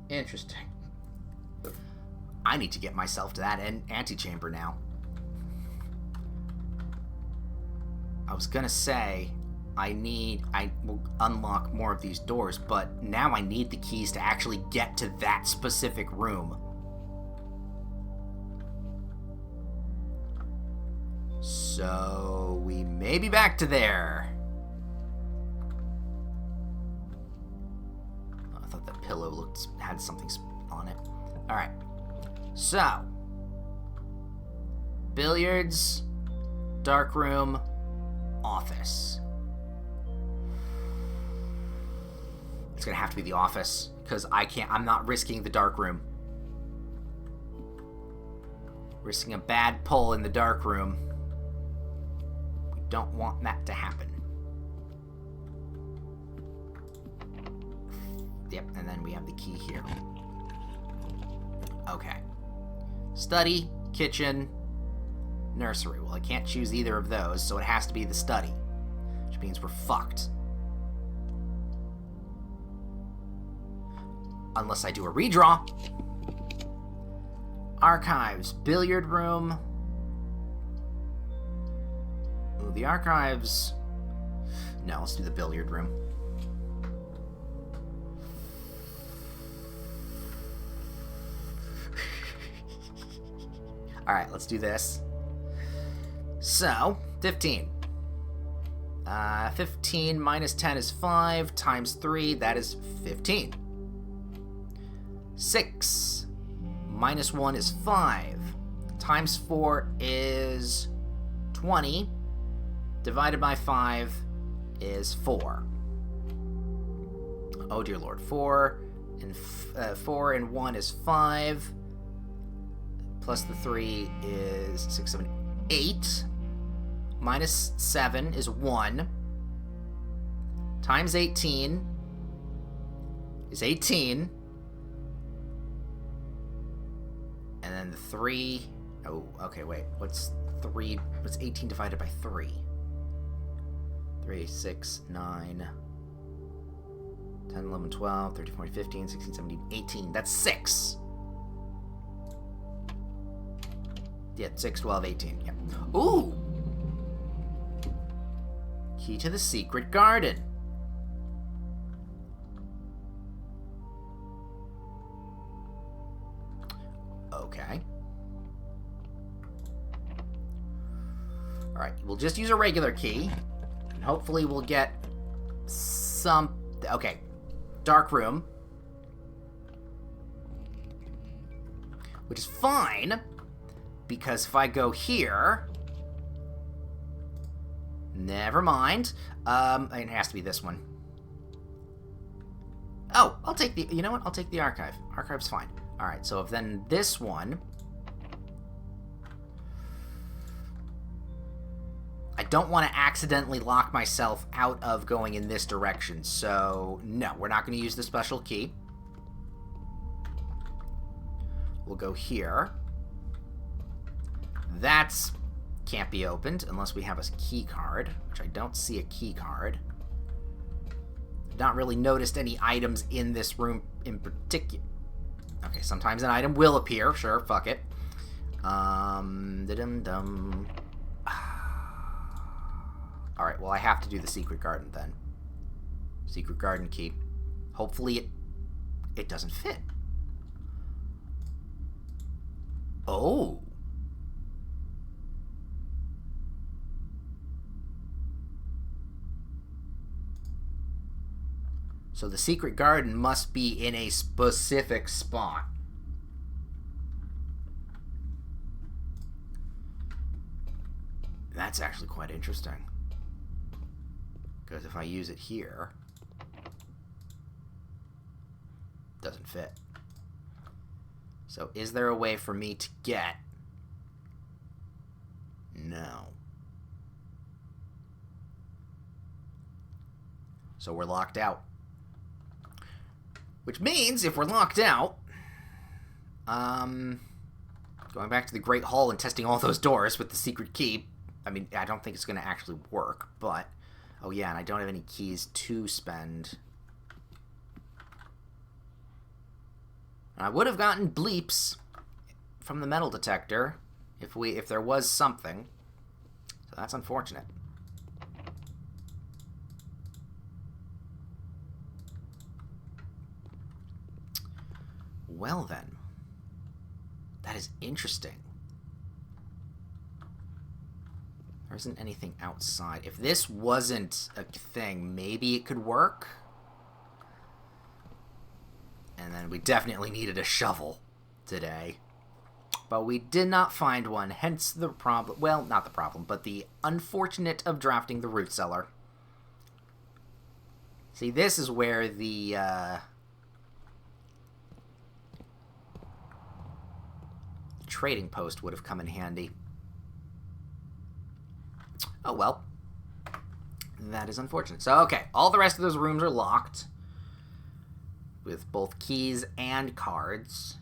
Interesting. I need to get myself to that antechamber now. I was gonna say I will unlock more of these doors, but now I need the keys to actually get to that specific room. So we may be back to there. I thought the pillow had something on it. All right. So billiards, dark room, office. It's gonna have to be the office because I'm not risking the dark room. Risking a bad pull in the dark room. We don't want that to happen. Yep, and then we have the key here. Okay. Study, kitchen, nursery. Well, I can't choose either of those, so it has to be the study. Which means we're fucked. Unless I do a redraw. Archives, billiard room. Ooh, the archives. No, let's do the billiard room. Alright, let's do this. So, 15. 15 minus 10 is 5, times 3, that is 15. 6 minus 1 is 5, times 4 is 20, divided by 5 is 4. Oh dear lord, 4 and 1 is 5, plus the 3 is 6, 7, 8, minus 7 is 1, times 18 is 18, and then the 3, oh, okay, wait, what's 3? What's 18 divided by 3? 3, 6, 9, 10, 11, 12, 13, 14, 15, 16, 17, 18. That's 6. Yeah, 6, 12, 18. Yeah. Ooh! Key to the secret garden. Okay. Alright, we'll just use a regular key. And hopefully we'll get some... Okay. Dark room. Which is fine. Because if I go here... Never mind. It has to be this one. Oh, I'll take the... You know what? I'll take the archive. Archive's fine. Alright, so if then this one... I don't want to accidentally lock myself out of going in this direction, so no, we're not going to use the special key. We'll go here. That's... can't be opened unless we have a key card, which I don't see a key card. Not really noticed any items in this room in particular. Okay, sometimes an item will appear. Sure, fuck it. Da-dum-dum. Alright, well, I have to do the secret garden then. Secret garden key. Hopefully it doesn't fit. Oh. So the secret garden must be in a specific spot. That's actually quite interesting. Because if I use it here, it doesn't fit. So is there a way for me to get... No. So we're locked out. Which means, if we're locked out, going back to the Great Hall and testing all those doors with the secret key, I mean, I don't think it's going to actually work, but... Oh yeah, and I don't have any keys to spend. I would have gotten bleeps from the metal detector if there was something. So that's unfortunate. Well then. That is interesting. There isn't anything outside. If this wasn't a thing, maybe it could work. And then we definitely needed a shovel today. But we did not find one, hence the problem. Well, not the problem, but the unfortunate of drafting the root cellar. See, this is where the trading post would have come in handy. Oh, well. That is unfortunate. So, okay. All the rest of those rooms are locked. With both keys and cards.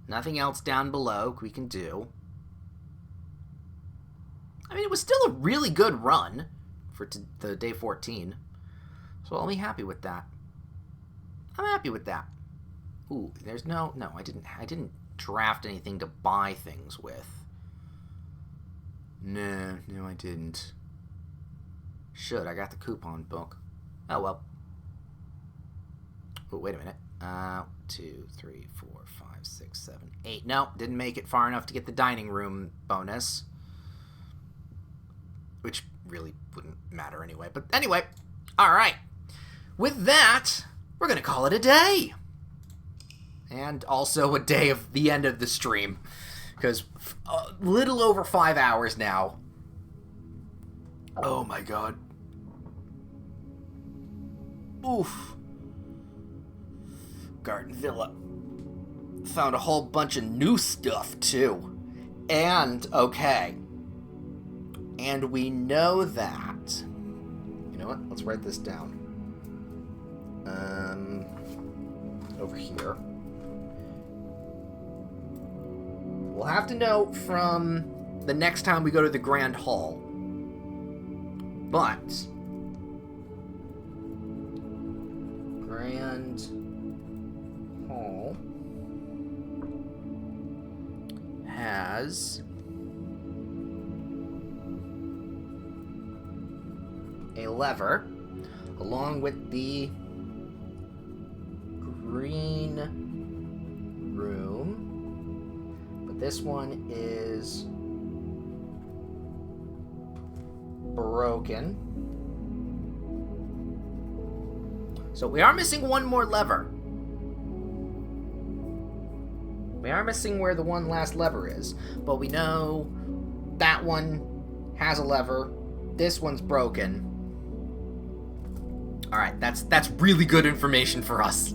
Nothing else down below we can do. I mean, it was still a really good run for the day 14. So I'll be happy with that. I'm happy with that. Ooh, there's no, I didn't draft anything to buy things with. No, I didn't. Should, I got the coupon book. Oh, well. Oh, wait a minute. 2, 3, 4, 5, 6, 7, 8. No, didn't make it far enough to get the dining room bonus. Which really wouldn't matter anyway. But anyway, alright. With that, we're going to call it a day. And also a day of the end of the stream. Because a little over 5 hours now. Oh my god. Oof. Garden Villa. Found a whole bunch of new stuff, too. And, okay. And we know that... You know what? Let's write this down. Over here. We'll have to know from the next time we go to the Grand Hall. But Grand Hall has a lever along with the green room, but this one is broken. So we are missing one more lever. We are missing where the one last lever is, but we know that one has a lever. This one's broken. Alright, that's really good information for us.